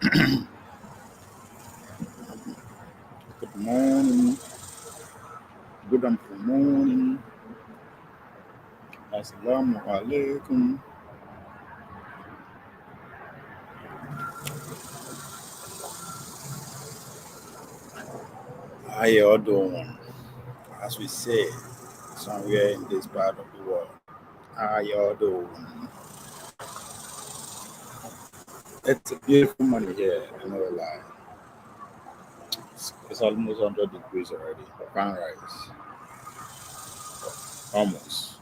Good morning. Good afternoon. Assalamu alaikum. How y'all doing? As we say, somewhere in this part of the world. How y'all doing? It's a beautiful morning here. I know a lie. It's almost 100 degrees already. Sunrise. Almost.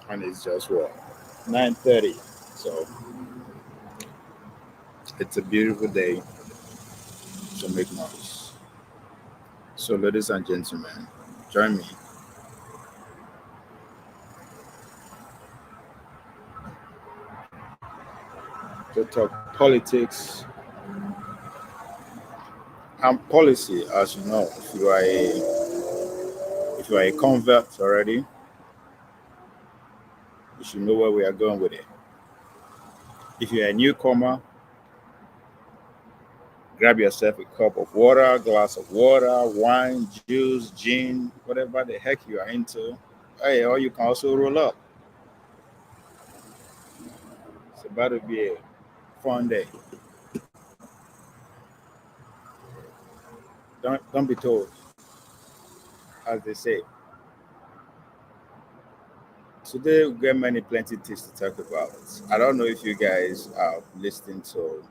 And it's just what? 9:30. So it's a beautiful day to make noise. So ladies and gentlemen, join me to talk politics and policy. As you know, if you are a convert already, you should know where we are going with it. If you're a newcomer, grab yourself a cup of water, glass of water, wine, juice, gin, whatever the heck you are into. Hey, or you can also roll up. It's about to be a fun day. Don't be told, as they say. Today we got plenty things to talk about. I don't know if you guys are listening to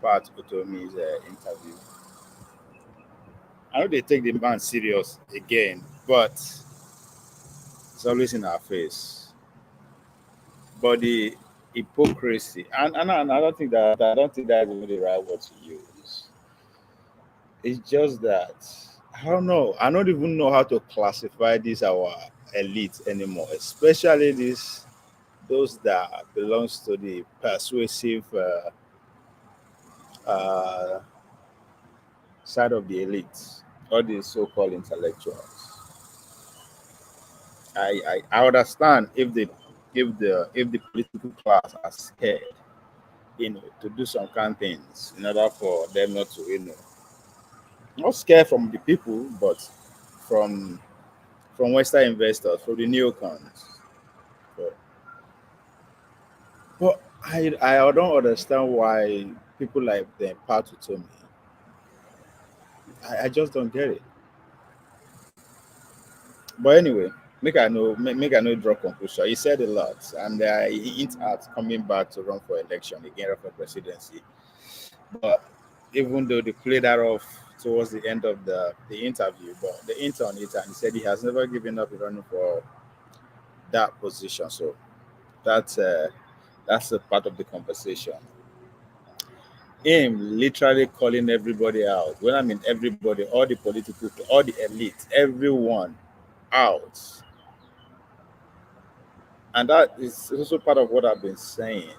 Pat Utomi's interview. I know they take the man serious again, but it's always in our face. But the hypocrisy, and I don't think that's even the right word to use. It's just that I don't know. I don't even know how to classify this our elite anymore, especially those that belongs to the persuasive uh, side of the elite, or the so-called intellectuals. I understand if the political class are scared, to do some kind of things in order for them not to, not scared from the people, but from Western investors, from the neocons. But, but I don't understand why people like them part to me. I just don't get it. But anyway, make I know draw conclusion. He said a lot, and he hinted at coming back to run for election again, run for presidency. But even though they played that off towards the end of the interview, but the intern it and he said he has never given up running for that position. So that's a part of the conversation. Him literally calling everybody out. When I mean everybody, all the elite, everyone out. And that is also part of what I've been saying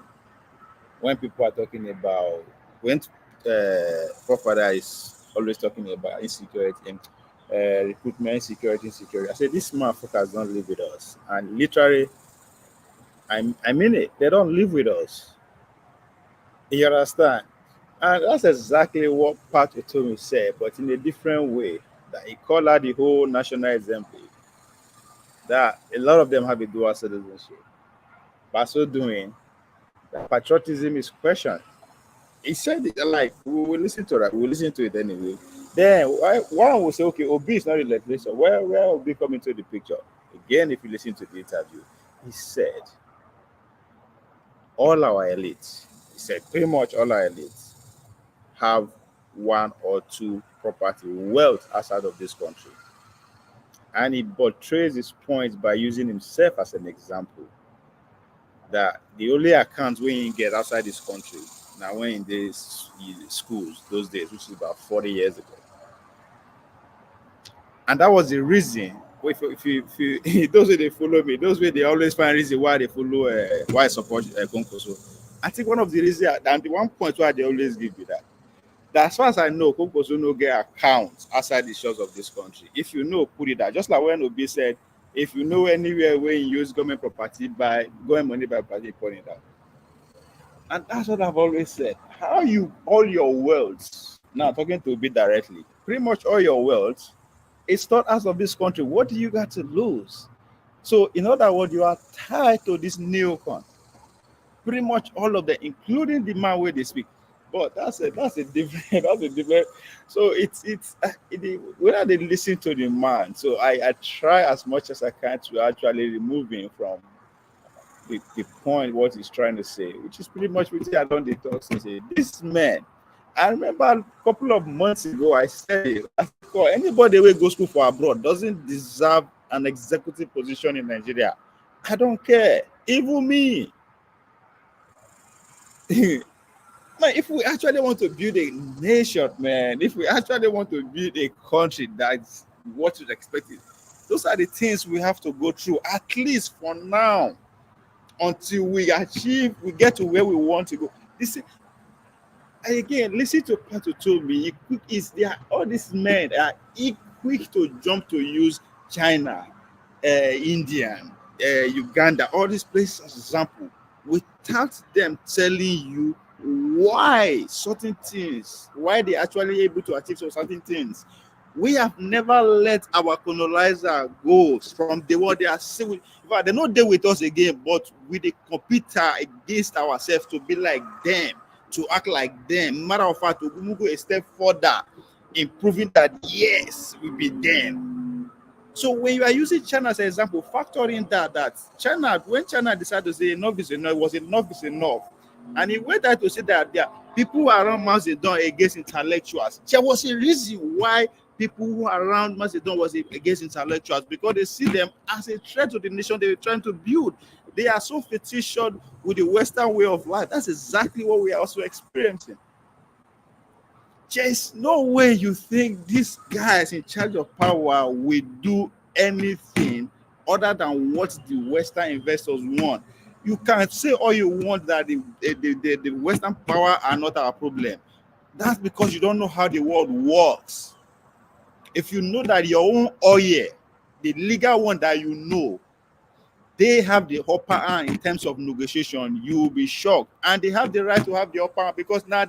when people are talking about when Propertties is always talking about insecurity and recruitment, insecurity. I say these motherfuckers don't live with us, and literally, I mean it. They don't live with us. You understand? And that's exactly what Pat Utomi said, but in a different way. That he called out the whole national assembly. That a lot of them have a dual citizenship. By so doing, that patriotism is questioned. He said it like we will listen to that. We will listen to it anyway. Then one will say, okay, Obi is not in legislation. Where Obi come into the picture? Again, if you listen to the interview, he said all our elites, he said pretty much all our elites have one or two property wealth outside of this country. And he portrays his points by using himself as an example that the only accounts we can get outside this country now when in these schools those days, which is about 40 years ago. And that was the reason. If you those way they follow me, those way they always find reason why they follow why I support Konkoso. I think one of the reasons and the one point why they always give you that as far as I know, Konkoso no get accounts outside the shores of this country. If you know, put it there. Just like when Obi said, if you know anywhere where you use government property by government money by property, put it down. And that's what I've always said. How you all your wealth, now talking to be directly, pretty much all your wealth is not out of this country. What do you got to lose? So, in other words, you are tied to this neocon. Pretty much all of them, including the man where they speak. But that's a different that's a different. So whether they listen to the man. So I try as much as I can to actually remove him from the point what he's trying to say, which is pretty much what I don't talk and say this man. I remember a couple of months ago I said it. I said, "Oh, anybody who go school for abroad doesn't deserve an executive position in Nigeria. I don't care. Even me." Man, if we actually want to build a nation, man, if we actually want to build a country that's what is expected, those are the things we have to go through, at least for now, until we get to where we want to go. This again, listen to Pato told me, is there all these men are quick to jump to use China, Indian, Uganda, all these places as example, without them telling you why certain things, why they actually able to achieve some certain things. We have never let our colonizer go from the world. They are still, in fact, they're not there with us again, but with a computer against ourselves to be like them, to act like them. Matter of fact, to go a step further in proving that yes, we be them. So when you are using China as an example, factor in that China, when China decided to say enough is enough, it was enough is enough. And he went out to say that there are people who are around Macedon against intellectuals. There was a reason why people who are around Macedon was against intellectuals, because they see them as a threat to the nation they were trying to build. They are so fetished with the Western way of life. That's exactly what we are also experiencing. There's no way you think these guys in charge of power will do anything other than what the Western investors want. You can say all you want that the Western power are not our problem. That's because you don't know how the world works. If you know that your own oil, the legal one that you know, they have the upper hand in terms of negotiation, you will be shocked. And they have the right to have the upper hand because now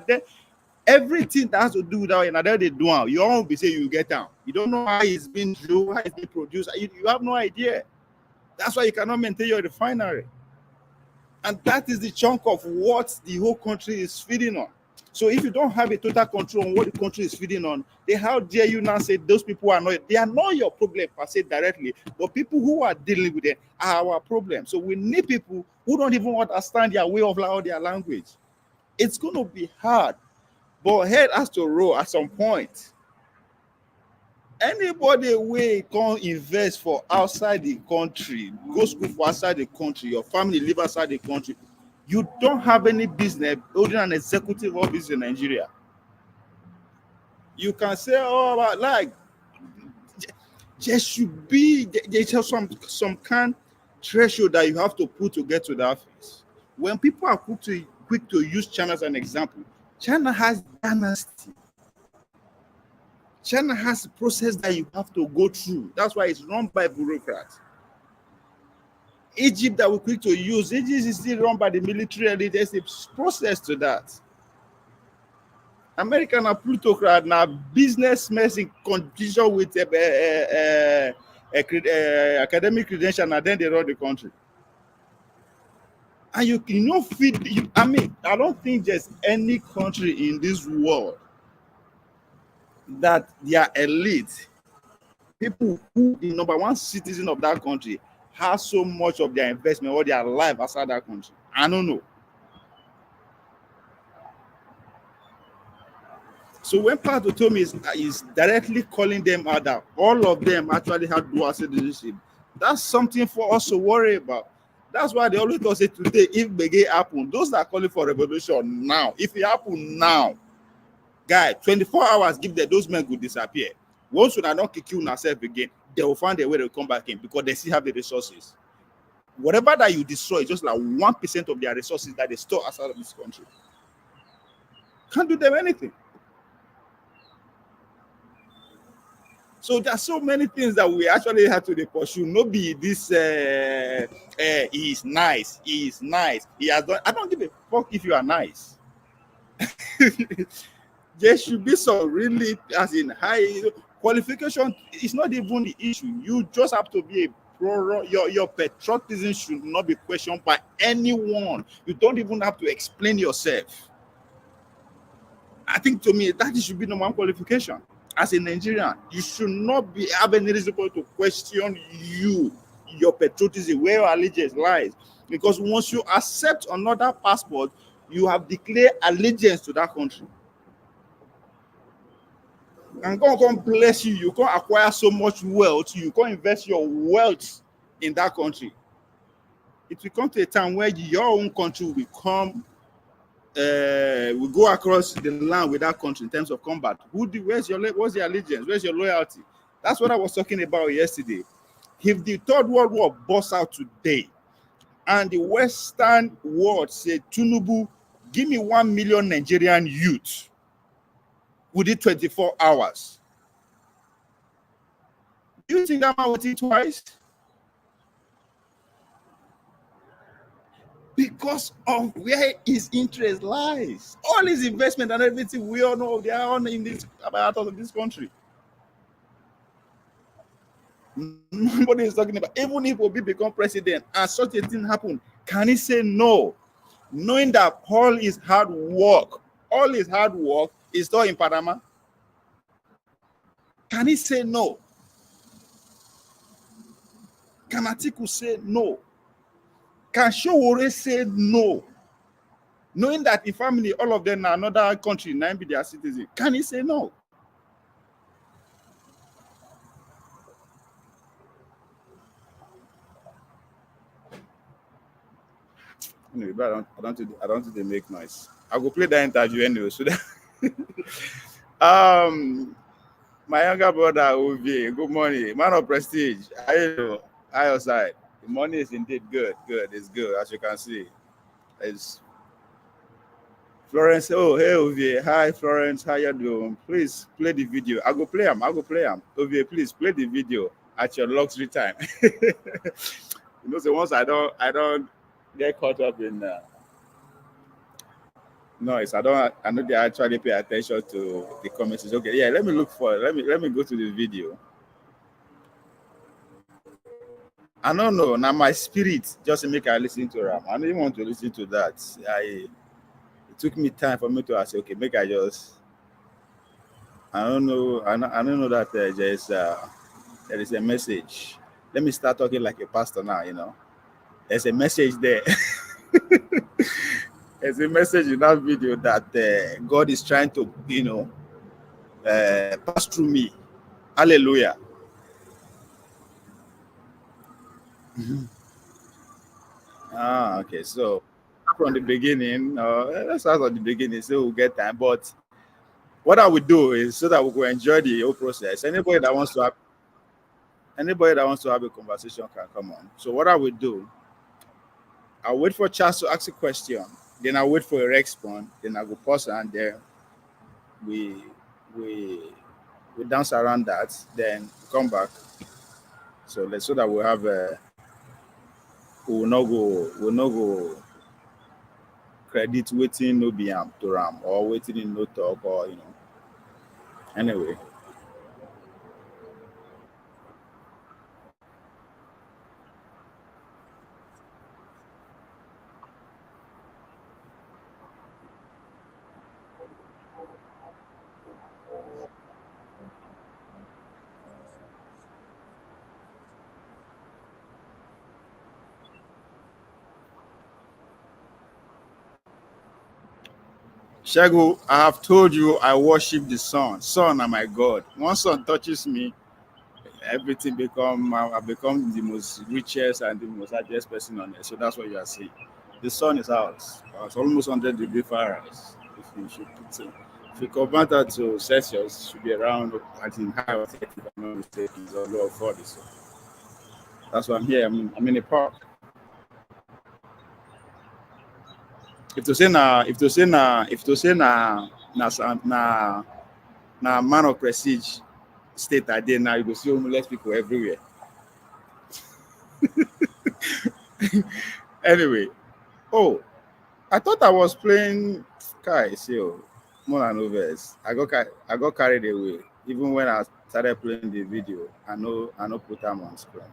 everything that has to do with that, and they do now, you won't be saying you get down. You don't know how it's been drew, how it's been produced. You have no idea. That's why you cannot maintain your refinery. And that is the chunk of what the whole country is feeding on. So if you don't have a total control on what the country is feeding on, then how dare you now say those people are not, they are not your problem per se directly, but people who are dealing with it are our problem. So we need people who don't even understand their way of life or their language. It's going to be hard, but head has to roll at some point. Anybody wey come invest for outside the country, go school for outside the country, your family live outside the country, you don't have any business holding an executive office in Nigeria. You can say, oh, but like there should be there's some kind threshold that you have to put to get to that office. When people are quick to use China as an example, China has dynasty. China has a process that you have to go through. That's why it's run by bureaucrats. Egypt that we quick to use, Egypt is still run by the military elite. There's a process to that. American and plutocrat now businessmen in condition with academic credential, and then they run the country. And you know, I mean, I don't think there's any country in this world that their elite, people who the number one citizen of that country, has so much of their investment or their life outside that country. I don't know. So when part of Utomi is directly calling them out that all of them actually have dual citizenship, that's something for us to worry about. That's why they always talk say today, if Bege happen, those that are calling for revolution now, if it happen now, guy, 24 hours give them, those men could disappear. Once you don't kick you yourself again, they will find a way to come back in because they still have the resources. Whatever that you destroy is just like 1% of their resources that they store outside of this country. Can't do them anything. So there are so many things that we actually have to pursue. No be this he is nice, he is nice, he has done. I don't give a fuck if you are nice. There should be some really as in high qualification. It's not even the issue. You just have to be a pro. Your patriotism should not be questioned by anyone. You don't even have to explain yourself. I think to me that should be normal qualification. As a Nigerian, you should not be have any reason to question your patriotism, where your allegiance lies. Because once you accept another passport, you have declared allegiance to that country. And God can bless you. You can acquire so much wealth. You can invest your wealth in that country. It will come to a time where your own country will become we go across the land with that country in terms of combat. What's your allegiance? Where's your loyalty? That's what I was talking about yesterday. If the Third World War busts out today, and the Western world say, Tinubu, give me 1 million Nigerian youth within 24 hours. Do you think that man will think twice? Because of where his interest lies. All his investment and everything, we all know they are on in this out of this country. Nobody is talking about, even if Obi become president and such a thing happen, can he say no? Knowing that all his hard work is done in Panama. Can he say no? Can Atiku say no? Can Showore say no? Knowing that the family, all of them are another country, nine be their citizen. Can he say no? Anyway, but I don't think they make noise. I will play that interview anyway. So that my younger brother Uvi, good morning, man of prestige. How you doing? Hi outside. The money is indeed good. It's good, as you can see. It's Florence. Oh, hey Uvi. Hi Florence. How you doing? Please play the video. I go play him. Uvi, please play the video at your luxury time. You know, so once I don't get caught up in noise. I know they actually pay attention to the comments. Okay, yeah. Let me go to the video. I don't know. Now my spirit just make I listen to them. I don't even want to listen to that. It took me time for me to ask. Okay, make I just. I don't know. I don't know that there is a message. Let me start talking like a pastor now. You know, there's a message there. There's a message in that video that God is trying to, pass through me. Hallelujah. Okay. So from the beginning, let's start at the beginning so we'll get time. But what I would do is so that we will enjoy the whole process. Anybody that wants to have a conversation can come on. So what I would do, I'll wait for Charles to ask a question. Then I'll wait for a response. Then I go pause and then we dance around that. Then come back. So that we'll have we'll not go credit waiting no be to ram or waiting in no talk or Anyway. Shagu, I have told you I worship the sun. Sun are my God. Once sun touches me, everything I become the most richest and the most happiest person on earth. So that's what you are seeing. The sun is out. It's almost 100 degrees Fahrenheit. If you convert that to Celsius, it should be around, I think, high of 30, if I'm not mistaken, or low of 40. So that's why I'm here. I'm in a park. If to say na man of prestige state I did now, you go see homeless people everywhere. Anyway, oh, I thought I was playing Kai, so more than overs. I got carried away. Even when I started playing the video, I know put them on screen.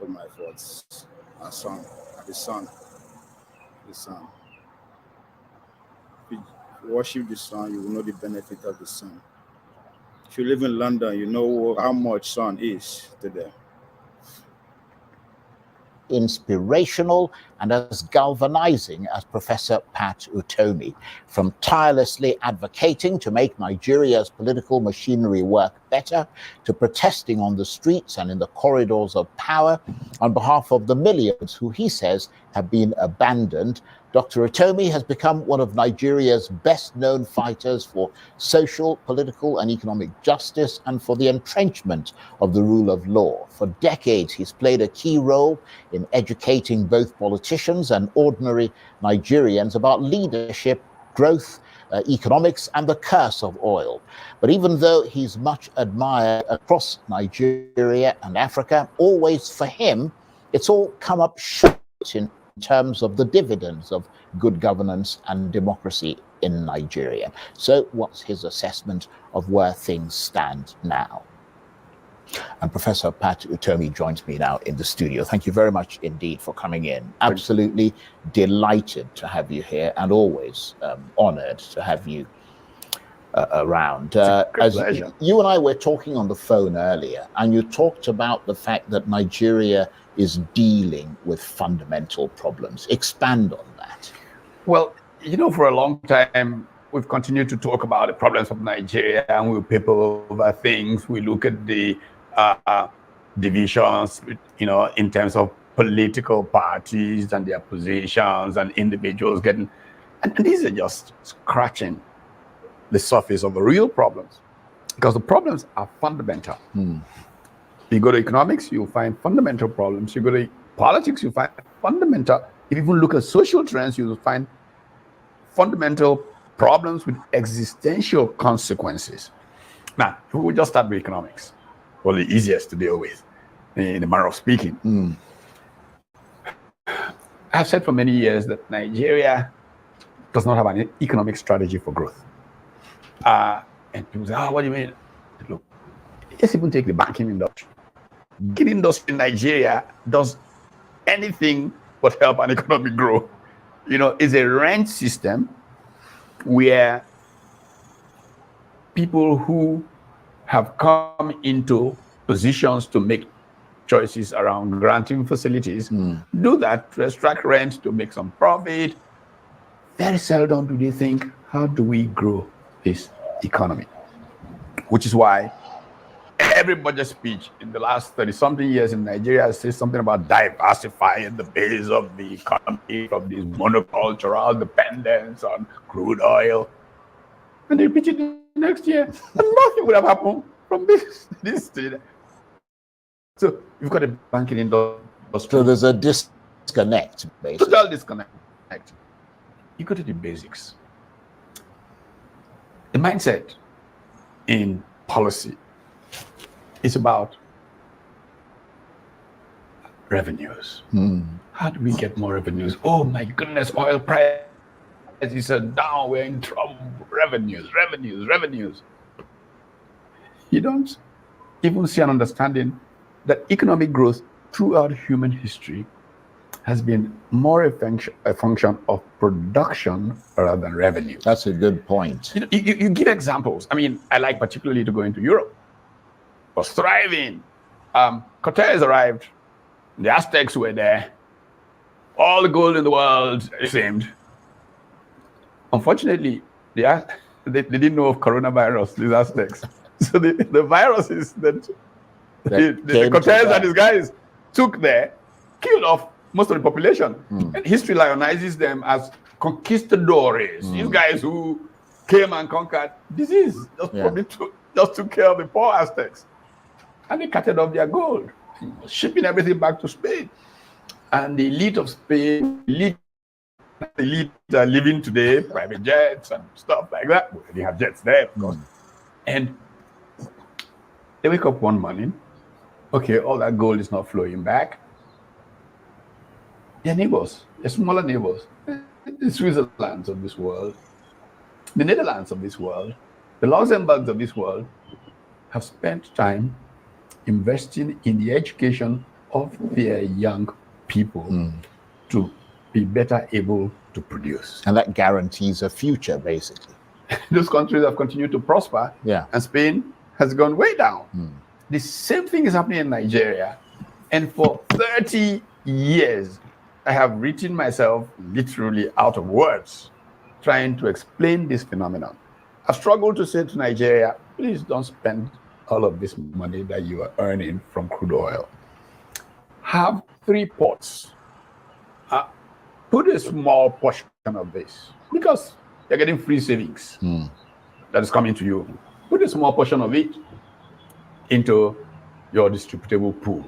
All my faults. My son, the sun, the sun. If you worship the sun, you will know the benefit of the sun. If you live in London, you know how much sun is to them. Inspirational and as galvanizing as Professor Pat Utomi, from tirelessly advocating to make Nigeria's political machinery work better, to protesting on the streets and in the corridors of power on behalf of the millions who he says have been abandoned. Dr. Utomi has become one of Nigeria's best-known fighters for social, political, and economic justice and for the entrenchment of the rule of law. For decades, he's played a key role in educating both politicians and ordinary Nigerians about leadership, growth, economics, and the curse of oil. But even though he's much admired across Nigeria and Africa, always for him, it's all come up short in terms of the dividends of good governance and democracy in Nigeria. So what's his assessment of where things stand now? And Professor Pat Utomi joins me now in the studio. Thank you very much indeed for coming in. Absolutely delighted to have you here and always honored to have you around. As you and I were talking on the phone earlier, and you talked about the fact that Nigeria is dealing with fundamental problems. Expand on that. Well, you know, for a long time, we've continued to talk about the problems of Nigeria, and we paper over things. We look at the divisions, you know, in terms of political parties and their positions and individuals getting, and these are just scratching the surface of the real problems, because the problems are fundamental. You go to economics, you'll find fundamental problems. You go to politics, you'll find fundamental. If you even look at social trends, you'll find fundamental problems with existential consequences. Now, if we just start with economics, well, the easiest to deal with, in a manner of speaking. I've said for many years that Nigeria does not have an economic strategy for growth. And people say, what do you mean? Look, just even take the banking industry. Banking industry in Nigeria does anything but help an economy grow. You know, it's a rent system where people who have come into positions to make choices around granting facilities do that to extract rent, to make some profit. Very seldom do they think, how do we grow this economy? Which is why every budget speech in the last 30-something years in Nigeria says something about diversifying the base of the economy from this monocultural dependence on crude oil. And they repeat it the next year, and nothing would have happened from this state. So you've got a banking industry. So there's a disconnect, basically. Total disconnect. You go to the basics. The mindset in policy is about revenues. How do we get more revenues? Oh my goodness, oil prices are down, we're in trouble. Revenues. You don't even see an understanding that economic growth throughout human history has been more a function of production rather than revenue. That's a good point. You know, you give examples. I mean, I like particularly to go into Europe. Was thriving. Cortez arrived. The Aztecs were there. All the gold in the world, it seemed. Unfortunately, they didn't know of coronavirus, these Aztecs. So the viruses that the Cortez and his guys took there killed off most of the population. And history lionizes them as conquistadores. These guys who came and conquered disease, probably just took care of the poor Aztecs. And they carted off their gold, shipping everything back to Spain. And the elite of Spain, the elite are living today, private jets and stuff like that. Well, they have jets there, of course. And They wake up one morning, okay, all that gold is not flowing back. Their neighbors, their smaller neighbors, the Switzerlands of this world, the Netherlands of this world, the Luxembourgs of this world have spent time investing in the education of their young people to be better able to produce. And that guarantees a future, basically. Those countries have continued to prosper, Yeah. and Spain has gone way down. The same thing is happening in Nigeria. And for 30 years, I have written myself literally out of words trying to explain this phenomenon. I've struggled to say to Nigeria, please don't spend all of this money that you are earning from crude oil. Have 3 ports. Put a small portion of this because you're getting free savings that is coming to you. Put a small portion of it into your distributable pool,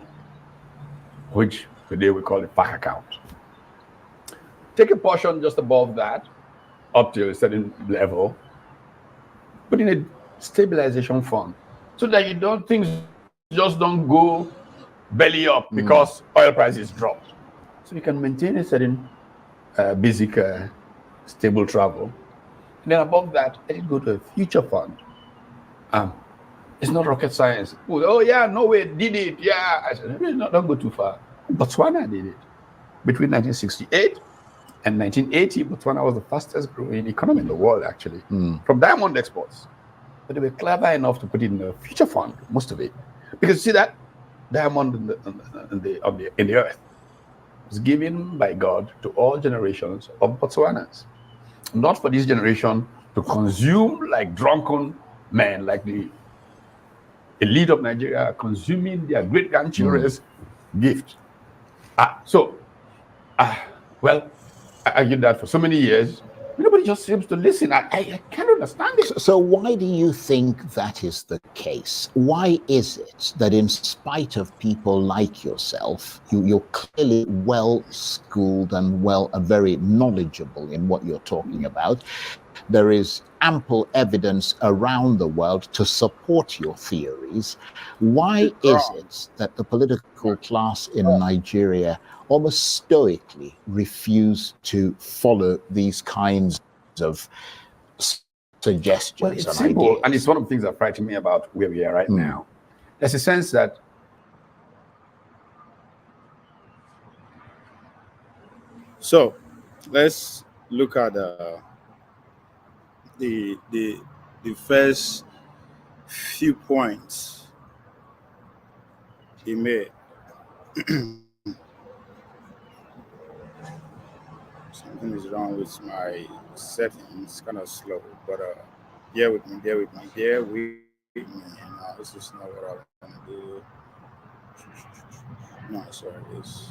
which today we call a FAC account. Take a portion just above that, up to a certain level, put in a stabilization fund so that you don't, things just don't go belly up because oil prices dropped. So you can maintain a certain basic stable travel. And then above that, let it go to a future fund. It's not rocket science. Oh yeah, Norway did it. Yeah, I said, no, don't go too far. Botswana did it. Between 1968 and 1980, Botswana was the fastest growing economy in the world, actually, from diamond exports. But they were clever enough to put it in a future fund, most of it. Because you see that diamond in the earth was given by God to all generations of Botswanans. Not for this generation to consume like drunken men, like the elite of Nigeria are consuming their great-grandchildren's gift. Well, I argued that for so many years. Nobody just seems to listen. I can't understand it. So why do you think that is the case? Why is it that in spite of people like yourself, you're clearly well-schooled and very knowledgeable in what you're talking about, there is ample evidence around the world to support your theories. Why is it that the political class in Nigeria almost stoically refuse to follow these kinds of suggestions? Well, it's and simple, ideas? and it's one of the things that frightens me about where we are right now. There's a sense that So let's look at the first few points he made. Something is wrong with my settings, kind of slow, but bear with me. No, this is not what I want to do. No, sorry, this.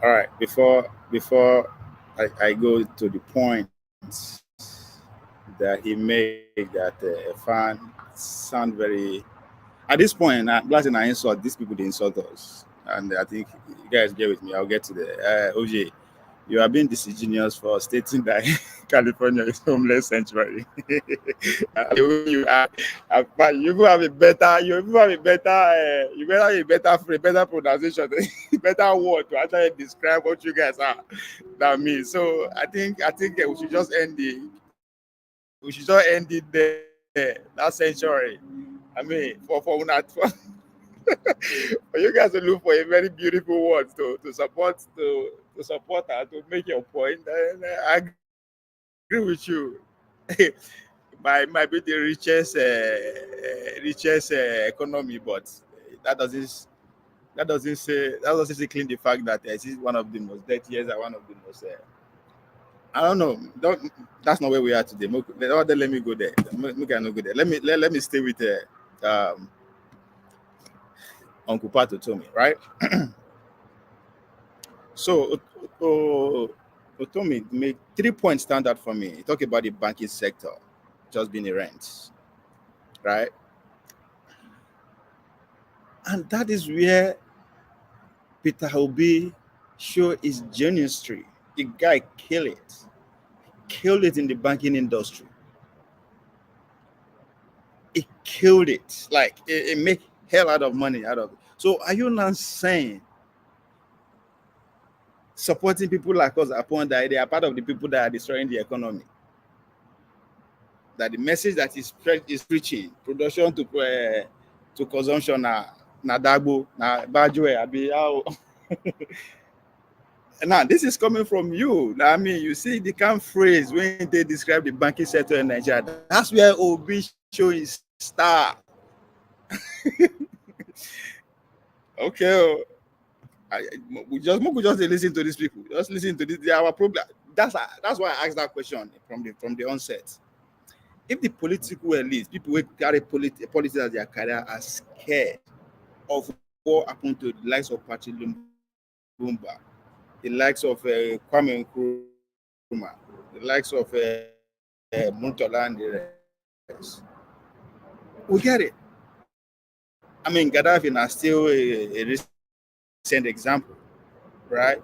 All right. Before I go to the points that he made that sound very. At this point, I'm glad I insult these people. They insult us, and I think you guys get with me. I'll get to the OJ. You have been disingenuous for stating that California is homeless sanctuary. You have a better pronunciation, better word to actually describe what you guys are than me. So I think we should just end it there. That sanctuary. I mean, for you guys to look for a very beautiful word to support her to make your point. And I agree with you. might be the richest economy, but that doesn't say clean the fact that this is one of the most dirtiest and one of the most. I don't know. That's not where we are today. Let me go there. Go there. Let me stay with Uncle Pat Utomi, right? So Utomi made 3 points stand out for me. He talked about the banking sector just being a rent, right? And that is where Peter Obi show its genuinity. The guy killed it in the banking industry. It killed it. Like it make hell out of money out of it. So are you not saying supporting people like us upon that they are part of the people that are destroying the economy? That the message that is preaching production to consumption na dagbo na bajwe abi how. Now this is coming from you. I mean, you see the kind of phrase when they describe the banking sector in Nigeria. That's where Obi show his star. Okay, oh. We just listen to these people. Just listen to this. They are our problem. That's why I asked that question from the onset. If the political elites, people who carry politics as their career, are scared of what happened to the likes of Patrick Lumumba, the likes of Kwame Nkrumah, the likes of Murtala and the rest, we get it. I mean, Gaddafi is still a recent example, right?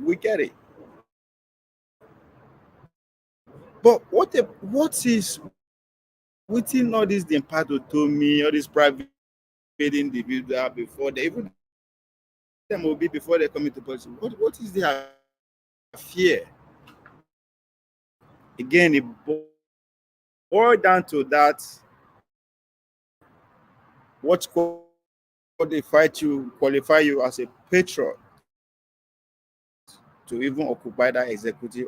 We get it. But what is within all this the impact of Utomi, all this private individual before they even them will be before they come into politics? What is their fear? Again, it boils down to that. What qualify you as a patriot to even occupy that executive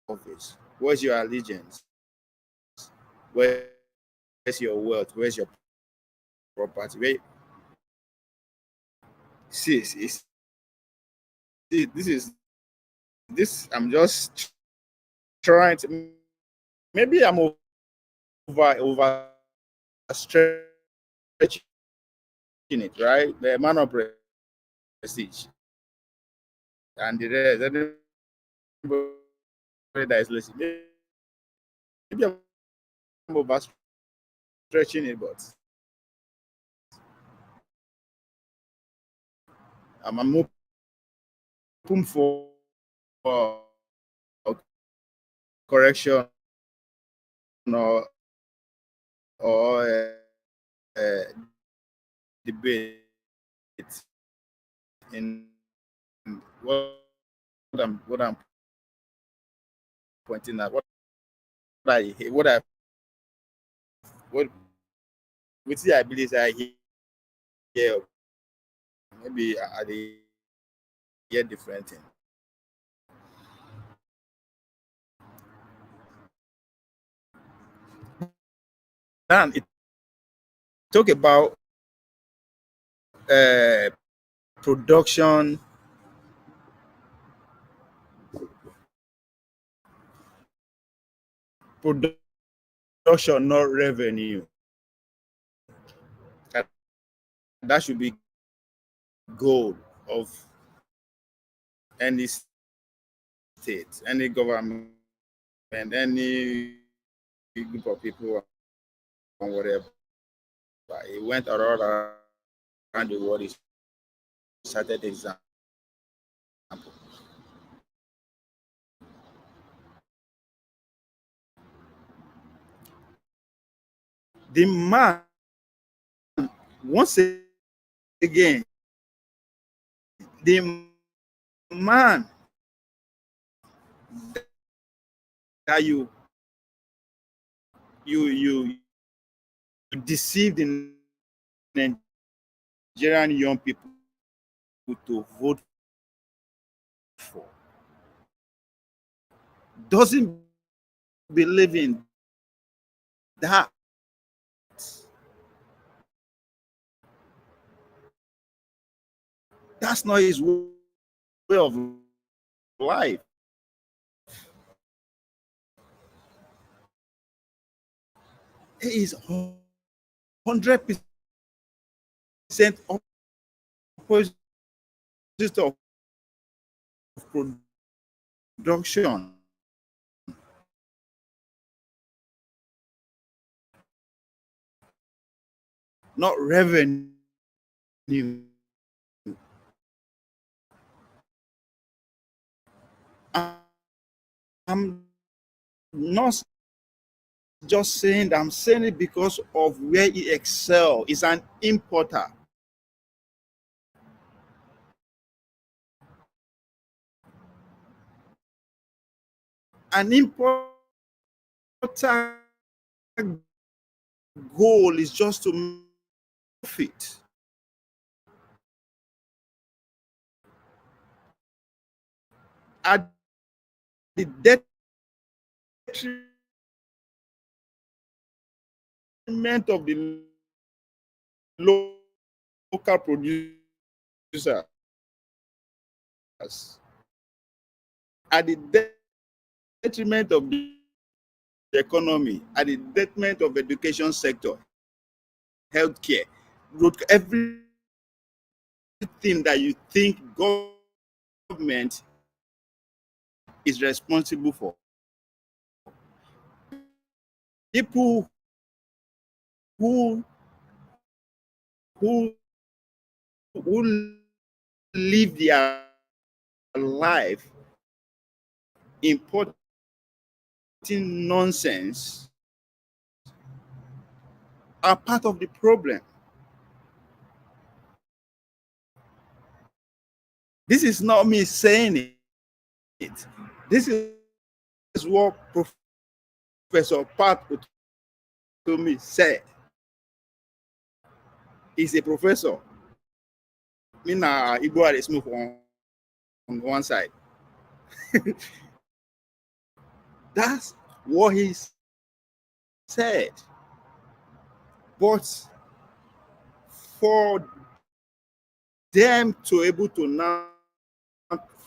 office? Where's your allegiance? Where's your wealth? Where's your property? This. I'm just trying to. Maybe I'm over stretching it, right? The man of prestige and the rest. Everybody that is listening. Maybe I'm overstretching it, but I'm open for correction or debate in what I'm pointing at, what with the abilities I hear, maybe I hear different thing. Then it talk about production, not revenue. That should be goal of any state, any government, and any group of people and whatever. But it went around the world. It started example. The man, once again, the man that you deceived the Nigerian young people to vote for doesn't believe in that. That's not his way of life. He is 100% opposite of production. Not revenue. I'm not just saying that, I'm saying it because of where he excels. He's an importer. An importer goal is just to profit. At the detriment of the local producers, at the detriment of the economy, at the detriment of education sector, healthcare, everything that you think government is responsible for. People who live their life importing nonsense are part of the problem. This is not me saying it. This is what Professor Pat Utomi said. He's a professor. Me na Igbo are smoke on one side. That's what he said. But for them to able to now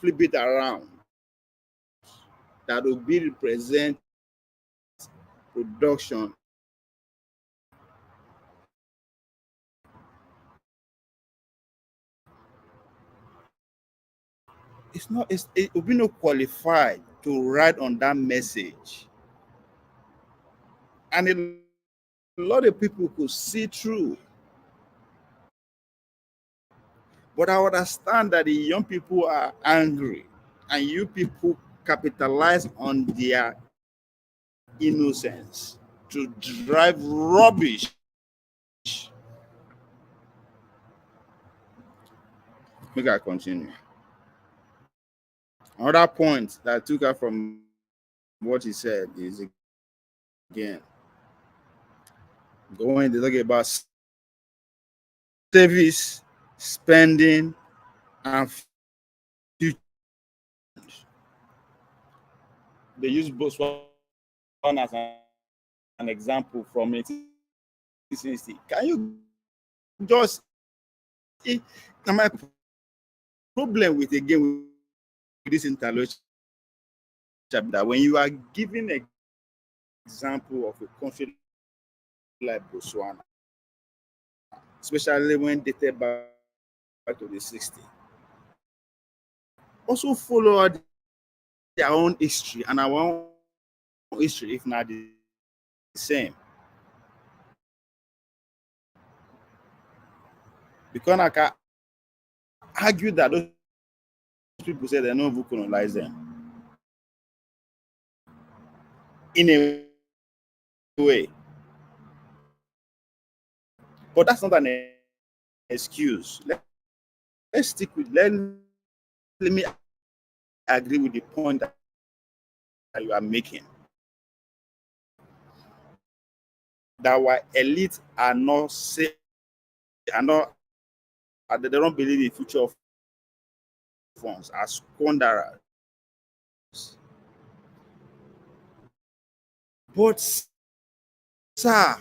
flip it around, that will be represent production. It will be not qualified to write on that message. And a lot of people could see through. But I understand that the young people are angry, and you people capitalize on their innocence to drive rubbish. Make I continue. Another point that I took out from what he said is, again, going to talk about service, spending, and future. They use Botswana as an example from 1860. Can you just see? Now my problem with this interlocution, that when you are giving an example of a country like Botswana, especially when dated back to the 60s, also follow their own history and our own history, if not the same. Because I can argue that those people say they don't colonize them in a way. But that's not an excuse. Let's stick with, let me agree with the point that you are making. That our elites are not safe, they don't believe in the future of funds as squanderers. But, sir,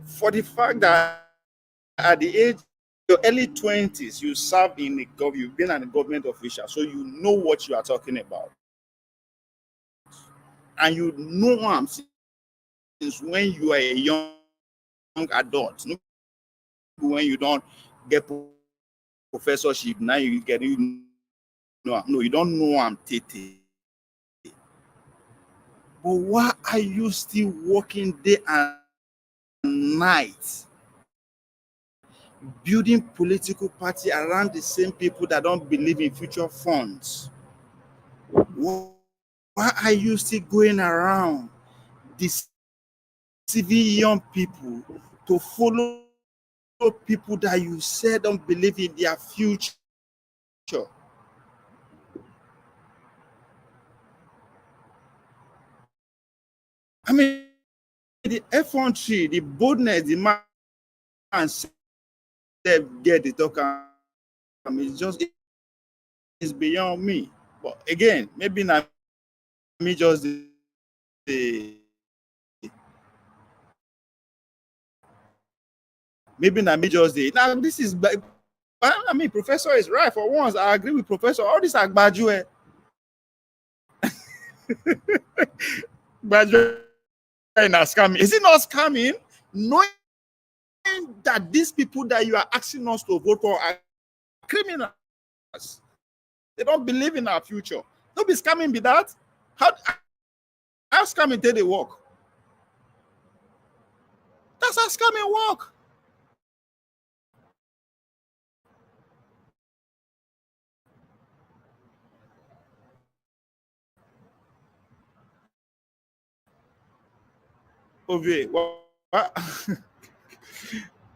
for the fact that at the age, your early 20s, you serve in the government, you've been a government official, so you know what you are talking about. And you know them since when you are a young adult. When you don't get professorship, now you get, no, you don't know I'm Tete. But why are you still working day and night building political party around the same people that don't believe in future funds? Why are you still going around deceiving young people to follow people that you said don't believe in their future? I mean, the effrontery, the boldness, the man said get the talk, it's beyond me. But again, maybe not me just the maybe not me just the now this is, I mean, professor is right for once. I agree with professor. All this agbajue. Gbajue in a scamming. Is it not scamming? Knowing that these people that you are asking us to vote for are criminals. They don't believe in our future. Don't be scamming be that. How scamming did they work? That's how scamming work. Ovie, what?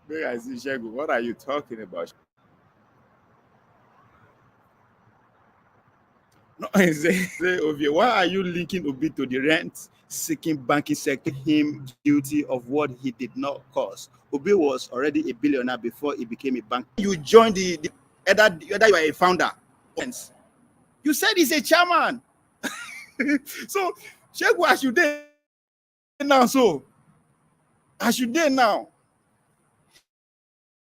Where I see Shegu, what are you talking about? No, I say, Ovie, why are you linking Obi to the rent-seeking banking sector? Him guilty of what he did not cause. Obi was already a billionaire before he became a bank. You joined the either you are a founder. You said he's a chairman. So, Shegu, as you did now, as you did now,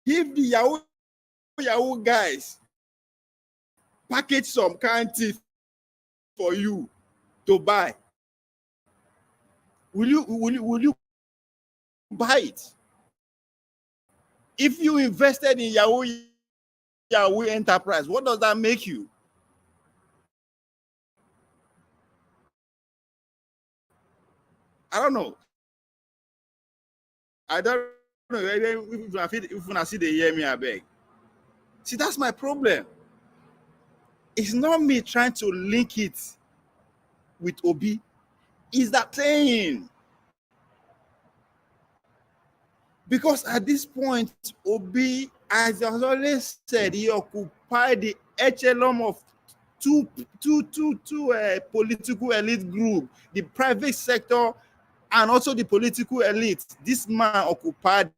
if the Yahoo guys package some kind thief for you to buy, will you buy it? If you invested in Yahoo enterprise, what does that make you? I don't know. I don't know. If I see they hear me, I beg. See, that's my problem. It's not me trying to link it with Obi. It's that thing. Because at this point, Obi, as I always said, he occupied the echelon of two political elite group, the private sector and also the political elite. This man occupied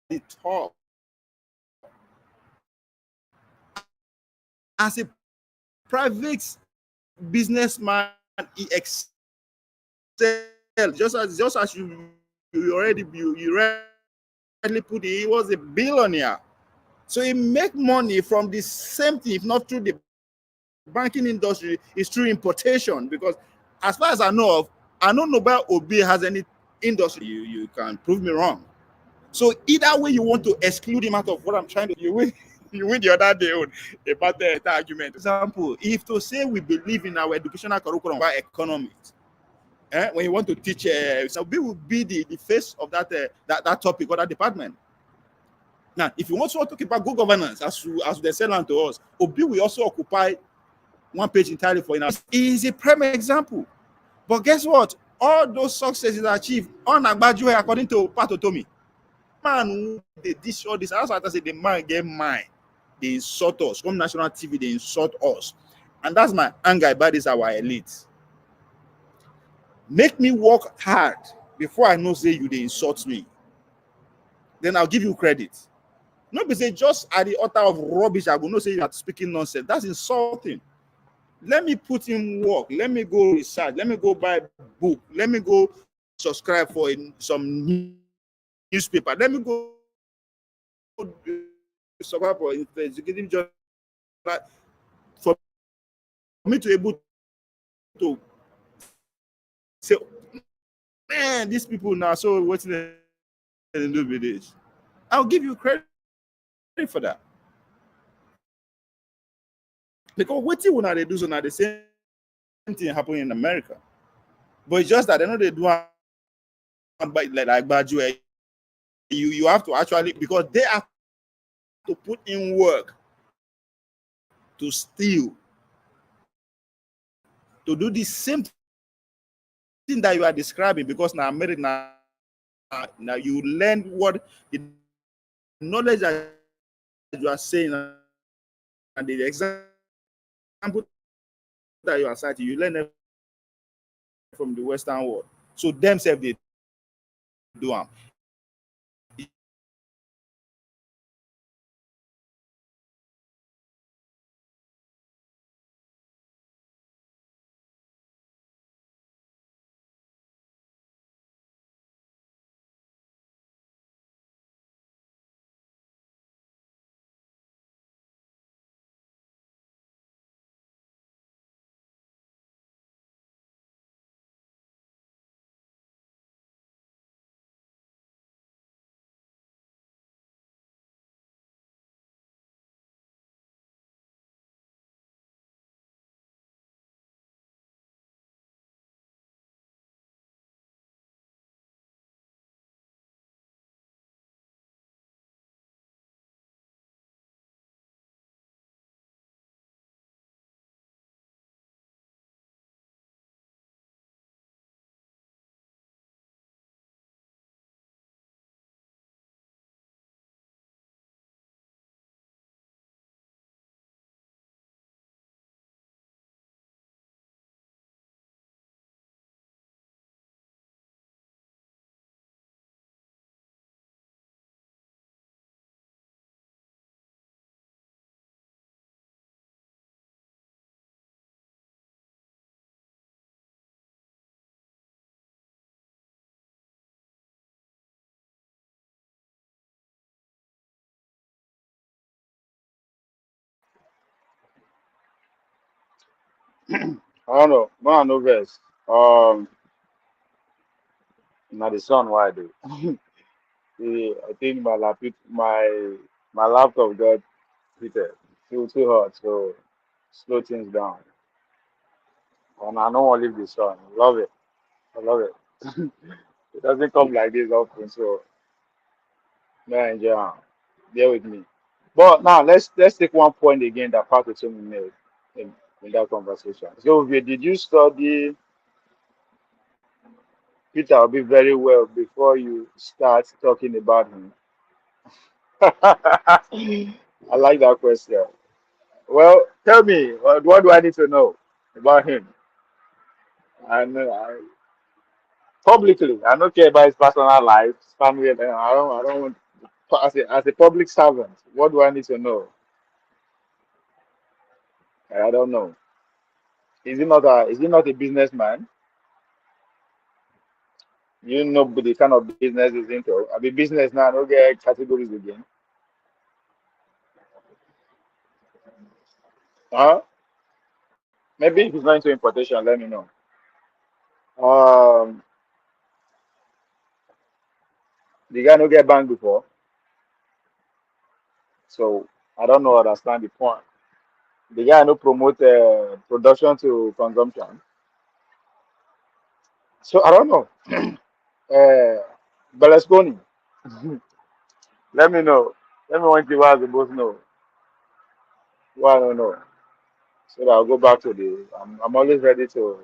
the top. As a private businessman, he excelled. Just as you already put it, he was a billionaire. So he make money from the same thing, if not through the banking industry, is through importation. Because as far as I know of, I don't know about Obi has any industry. You can prove me wrong. So either way you want to exclude him out of what I'm trying to do, you win the other day about the argument. For example, if to say we believe in our educational curriculum by economics, when you want to teach, so we will be the face of that topic or that department. Now, if you want to talk about good governance, as they sell on to us, Obi will also occupy one page entirely for us. He is a prime example. But guess what? All those successes achieved on Agbajue, according to Pat Utomi. Man, they dish all this. That's what I say. The man get mine. They insult us. Come national TV, they insult us. And that's my anger about this, our elite. Make me work hard before I know say you they insult me. Then I'll give you credit. Not be say just at the utter of rubbish, I will not say you are speaking nonsense. That's insulting. Let me put in work. Let me go research. Let me go buy book. Let me go subscribe for some newspaper. Let me go subscribe for investigative journal for me to be able to say, man, these people now, so what's they do with this? I'll give you credit for that. Because what you want to do, so now the same thing happening in America. But it's just that they know they do like Bajue. You have to actually, because they are to put in work, to steal, to do the same thing that you are describing, because now married now you learn what the knowledge that you are saying and the example that you are citing, you learn it from the Western world. So themselves they do them. I don't know. No, no verse. Now the sun why I do. I think my laptop got heated. Too hot, so slow things down. And I don't want to leave the sun. Love it. I love it. It doesn't come like this often, so no enjoy. Bear with me. But now let's take one point again that Pat Utomi made in that conversation. So did you study Peter Obi very well before you start talking about him? I like that question. Well, tell me, what do I need to know about him? And publicly, I don't care about his personal life, his family. I don't want. As a public servant, what do I need to know? I don't know. Is he not a businessman? You know the kind of business he's into. I be business now, I don't get categories again. Huh? Maybe if he's not into importation, let me know. Um, the guy no get banned before, so I don't know understand the point. The guy no promote production to consumption, so I don't know. Uh, Berlusconi, let me know. Let me want you guys to both know. Well, I don't know. So that I'll go back to the. I'm always ready to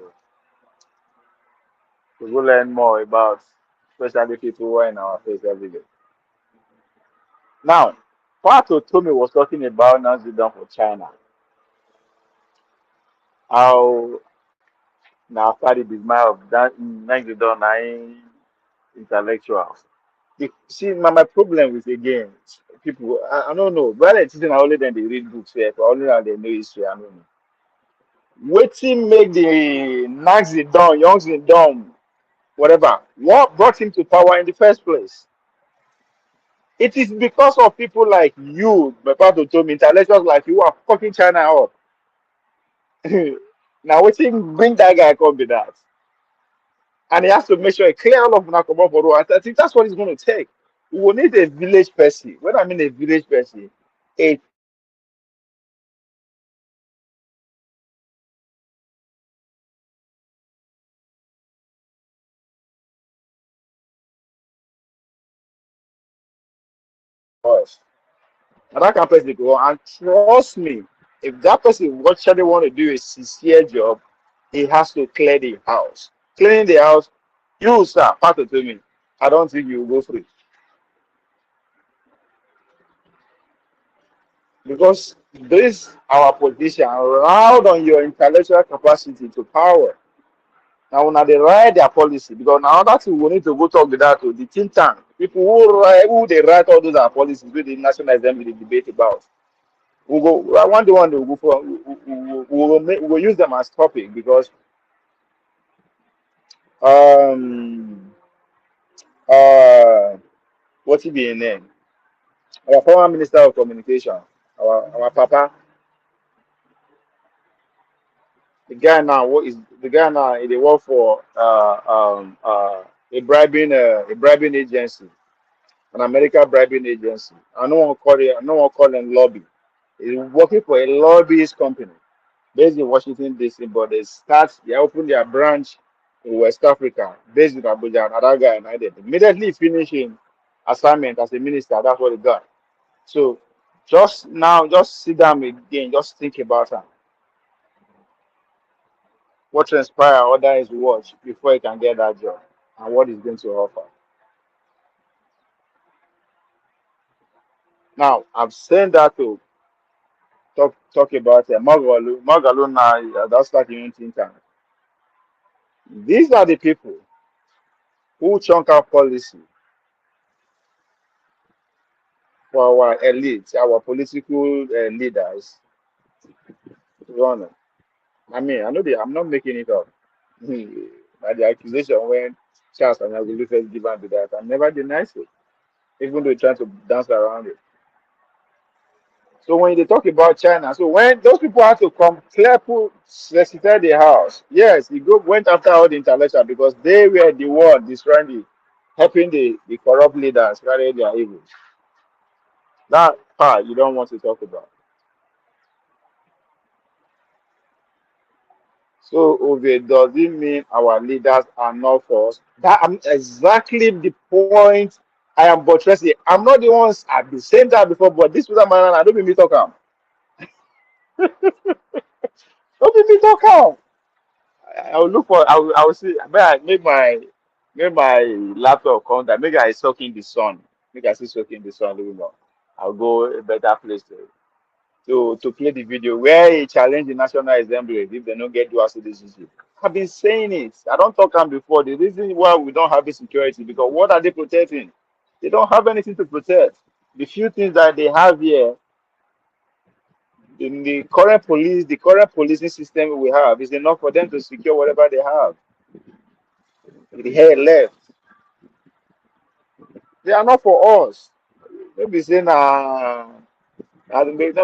go learn more about, especially people who are in our face every day. Now, part of Tommy was talking about Nazi done for China. How now after the dismay of that Nazi done intellectuals. See, my problem is again people. I don't know. But it's I only then they read books here. For only now they know history. I don't know. Waiting make the Nazi done, Young done, whatever. What brought him to power in the first place? It is because of people like you, my partner told me, intellectuals like you are fucking China up. Now, waiting bring that guy come be that. And he has to make sure he clear all of Nakomo for road. I think that's what it's going to take. We will need a village person. When I mean a village person, a voice. And that kind of person go. And trust me, if that person actually want to do a sincere job, he has to clear the house. Cleaning the house, you sir, part of me. I don't think you will go free because this our position round on your intellectual capacity to power. Now, when they write their policy, because now that's we need to go talk with that to the think tank. People who they write all those our policies with the National Assembly debate about. We go one day we'll go for we will use them as topic because um uh what's it be in name? Our former Minister of Communication, our papa, the guy now what is the guy now they work for a bribing agency, an American bribing agency. I don't want to call it I don't want to call them lobby. He's working for a lobbyist company based in Washington DC, but they open their branch in West Africa, based in Abuja, and another guy United. Immediately finishing assignment as a minister, that's what he got. So just now, just sit down again, just think about what transpired under his watch before he can get that job and what he's going to offer. Now, I've sent that to talk about Magalu. Magalu now, that's like you think. These are the people who chunk out policy for our elites, our political leaders to run it. I mean, I know I'm not making it up. Like the accusation when Charles and Agulu first given to that, I never denied it, even though trying to dance around it. So when they talk about China, so when those people had to come clear recite the house, yes, he went after all the intellectual because they were the one destroying helping the corrupt leaders carry their evil. That part you don't want to talk about. So Ove, does it mean our leaders are not for us? That exactly the point I am buttressing. I'm not the ones at the same time before, but this was a man I don't be me talk am. Don't be me talk am. I will look for I will see may I make my laptop come down. Make I soak in the sun. Make I see soak in the sun a little more. I'll go a better place to play the video where he challenged the National Assembly if they don't get dual citizenship. I've been saying it. I don't talk on before. The reason why we don't have this security because what are they protecting? They don't have anything to protect. The few things that they have here in the current policing system we have is enough for them to secure whatever they have. The hair left. They are not for us. Maybe saying not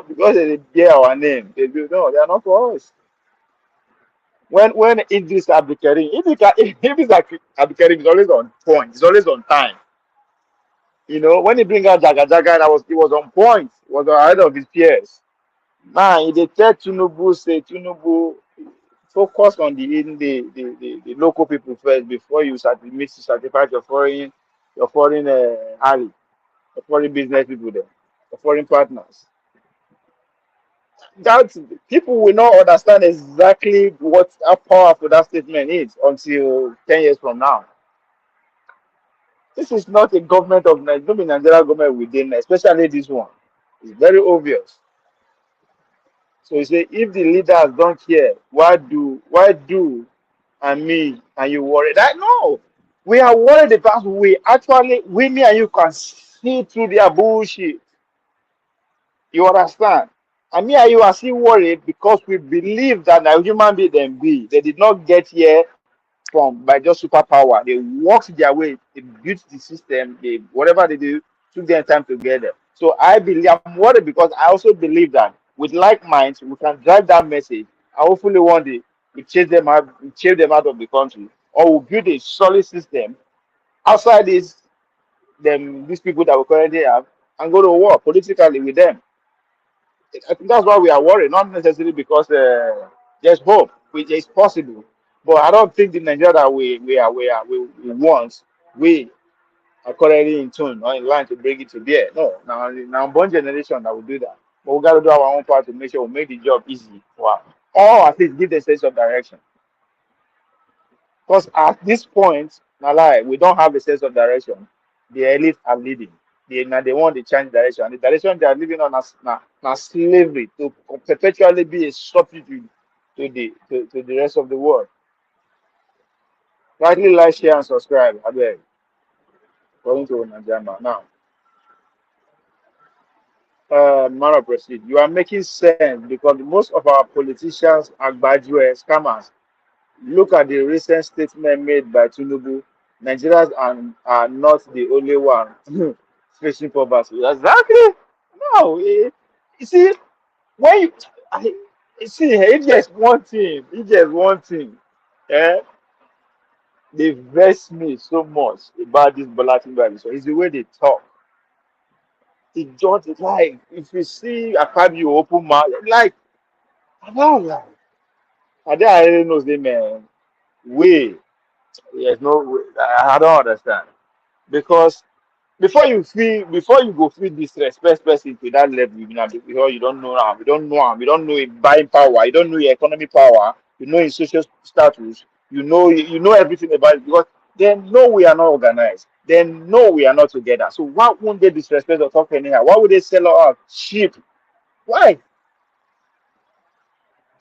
because they bear our name. They do no, they are not for us. When Idris Abdulkarim, if it's like Abdulkarim is always on point, it's always on time. You know, when he bring out Jaga Jaga, he was on point, he was ahead of his peers. Now they tell Tunubu, say Tunubu, focus on the local people first before you start to sacrifice your foreign ally, your foreign business people there, your foreign partners. That people will not understand exactly what how powerful that statement is until 10 years from now. This is not a government of Nigeria government within, especially this one. It's very obvious. So you say if the leaders don't care, why do and me and you worry? That no, we are worried because we me and you can see through their bullshit. You understand? And me and you are still worried because we believe that a human being them be. They did not get here from by just superpower. They worked their way, they built the system, they whatever they do, took their time together. So I'm worried because I also believe that with like minds we can drive that message. I hopefully one day we chase them out of the country, or we build a solid system outside these people that we currently have and go to war politically with them. I think that's why we are worried, not necessarily because there's hope, which is possible. But I don't think the Nigeria that we want, we are currently in tune or in line to bring it to bear. No, now born generation that will do that. But we gotta do our own part to make sure we make the job easy for her. Or at least give the sense of direction. Because at this point, now like we don't have a sense of direction. The elites are leading. They want to change direction. And the direction they are living on as now slavery to perpetually be a substitute to the rest of the world. Rightly like, share, and subscribe. I beg. According to Najama. Now, Mara proceed. You are making sense because most of our politicians are graduate scammers. Look at the recent statement made by Tinubu. Nigerians are not the only one facing poverty. Exactly. No, you see, when you see, if there's one thing, eh, they vex me so much about this Bola. So it's the way they talk. It just like if you see a cab you open mouth, like I don't like. I think I really know the man. Way, there's no way. I don't understand because before you go feel disrespect person to that level, you know, because you don't know him, you don't know him buying power, you don't know your economy power, you know his social status, you know everything about it because then no, we are not organized. Then no, we are not together. So why won't they disrespect or talk anyhow? Why would they sell out cheap? Why?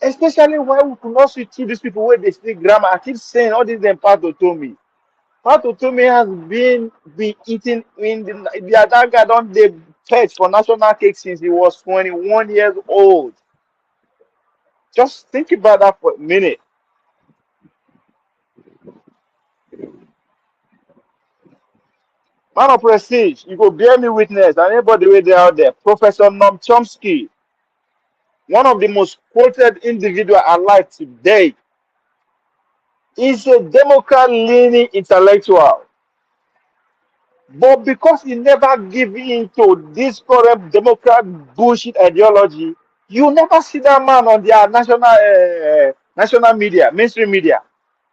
Especially why we could not see through these people where they speak grammar. I keep saying all this them part of Tommy. Part of Tommy has been eating in the other guy don't they pledge for national cake since he was 21 years old. Just think about that for a minute. Man of prestige, you go bear me witness, and anybody way there out there, Professor Noam Chomsky, one of the most quoted individual alive today, is a Democrat-leaning intellectual. But because he never give in to this current Democrat bullshit ideology, you never see that man on their national media, mainstream media.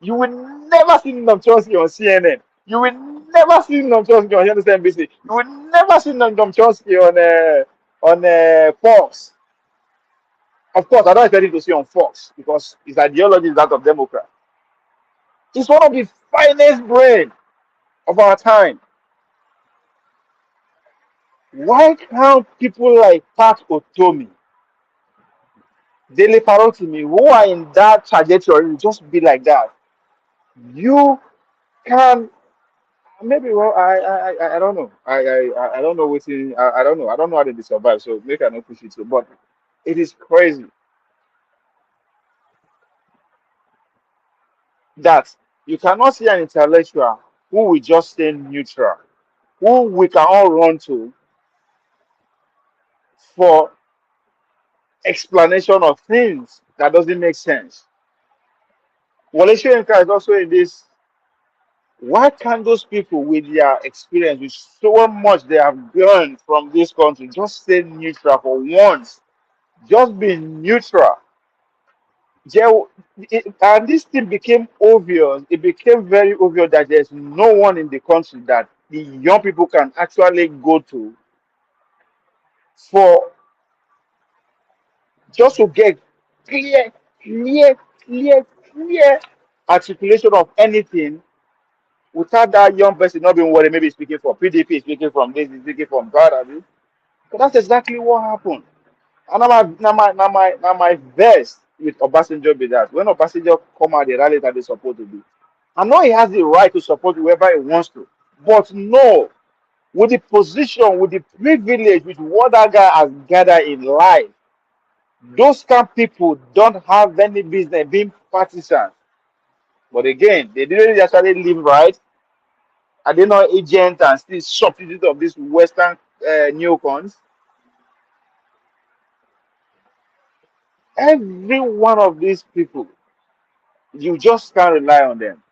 You will never see Noam Chomsky on CNN. You will never see Noam Chomsky on MSNBC. You will never see Noam Chomsky on Fox. Of course, I don't expect you to see on Fox because his ideology is that of Democrat. He's one of the finest brain of our time. Why can't people like Pat Utomi, Dele Parotimi, who are in that trajectory, just be like that? You can maybe well I don't know. I don't know what's in I don't know. I don't know how they survive, so maybe I not push it so but it is crazy that you cannot see an intellectual who will just stay neutral, who we can all run to for explanation of things that doesn't make sense. Wale Soyinka is also in this. Why can't those people with their experience, with so much they have learned from this country, just stay neutral for once? Just be neutral. And this thing became obvious. It became very obvious that there's no one in the country that the young people can actually go to for just to get clear, clear, clear articulation of anything without that young person not being worried, maybe speaking from PDP, speaking from this, speaking from God. But that's exactly what happened. And now my verse with Obasanjo be that when Obasanjo come out the rally that they supposed to do, I know he has the right to support whoever he wants to, but no, with the position, with the privilege, with what that guy has gathered in life, those kind of people don't have any business being partisans. But again, they didn't actually live right. Are they not agents and still substitute of these Western neocons? Every one of these people, you just can't rely on them.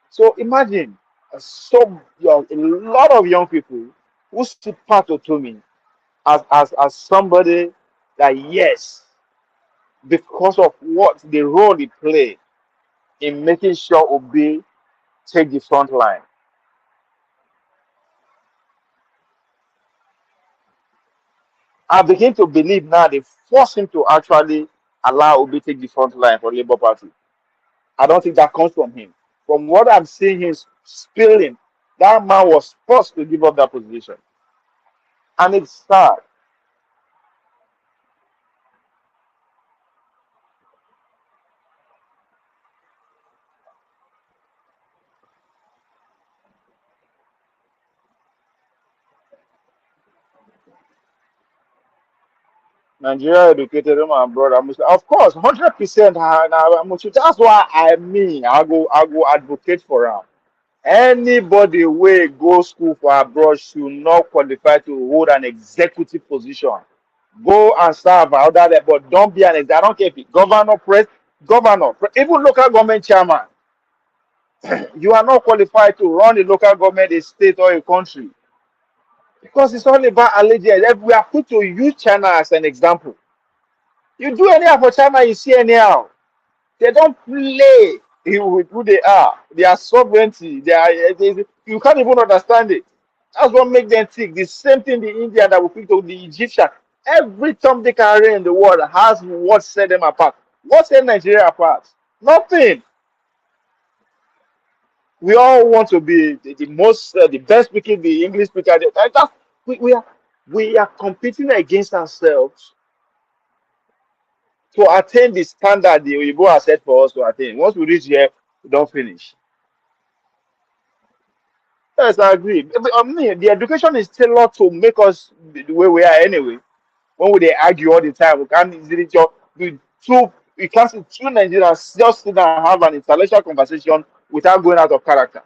So imagine a lot of young people who see Pat Utomi as somebody that yes, because of what the role he played in making sure Obi take the front line. I begin to believe now they force him to actually allow Obi take the front line for Labour Party. I don't think that comes from him. From what I'm seeing him spilling, that man was forced to give up that position. And it's sad. Nigeria educated him and brother. Of course, 100%. That's why I go advocate for him. Anybody wey go school for abroad should not qualify to hold an executive position. Go and serve other there, but don't be I don't care if it's governor, even local government chairman. You are not qualified to run a local government, a state, or a country because it's all about allegiance. We are put to use China as an example. You do anyhow for China, you see anyhow. They don't play with who they are. Their sovereignty. You can't even understand it. That's what makes them tick. The same thing the India that we picked up, the Egyptian. Every Tom, Dick, and Harry in the world has what set them apart. What set Nigeria apart? Nothing. We all want to be the most, the best speaking, the English speaker. We are competing against ourselves to attain the standard the Oyibo has set for us to attain. Once we reach here, we don't finish. Yes, I agree. I mean, the education is tailored to make us the way we are anyway. When they argue all the time, we can't easily just do two. We can't see two Nigerians just sit down and have an intellectual conversation without going out of character.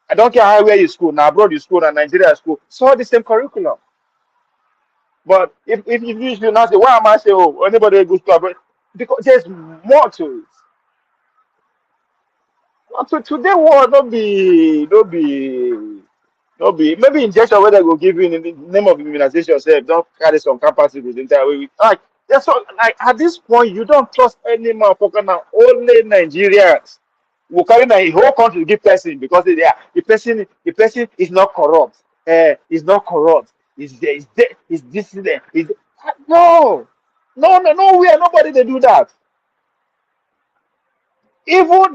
I don't care how where you school, now abroad you school, and Nigeria school, it's all the same curriculum. But if you now say, why am I saying, oh, anybody goes to abroad? Because there's more to it. So today, war don't be maybe injection where they go give you in the name of immunization. Say don't carry some capacity with the entire way. Like that's all. Like at this point, you don't trust any motherfucker now. Only Nigerians will carry the whole country to give person because they are the person is not corrupt. Is not corrupt. Is there? Is there? Is dissident? Is no, nowhere. Nobody they do that. Even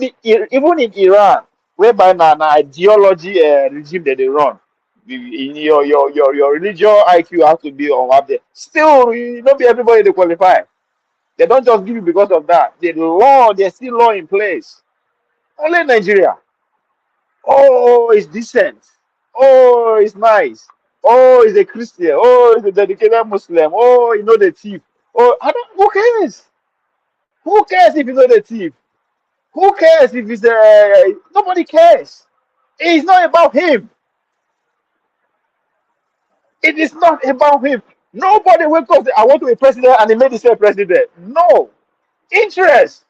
in Iran, whereby na ideology regime that they run, in your religious IQ has to be on up there. Still, you not be everybody they qualify. They don't just give you because of that. There's still law in place. Only Nigeria. Oh, it's decent. Oh, it's nice. Oh, he's a Christian. Oh, he's a dedicated Muslim. Oh, you know the thief. Oh, who cares? Who cares if you know the thief? Who cares if it's nobody cares. It's not about him. It is not about him. Nobody wake up and say, I want to be president and he made himself president. No. Interest.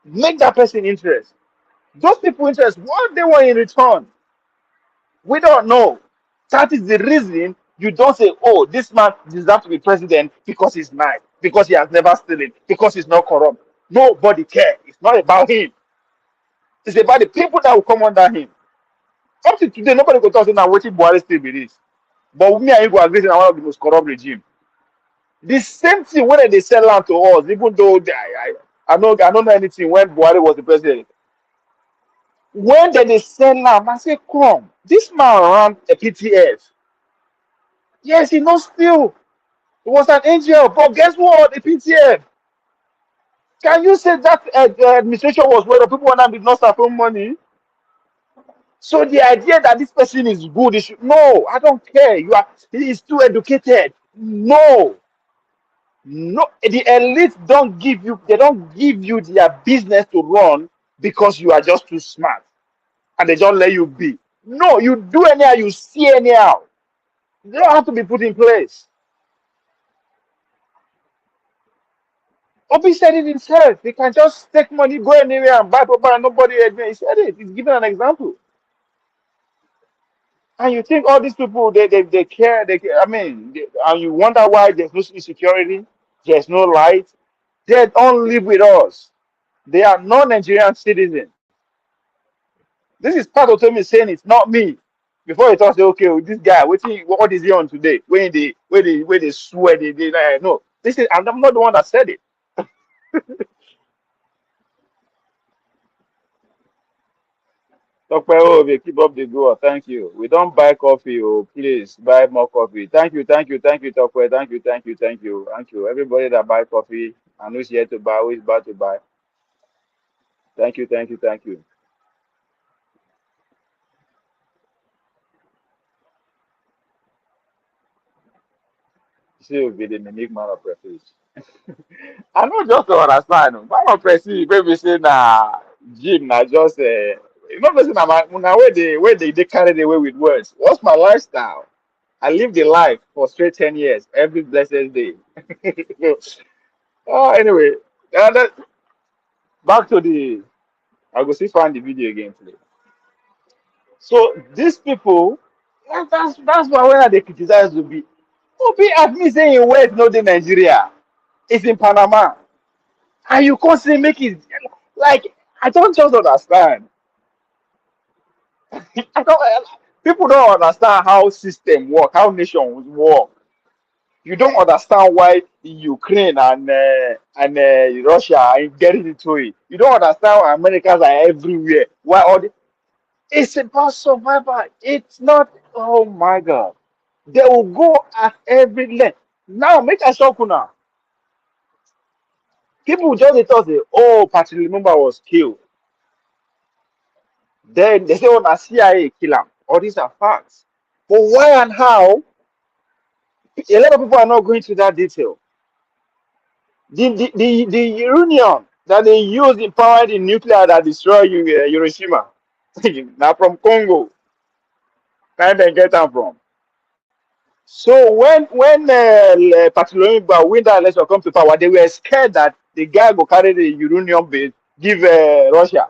Make that person interest. Those people interest. What they want in return. We don't know. That is the reason you don't say, oh, this man deserves to be president because he's nice, because he has never stolen, because he's not corrupt. Nobody cares. It's not about him. It's about the people that will come under him. Up to today, nobody could talk about what Buhari still be this. But me and you go agree on one of the most corrupt regime. The same thing when they sell land to us, even though I don't know anything when Buhari was the president. When they sell land, I say, come, this man ran a PTF. Yes, he knows still. It was an angel, but guess what? A PTF. Can you say that administration was where the people did not start from money? So the idea that this person is good, no, I don't care. He is too educated. No, the elite they don't give you their business to run because you are just too smart and they don't let you be. No, you do anyhow, you see anyhow. They don't have to be put in place. Obi said it himself. He can just take money, go anywhere and buy property and nobody. He said it. He's giving an example. And you think all these people they care, I mean, and you wonder why there's no security, there's no light. They don't live with us. They are non-Nigerian citizens. This is part of me saying it's not me. Before you talk, say, okay, well, this guy, what is he on today? When they swear, they like, no. This is, and I'm not the one that said it. Dr. Obi, keep up the good. Thank you. We don't buy coffee. Oh, please buy more coffee. Thank you, Dr. Thank you. Everybody that buy coffee and who's here to buy, who is about to buy. Thank you. See, will be the unique man of prestige. I know just to understand. Man of prestige, baby say nah, Jim, nah, just you know, listen, now where they carried away with words. What's my lifestyle? I lived a life for straight 10 years, every blessed day. Anyway, that, back to the. I go see find the video again, please. So these people, that's why when they criticize Obi admit saying in West Northern Nigeria, it's in Panama, and you constantly make it like I don't just understand. I don't. People don't understand how system work, how nations work. You don't understand why Ukraine and Russia are getting into it. You don't understand why Americans are everywhere. Why all the, it's about survival. It's not. Oh my God, they will go at every length. Now make a shock now. People just they thought, oh, Patrick Lumumba was killed. Then they say, oh, na CIA kill him. All these are facts. But why and how? A lot of people are not going to that detail. The uranium that they use in power the nuclear that destroy Hiroshima, now from Congo, where they get them from. So when Patrick Lumumba win that election come to power, they were scared that the guy go carry the uranium base give Russia.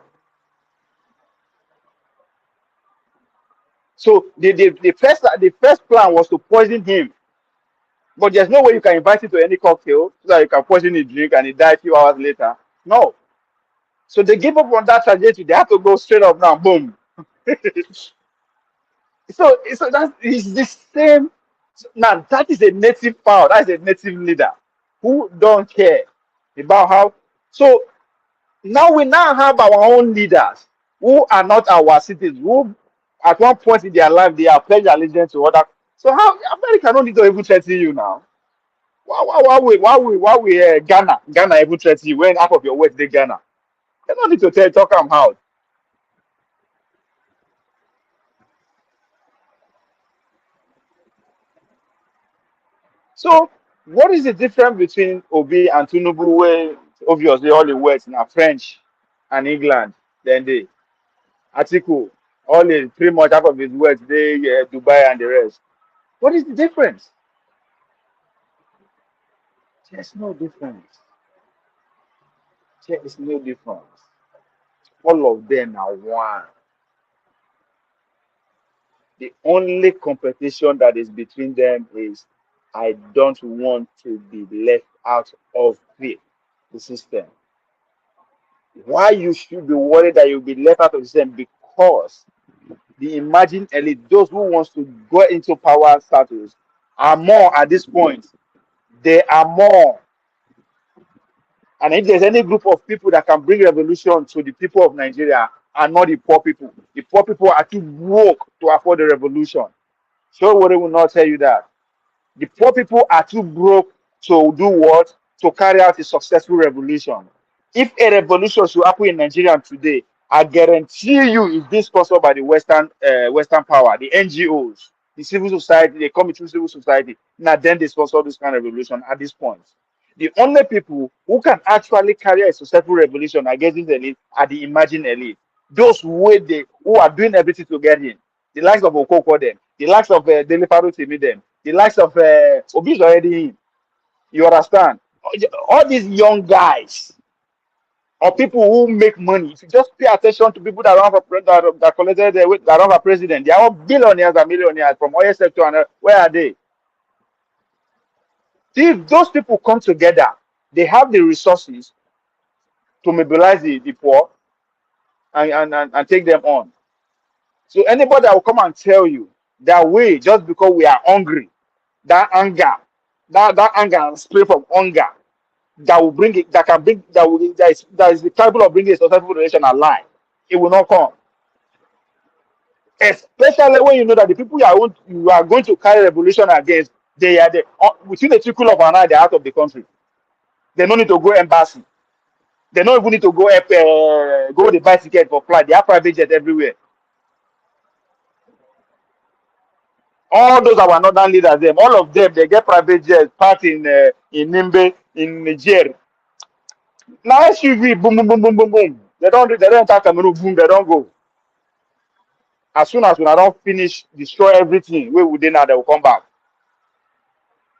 So the first plan was to poison him. But there's no way you can invite him to any cocktail so that you can poison his drink and he die a few hours later. No. So they give up on that trajectory. They have to go straight up now. Boom. So that's it's the same. Now that is a native power. That is a native leader who don't care about how. So now we now have our own leaders who are not our citizens, who at one point in their life they are pledged allegiance to other. So how America don't need to even threaten you now? Why we Ghana even threaten you when half of your wealth they Ghana? They don't need to talk them out. So what is the difference between Obi and Tinubu where obviously all the words now French and England, then they article all the pretty much half of his words they Dubai and the rest. What is the difference? There's no difference. There is no difference. All of them are one. The only competition that is between them is I don't want to be left out of the system. Why you should be worried that you'll be left out of the system? Because the imagined elite, those who wants to go into power status, are more at this point. They are more. And if there's any group of people that can bring revolution to the people of Nigeria and not the poor people, the poor people are too broke to afford the revolution. So what they will not tell you that. The poor people are too broke to do what? To carry out a successful revolution. If a revolution should happen in Nigeria today, I guarantee you it's being sponsored by the Western power, the NGOs, the civil society, they come into civil society. Now then they sponsor this kind of revolution at this point. The only people who can actually carry a successful revolution against this elite are the imagined elite. Those who are doing everything to get in. The likes of Okoko them, the likes of Delifaru Timi them, the likes of Obi is already in. You understand? All these young guys or people who make money, if you just pay attention to people that run for that collected that run for president, they are all billionaires and millionaires from oil sector and where are they? If those people come together, they have the resources to mobilize the poor and take them on. So anybody that will come and tell you that way just because we are hungry, that anger, that anger and spirit of hunger that will bring it, that can bring that is capable of bringing a successful relation alive, it will not come. Especially when you know that the people you are going to carry revolution against, they are within a trickle of an eye, they're out of the country. They don't need to go embassy. They don't even need to go go the buy ticket for flight. They have private jet everywhere. All those our northern leaders, them, all of them, they get private jets parked in Nimbe, in Niger. Now SUV, boom, boom, boom, boom, boom, boom. They don't enter Cameroon, boom, they don't go. As soon as when I don't finish, destroy everything, where would they now? They will come back.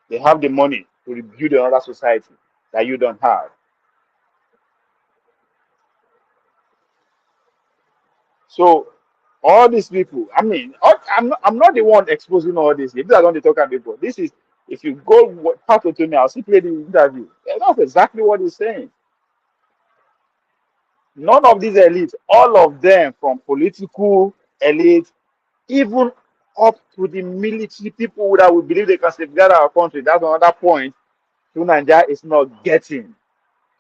They have the money to rebuild another society that you don't have. So all these people, I mean, I'm not the one exposing all this. If I don't talk about people, this is if you go part to me, I'll see play the interview. That's exactly what he's saying. None of these elites, all of them from political elite, even up to the military people that we believe they can safeguard our country. That's another point who Nigeria is not getting.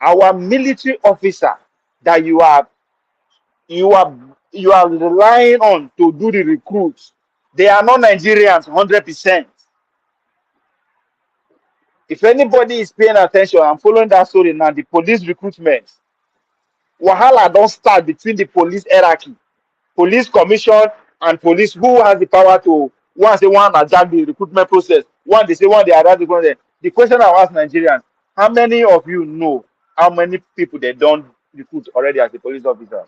Our military officer that you are you are relying on to do the recruits. They are not Nigerians 100%. If anybody is paying attention and following that story now, the police recruitment, wahala don't start between the police hierarchy, police commission, and police who has the power to one say one adjust the recruitment process, one they say one they adjust the process. The question I ask Nigerians: how many of you know how many people they don't recruit already as a police officer?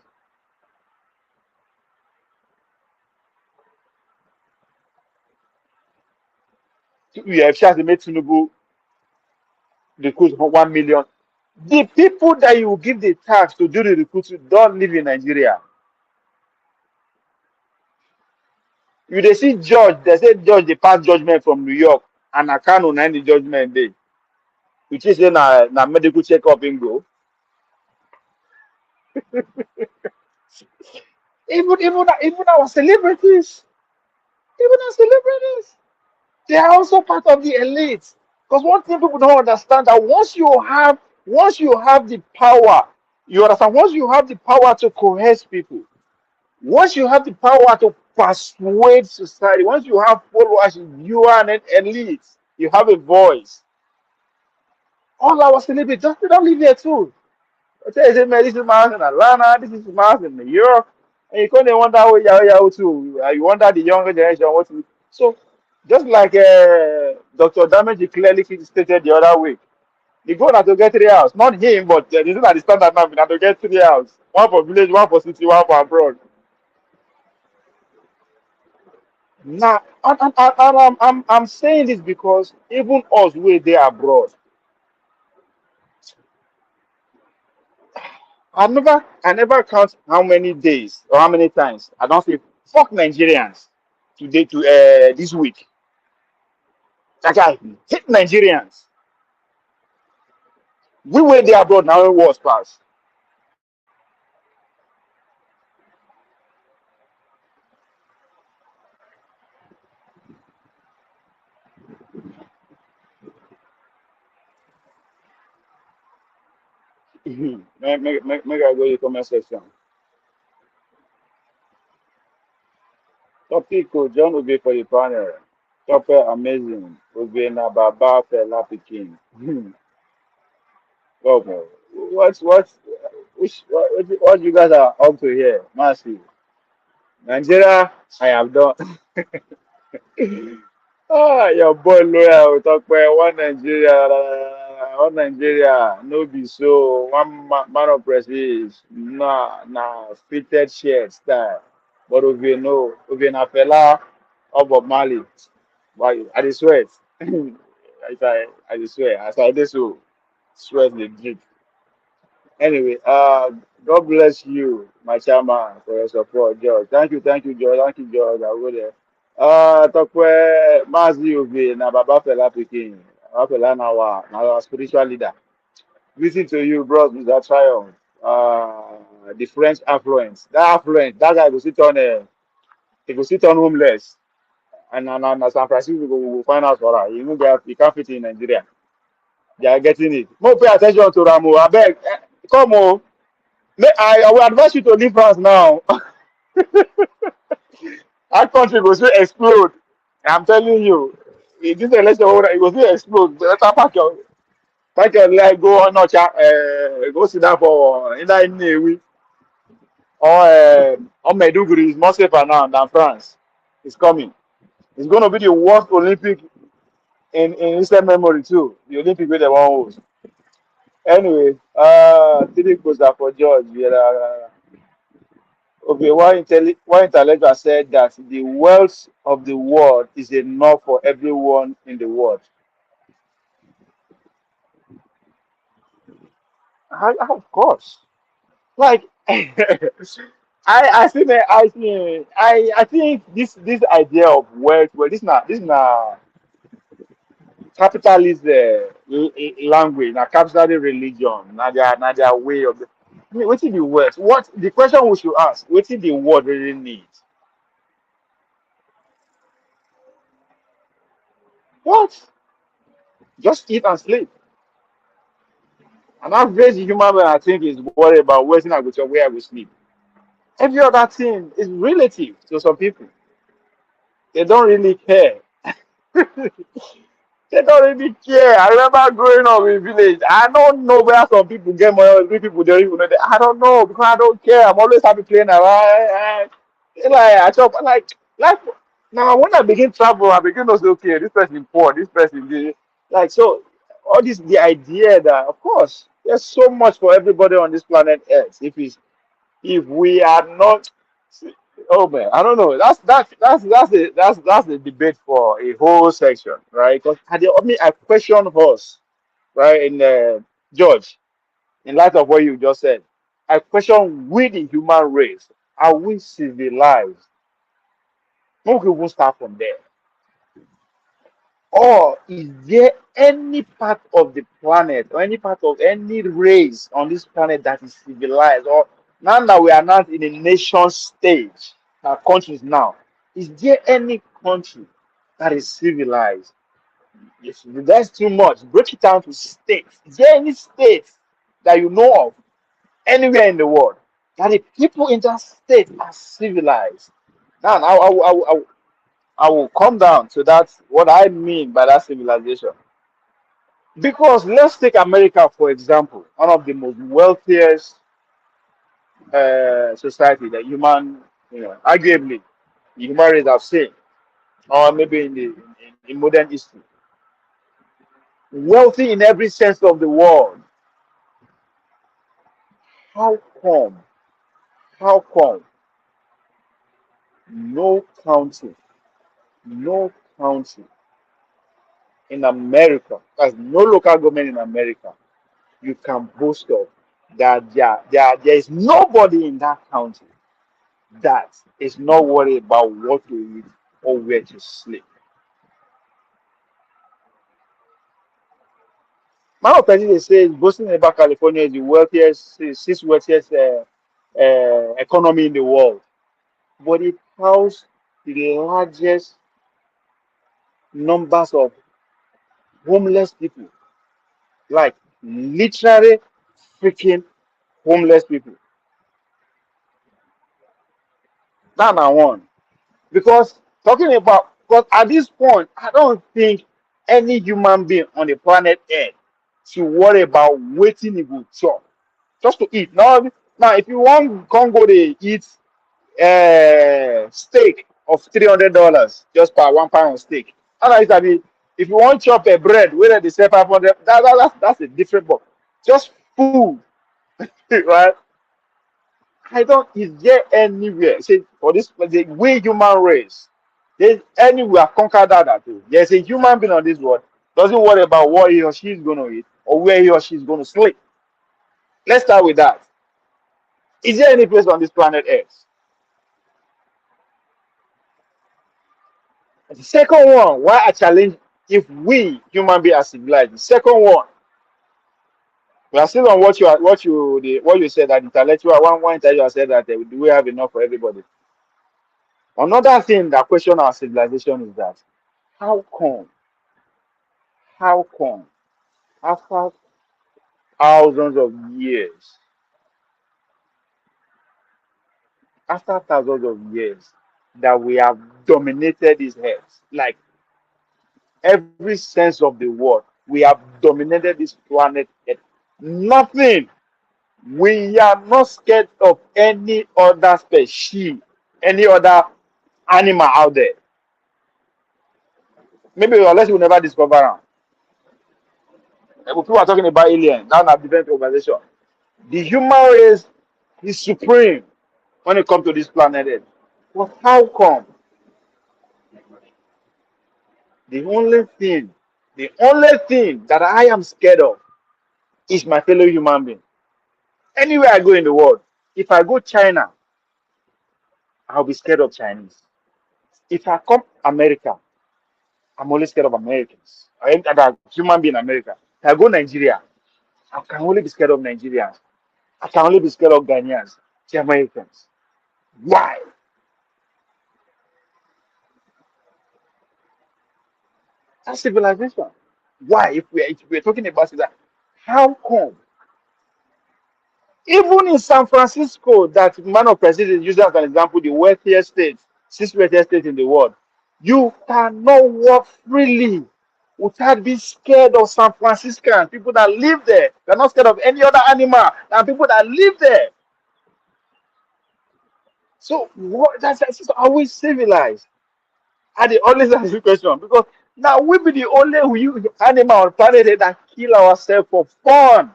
We have just made Tinubu recruit 1 million. The people that you give the tax to do the recruiting don't live in Nigeria. You they see judge, they say judge they pass judgment from New York and I can't on the judgment day. Which is na medical checkup in go. Even our celebrities, even our celebrities, they are also part of the elite. Because one thing people don't understand that once you have the power, you understand, once you have the power to coerce people, once you have the power to persuade society, once you have followers, you are an elite. You have a voice. All our celebrities, they don't live here too. I tell you, say, man, this is my house in Atlanta, this is my house in New York. And you couldn't wonder what Yahoo too. You wonder the younger generation what to. So, just like Dr. Damage clearly stated the other week, the goal is to get 3 hours. Not him, but the reason that the standard now is to get 3 hours. One for village, one for city, one for abroad. Now, I'm saying this because even us, we they abroad. I never count how many days or how many times I don't say fuck Nigerians today to this week. Like I hate Nigerians. We were there abroad now it was pass. Make I go to the comment section. Topic John will be for the panel. Topic amazing. Will be na Baba Fela Pikin. Okay. What's what you guys are up to here? Massive. Nigeria, I have done. Ah, your boy lawyer will talk about one Nigeria, no be so, man of prestige, na fitted shirt style. But if you na fella of Bob Marley, why I dey sweat. I dey swear, as I dey so, sweat dey drip. Anyway, God bless you, my chairman, for your support, George. Thank you, George. Thank you, George. I will there. Tokwe Mazi Obe na Baba Fela Pikin. Baba Fela na our spiritual leader. Listen to you, bros, Mr. Triumph. The French affluence. That guy will sit on They go sit on homeless. And San Francisco will find out for her. You can't fit in Nigeria. They are getting it. More pay attention to Ramo. I beg. Come on. I will advise you to leave France now. Our country will still explode. I'm telling you. In this election, it will still explode. Better pack your leg, go on, go sit down for either in Navy or Maiduguri is more safer now than France. It's coming. It's going to be the worst Olympic in recent memory too. The Olympic with the one host. Anyway, three goes that for George. Okay, one intellectual said that the wealth of the world is enough for everyone in the world. Of course. Like I think this idea of wealth, well, this na capitalist language, na capitalist religion, na their way of. I mean, wetin be wealth? What the question we should ask? Wetin the world really needs? What? Just eat and sleep. An average human being, I think, is worried about where I go to, where I go sleep. Every other thing is relative to some people. They don't really care. They don't really care. I remember growing up in village. I don't know where some people get money, other people don't even know that. I don't know because I don't care. I'm always happy playing around. Like I chop like now when I begin travel, I begin to say, okay, this person poor, this person this. Like so all this the idea that of course there's so much for everybody on this planet Earth. If we are not oh man, I don't know. That's the debate for a whole section, right? Because I mean, I question us, right? In George, in light of what you just said, I question we the human race. Are we civilized? No, we won't start from there. Or is there any part of the planet or any part of any race on this planet that is civilized? Or now that we are not in a nation stage, our countries now, is there any country that is civilized? If that's too much, break it down to states. Is there any state that you know of anywhere in the world that the people in that state are civilized? Now, I will come down to that, what I mean by that civilization. Because let's take America, for example, one of the most wealthiest society that arguably, the human race have seen, or maybe in modern history. Wealthy in every sense of the word. How come? How come no country, no country in America, there's no local government in America you can boast of that there is nobody in that country that is not worried about what to eat or where to sleep. My opinion says boasting about California is the wealthiest, sixth wealthiest economy in the world, but it housed the largest numbers of homeless people, like literally freaking homeless people. That's not one. Because because at this point, I don't think any human being on the planet Earth should worry about waiting he will chop just to eat. Now if you want come go to eat steak of $300 just per 1 pound of steak. And I mean, if you want chop a bread, whether they say 500, that's a different book. Just food, right? I don't. Is there anywhere? Say for this, the we human race, there's anywhere conquer that too. There's a human being on this world doesn't worry about what he or she is going to eat or where he or she is going to sleep. Let's start with that. Is there any place on this planet Earth? And the second one, why I challenge if we human beings are civilized. The second one, we are still on what you said that intellectual one intellectual said that do we have enough for everybody? Another thing that question our civilization is that how come, how come, after thousands of years, after thousands of years, that we have dominated these earth, like every sense of the word, we have dominated this planet Earth. Nothing. We are not scared of any other species, any other animal out there. Maybe unless we never discover them. If people are talking about aliens, that's a different conversation. The human race is supreme when it comes to this planet Earth. But how come the only thing that I am scared of is my fellow human being? Anywhere I go in the world, if I go China, I'll be scared of Chinese. If I come America, I'm only scared of Americans. I am a human being in America. If I go Nigeria, I can only be scared of Nigerians. I can only be scared of Ghanaians, Jamaicans. Why? That's civilization. Why? If we're talking about that, how come? Even in San Francisco, that man of president used as an example, the wealthiest state, sixth wealthiest state in the world, you cannot walk freely without being scared of San Franciscans, people that live there. They're not scared of any other animal than people that live there. So that's always civilized. And they always ask the question because now we be the only animal on planet Earth that kill ourselves for fun.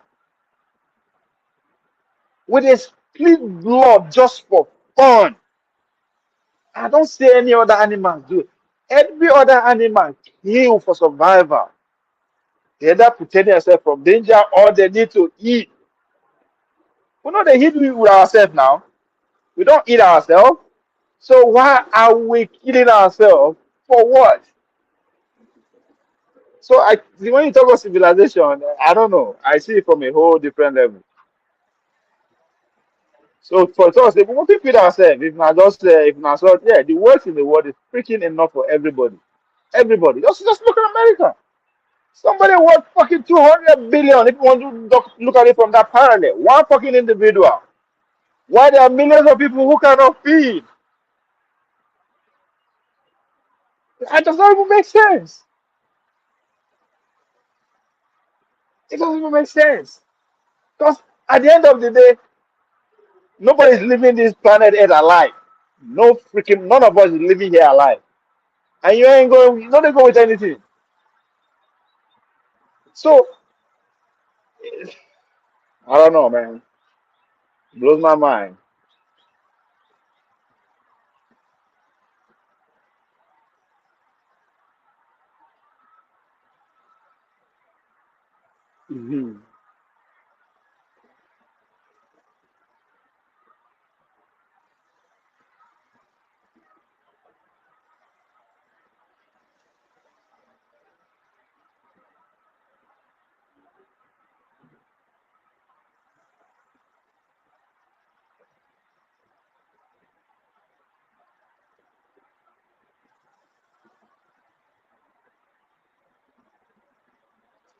With a split blood just for fun. I don't see any other animals do it. Every other animal kill for survival. They either protect themselves from danger or they need to eat. We know they eat with ourselves now. We don't eat ourselves. So why are we killing ourselves? For what? So when you talk about civilization, I don't know. I see it from a whole different level. So for us, if we want to feed ourselves, if not just if not so, yeah, the wealth in the world is freaking enough for everybody. Everybody. Just look at America. Somebody worth fucking 200 billion. If you want to look at it from that parallel, one fucking individual. Why there are millions of people who cannot feed? It does not even make sense. It doesn't even make sense. Because at the end of the day, nobody is living this planet Earth alive. None of us is living here alive. And you ain't going, you don't go with anything. So I don't know, man. Blows my mind. Mhm.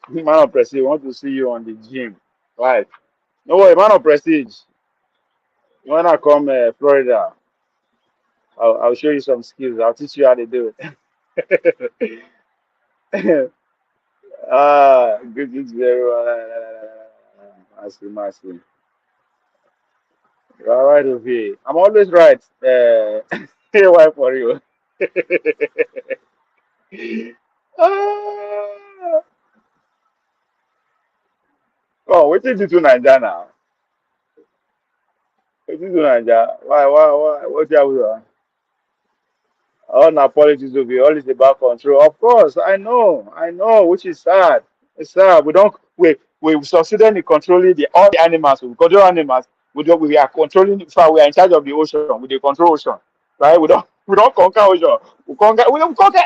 Man of Prestige, want to see you on the gym. Right. No worry, man of Prestige. You wanna come Florida? I'll show you some skills. I'll teach you how to do it. Good, very well. Massive. You're all right over here. I'm always right. Hey, why for you? Ah, oh, what did you do, Nigeria now? What did you do, Nigeria? Why? What you have? All our politics will be all is about control. Of course, I know, which is sad. It's sad. We succeeded in controlling all the animals. We control animals. We are controlling. So we are in charge of the ocean. We dey control ocean, right? We don't conquer ocean. We conquer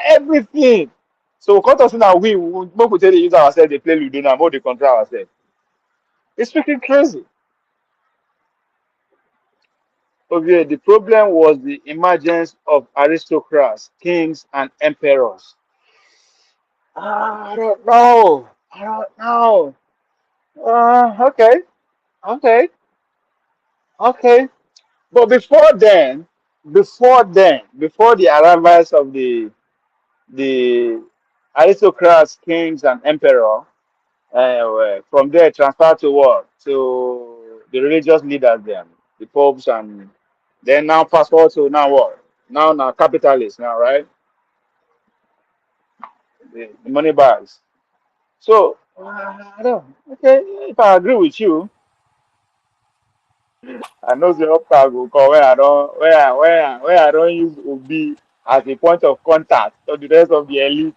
everything. So we can't say now we tell the use ourselves. They play Ludo now. More they control ourselves. It's freaking crazy. Okay, the problem was the emergence of aristocrats, kings, and emperors. I don't know. I don't know. Okay, okay, okay. But before the arrivals of the aristocrats, kings, and emperor, from there transferred to what? To the religious leaders, then the popes, and then now fast forward to now what? Now capitalists now, right? The money bags. So I don't. Okay, if I agree with you, I know the up cargo call where I don't use Obi as a point of contact to the rest of the elite.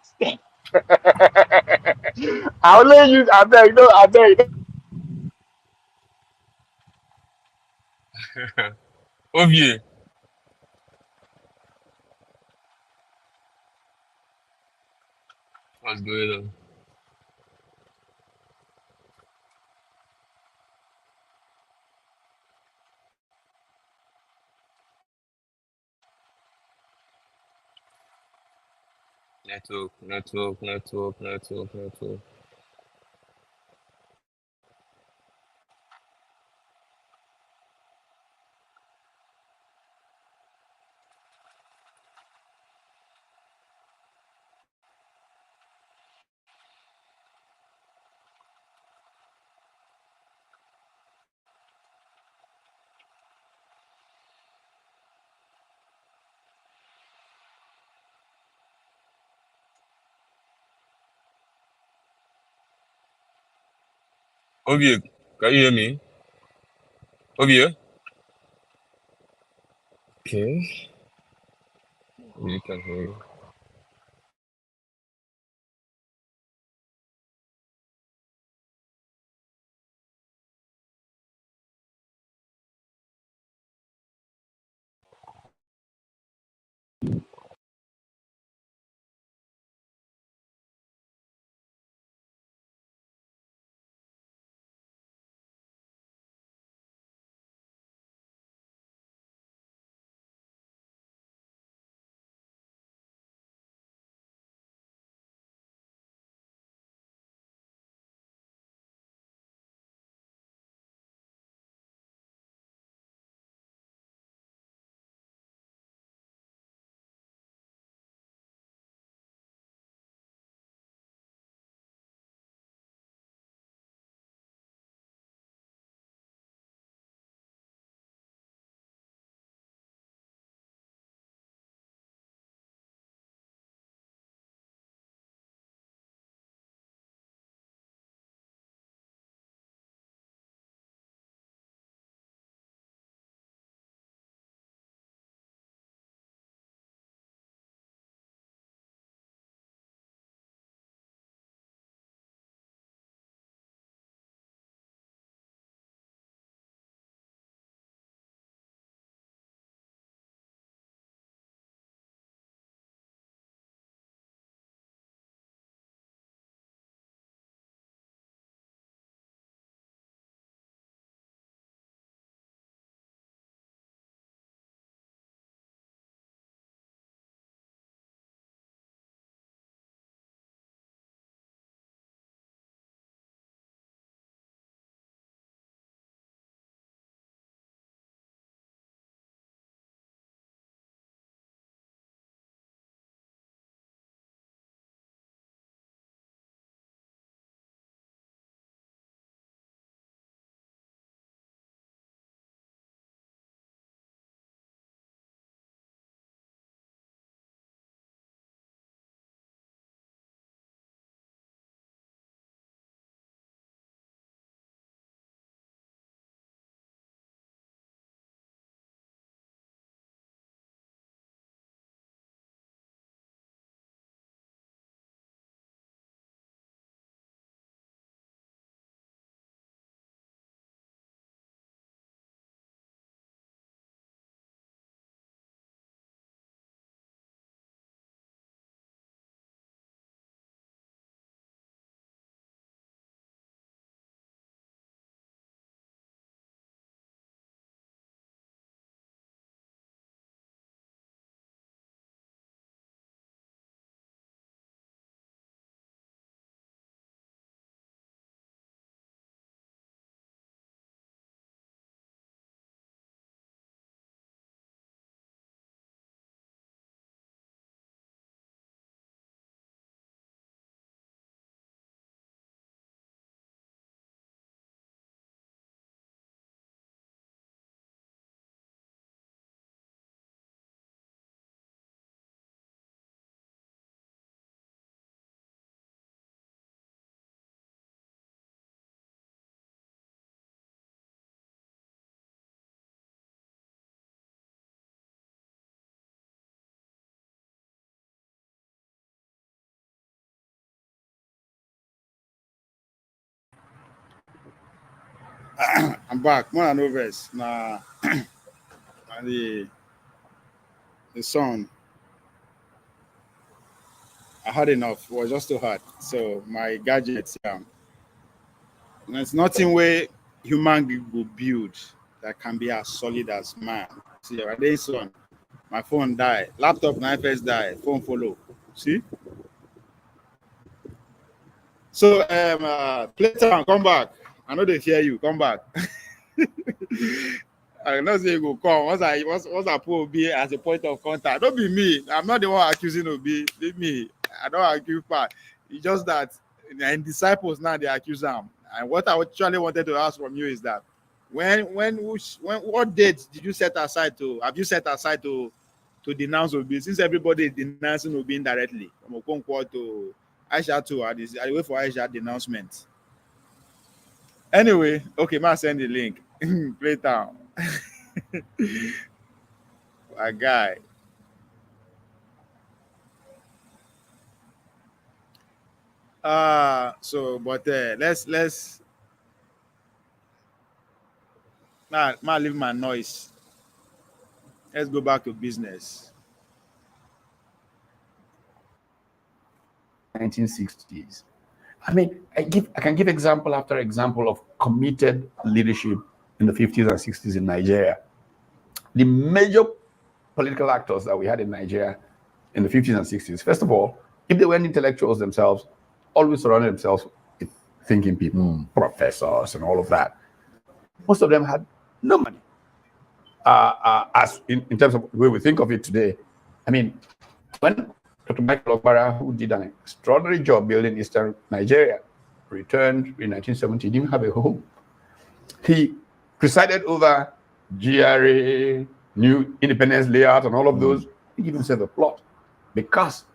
I only use I beg. Ovie, what's going on? Network. Ovie, can you hear me? Ovie? Okay, we can hear you. I'm back. More than overs. Nah, the song. I had enough. It was just too hard. So my gadgets, there's nothing where human being will build that can be as solid as man. See, right there, son. My phone die. Laptop na first die. Phone follow. See? So Playtown, come back. I know they fear you. Come back. I know say you go come. Once I put Obi as a point of contact. Don't be me. I'm not the one accusing Obi. Be me. I don't accuse part. It's just that in disciples now they accuse him. And what I actually wanted to ask from you is that when what date did you set aside to have you set aside to denounce Obi, since everybody is denouncing Obi indirectly from Okonkwo to Aisha too, I wait for Aisha denouncement. Anyway, okay, ma send the link. Playtown. A guy. So but let's ma leave my noise. Let's go back to business. 1960s. I mean, I can give example after example of committed leadership in the 50s and 60s in Nigeria. The major political actors that we had in Nigeria in the 50s and 60s, first of all, if they weren't intellectuals themselves, always surrounded themselves with thinking people, professors and all of that. Most of them had no money. As in terms of the way we think of it today, I mean, when Dr. Michael Okpara, who did an extraordinary job building Eastern Nigeria, returned in 1970, he didn't have a home. He presided over GRA, New Independence Layout, and all of those. He gave himself a plot because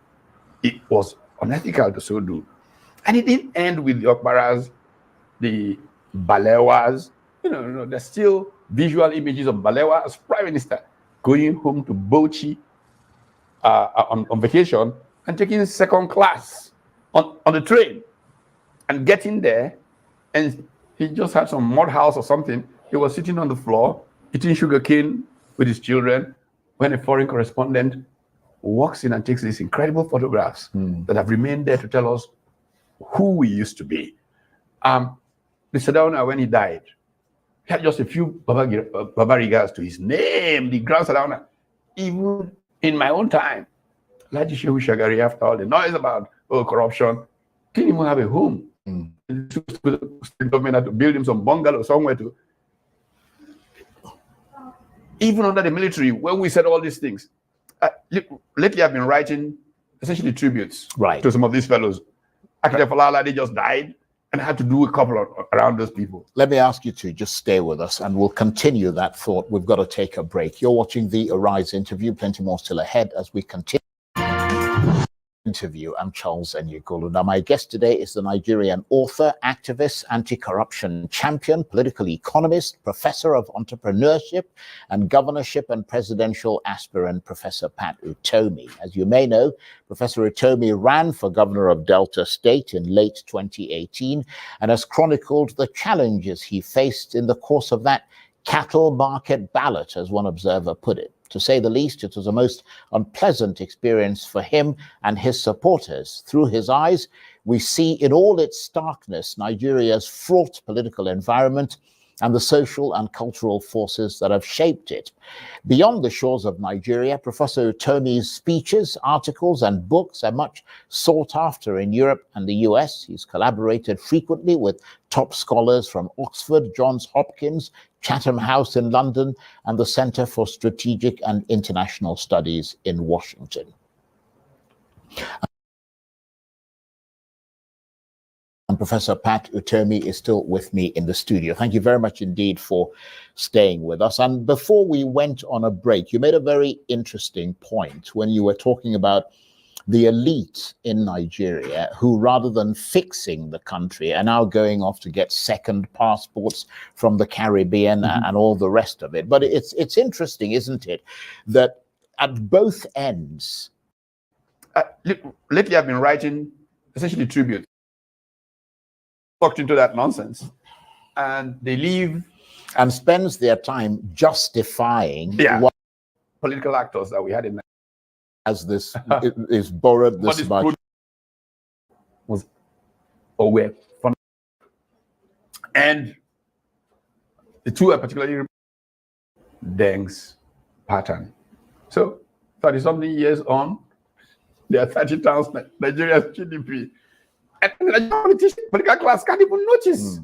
it was unethical to so do. And it didn't end with the Okparas, the Balewas. There's still visual images of Balewa as prime minister going home to Bauchi on vacation and taking second class on the train and getting there, and he just had some mud house or something. He was sitting on the floor eating sugarcane with his children when a foreign correspondent walks in and takes these incredible photographs that have remained there to tell us who we used to be. The Sardauna, when he died, he had just a few Babarigas to his name, the Grand Sardauna. Even in my own time, Laji Shehu Shagari, after all the noise about corruption, didn't even have a home. The state government had to build him some bungalow somewhere to. Even under the military, when we said all these things, lately I've been writing essentially tributes to some of these fellows. Akita Falala, they just died, and I had to do a couple around those people. Let me ask you to just stay with us, and we'll continue that thought. We've got to take a break. You're watching the Arise interview. Plenty more still ahead as we continue. Interview. I'm Charles Enyegolu. Now, my guest today is the Nigerian author, activist, anti-corruption champion, political economist, professor of entrepreneurship and governorship and presidential aspirant, Professor Pat Utomi. As you may know, Professor Utomi ran for governor of Delta State in late 2018 and has chronicled the challenges he faced in the course of that cattle market ballot, as one observer put it. To say the least, it was a most unpleasant experience for him and his supporters. Through his eyes, we see in all its starkness Nigeria's fraught political environment and the social and cultural forces that have shaped it. Beyond the shores of Nigeria, Professor Utomi's speeches, articles, and books are much sought after in Europe and the US. He's collaborated frequently with top scholars from Oxford, Johns Hopkins, Chatham House in London, and the Center for Strategic and International Studies in Washington. And Professor Pat Utomi is still with me in the studio. Thank you very much indeed for staying with us. And before we went on a break, you made a very interesting point when you were talking about the elite in Nigeria who, rather than fixing the country, are now going off to get second passports from the Caribbean and all the rest of it. But it's interesting, isn't it, that at both ends... Lately, I've been writing essentially tributes. Talked into that nonsense. and they leave and spends their time justifying what political actors that we had in as this is borrowed this much. Was aware. And the two are particularly Deng's pattern. So 30-something years on, there are 30 times Nigeria's GDP. And the political class can't even notice.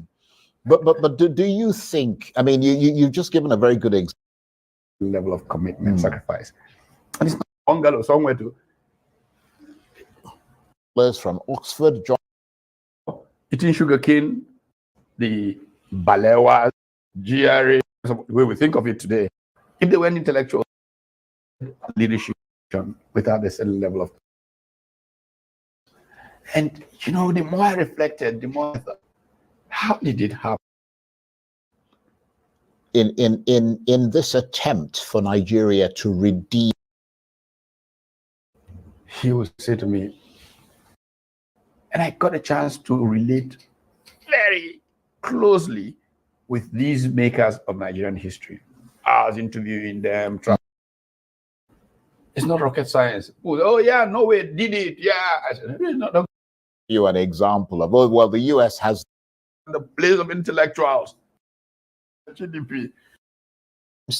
But do you think, I mean, you've just given a very good example. Level of commitment, sacrifice. And it's not bungalow somewhere to. From Oxford, eating sugarcane, the Balewa, GRA, the way we think of it today, if they were an intellectual leadership without a certain level of. And, you know, the more I reflected, the more I thought, how did it happen? In this attempt for Nigeria to redeem, he would say to me, and I got a chance to relate very closely with these makers of Nigerian history. I was interviewing them. It's not rocket science. Oh yeah, no way, did it? Yeah. I said, no. You an example of, well, the US has the place of intellectuals. GDP.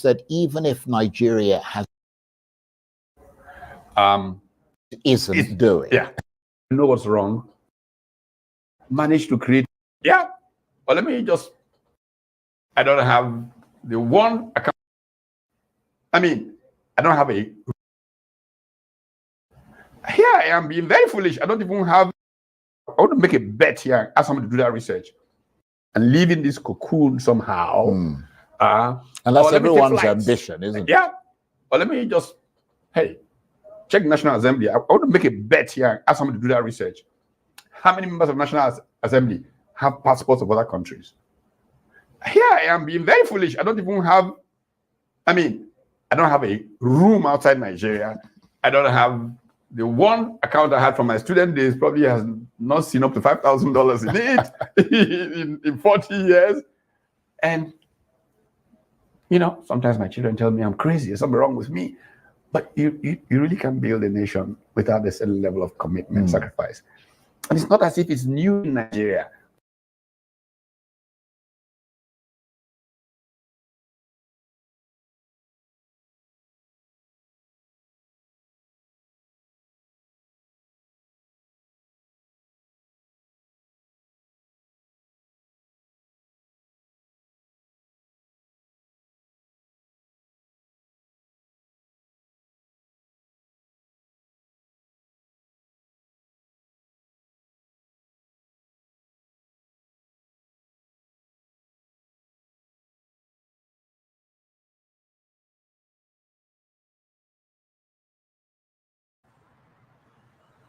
That even if Nigeria has isn't doing. Yeah. You know what's wrong? Managed to create. Yeah. Well, let me just. I don't have the one account. I mean, I don't have a. Here I am being very foolish. I don't even have. I want to make a bet here. Ask somebody to do that research, and live in this cocoon somehow. And that's everyone's ambition, isn't it? Yeah. Well, let me just. Hey, check National Assembly. I want to make a bet here. Ask somebody to do that research. How many members of National Assembly have passports of other countries? Here I am being very foolish. I don't even have. I mean, I don't have a room outside Nigeria. I don't have the one account I had from my student days. Probably has not seen up to $5,000 in it in 40 years. And you know, sometimes my children tell me I'm crazy. There's something wrong with me. But you really can build a nation without a certain level of commitment, sacrifice. And it's not as if it's new in Nigeria.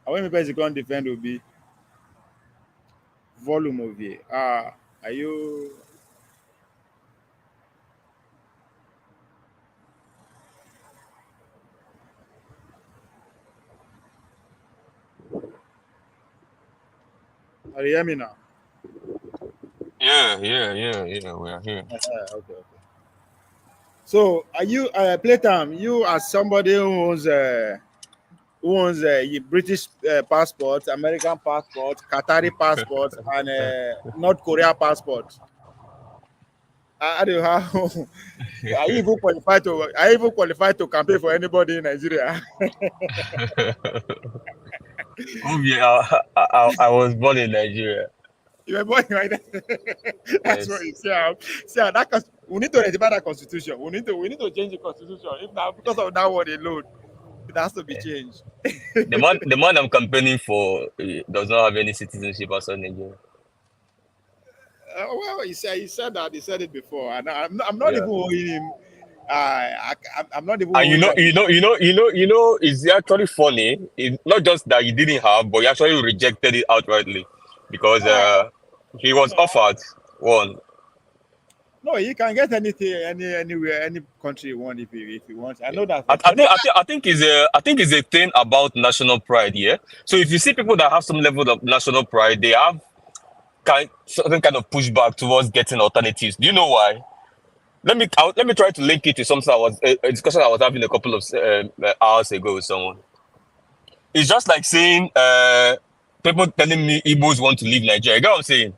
When people going to defend will be volume of it. Are you? Are you hear me now? Yeah, we are here. Okay. So, are you, Playtime? You are somebody who owns a British passport, American passport, Qatari passport, and North Korea passport. I don't have. Are you even qualified to campaign for anybody in Nigeria? I was born in Nigeria. You were born right there. That's what you see. That we need to ratify that constitution. We need to change the constitution. If now because of that word alone, it has to be changed. The man I'm campaigning for does not have any citizenship outside Nigeria. Well, he said that. He said it before, and I'm not even owing him. I'm not even. And you know, it's actually funny. It's not just that he didn't have, but he actually rejected it outrightly because he was offered one. No, he can get anything, anywhere, any country you want if he wants. I know that. I think it's a thing about national pride. Yeah. So if you see people that have some level of national pride, they have certain kind of pushback towards getting alternatives. Do you know why? Let me try to link it to something a discussion I was having a couple of hours ago with someone. It's just like saying people telling me Igbos want to leave Nigeria. You get what I'm saying?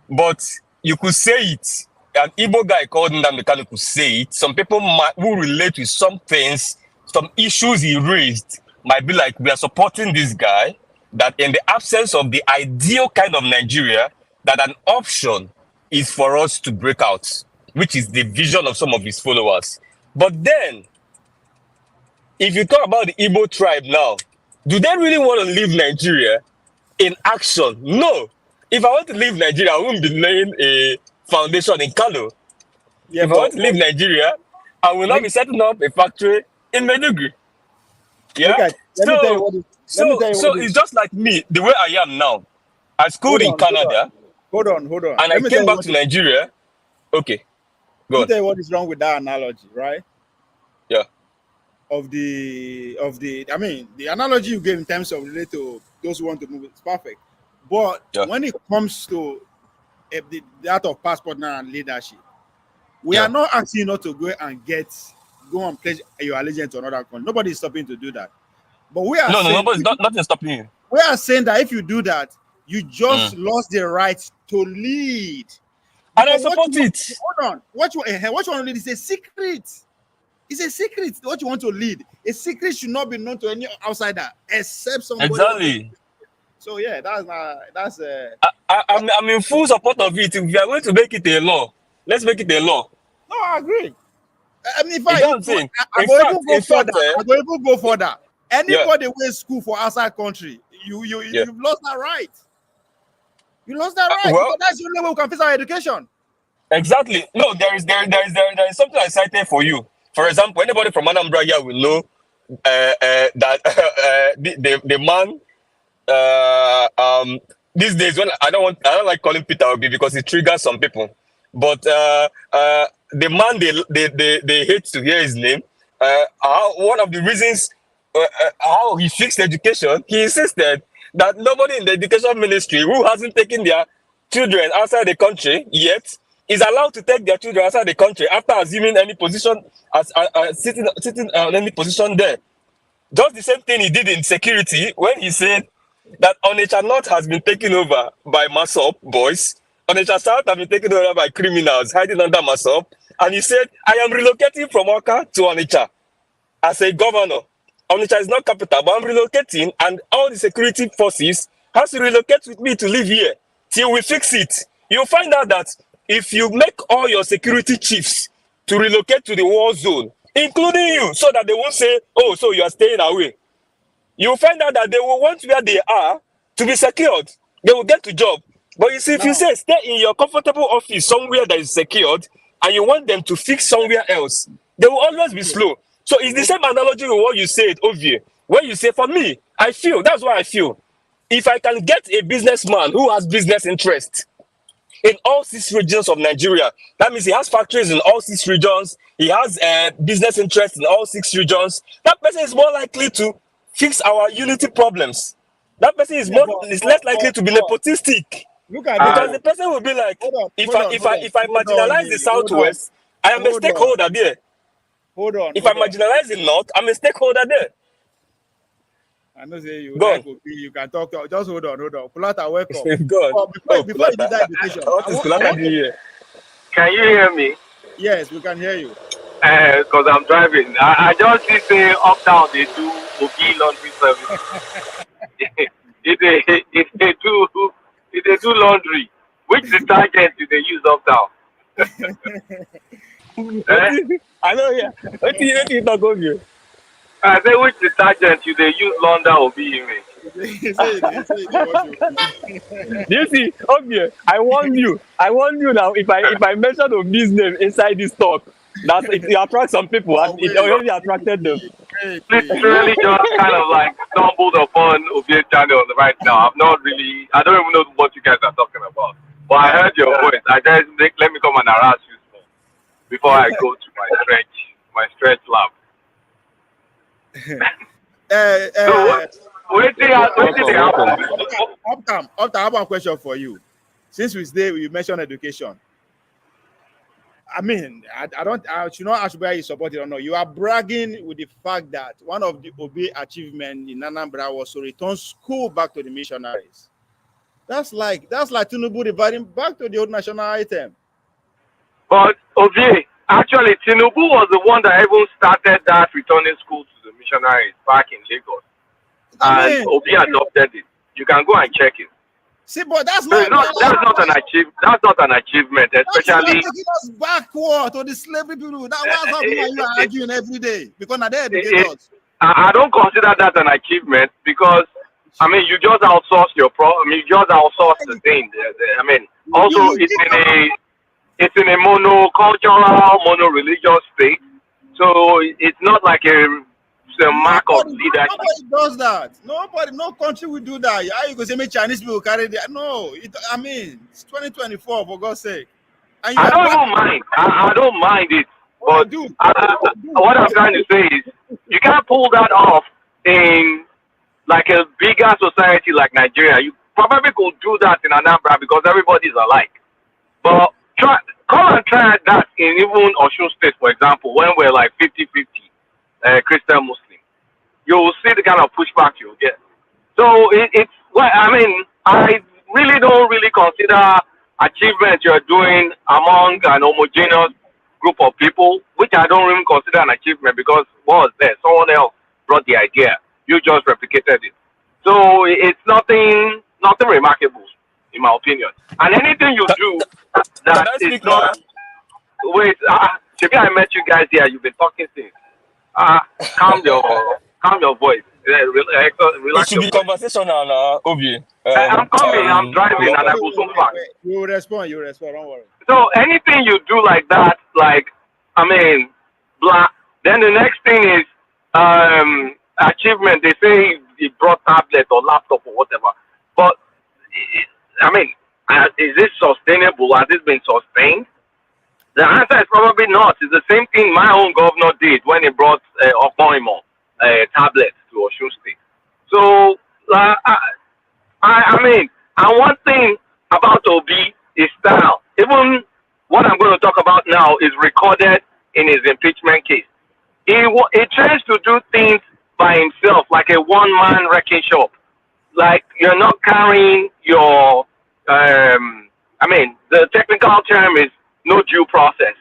But you could say it. An Igbo guy called Nnamdi Kanu could say it. Some people who relate with some things, some issues he raised, might be like, we are supporting this guy, that in the absence of the ideal kind of Nigeria, that an option is for us to break out, which is the vision of some of his followers. But then, if you talk about the Igbo tribe now, do they really want to leave Nigeria in action? No. If I want to leave Nigeria, I won't be laying a foundation in Kano. Yeah, If I want to leave Nigeria, I will not be setting up a factory in Maiduguri. Yeah. Let me tell you what So it's just like me, the way I am now. I schooled in Canada. Hold on. And I came back to Nigeria. Okay. Go on. Let me tell you what is wrong with that analogy, right? Yeah. Of the analogy you gave in terms of relate to those who want to move, it's perfect. But when it comes to that of passport now and leadership, we are not asking you not to go and pledge your allegiance to another country. Nobody is stopping to do that. But we are nothing stopping you. We are saying that if you do that, you just lost the right to lead. And I support it. Hold on. What you want to lead is a secret. It's a secret. What you want to lead. A secret should not be known to any outsider except somebody. Exactly. So yeah, that's I'm in full support of it. If we are going to make it a law, let's make it a law. No, I agree. I mean, I go even go further. Anybody who is school for outside country, you've lost that right. You lost that right. Because that's the only way we can fix our education. Exactly. No, there is something I cited for you. For example, anybody from Anambra here will know that the man these days, when I don't like calling Peter Obi because it triggers some people. But the man they hate to hear his name. One of the reasons how he fixed education, he insisted that nobody in the education ministry who hasn't taken their children outside the country yet is allowed to take their children outside the country after assuming any position as sitting on any position there. Just the same thing he did in security when he said that Onitsha North has been taken over by Masop boys. Onitsha South has been taken over by criminals hiding under Masop. And he said, I am relocating from Oka to Onitsha as a governor. Onitsha is not capital, but I'm relocating, and all the security forces has to relocate with me to live here till we fix it. You'll find out that if you make all your security chiefs to relocate to the war zone, including you, so that they won't say, oh, so you are staying away, you'll find out that they will want where they are to be secured. They will get to job. But you see, if you say stay in your comfortable office somewhere that is secured, and you want them to fix somewhere else, they will always be slow. So it's the same analogy with what you said, Ovie, where you say, for me, that's what I feel. If I can get a businessman who has business interest in all 6 regions of Nigeria, that means he has factories in all 6 regions, he has business interest in all 6 regions, that person is more likely to fix our unity problems. That person is less likely to be nepotistic. Because the person will be like, if I marginalize the Southwest, I am a stakeholder there. If I marginalize the North, I'm a stakeholder there. I know say you can talk. Just hold on. Kulata, welcome. God. Before you do that invitation, what is Kulata doing here? Can you hear me? Yes, we can hear you. Because I'm driving. I just see say up down they do Ogi laundry service. if they do laundry, which detergent do they use up down? I know, yeah. What do you talk of you? I say which detergent do they use launder Obi image? Do you see? Okay, I warn you now. If I mention Obi's name inside this talk, that it attracts some people, and it already attracted them. Literally just kind of like stumbled upon Obi's channel right now. I don't even know what you guys are talking about. But I heard your voice. I just let me come and harass you small before I go to my stretch lab. Hold Uptown, I have one question for you. Since we mentioned education. I mean, I should not ask whether you support it or not. You are bragging with the fact that one of the Obi achievements in Anambra was to return school back to the missionaries. That's like Tinubu dividing back to the old national item. But Obi, actually, Tinubu was the one that even started that returning school to the missionaries back in Lagos. And Obi adopted it. You can go and check it. See, but that's not an achievement, especially taking us backward to the slavery people. That was something you are arguing every day because now they educate us. I don't consider that an achievement because I mean you just outsource your you just outsource the thing. I mean, also it's in a monocultural, mono-religious state, so it's not like a mark of leadership. Nobody does that. No country will do that. How you go say me Chinese people carry that? No, I mean it's 2024 for God's sake. And I don't even mind. I don't mind it. But what I'm trying to say is you can't pull that off in like a bigger society like Nigeria. You probably could do that in Anambra because everybody's alike. But come and try that in even Osun State, for example, when we're like 50-50. Christian Muslim, you will see the kind of pushback you'll get. So it's well, I mean, I really don't consider achievements you're doing among an homogeneous group of people, which I don't even consider an achievement because what was there? Someone else brought the idea, you just replicated it. So it's nothing remarkable, in my opinion. And anything you do that is not. Wait, maybe I met you guys here. You've been talking since. Calm your voice. Relax. It should be conversational now, Obi. I'm coming. I'm driving, and I will soon back. You will respond. Don't worry. So anything you do like that, like I mean, blah. Then the next thing is achievement. They say he brought tablet or laptop or whatever. But I mean, is this sustainable? Has this been sustained? The answer is probably not. It's the same thing my own governor did when he brought Okoimo tablets to Osun State. So, I mean, and one thing about Obi is style. Even what I'm going to talk about now is recorded in his impeachment case. He tries to do things by himself, like a one-man wrecking shop. Like, you're not carrying your, I mean, the technical term is no due process.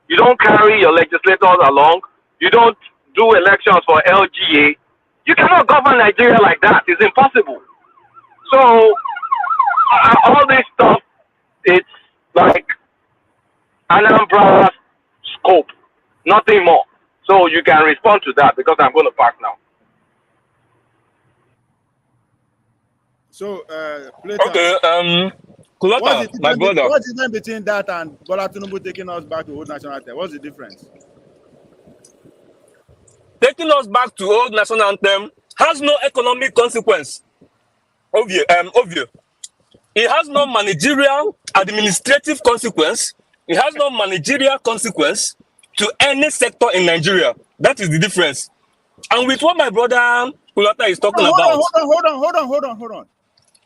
You don't carry your legislators along. You don't do elections for LGA. You cannot govern Nigeria like that. It's impossible. So all this stuff, it's like Anambra's scope, nothing more. So you can respond to that because I'm going to park now. So, okay, Kulata, my brother. What's the difference between that and Bola Tinubu taking us back to old national anthem? What's the difference? Taking us back to old national anthem has no economic consequence. Obvious. It has no managerial, administrative consequence. It has no managerial consequence to any sector in Nigeria. That is the difference. And with what my brother Kulata is talking about. Hold on.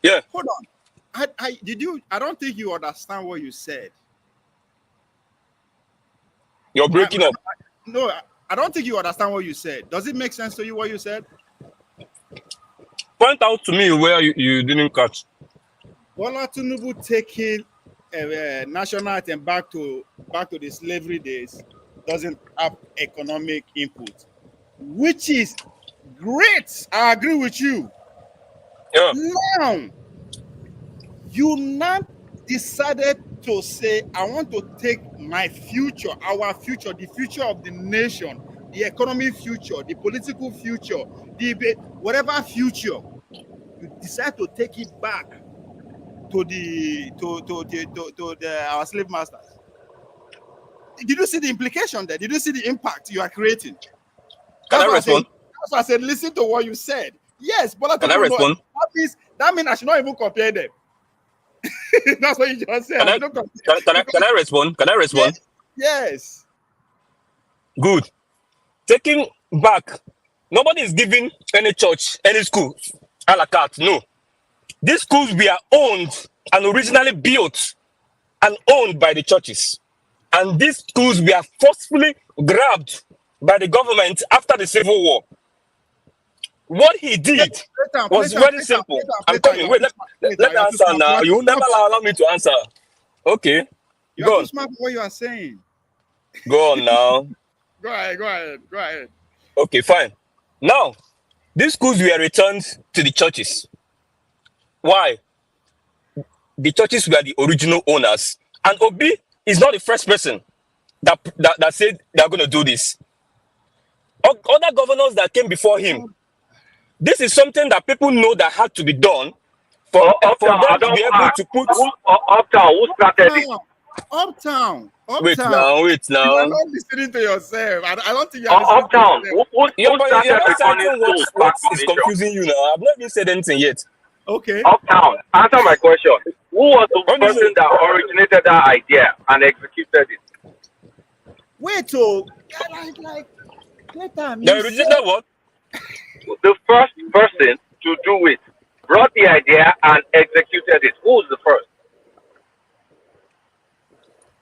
Yeah. Hold on. I don't think you understand what you said. You're breaking up. No, I don't think you understand what you said. Does it make sense to you what you said? Point out to me where you didn't catch. Bola Tinubu taking national anthem back to the slavery days doesn't have economic input, which is great. I agree with you. Yeah. Now, you not decided to say, I want to take my future, our future, the future of the nation, the economic future, the political future, the whatever future, you decide to take it back to our slave masters. Did you see the implication there? Did you see the impact you are creating? Can I respond? That's why I said, listen to what you said. Yes, but can I respond? That means I should not even compare them. That's what you just said. Can I respond? Can I respond? Yes. Good. Taking back, nobody is giving any church, any school, a la carte. No. these schools were owned and originally built and owned by the churches. And these schools were forcefully grabbed by the government after the Civil War. What he did was very simple. I'm coming. Wait, let me answer now. You will never allow me to answer. Okay. You're too smart for what you are saying. Go on now. Go ahead. Okay, fine. Now, these schools were returned to the churches. Why? The churches were the original owners. And Obi is not the first person that said they're going to do this. Other governors that came before him, this is something that people know that had to be done for them to be able to put... Uptown, who started it? Uptown. Wait now. You are not listening to yourself. I don't think you are listening Uptown. to yourself. Who started what is confusing you now? I've not even said anything yet. Okay. Uptown. Answer my question. Who was the person that originated that idea and executed it? Wait, like let them. The originated what? The first person to do it brought the idea and executed it. Who was the first?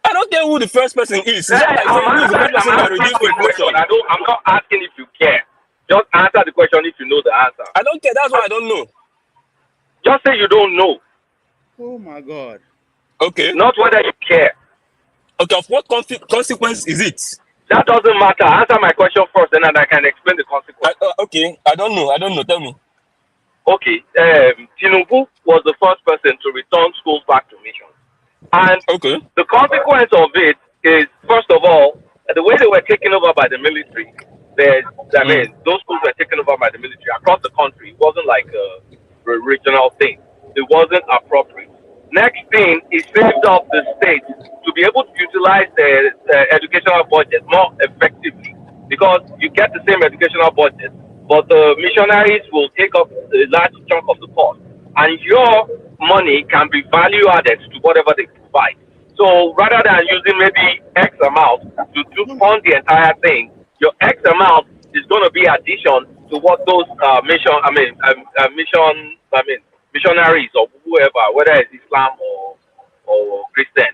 I don't care who the first person is. It's not like who is the first person that reduced inflation. I'm not asking if you care. Just answer the question if you know the answer. I don't care. That's why I don't know. Just say you don't know. Oh my God. Okay. Not whether you care. Okay. Of what consequence is it? That doesn't matter. Answer my question first, and then I can explain the consequence. Okay. I don't know. Tell me. Okay. Tinubu was the first person to return schools back to mission. And the consequence of it is, first of all, the way they were taken over by the military, those schools were taken over by the military across the country. It wasn't like a regional thing. It wasn't appropriate. Next thing is saved up the state to be able to utilize the educational budget more effectively, because you get the same educational budget, but the missionaries will take up a large chunk of the cost, and your money can be value added to whatever they provide. So rather than using maybe X amount to fund the entire thing, your X amount is going to be addition to what those missionaries or whoever, whether it's Islam or Christian,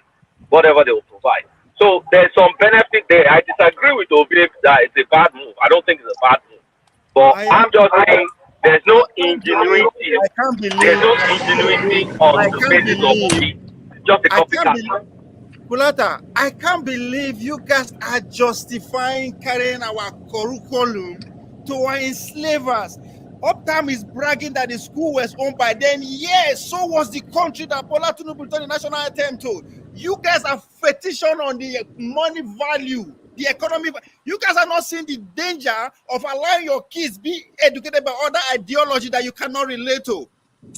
whatever they will provide. So there's some benefit there. I disagree with Obi that it's a bad move. I don't think it's a bad move. But I'm just saying there's no ingenuity. There's no ingenuity on the basis of Obi. It's just a copycat. Bulata, I can't believe you guys are justifying carrying our curriculum to our enslavers. Uptime is bragging that the school was owned by them. Yes, so was the country that Bola Tinubu turned the national anthem to. You guys are fetishing on the money value, the economy. You guys are not seeing the danger of allowing your kids be educated by other ideology that you cannot relate to.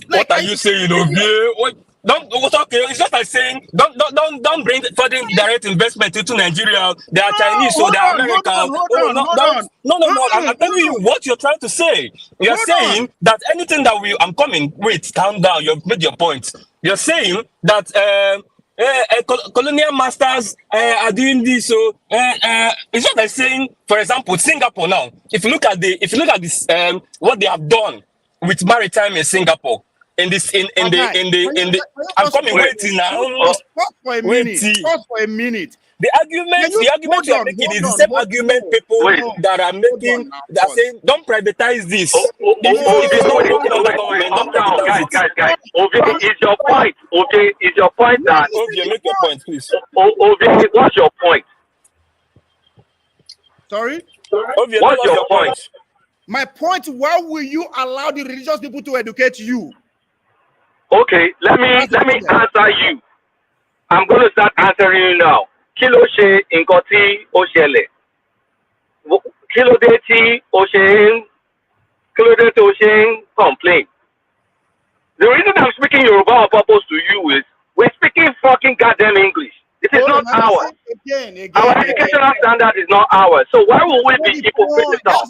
Like, what are you saying, Ovie? It's just like saying don't bring foreign direct investment into Nigeria. They are Chinese, so they are American. No. I'm telling you what you're trying to say. You're saying that anything that I'm coming. Wait, calm down. You've made your point. You're saying that colonial masters are doing this. So it's just like saying, for example, Singapore now. If you look at this, what they have done with maritime in Singapore. I'm coming. Waiting now. Pause for a minute. The argument you are making is the same argument people that are making. That are saying, don't privatize this. Guys. Ovi, is your point? Okay, is your point that? Ovi, make your point, please. Ovi, what's your point? Sorry. Ovi, what's your point? My point: why will you allow the religious people to educate you? Okay, let me answer you. I'm going to start answering you now. Kilo she inkoti oshele. Kilo deti oshen complain. The reason I'm speaking Yoruba on purpose to you is we're speaking fucking goddamn English. This is not ours. Our educational standard is not ours. So why will we be hypocritical?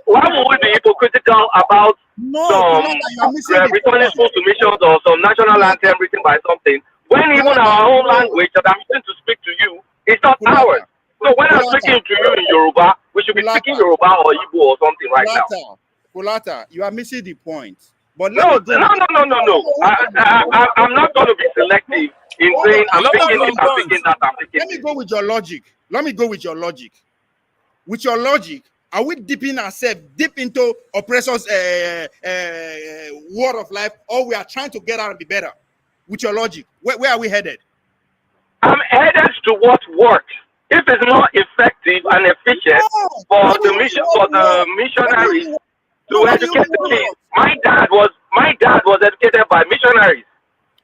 Why will we be hypocritical about some returning schools to missions or some national anthem written by something when even our own language that I'm using to speak to you is not ours? So when I'm speaking to you in Yoruba, we should be speaking Yoruba or Igbo or something right now. Bulata, you are missing the point. But No. I'm not going to be selective in saying I'm picking this, I'm picking that, I'm picking Let me go with your logic. With your logic, are we dipping ourselves deep into oppressors' world of life, or we are trying to get out and be better? With your logic, where are we headed? I'm headed to what works. If it's not effective and efficient for the missionaries to educate the kids. My dad was educated by missionaries.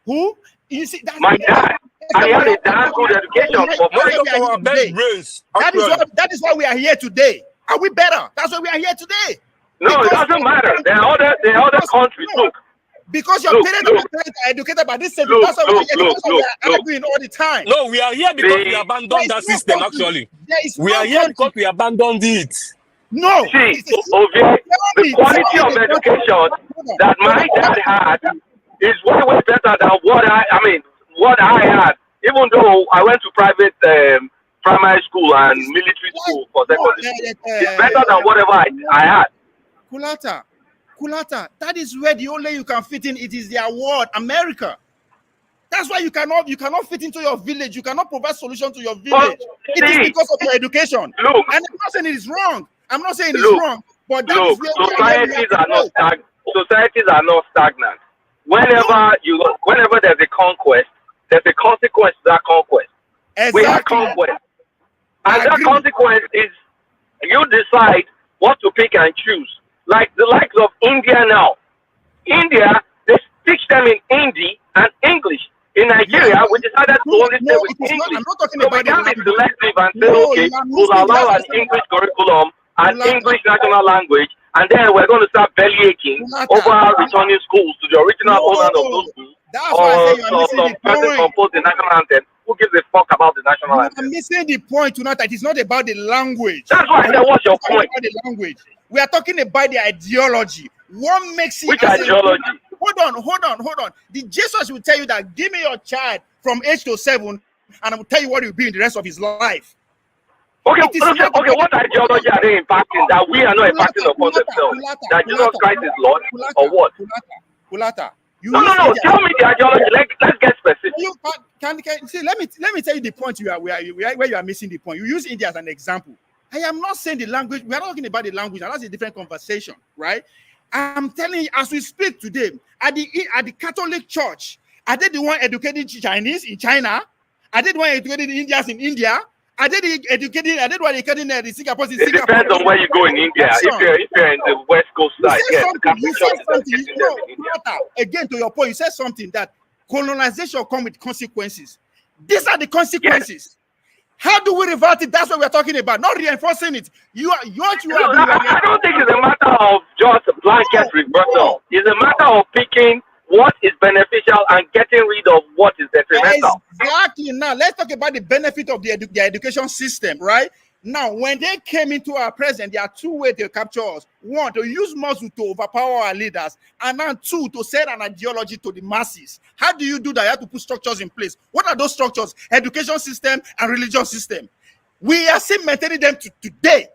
Who? You see, that's my dad. I had a damn good education for free. That is why we are here today. Are we better? That's why we are here today. No, it doesn't matter. There are other countries. Look. Because your parents are educated by this system. That's why we are arguing all the time. No, we are here because we abandoned that system, actually. We are here because we abandoned it. No. See, the quality of education that my dad had is way better than what I had. Even though I went to private primary school and military school for secondary school. It's better than whatever I had. Kulata, that is where the only you can fit in. It is their world, America. That's why you cannot fit into your village. You cannot provide solution to your village. It is because of your education. Look, and I'm not saying it is wrong. I'm not saying it's wrong. But that is where societies are not stagnant. Whenever there's a conquest, there's a consequence to that conquest. Exactly. We have conquest. And that consequence is you decide what to pick and choose. Like the likes of India now. India, they teach them in Hindi and English. In Nigeria, we decided to only stay with English. So we can't be selective and say, okay, we'll allow an English curriculum and English national language, and then we're going to start belly aching over returning schools to the original owner of those schools. Or some person compose the national anthem. Who gives a fuck about the national anthem? I'm missing the point tonight that it's not about the language. That's why I said, what's your point? About the language. We are talking about the ideology. What makes it? Which ideology? Hold on. The Jesus will tell you that give me your child from age to 7, and I will tell you what he will be in the rest of his life. Okay. What ideology are they impacting that we are not impacting upon themselves? That Jesus Christ is Lord, or what? Kulata. No. Tell me the ideology. Let's get specific. See, let me tell you the point where you are missing the point. You use India as an example. I am not saying the language. We are not talking about the language, and that's a different conversation, right? I'm telling you, as we speak today, at the Catholic Church, are they the one educating Chinese in China? Are they the one educating Indians in India? Are they the one educating the Singapore in Singapore? It depends on where you go in India. If you're in the West Coast side, again, to your point, you said something that colonization come with consequences. These are the consequences. Yes. How do we revert it? That's what we're talking about, not reinforcing it. I don't think it's a matter of just blanket reversal. It's a matter of picking what is beneficial and getting rid of what is detrimental. Exactly. Now, let's talk about the benefit of the education system, right? Now, when they came into our presence, there are two ways to capture us. One, to use muscle to overpower our leaders. And then two, to sell an ideology to the masses. How do you do that? You have to put structures in place. What are those structures? Education system and religious system. We are still maintaining them to today.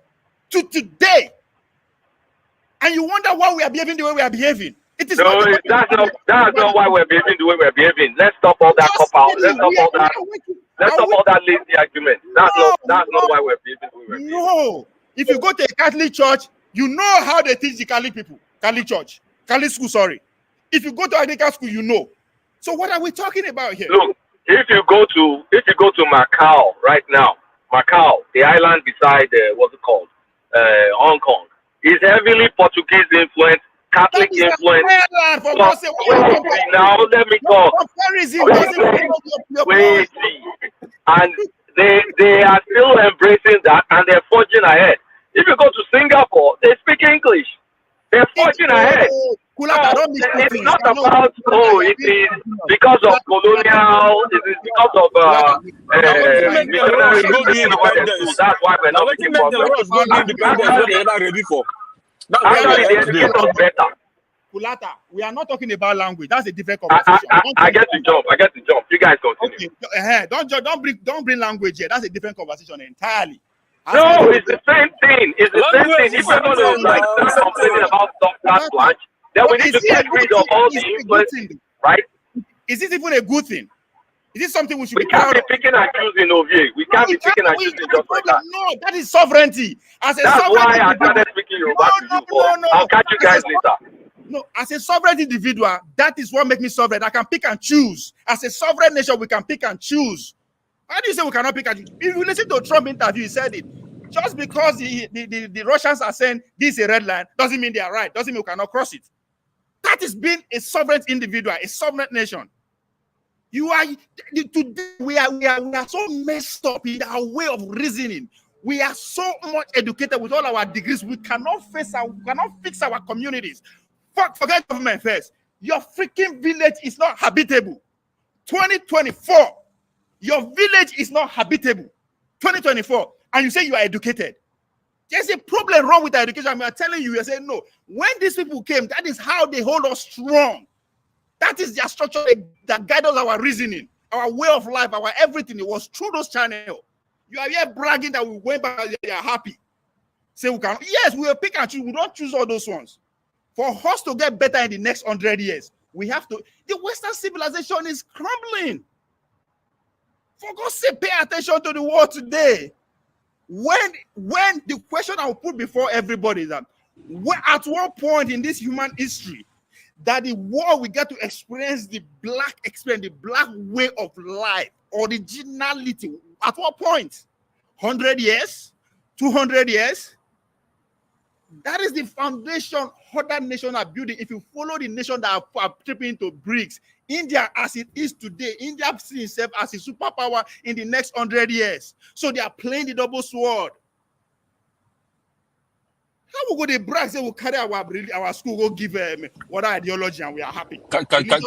And you wonder why we are behaving the way we are behaving. That's not why we're behaving the way we're behaving. Let's stop all that cop-out. Let's stop all that lazy argument. That's not why we're behaving the way we're behaving. No. If you go to a Catholic church, you know how they teach the Catholic people. Catholic school, sorry. If you go to Anglican school, you know. So what are we talking about here? Look, if you go to Macau right now, the island beside what's it called? Hong Kong, is heavily Portuguese influenced. Catholic influence. Now let me talk. Wait. And they are still embracing that and they're forging ahead. If you go to Singapore, they speak English. They're forging ahead. It's not about it is because of colonial. It is because of that's why we're not looking for. Actually, the educators better. Kulata, we are not talking about language. That's a different conversation. I get to jump. You guys continue. Okay. Don't bring language here. That's a different conversation entirely. No, it's the same thing. If we're going to start complaining about stuff that much, Then But we need is to it a get good rid of thing? all Is the it a good influence, thing? right? Is it even a good thing? Is it something we should We be can't proud be of? picking and choosing over here. We No, can't we be can't. picking and We choosing that's the just like problem. that. No, that is sovereignty. As a That's sovereign why I individual. started speaking No, Yoruba to you, no, but no, I'll no. catch you guys later. No, as a sovereign individual, that is what makes me sovereign. I can pick and choose. As a sovereign nation, we can pick and choose. Why do you say we cannot pick and choose? If you listen to a Trump interview, he said it. Just because the Russians are saying this is a red line doesn't mean they are right. Doesn't mean we cannot cross it. That is being a sovereign individual, a sovereign nation. You are today. We are so messed up in our way of reasoning. We are so much educated with all our degrees. We cannot fix our communities. Forget government first. Your freaking village is not habitable. 2024, your village is not habitable. 2024, and you say you are educated. There's a problem wrong with our education. I'm telling you, you're saying no. When these people came, that is how they hold us strong. That is their structure that guides our reasoning, our way of life, our everything. It was through those channels. You are here bragging that we went back, they are happy. Say we can. Yes, we will pick and choose. We don't choose all those ones. For us to get better in the next 100 years, we have to. The Western civilization is crumbling. For God's sake, pay attention to the world today. When the question I will put before everybody is that at what point in this human history that the world we get to experience the black way of life, originality? At what point? 100 years? 200 years? That is the foundation other nations are building. If you follow the nation that are tripping into bricks, India as it is today, India sees itself as a superpower in the next 100 years. So they are playing the double sword. How we go to brag say we carry our school, go give what ideology and we are happy? Can I Yes,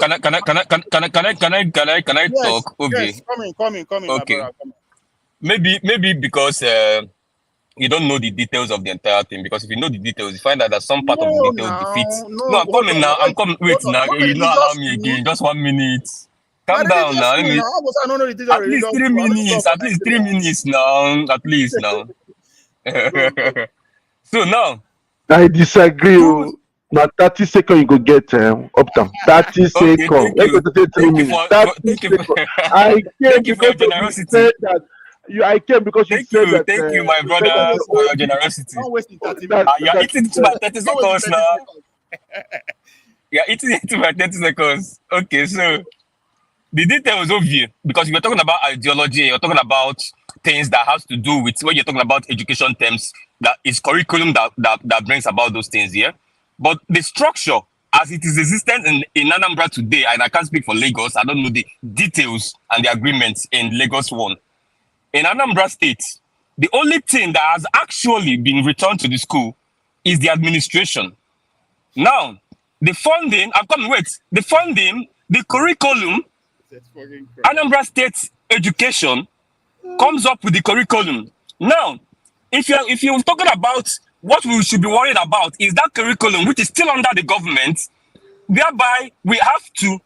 talk, Obi? yes, come in, my Okay. brother. Come Maybe because you don't know the details of the entire thing. Because if you know the details, you find out that some part of the No, details defeats. no, No, I'm hold coming on. now. I'm coming. Wait Hold on. now. What You not allow religious me school? again. Just 1 minute. My Calm down religious now. school now. I don't know the teacher At least religious 3 school. I don't minutes. talk At least Nigeria. 3 minutes now. At least now. Go. So now, I disagree. who? Now 30 seconds you go get up down. 30 Okay. seconds. Let's go to say 3 Thank you minutes. for 30 thank you seconds. for I came thank you for your because of you generosity. said that I came because you said that Thank you, my you said that brothers, for your OD, generosity. Don't waste the 30 that, minutes You're now. that, eating into that my 30 Don't waste seconds the 30 now. seconds. You're eating into my 30 seconds. Okay, so the details of you, because you're talking about ideology, you're talking about things that has to do with when you're talking about education terms, that is curriculum that brings about those things here. But the structure as it is existent in Anambra today, and I can't speak for Lagos, I don't know the details and the agreements in Lagos 1. In Anambra State, the only thing that has actually been returned to the school is the administration. Now, the funding, the funding, the curriculum, Anambra State education comes up with the curriculum. Now, if you're talking about what we should be worried about is that curriculum, which is still under the government, whereby we have to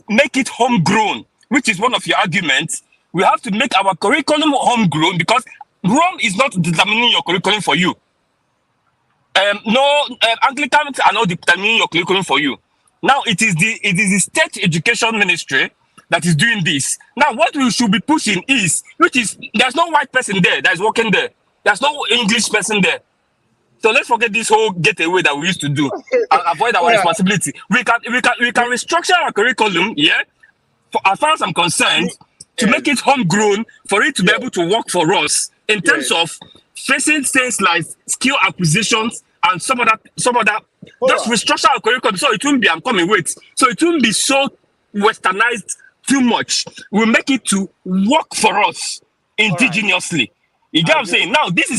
make it homegrown, which is one of your arguments. We have to make our curriculum homegrown because Rome is not determining your curriculum for you. Anglicans are not determining your curriculum for you. Now it is the state education ministry that is doing this. Now what we should be pushing is, which is there's no white person there that is working there. There's no English person there. So let's forget this whole getaway that we used to do and avoid our responsibility. We can restructure our curriculum, yeah, for as far as I'm concerned, to make it homegrown, for it to be able to work for us in terms of facing things like skill acquisitions and some other just restructure our curriculum so it won't be so it won't be so westernized too much. We'll make it to work for us indigenously. You get what I'm saying? Now this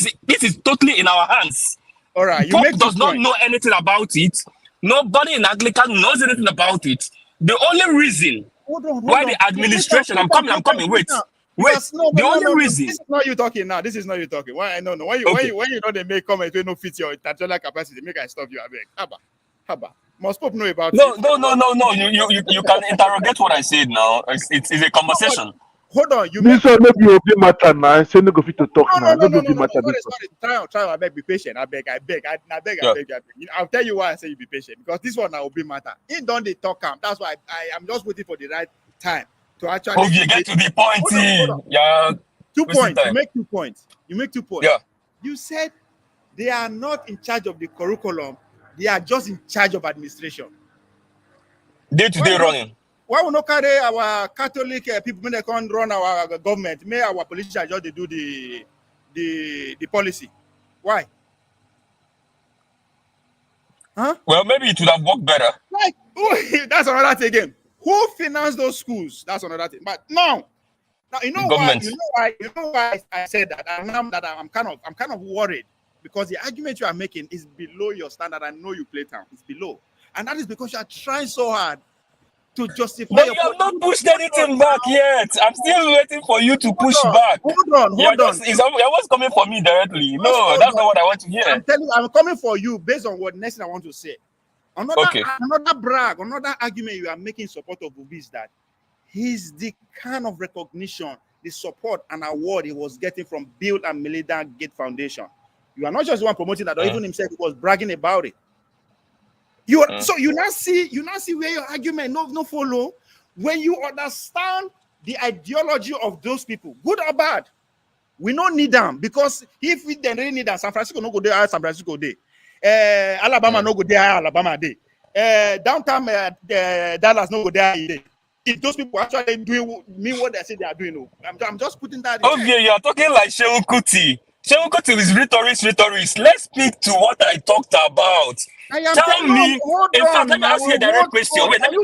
is totally in our hands. All right, Pope does not know anything about it. Nobody in Anglican knows anything about it. The only reason why the administration, I'm coming, wait. The only reason. This is not you talking now. This is not you talking. Why? No. When you know they make comments, they no fit your intellectual capacity. Make I stop you. I beg. Haba. Must Pope know about it? No. You can interrogate what I said now. It's a conversation. hold on. You This make one no be obi matter now. Say no go fit to talk no, now. No be obi no. matter. This Sorry. Try. I beg, be patient. I beg. I beg. Yeah. I'll tell you why I say you be patient because this one now will be matter. In don't they talk calm. That's why I am just waiting for the right time to actually. Oh, you get to the point. Hold on. Yeah. 2 wasting points. time. You make 2 points. Yeah. You said they are not in charge of the curriculum. They are just in charge of administration. Day-to-day running. Why we not carry our Catholic people when they can't run our government? May our politicians just they do the policy? Why? Huh? Well, maybe it would have worked better. Like that's another thing again. Who financed those schools? That's another thing. But now you know The why? government. You know why I said that? And now that I'm kind of worried because the argument you are making is below your standard. I know you play town. It's below, and that is because you are trying so hard to justify. But you have not pushed anything back yet. I'm still waiting for you to push back. Hold on. You're almost coming for me directly. No, that's not what I want to hear. I'm telling you, I'm coming for you based on what next thing I want to say. Another argument you are making in support of Obi is that he's the kind of recognition, the support and award he was getting from Bill and Melinda Gates Foundation. You are not just the one promoting that, or even himself was bragging about it. So you now see where your argument no follow when you understand the ideology of those people, good or bad. We don't need them because if we then really need them, San Francisco no go there, San Francisco day. Alabama no go there, Alabama day. Downtown Dallas no go there. If those people actually doing what they say they are doing, I'm just putting that. Okay, you are talking like Shehu Kuti. Shehu Kuti is rhetorics. Let's speak to what I talked about. Tell me. In fact, let me ask you a direct question. Wait, let me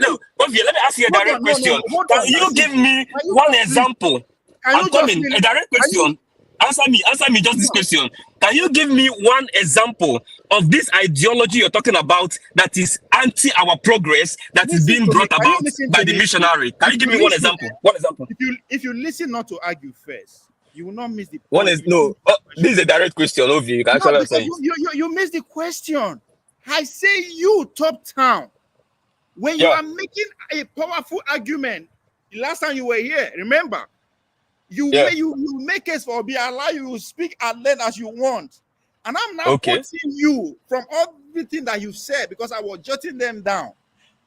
ask you a direct question. Can you give me one example? I'm coming. A direct question. Answer me just this question. Can you give me one example of this ideology you're talking about that is anti our progress that is being brought about by the missionary? Can you give me one example? One example. If you listen not to argue first, you will not miss the point. One is this is a direct question, Ovi. You can actually say you missed the question. I say you top town. When you are making a powerful argument, the last time you were here, remember, you make case for be allow you to speak and learn as you want. And I'm now quoting you from everything that you said because I was jotting them down.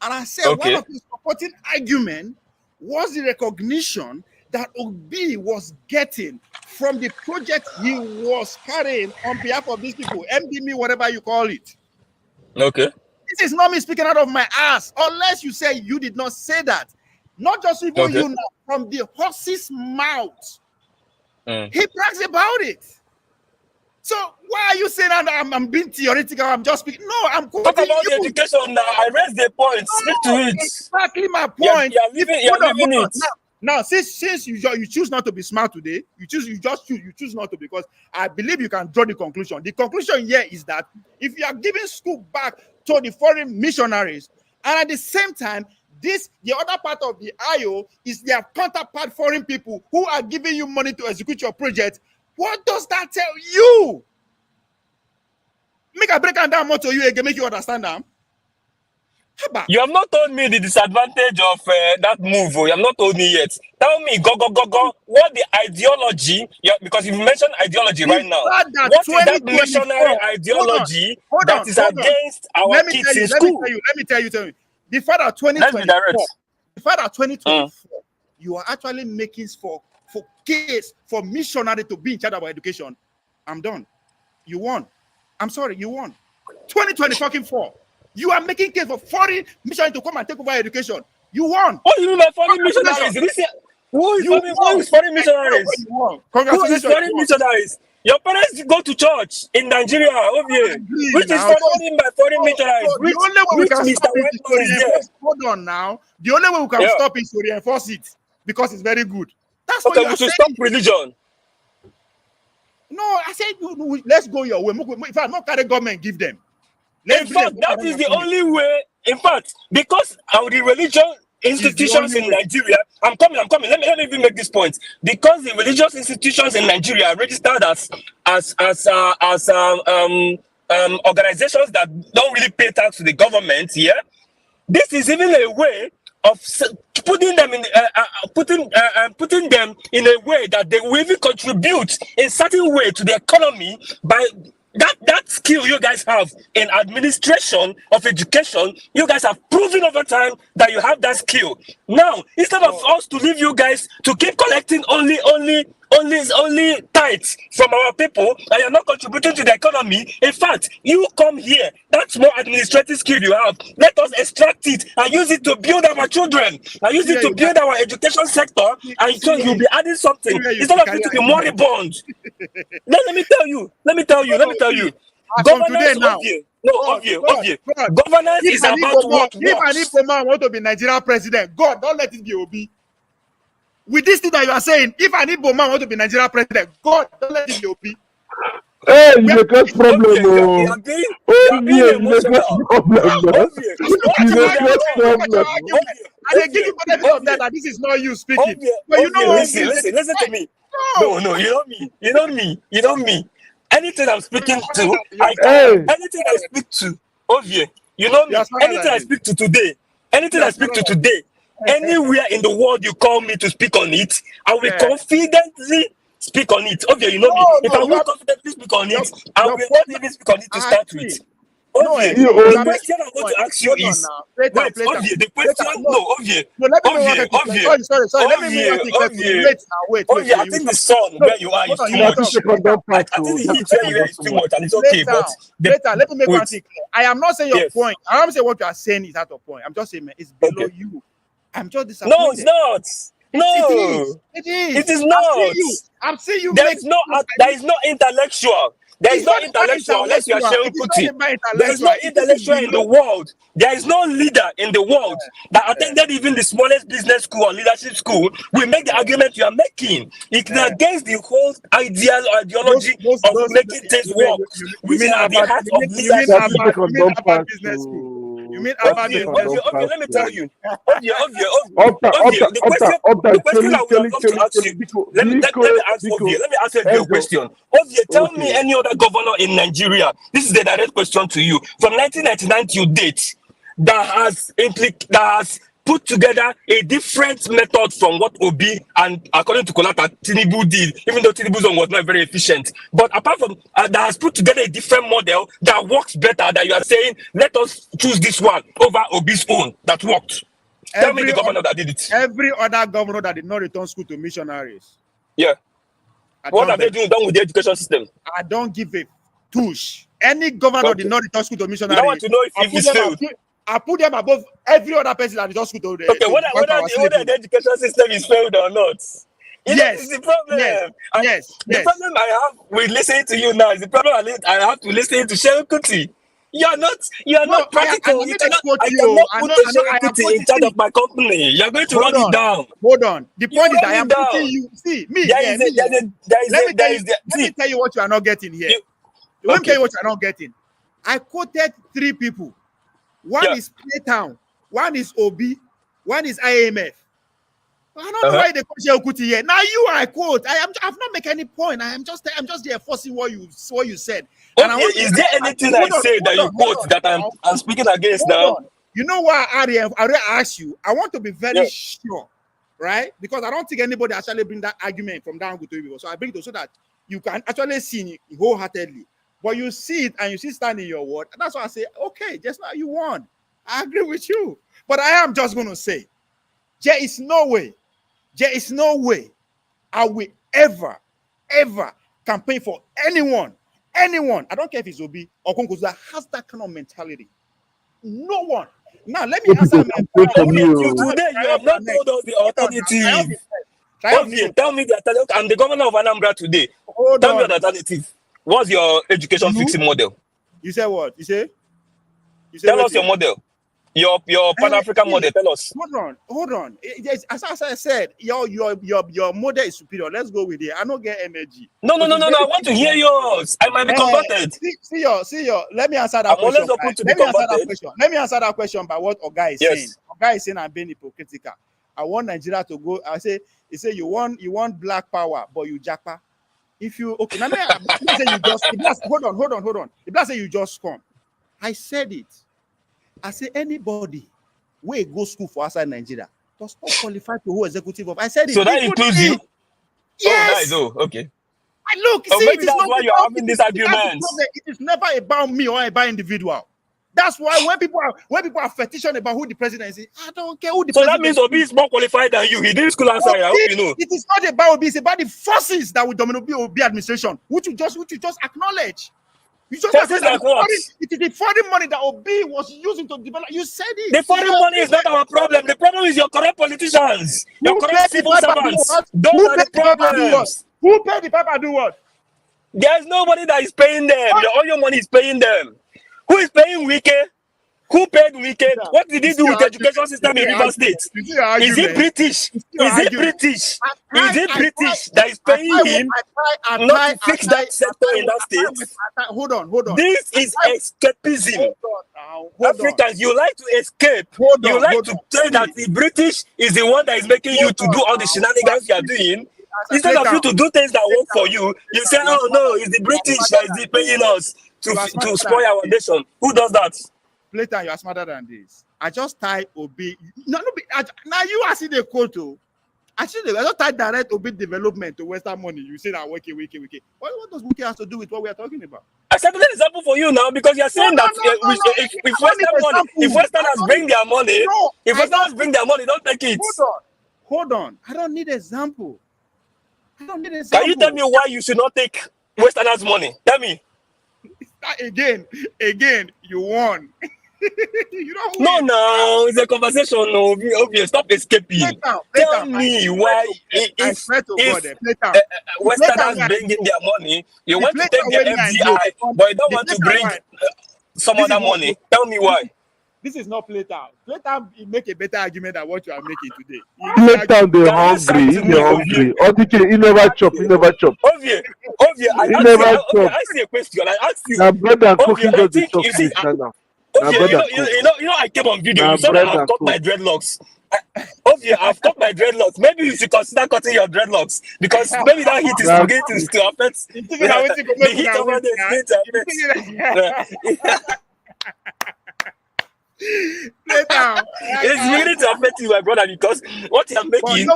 And I said one of the supporting argument was the recognition that Obi was getting from the project he was carrying on behalf of these people, MDME, whatever you call it. Okay. This is not me speaking out of my ass, unless you say you did not say that. Not just even you know, from the horse's mouth. He brags about it. So why are you saying that I'm being theoretical? I'm just speaking. No, I'm talk about the education now. I raised the point. Speak to it. Exactly my point. You're leaving it. Now, since you choose not to be smart today, you choose not to, because I believe you can draw the conclusion. The conclusion here is that if you are giving school back to the foreign missionaries, and at the same time, the other part of the IO is their counterpart foreign people who are giving you money to execute your project, what does that tell you? Make a break down more to you again, make you understand them. You have not told me the disadvantage of that move. You have not told me yet. Tell me, go, what the ideology, because you mentioned ideology right now. What is that missionary ideology that is against our kids in school? Let me tell you. The fact that 2024, you are actually making for case for missionary to be in charge of our education. I'm done. You won. I'm sorry, you won. 2024. You are making case for foreign missionaries to come and take over education. You won. What do you mean by foreign missionaries? Who is foreign missionaries? Who is foreign missionaries? Your parents go to church in Nigeria, which is following by foreign missionaries. The only way we can stop it is to reinforce. Hold on now. The only way we can stop is to reinforce it because it's very good. That's what we should stop religion. No, I said let's go your way. If I'm not carry government, give them. In fact, that is the only way. In fact, because of the religious institutions in Nigeria, I'm coming. Let me even make this point. Because the religious institutions in Nigeria are registered as organizations that don't really pay tax to the government. Yeah, this is even a way of putting them in putting them in a way that they will even contribute in certain way to the economy by that skill you guys have in administration of education. You guys have proven over time that you have that skill. Now, instead of us to leave you guys to keep collecting only tithes from our people, and you're not contributing to the economy, in fact, you come here. That's more administrative skill you have. Let us extract it and use it to build our children, and use it to build our education sector, and so you'll be adding something instead of you to be moribund. Let me tell you. Governance, obvious. Governance is about what works. If an Igbo man want to be Nigeria president, God, don't let it be Obi. With this thing that you are saying, if an Igbo man want to be Nigeria president, God, don't let it be Obi. Hey, you got problem. You are being emotional. And they give you benefit of that this is not you speaking. But you know what? Listen to me. No, you know me. Anything I'm speaking to, anything I speak to, Ovie, you know me. Anything I speak to today, anywhere in the world you call me to speak on it, I will confidently speak on it. Ovie, you know me. If I will confidently speak on it, I will not even speak on it to start with. Ovie, the question I'm going to ask you is, Ovie, the question, Ovie, I think the sun where you are is too much. I think the heat where you are is too much, and it's okay, but... Let me make one thing clear. I am not saying your point. I am saying what you are saying is out of point. I'm just saying, man, it's below you. I'm just disappointed. No, it's not. No, it is. It is not. I'm seeing you. There is no intellectual. There is no intellectual unless you are sharing Kuti. There is no intellectual in the world. There is no leader in the world that attended even the smallest business school or leadership school will make the argument you are making. It's against the whole ideology of making things work, which is at the heart of leadership. You mean about let me tell you. The question I will come to ask you. Let me ask you a question. Tell me any other governor in Nigeria. This is the direct question to you. From 1999 to date, that has put together a different method from what Obi and, according to Kolata, Tinubu did, even though Tinubu's one was not very efficient. But apart from that has put together a different model that works better, that you are saying, let us choose this one over Obi's own that worked. Tell me the governor that did it. Every other governor that did not return school to missionaries. Yeah. What are they doing done with the education system? I don't give a tush. Any governor did not return school to missionaries. I want to know if it's failed. I put them above every other person that returns school to the whether the education system is failed or not. Yes, is the problem. Yes. The problem I have with listening to you now is the problem I have to listen to Shehu Kuti. You are not practical. I cannot put Shehu Kuti in charge of my company. You are going to run it down. Hold on. The point is that I am putting you. See, me. Let me tell you what you are not getting here. Let me tell you what you are not getting. I quoted 3 people. One is Playtown, one is Obi, one is IMF. I don't know why they call Shehu Kuti here. Now I quote. I've not make any point. I'm just there enforcing what you said. And is there anything I say that you quote that I'm speaking against now? You know why I asked you? I want to be very sure, right? Because I don't think anybody actually bring that argument from down to you. So I bring it so that you can actually see it wholeheartedly. But you see it and you see stand in your word. And that's why I say, okay, just now you won. I agree with you. But I am just going to say, there is no way I will ever campaign for anyone. I don't care if it's Obi or Konko's that has that kind of mentality. No one. Now, let me answer my today, you have not told us the alternative. Tell me the alternative. I'm the governor of Anambra today. Tell me the alternative. What's your education fixing model? You said what? You say tell us your model. Your Pan-African model. Tell us. Hold on. Yes, as I said, your model is superior. Let's go with it. I don't get energy. No. I want to hear yours. I might be converted. See your. Let me answer that question. Let me answer that question by what Oga is saying. Oga is saying I'm being hypocritical. I want Nigeria to go. He say you want black power, but you japa. If you now say you just hold on. If I say you just come, I said it. I say anybody where go school for outside Nigeria does not qualify to hold executive of. I said it. So that includes you? Yes. Oh, nice. Oh, okay. I look, Oh, see, maybe it is that's not why you're about having it. this That's the argument. problem. It is never about me or about individual. That's why when people are fetishing about who the president is, I don't care who the So president that means Obi is more qualified than you. He did school outside. I hope you know. It is not about Obi, it's about the forces that will dominate Obi administration, which you just acknowledge. You just Forces like what? It is the foreign money that Obi was using to develop. You said it. The foreign money is not our problem. The problem is your corrupt politicians, your corrupt civil servants. Those are the problems. Who paid the paper do what? There's nobody that is paying them. All your money is paying them. Who is paying Wike? Who paid Wike? What did he do with the education system in Rivers State? Is he British? Is it British? Is it British that is paying him not to fix that sector in that state? Hold on. This is escapism. Africans, you like to escape. You like to say that the British is the one that is making you to do all the shenanigans you are doing. Instead of you to do things that work for you, you say, oh no, it's the British that is paying us to spoil our nation. Who does that? Later, you are smarter than this. I just type Obi. Now you are seeing the quote. Actually, I just type direct Obi development to Western money. You say that wiki. What does wiki have to do with what we are talking about? I set an example for you now because you're saying if Westerners bring their money, don't take it. Hold on. I don't need example. Can you tell me why you should not take Westerners' money? Tell me. Again, you won. You don't win. No, it's a conversation. No, obvious. Stop escaping. Tell me why if Westerners bring in their money, you want to take their FDI, but you don't want to bring some other money. Tell me why. This is not Playtown. Playtown make a better argument than what you are making today. Playtown, they're hungry. ODK, he never chop. Ovie, I see a question. I ask you. Now, brother, cooking I just think the you see. now. You know, I came on video. You saw that I've cut my dreadlocks. Ovie, I've cut my dreadlocks. Maybe you should consider cutting your dreadlocks because maybe that heat is beginning to affect the heat over the it's beginning to affect you, my brother, because what you're making, the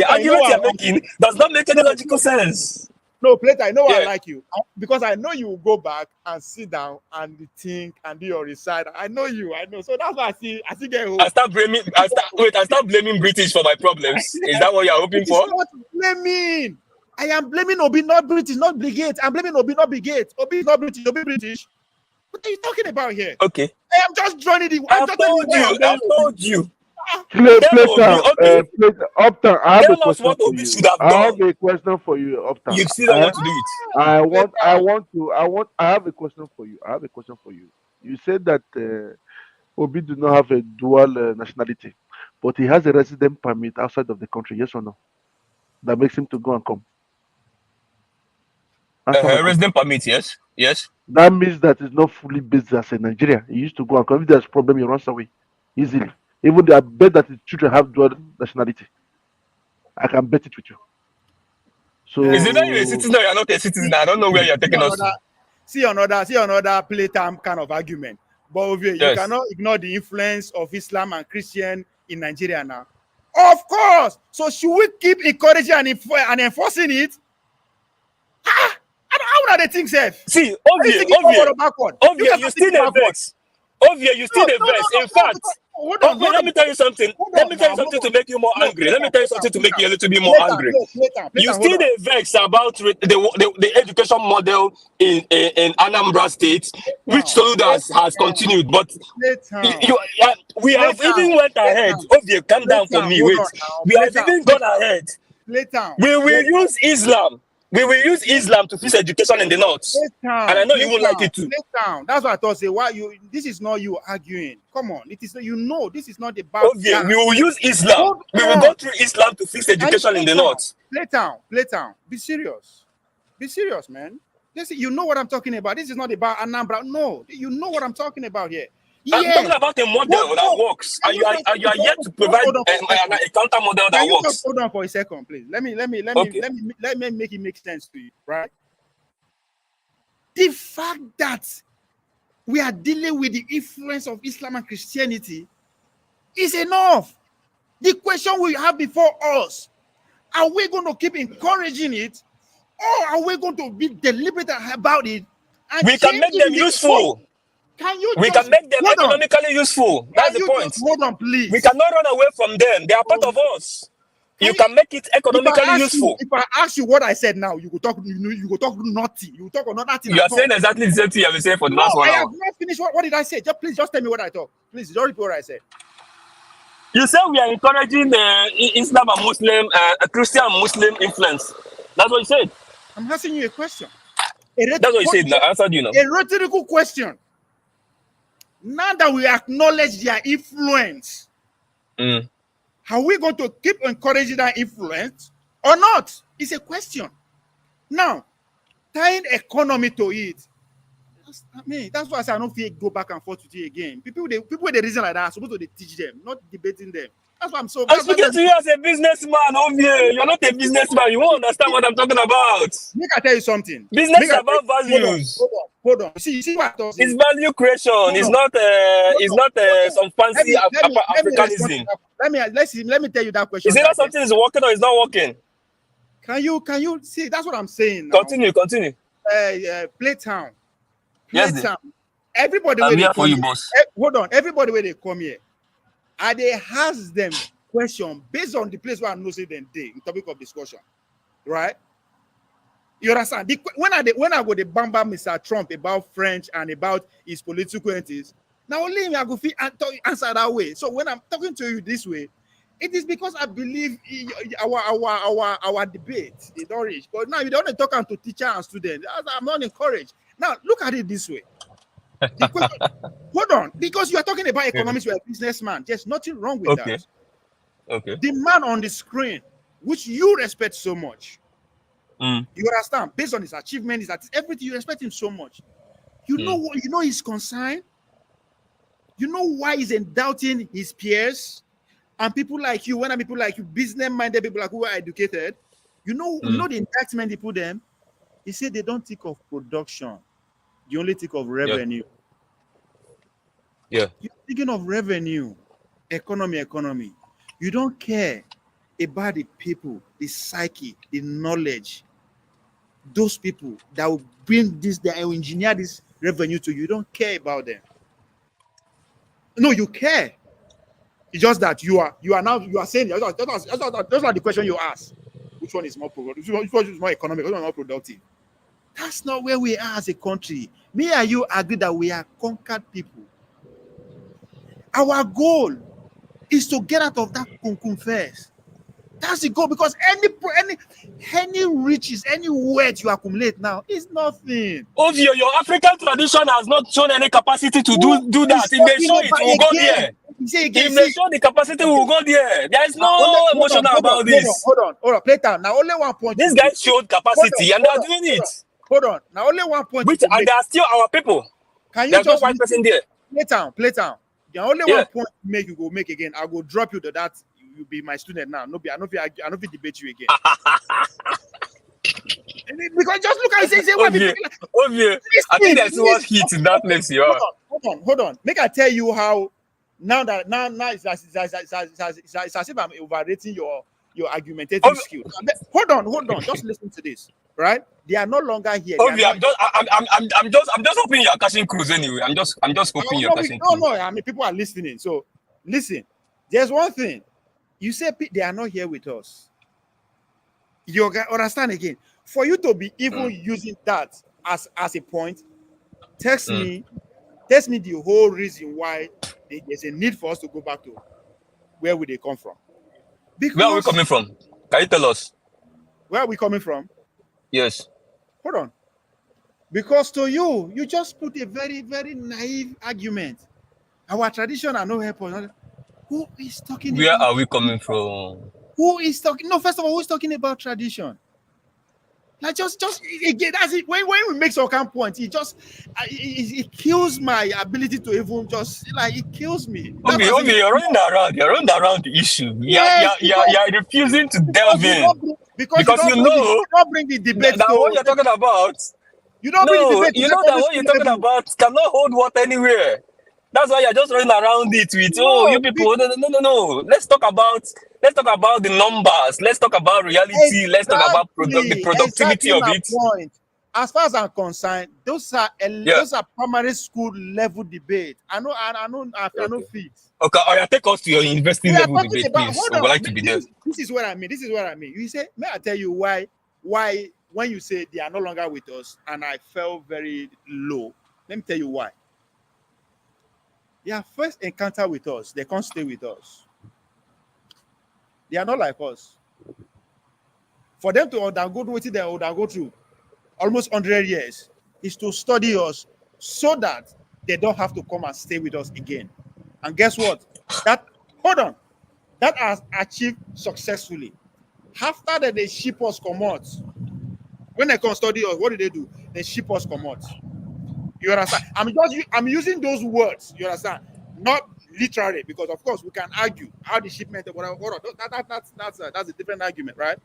argument you're making does not make any logical sense. No, Plato, I know I like you because I know you will go back and sit down and think and do your research. I know. So that's why I see get home. I start blaming British for my problems. Is that what you're hoping for? Not blaming. I am blaming Obi, not British, not Brigade. I'm blaming Obi, not Brigade. Obi is not British. Obi British. What are you talking about here? Okay. I am just joining the. I've told you. Uptown, I have a question what for Obi you. should have I done. have a question for you, Uptown. You still don't want to do it. I have a question for you. You said that Obi do not have a dual nationality, but he has a resident permit outside of the country. Yes or no? That makes him to go and come. Resident permit, yes. That means that it's not fully based as in Nigeria. He used to go and come. If there's a problem, he runs away easily. Even I bet that his children have dual nationality. I can bet it with you. So is it that you're a citizen or you're not a citizen? I don't know where you're taking us to. See another playtime kind of argument. But you cannot ignore the influence of Islam and Christian in Nigeria now. Of course. So should we keep encouraging and enforcing it? How are the things safe? See, Ovie, you still a vex. Ovie, you still a vex. In fact, let me tell you something. Let me tell you something to make you more angry. Let me tell you something to make you a little bit more angry. You still a vex about the education model in Anambra State, which Soludo has continued. But we have even went ahead. Ovie, calm down for me. Wait, we have even gone ahead. We will use Islam. We will use Islam to fix education in the north. And I know you won't like it too. That's what I thought. This is not you arguing. Come on. It is, this is not about. Okay, we will use Islam. We will go through Islam to fix education in the north. Playtown. Be serious. Be serious, man. Listen, you know what I'm talking about. This is not about Anambra. No, you know what I'm talking about here. I'm talking about a model that works, and you are yet to provide a counter model that works. Hold on for a second, please. Let me make it make sense to you, right? The fact that we are dealing with the influence of Islam and Christianity is enough. The question we have before us, are we going to keep encouraging it, or are we going to be deliberate about it? And We can make them useful. Can you We just can make them hold on? economically useful. That's the you point. just hold on, please? We cannot run away from them. They are part of us. You can make it economically useful. If I ask you what I said now, you will talk. You will talk nothing. You will talk another thing. You are saying exactly the same thing you have been saying for the last 1 I hour. have not finished. What did I say? Please tell me what I thought. Please, don't repeat what I said. You say we are encouraging Islam and Muslim, Christian and Muslim influence. That's what you said. I'm asking you a question. That's what you said. I answered you now. A rhetorical question. Now that we acknowledge their influence, are we going to keep encouraging that influence or not? It's a question. Now, tying economy to it, that's why I say I don't feel go back and forth with you again. People with the reason like that are supposed to teach them, not debating them. That's why I'm so. I'm speaking to you as a businessman, Ovie. You're not a businessman. You won't understand what I'm talking about. Make I tell you something. Business is about values. Hold on. See what I thought. It's value creation. It's not some fancy Africanism. Let me tell you that question. Is it not something is working or is not working? Can you see? That's what I'm saying now. Continue. Playtown. Yes, everybody. I'm here for you, boss. Hold on. Everybody where they come here, and they ask them question based on the place where I know say them day, topic of discussion, right? You understand? When I go to bamba Mr. Trump about French and about his political entities, now only me I go answer that way. So when I'm talking to you this way, it is because I believe our debate is not rich. But now you don't talk to teacher and student. I'm not encouraged. Now look at it this way. Hold on, because you are talking about economics, you're a businessman. There's nothing wrong with that. Okay. The man on the screen, which you respect so much, you understand, based on his achievement, everything, you respect him so much. You know what? You know his concern. You know why he's doubting his peers and people like you. When are people like you, business-minded people like who are educated? You know the indictment he put them. He said they don't think of production. You only think of revenue. Yeah. You're thinking of revenue, economy. You don't care about the people, the psyche, the knowledge. Those people that will bring this, that will engineer this revenue to you. You don't care about them. No, you care. It's just that you are saying those are the question you ask. Which one is more productive? Which one is more economic? Which one is more productive? That's not where we are as a country. Me and you agree that we are conquered people. Our goal is to get out of that cocoon first. That's the goal, because any riches, any wealth you accumulate now is nothing. Ovio, your African tradition has not shown any capacity to do that. If they show it, we'll go there. If they show the capacity, we'll go there. There is no emotional about this. Hold on. Playtime. Now only 1 point. These guys showed capacity and they're doing it. Hold on. Now only 1 point. And they are still our people. There's no white person there. Playtime. There only 1 point you go make again. I go drop you to that. You be my student now. I don't debate you again. Because just look at it. Say Ovio. I think there's too much heat in that place. Hold on. Make I tell you how. Now it's as if I'm overrating your argumentative skills. Hold on. Just listen to this. Right? They are no longer here. Ovio, I'm just hoping you're catching cruise anyway. I'm just hoping you're catching cruise. No. I mean, people are listening. So listen. There's one thing. You say they are not here with us. You understand again? For you to be even using that as a point, text me the whole reason why there's a need for us to go back to where would they come from. Because, where are we coming from? Can you tell us? Where are we coming from? Yes. Hold on. Because to you just put a very, very naive argument. Our tradition are no help. Who is talking Where are we coming from? Who is talking? No, first of all, who's talking about tradition? Like just again, that's it. When we make some kind of point, it kills my ability to even it kills me. Okay, you're running around the issue. You're refusing to delve in. Because you know don't bring the debate. That's what you're talking about. You don't bring the No, debate to you know that secondary what you're school talking level. about cannot hold water anywhere. That's why you're just running around it with, oh, you No, people. No, no, no, no, no. Let's talk about the numbers. Let's talk about reality. Let's talk about the productivity exactly of my it. point. As far as I'm concerned, Yeah. those are primary school level debate. I know Okay. fit. Okay. Oh, yeah, take us to your university We are level talking debate, about, please. hold I would on. like to be there. This is what I mean. This is what I mean. You say, may I tell you why when you say they are no longer with us, and I felt very low. Let me tell you why. Their first encounter with us, they can't stay with us. They are not like us. For them to undergo what they undergo through almost 100 years is to study us so that they don't have to come and stay with us again. And guess what? Hold on, that has achieved successfully. After that, they ship us come out. When they come study us, what do? They ship us come out. You understand? I'm using those words. You understand? Not literally, because of course we can argue how the shipment, whatever. That's a different argument, right?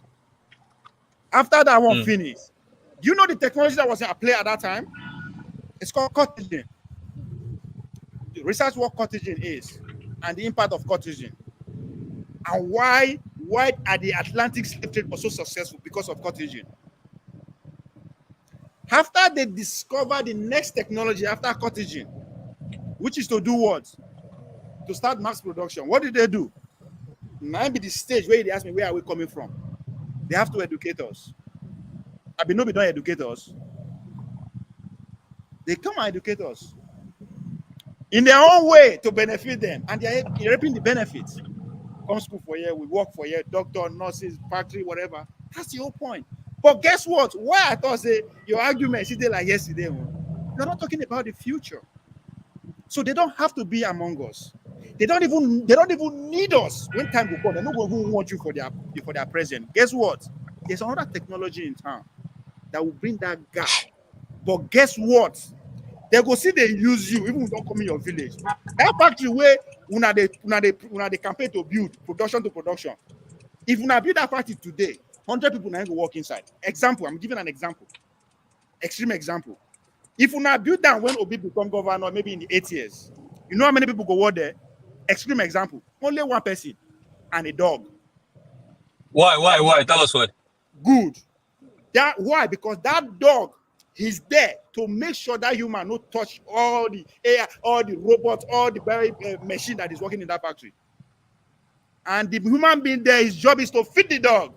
After that one finished, do you know the technology that was at play at that time? It's called cottagen. Research what cottagen is and the impact of cottagen, and why are the Atlantic slave trade was so successful because of cottagen. After they discover the next technology after cottagen, which is to do what? To start mass production. What did they do? Now be the stage where they ask me, where are we coming from? They have to educate us. I mean, nobody don't educate us. They come and educate us in their own way to benefit them, and they're reaping the benefits. Come school for here, we work for here, doctor, nurses, factory, whatever. That's the whole point. But guess what? Why I thought say your argument is like yesterday. You're not talking about the future. So they don't have to be among us. They don't even need us. When time will come, they're not going to want you for their present. Guess what? There's another technology in town that will bring that gap. But guess what? They go see they use you, even if you don't come in your village. That factory where una they campaign to build production to production. If una build that factory today, 100 people now go walk inside. Example, I'm giving an example. Extreme example. If una build that when Obi become governor, maybe in the 8 years, you know how many people go work there? Extreme example. Only one person and a dog. Why? Tell us why. Good. Why? Because that dog, he's there to make sure that human not touch all the AI, all the robots, all the very machine that is working in that factory. And the human being there, his job is to feed the dog.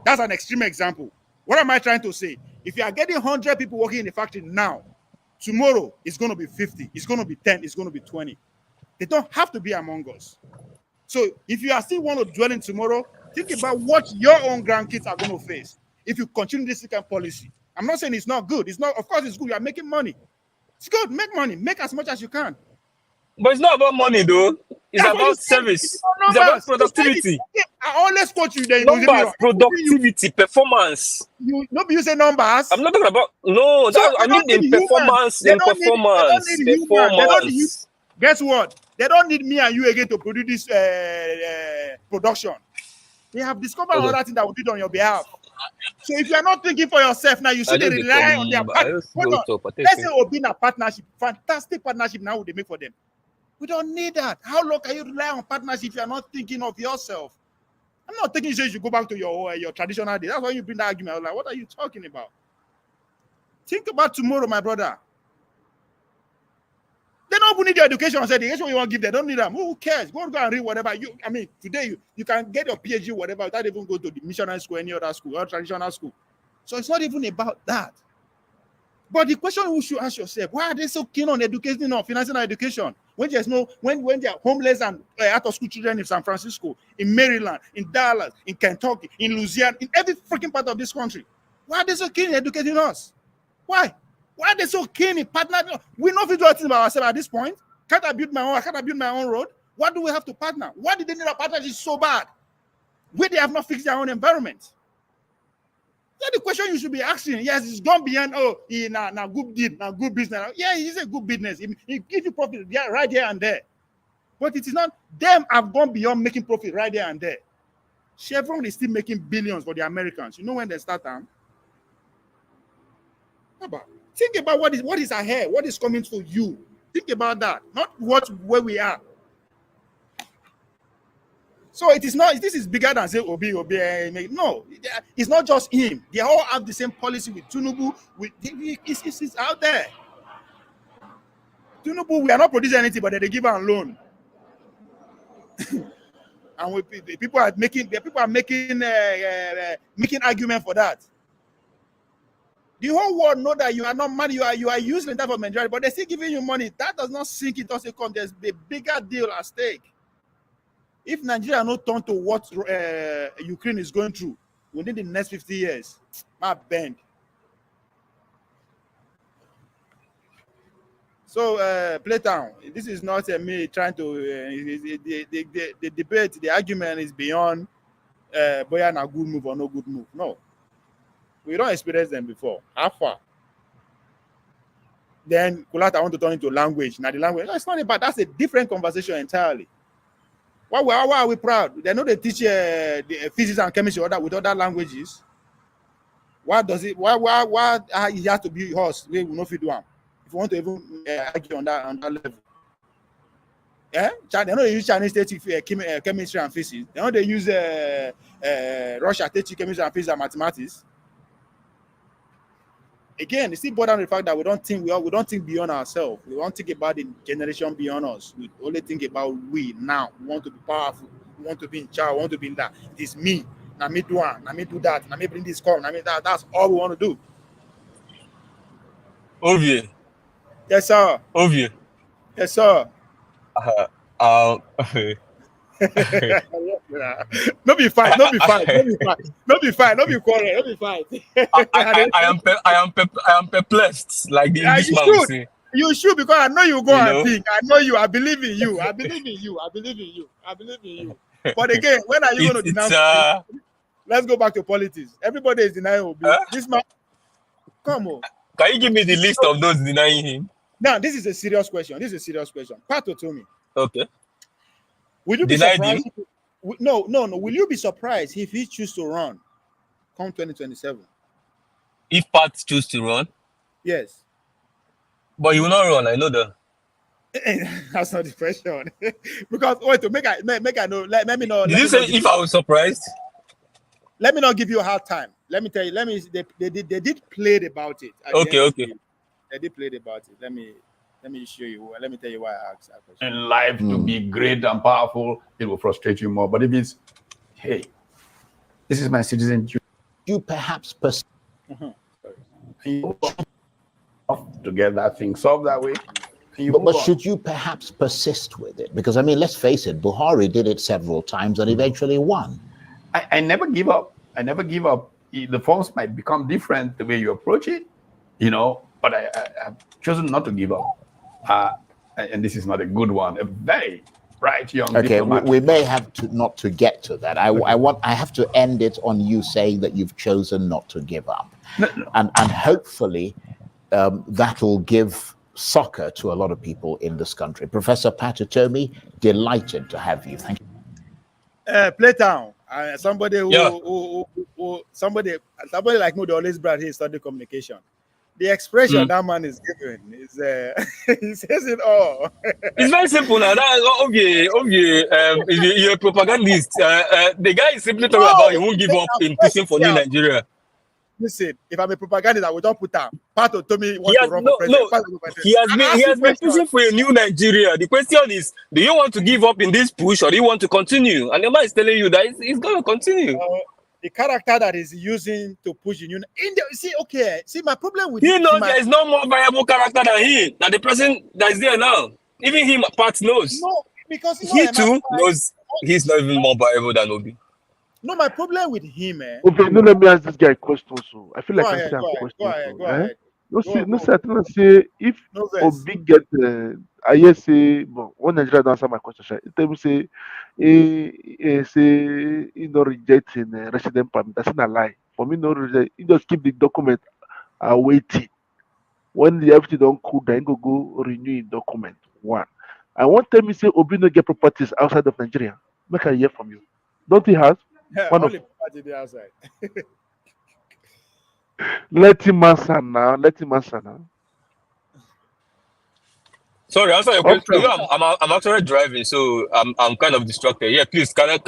That's an extreme example. What am I trying to say? If you are getting 100 people working in the factory now, tomorrow it's going to be 50, it's going to be 10, it's going to be 20. They don't have to be among us. So if you are still want to dwell in tomorrow, think about what your own grandkids are going to face if you continue this kind of policy. I'm not saying it's not good. It's not. Of course, it's good. You are making money. It's good. Make money. Make as much as you can. But it's not about money, though. It's That's what you about said. It's service. about It's about numbers. You said it. productivity. Okay, I always quote you. Then you go me Numbers, wrong. productivity, performance. You nobody you say numbers. I'm not talking about no. So That they I don't mean need in humans. performance, They in don't need. They don't performance, need human. They don't need. performance. Guess what? They don't need me and you again to produce this production. They have discovered Okay. another thing that will do it on your behalf. So if you are not thinking for yourself now, you see I they just rely on their become. I partner. just Hold go on. to Let's say partake. Obi na partnership, fantastic partnership now they make for them. We don't need that. How long can you rely on partnership if you are not thinking of yourself? I'm not thinking you should go back to your traditional day. That's why you bring that argument. I was like, what are you talking about? Think about tomorrow, my brother. They don't even need your education. I said, the education you want to give them, they don't need them. Who cares? Go and read whatever. Today you can get your PhD, whatever, without even go to the missionary school, any other school, or traditional school. So it's not even about that. But the question you should ask yourself, why are they so keen on educating or financing our education? When there's no, when they are homeless and out of school children in San Francisco, in Maryland, in Dallas, in Kentucky, in Louisiana, in every freaking part of this country. Why are they so keen in educating us? Why? Why are they so keen in partnering? We know if we do anything about ourselves at this point. Can't I build my own? I can't build my own road. Why do we have to partner? Why did they need a partnership so bad? Where they have not fixed their own environment? That's the question you should be asking. Yes, it's gone beyond, now good deed, now good business. Yeah, it's a good business. It gives you profit right there and there. But it is not, them have gone beyond making profit right there and there. Chevron is still making billions for the Americans. You know when they start them? Think about what is ahead, what is coming to you. Think about that, not where we are. So it is not. This is bigger than say Obi. No, it's not just him. They all have the same policy with Tinubu. It's out there. Tinubu, we are not producing anything, but they give a loan, and people are making making argument for that. The whole world know that you are not money. You are useless in that for Nigeria, but they're still giving you money. That does not sink. It doesn't come. There's a bigger deal at stake. If Nigeria not turn to what Ukraine is going through within the next 50 years, my bend. So, Playtown, this is not me trying to. The debate, the argument is beyond whether a good move or no good move. No, we don't experience them before. How far? Then Kulata want to turn into language. Now the language, no, it's not about. That's a different conversation entirely. Why are we proud? They know they teach the physics and chemistry with other languages. Why does it? Why he has to be horse? We will not fit one. If you want to even argue on that level, yeah. They know they use Chinese teach chemistry and physics. They know they use Russia teach chemistry and physics and mathematics. Again, it's still border on the fact that we don't think beyond ourselves. We don't think about the generation beyond us. We only think about we now. We want to be powerful. We want to be in charge. We want to be in that. It's me. Now me do one. Now me do that. Now me bring this call. Now me that. That's all we want to do. Ovie. Yes, sir. Ovie. Yes, sir. No be fight. No be fight. No be fight. No be fight. No be quarrel. No be fight. I am perplexed, like the Englishman would say. You should, because I know you go and think. I know you. I believe in you. I believe in you. I believe in you. I believe in you. But again, when are you going to denounce? Let's go back to politics. Everybody is denying Obi. This man, come on. Can you give me the list of those denying him? Now, this is a serious question. This is a serious question. Pat Utomi. Okay. Will you be surprised? No. Will you be surprised if he chooses to run come 2027? If Pat chooses to run? Yes. But he will not run, I know that. That's not the question. Because wait, to make I know, let me know. Did you say if I was surprised? Let me not give you a hard time. Let me tell you. They did play about it. Okay. They did play about it. Let me show you. Let me tell you why I asked that question. In life, to be great and powerful, it will frustrate you more. But if it's, hey, this is my citizenship, you perhaps to get that thing solved that way. But should you perhaps persist with it? Because, I mean, let's face it, Buhari did it several times and eventually won. I never give up. I never give up. The forms might become different the way you approach it, but I've chosen not to give up. And this is not a good one. A very bright young diplomat. We may have to not to get to that. I have to end it on you saying that you've chosen not to give up. No. And hopefully that will give soccer to a lot of people in this country. Professor Pat Utomi, delighted to have you. Thank you. Playtown. Somebody like me, they always brought his study communication. The expression that man is giving is he says it all. It's very simple now. You're a propagandist. The guy is simply talking about he won't give up in pushing for new Nigeria. Listen, if I'm a propagandist, I will not put down. Pat Utomi wants to run for president. He has been pushing for a new Nigeria. The question is, do you want to give up in this push or do you want to continue? And the man is telling you that he's going to continue. The character that is using to push the new see my problem with he knows there is no more viable character than the person that is there now. Even him, Pat knows. No, because he too knows he's not even more viable than Obi. No, my problem with him, Okay, let me ask this guy a question. So I feel like I have a question. Go ahead. No, say if Obi get I hear say, but one Nigeria don't answer my question. Tell me say, not rejecting resident permit. That's not a lie. For me, no reject. He just keep the document waiting. When the everything don't cool, then go renew the document. One. I want tell me say Obi no get properties outside of Nigeria. Make I hear from you. Don't he have? Only property the outside. Let him answer now. Let him answer now. Sorry, answer your question. You Option. know, I'm actually driving, so I'm kind of distracted. Yeah, please, can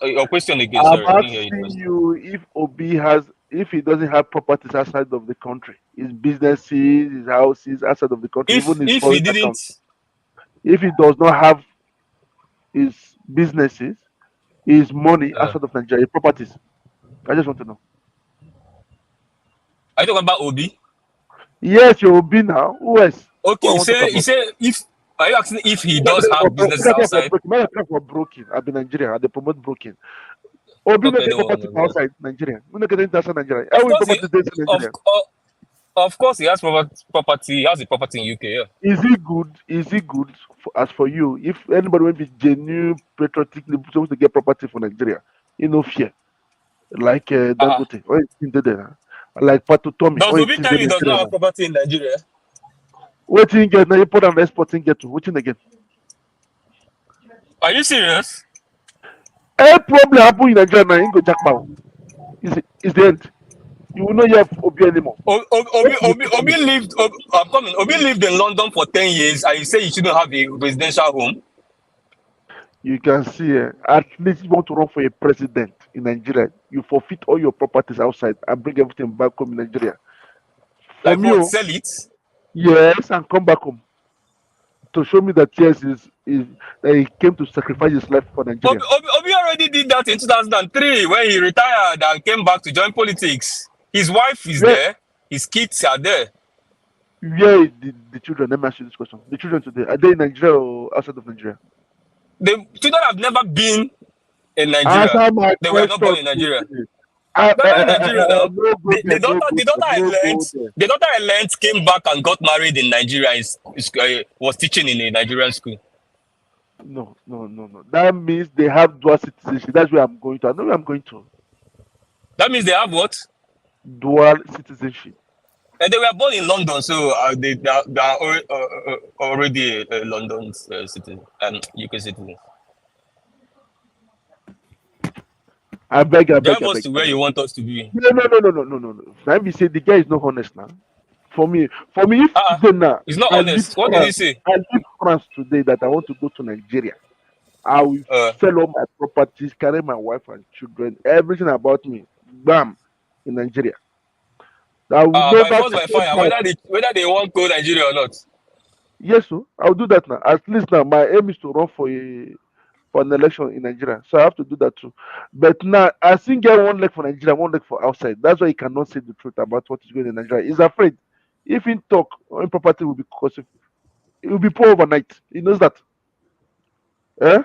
your question again? I'm Sorry, I didn't hear you the asking first time. you if Obi has, if he doesn't have properties outside of the country, his businesses, his houses outside of the country, even his If he foreign didn't, account. If he does not have his businesses, his money uh, outside of Nigeria, his properties, I just want to know. are you talking about Obi? Yes, you Obi now. Who else? Who Okay, I want to talk you about? say if are you asking if he Make does have businesses I talk for outside? broken. Make I talk for broken. I've been Nigeria. I dey promote broken. Obi no Okay, get no, property no, for no. outside Nigeria. We no get anything outside Nigeria. Of How will course, property dey inside of, Nigeria? of course, he has property. He has a property in UK. Yeah. Is it good? Is it good for, as for you? If anybody will be genuine, patriotically supposed to get property for Nigeria, you know, fear like Uh-uh. Dangote or anything there, like Patutomi Does or Obi anything tell there you he does Nigeria not have now. property in Nigeria? What you get now? Import and exporting get to what again? Are you serious? A problem happen in Nigeria now. You go jackpot. Is the end. You will not have Obi anymore. Obi lived. I'm coming. Obi lived in London for 10 years, and you say you shouldn't have a residential home. You can see, at least you want to run for a president in Nigeria, you forfeit all your properties outside and bring everything back home in Nigeria. Like From what? you, Sell it? yes, and come back home to show me that yes, is that he came to sacrifice his life for Nigeria. Obi already did that in 2003 when he retired and came back to join politics. His wife is Where, there. His kids are there. where is the children? Let me ask you this question. The children today, are they in Nigeria or outside of Nigeria? The children have never been in Nigeria. Answer my They were not born question in Nigeria. today. They're not in Nigeria now. No go there, no go there, no go there. The daughter I learned came back and got married in Nigeria. Was teaching in a Nigerian school. No, no, no, no. That means they have dual citizenship. That's where I'm going to. I know where I'm going to. That means they have what? Dual citizenship. And they were born in London, so they are already a London citizen, UK citizen. I Drive us beg, to I where you beg. want us to be. No, no, no, no, no, no, no, no. Now me say the guy is not honest now. For me, if Uh-uh. today now It's not I leave honest. What did he France, say? I leave France today that I want to go to Nigeria. I will Uh, sell all my properties, carry my wife and children, everything about me, bam, in Nigeria. I will by never force, by step fire, out. whether they want go Nigeria or not. Yes, sir. I'll do that now. At least now my aim is to run for an election in Nigeria. So I have to do that too. But now I still get one leg for Nigeria, one leg for outside. That's why he cannot say the truth about what is going on in Nigeria. He's afraid. If he talk, own property will be because it will be poor overnight. He knows that. Eh?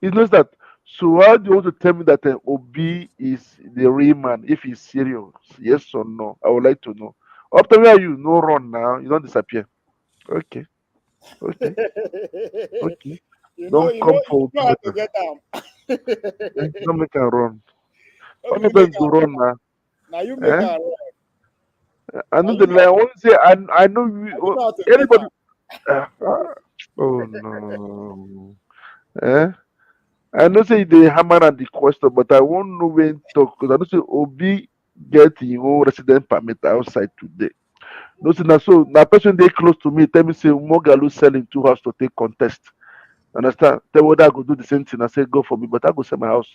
He knows that. So how do you want to tell me that Obi is the real man if he's serious? Yes or no? I would like to know. After where you no run now, you don't disappear. Okay, okay, okay. Don't come for you know Obi how to get down. Don't make a run. No All be you of make them go am. run now. Now you make Eh? am. I Now know the you lie. know, I want to say I know now you know how to get anybody. down. Oh no. Eh? I know say the hammer and the question, but I won't know when talk because I know say Obi get his own resident permit outside today. No say now person they close to me tell me say Mogalu selling 2 house to take contest. Understand? Tell whether I go do the same thing. I say go for me, but I go sell my house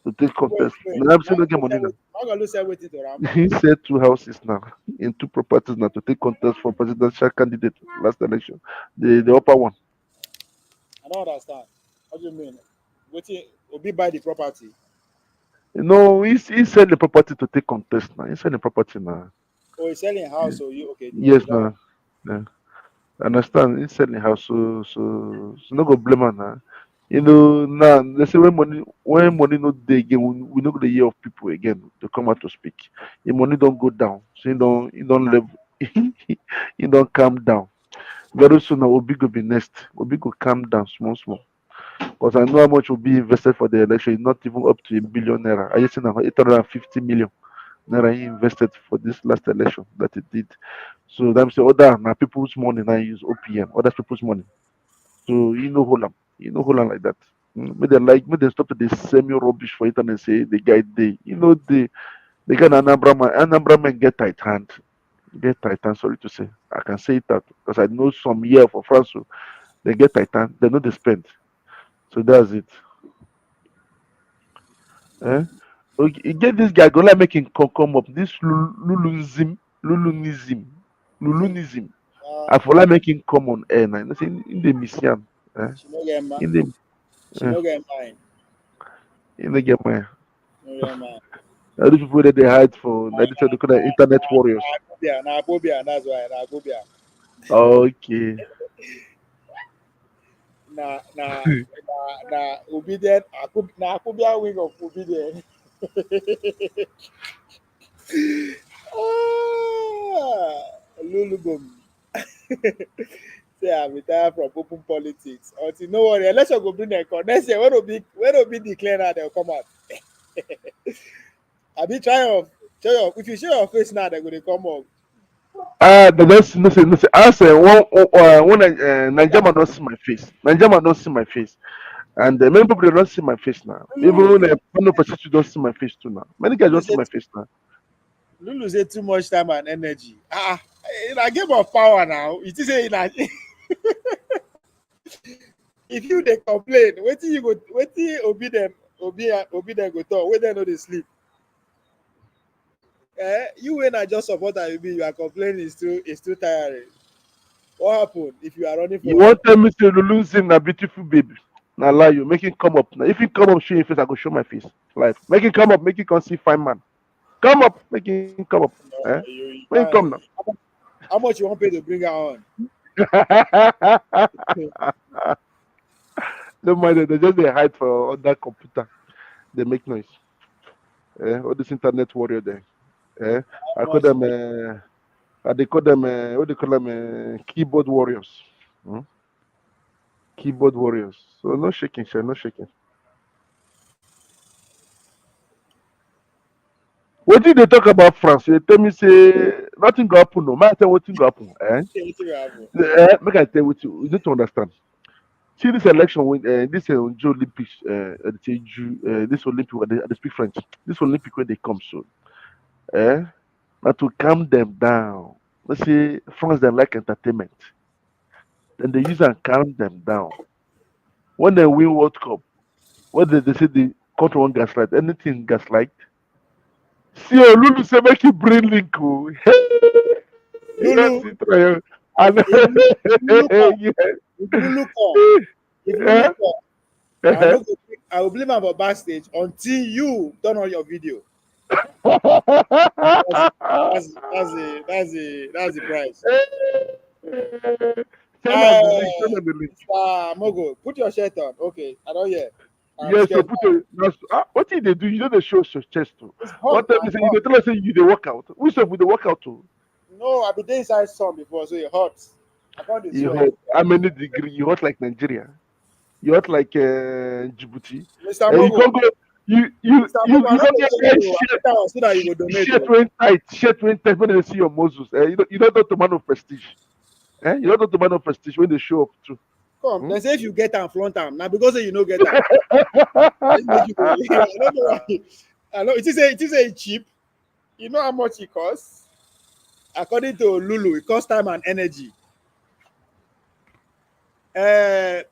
to take contest. Wait. Now I'm still not get money now. How gonna say waiting to Ram? He said 2 houses now in 2 properties now to take contest for presidential candidate last election. The upper one. I don't understand. What do you mean? Waiting, Obi buy the property. He said the property to take contest now. He said the property now. Or he's selling house, so you okay? Yes, That one. now. Yeah. I understand. He said the house, so no go blame her now. Now they say when money no dey again, we no go the year of people again to come out to speak. The money don't go down, so he don't level, he don't calm down. Very soon now Obi go be next. Obi go calm down small small. Because I know how much will be invested for the election. It's not even up to a 1 billion naira. I just now 850 million naira he invested for this last election that he did. So them say other now people's money now use OPM, other people's money. So hold on like that. Make them stop to the semi rubbish for internet say the guy they They get Anambra men get tight hand. Get tight hand, sorry to say. I can say it that because I know some here for France, so they get tight hand, they know they spend. So that's it. Eh? Okay, you get this guy go like making come up. This Lulunism. Lulunism. I feel like making come on air now. You see, in the mission. Eh? She no get mind. In the She eh, no get mind. in the get my No get mind. all these people that they hide for now, they call them internet warriors. Na Abobia, that's why na Abobia. Okay. Na obedient. Na Abobia wing of obedient. Lulubum. Say I retire from open politics. Until no worry, election go bring them come. Next year, when will be declared now, they'll come out. I be show your if you show your face now, they're gonna come up. The next no say I say one Nigeria don't see my face. Nigeria don't see my face. And many people they don't see my face now. Even when one person don't see my face too now. Many guys don't see my face now. Lulu say too much time and energy. In a game of power now, it is say if you they complain, wait till you go, wait till obi them go talk, wait they know they sleep. You when I just support that you are complaining is too tiring. What happened if you are running You for? want tell me say losing a beautiful baby. Now lie you make it come up. Now if you come up show your face, I go show my face. Live. Make it come up, make it come see fine man. Come up, make it come up. Eh? You Make it come now. How much you want pay to bring her on? Don't mind it, they just they hide for on that computer. They make noise. All this internet warrior there. I call them they call them what they call them keyboard warriors. Hmm? Keyboard warriors. So no shaking, sir, no shaking. What did they talk about France? They tell me say nothing go happen. No, man, tell what thing go happen. Make I tell what you need to understand. See this election when this Joe Olympics, this Olympic where they speak French. This Olympic where they come soon. Now to calm them down. Let's say France they like entertainment. Then they use and calm them down. When they win World Cup, what they say the country won't gaslight. Anything gaslight. See, Lulu say make you bring link. Oh. You don't Lulu, see try. And if Lulu come, if Lulu come, if Lulu yeah. come, I will blame him about backstage until you turn on your video. That's the price. Send on the link. Send on the link. Mr. Mogo, put your shirt on. Okay, I don't hear. I'm Yes, so scared. put your what did they do? You know they show your chest too. It's One hot time now. they say you dey tell us say you dey work out. We say we dey work out too. No, I've been there inside sun before, so it hot. I found it You sweat. hot. How many degree? You hot like Nigeria. You hot like Djibouti. Mr. You Mogo, can't go. Mr. Mogo, I You don't don't get get you. shirt. I so that you go donate. Shirt when tight. Shirt when tight when they see your muscles. You don't know to man of prestige. You don't know to man of prestige when they show up too. Come, they say if you get them, flaunt them. Now because you no get them. I don't know why. I know it is a cheap. You know how much it costs? According to Lulu, it costs time and energy. The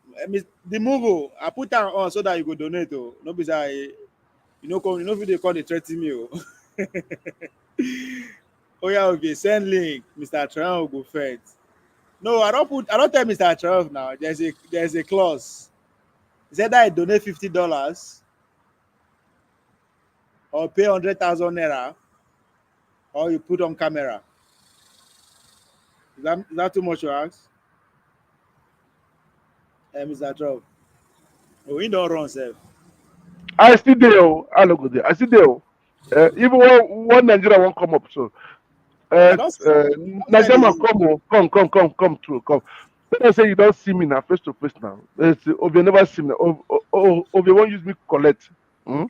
move, I put them on so that you go donate. Oh, no, because if they call the threaten me. Oh. Oh yeah, okay. Send link, Mr. Tran will go first. No, I don't tell Mr. Tran now. There's a clause. He said that I donate $50 or pay 100,000 naira or you put on camera. Is that too much to ask? Mr. Trump. Oh, we don't run self. I still there. I look good there. I still there. Even one Nigeria won't come up. So Nigeria man, come through. Come. When I say you don't see me now, face to face now. Obi never see me. Obi won't use me collect. I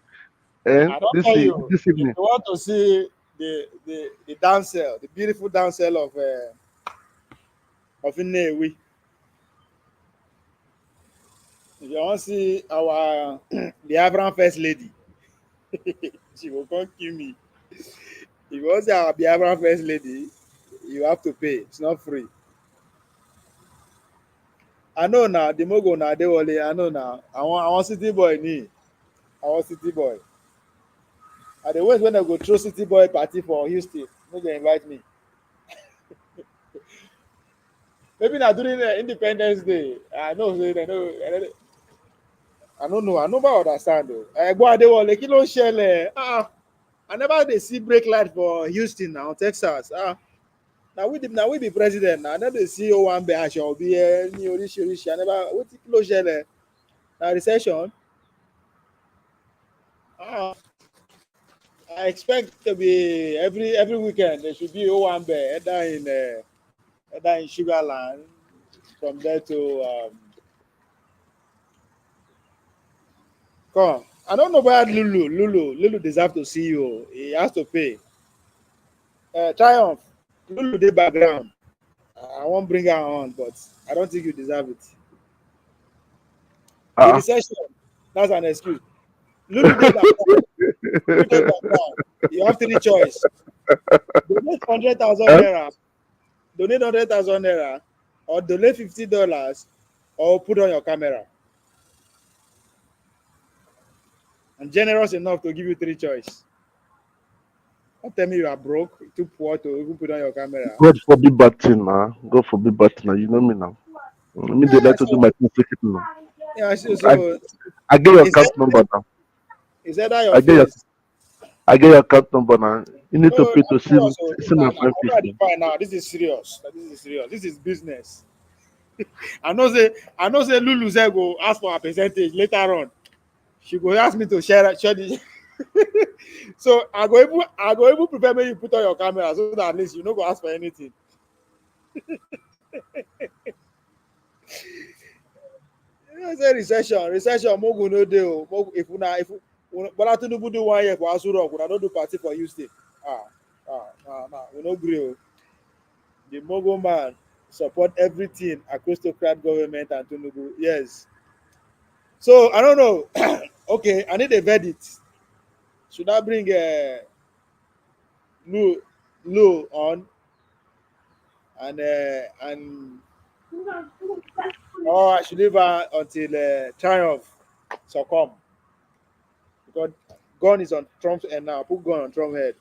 don't This tell you. this If evening. you want to see the downsell, the beautiful downsell of Inewi. If you want to see our the Abraham first lady, she will come kill me. If you want to say Biafran first lady, you have to pay. It's not free. I know now, the Mogo now, they only, I know now. I want city boy ni. I want city boy. And the ways when I go throw city boy party for Houston, no they invite me. Maybe not during the Independence Day. I know, I don't know. I never understand though. I go they were like, shell. I never they see brake light for Houston now, Texas. Now we be president now. I never see one be I shall be new rich. I never what kilo shell. Now recession. Ah, I expect to be every weekend there should be one be either in Sugarland from there to come. I don't know about Lulu. Lulu deserve to see you. He has to pay. Triumph. Lulu the background. I won't bring her on, but I don't think you deserve it. The recession, that's an excuse. Lulu the background. Lulu the background. You have three choice. Donate 100,000 naira. Donate 100,000 naira, or donate $50, or put on your camera. I'm generous enough to give you three choice. Don't tell me you are broke, too poor to even put on your camera. God forbid bad thing, man. God forbid bad thing. You know me now. I mean, they like to do my thing secretly now. Yeah, so I get your account number now. Is that your face? I get your account number now. You need to pay to see my friend face. Now this is serious. This is business. I know say Lulu say go ask for a percentage later on. She go ask me to share the so I go able prepare when you put on your camera so that at least you no go ask for anything. You say recession mogu no dey o. If but Tinubu do 1 year for Asuro, we don't do party for Houston. We no gree o. The Mogo man support everything aristocrat government and Tinubu. Yes. So I don't know. Okay, I need a verdict. Should I bring Lou on and or I should leave her until Triumph succumb? Because gun is on Trump's head now. Put gun on Trump's head.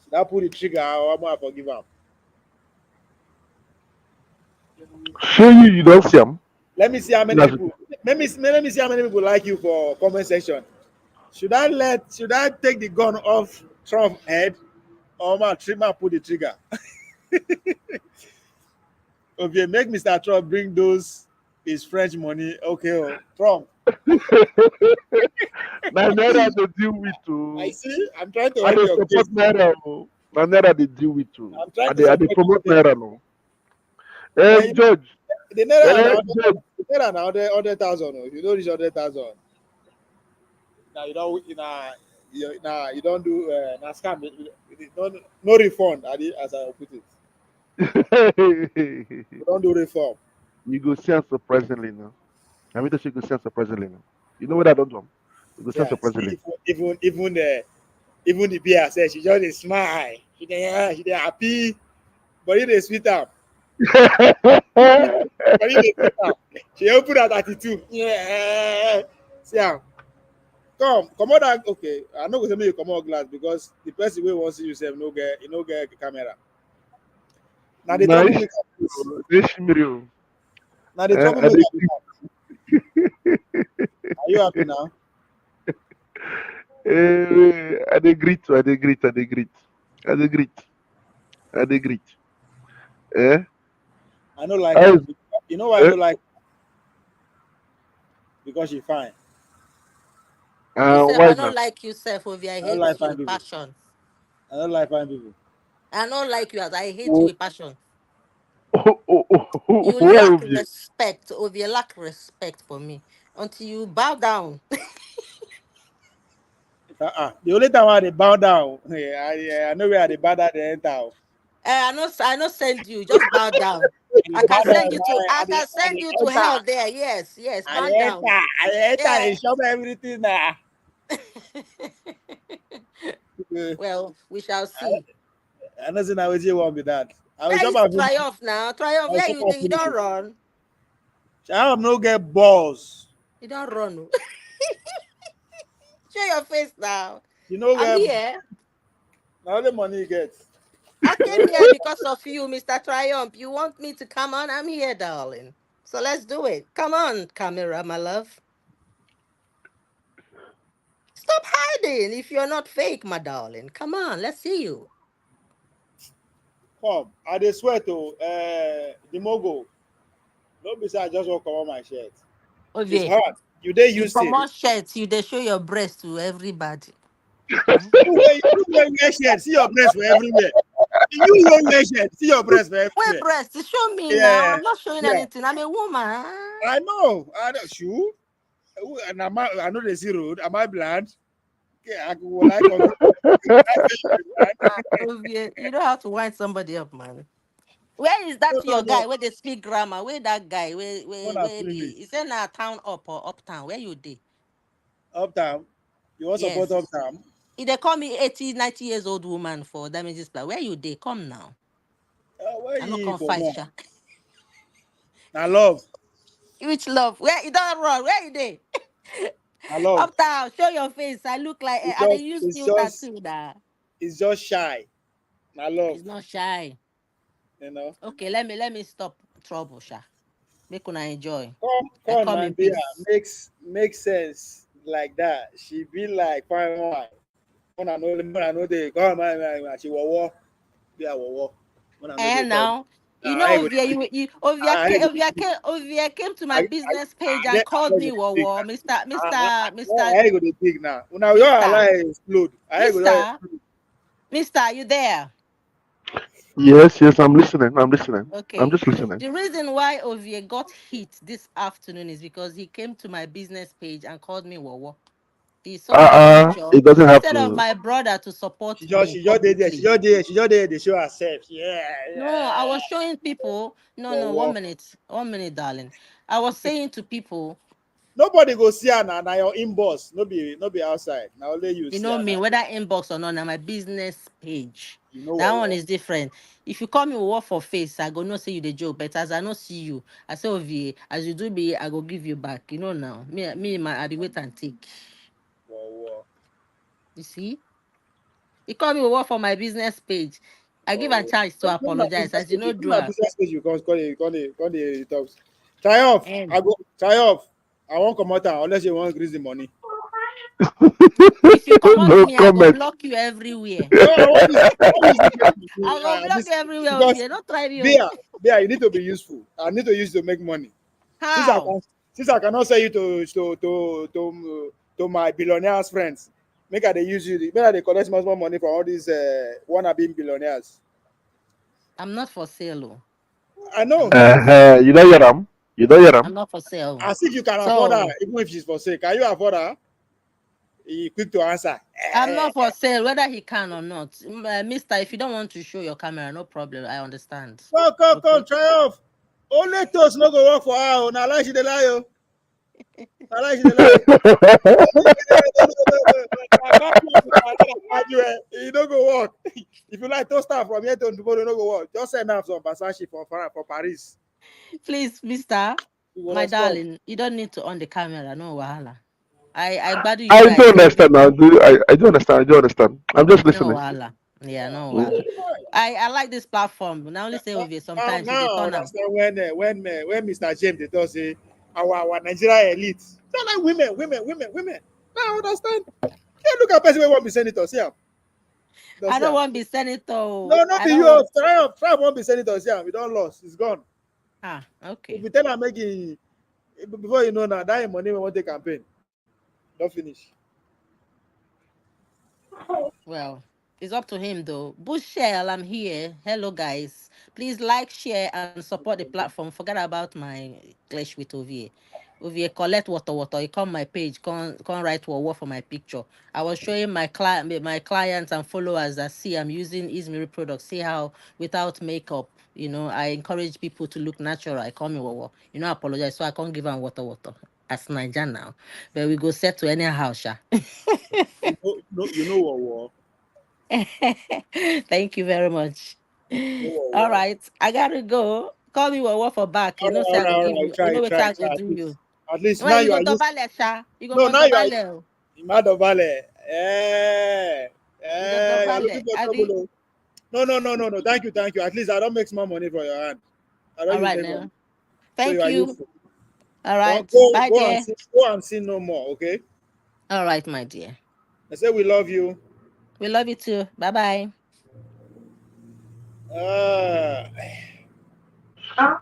Should I put the trigger or am I forgive him? Show you don't see him. Let me see how many people. Let me see how many people like you for comment section. Should I take the gun off Trump's head, or my trimmer put the trigger? Okay, make Mr. Trump bring those his French money. Okay, Trump. Now Naira they deal with too. I see. I'm trying to I help your case. Naira. Now Naira they deal with too. I'm trying They promote Naira now. Judge. The Naira now 100,000. If you don't reach 100,000, now you don't do scam. No refund. As I put it. You don't do reform. You go see us surprisingly now. I mean, you go see us surprisingly now. You know what I don't do? You go see us surprisingly. Even the beer says she just smile. She happy, but it is sweet up. She opened at 32. Yeah. See how. Come on that. Okay, I'm not gonna make you come out glass because the person will want to see you say no get camera. Now the trouble make Now the trouble make Are you happy now? I agree. Eh? I don't like her. You know why I don't like her? Because she's fine. I don't like you, Seth, I hate you like with passion. I don't like fine people. I don't like you as I hate you with passion. You lack respect, you lack respect for me until you bow down. The only time they bow down, I know where they bow down they enter. I know send you, just bow down. I can send you to hell there. Yes, bow down. I enter and show me everything now. Well, we shall see. I know say na wetin you want be that. I will Where chop is am finish. Triumph now? Triumph, I will where chop you am dey? You finish. don't run. Triumph no get balls. You don't run. Oh. Show your face now. You know I'm where here. na only money you get. I came here because of you, Mr. Triumph. You want me to come on? I'm here, darling. So let's do it. Come on, camera, my love. Stop hiding if you're not fake, my darling. Come on, let's see you. Come, I dey swear to the mogo. No be say I just want comot my shirt. It's Okay. hot. You dey You used to come it. on shirts, you they show your breast to everybody. Hmm? You wear shirt, see your breast for everywhere. You wear shirt, see your breast for Where everywhere. breast? Show me now. Yeah, I'm not showing yeah. anything. I'm a woman. I know. I know. Shoe. And I know they see road. Am I blind? Yeah, I would like on. You don't have to wind somebody up, man. Where is that No, no, your no. guy? Where they speak grammar? Where that guy? One are Where the? finish. Is it now town up or uptown? Where you dey? Uptown. You want support Yes. uptown? If they call me 80, 90 years old woman for damages plan, where you dey? Come now. Where I no you come for fight, more? sha. I love. Which love? Where you don't run? Where you dey? I love. Uptown, show your face. I look like It's I dey just, use it's filter just, too now. it's just shy. I love. It's not shy. You know. Okay, let me stop trouble, sha. Make una enjoy. I Come, come in Nigeria peace. makes sense like that. She be like fine wine. When I know they come, she war. Be a war. When I know they And talk. now, I go. I Ovia came to my business page and called I me go dig Wawa, I go dey dig now. Una your Mister, ally explode. I go just Mister, Mister, you there? Yes, yes, I'm listening. I'm listening. I'm Okay. just listening. The reason why Ovia got hit this afternoon is because he came to my business page and called me Wawa. He saw my picture It doesn't have instead of to. my brother to support she me just did there. publicly. She just did. They show herself. Yeah, No, I yeah. was showing people. No, no, War. 1 minute, darling. I was saying to people, Nobody go see her now. Now your inbox. No be outside. Now only you you see know her now. me, whether inbox or not, on my business page. You know That what one war. is different. If you call me work for face, I go no say you the joke. But as I no see you, I say OVA, as you do me, I go give you back. You know now. Me, I be wait and take. War. You see? You call me work for my business page. I give a War. chance to When my apologize. business As you page, know, when do my am. business page, you call the talks. Triumph. And I go triumph. I won't come out unless you want to increase the money. if you come out No me, I go comment. block you everywhere. No, I want use I go block this you everywhere, because OVA. Don't try me. Oh. beer, you need to be useful. I need to use to make money. Since I How? can, since I cannot sell you to my billionaires friends, make I they use you. Make I they collect much more money from all these wannabe billionaires. I'm not for sale. Oh. I I'm know. not for sale. You don't hear them. You don't hear I'm them. not for sale. As if you can afford her, So even if she's for sale. Can you afford her? He quick to answer. I'm not for sale, whether he can or not. Mister, if you don't want to show your camera, no problem. I understand. Come, Okay. triumph. Only toast no go work for her. Oh. Now lie she dey lie. Oh. Now lie she dey lie. You don't go work. If you like toaster from here to tomorrow, no go work. Just send out some Versace for Paris. Please, Mister, You will my respond. darling, you don't need to on the camera. No wahala. I gbadu you I do guys. understand now. I do understand. I do understand. I'm just No listening. wahala. Yeah, Yeah. no Mm. wahala. I like this platform. Now only say over sometimes you Now dey I turn am. understand when Mr. James they talk say our Nigeria elite. Not like women. Now I understand. Yeah, look at person wey want be senator. See him. Don't I see don't him. want to be senator. No, Oh. not I be don't you. want. Try won't be senator. See him. We don't lost. It's gone. Ah, If okay. you tell him making before you know now that money we want to campaign. Don't finish. Well, it's up to him though. Bushell, I'm here. Hello, guys. Please like, share, and support the platform. Forget about my clash with Ovie. Ovie, collect water. You come my page, come write what for my picture. I was showing my clients and followers that see I'm using Izmiri products. See how without makeup, I encourage people to look natural. I call me what. I apologize. So I can't give them water. As Niger now. But we go set to any house, sha. You know what war. Thank you very much. All right, I gotta go. Call me what for back. You know, say I go All give right. you. You know what I go Try. do you. At least Well, now you you go are used. dobale, sha. You go No, for now you are dobale. Imado Vale. You go You're looking dobale. for Abi. trouble. No. Thank you. At least I don't make small money for your hand. I don't All use right make money. now. So you Thank are you. useful. All Go, right. go, Bye, go and dear. see. Go and see no more. Okay. All right, my dear. I say we love you. We love you too. Bye bye. Ah,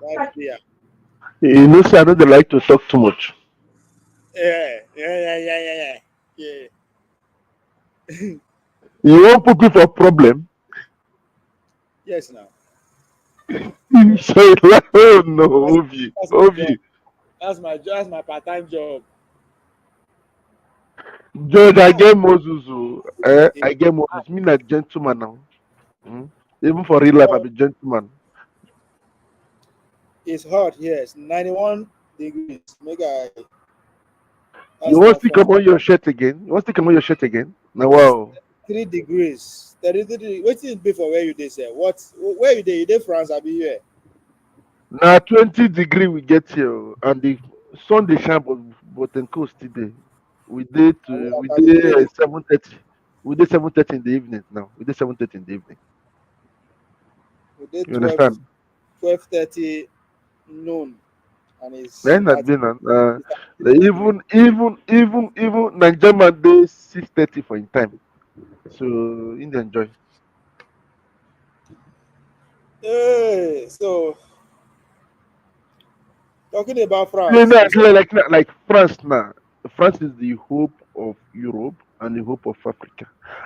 that's yeah. You know, say I know they like to talk too much. Yeah. You won't put me for problem. Yes, now. So it's like, oh no, That's, Ovi, that's my job. Ovi. That's my part-time job. George, I Ah, get Moses. I get Moses. Me a gentleman now. Hmm? Even for real life, I'm a gentleman. it's hot. Yes, 91 degrees. You That's want not to fun. come on your shirt again? You want to come on your shirt again? Now, wow. 3 degrees. 33. What is before where you did say? What? Where you did? You did France? I be here. Now 20 degree we get here, and the sun they shine, but then coast today. And we We are did 33. 7:30. We did 7:30 in the evening. Now we did 7:30 in the evening. We did You understand? 12:30 noon, and Then that at been it's 33 degrees. even Nigerian man day 6:30 for in time. So in the enjoy. Hey, so talking about You France, know, you said like France now. France is the hope of Europe and the hope of Africa.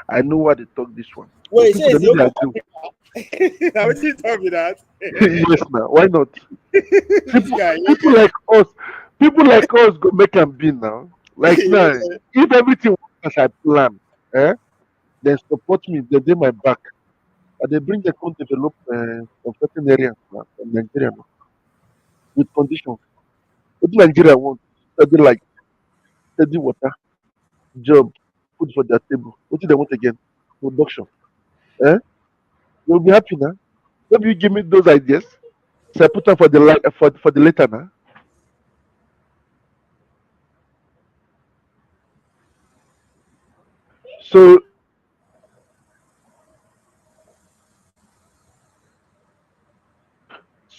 I know why they talk this one, wait, but you say people it's don't the know hope they of agree. Africa. Now, what you talking that? Yes, now why not? This People guy, people like us, people like us go make them be now. Like now, yeah. if everything works as I plan, then support me. They do my back. And they bring the come develop some certain areas now, from Nigeria now, with conditions. What do Nigeria want? Study like steady water, job, food for their table. What do they want again? Production. Eh? They'll be happy now. Maybe you give me those ideas. So I put them for the for the later now. So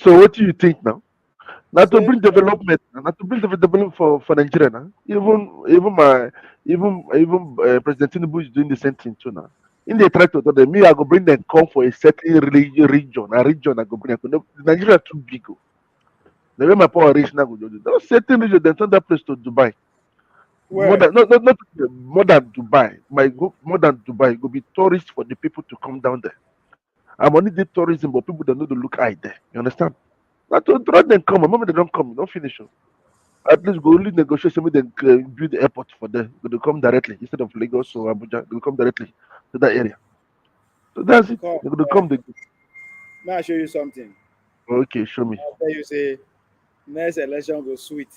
what do you think now? Not to Say, bring development, not to bring the development for Nigeria now. Even President Tinubu is doing the same thing too now. In the try to tell them, me, I go bring them come for a certain region. A region I go bring. Nigeria too big. Oh. The way my power reach now, go do those certain region. Then turn that place to Dubai. More where? than not more than Dubai. My go more than Dubai. It go be tourists for the people to come down there. I'm only the tourism, but people don't know to look eye there. You understand? Not to draw them come. Remember they don't come. Don't finish. Oh. At least go only negotiate some then build the airport for them. They come directly instead of Lagos or Abuja. They will come directly to that area. So that's it. Come, They will come. They may I show you something? okay, show me. I'll tell you, say, next election go sweet.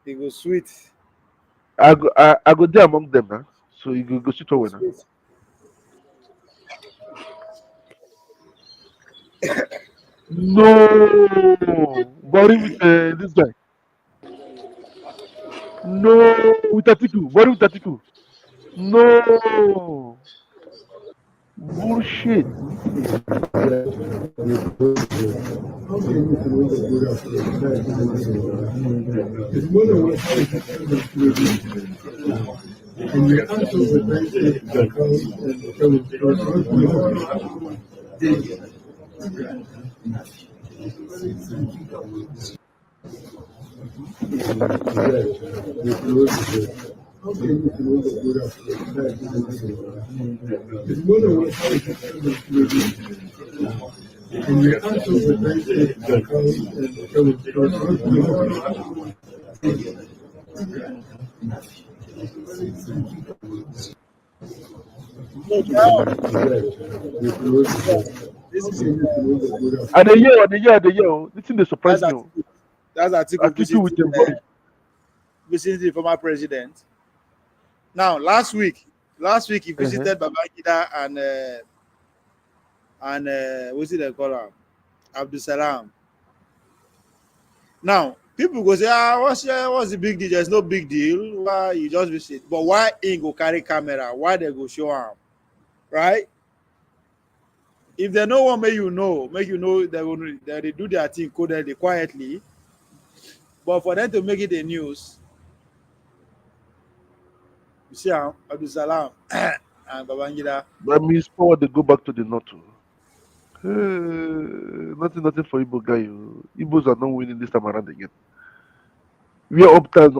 It go sweet. I go there among them now. So you go sit Go over now. sweet. No, Bori with this guy. No, with Atiku. Bori with Atiku. No, bullshit. No, try on. This is And the year. This thing they surprise that's me. Oh. Atiku. That's Atiku Atiku with them Bori. visiting the former president. Now, last week, Last week he visited Babangida and what's it they call him? Abdul Salam. Now people go say, what's the big deal? There's no big deal. Why you just visit? But why he go carry camera? Why they go show him? Right? If they no one make you know they do their thing codedly quietly. But for them to make it a news, you see Abdul Salam and Babangida. That means power they go back to the north. Nothing for Igbo guy. Igbos are not winning this time around again. We are uptown,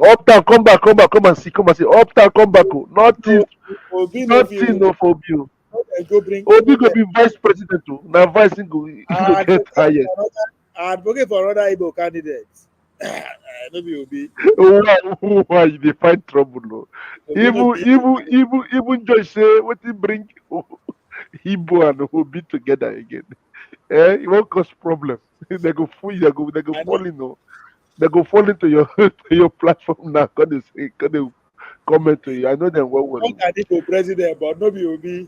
come back, come and see, uptown, come back. Nothing, Obi no nothing fit of Obi. go bring. Obi go be vice president. Now vice go get hired. I advocate for another Igbo candidate. No be Obi. Why you dey find trouble? No? Even Josh say what he bring Igbo and Obi together again. It won't cause problem. They go fool you. They go fall in. No? They go fall into your to your platform now. God is God they comment to you. I know them well. Not an Igbo president, but no be Obi.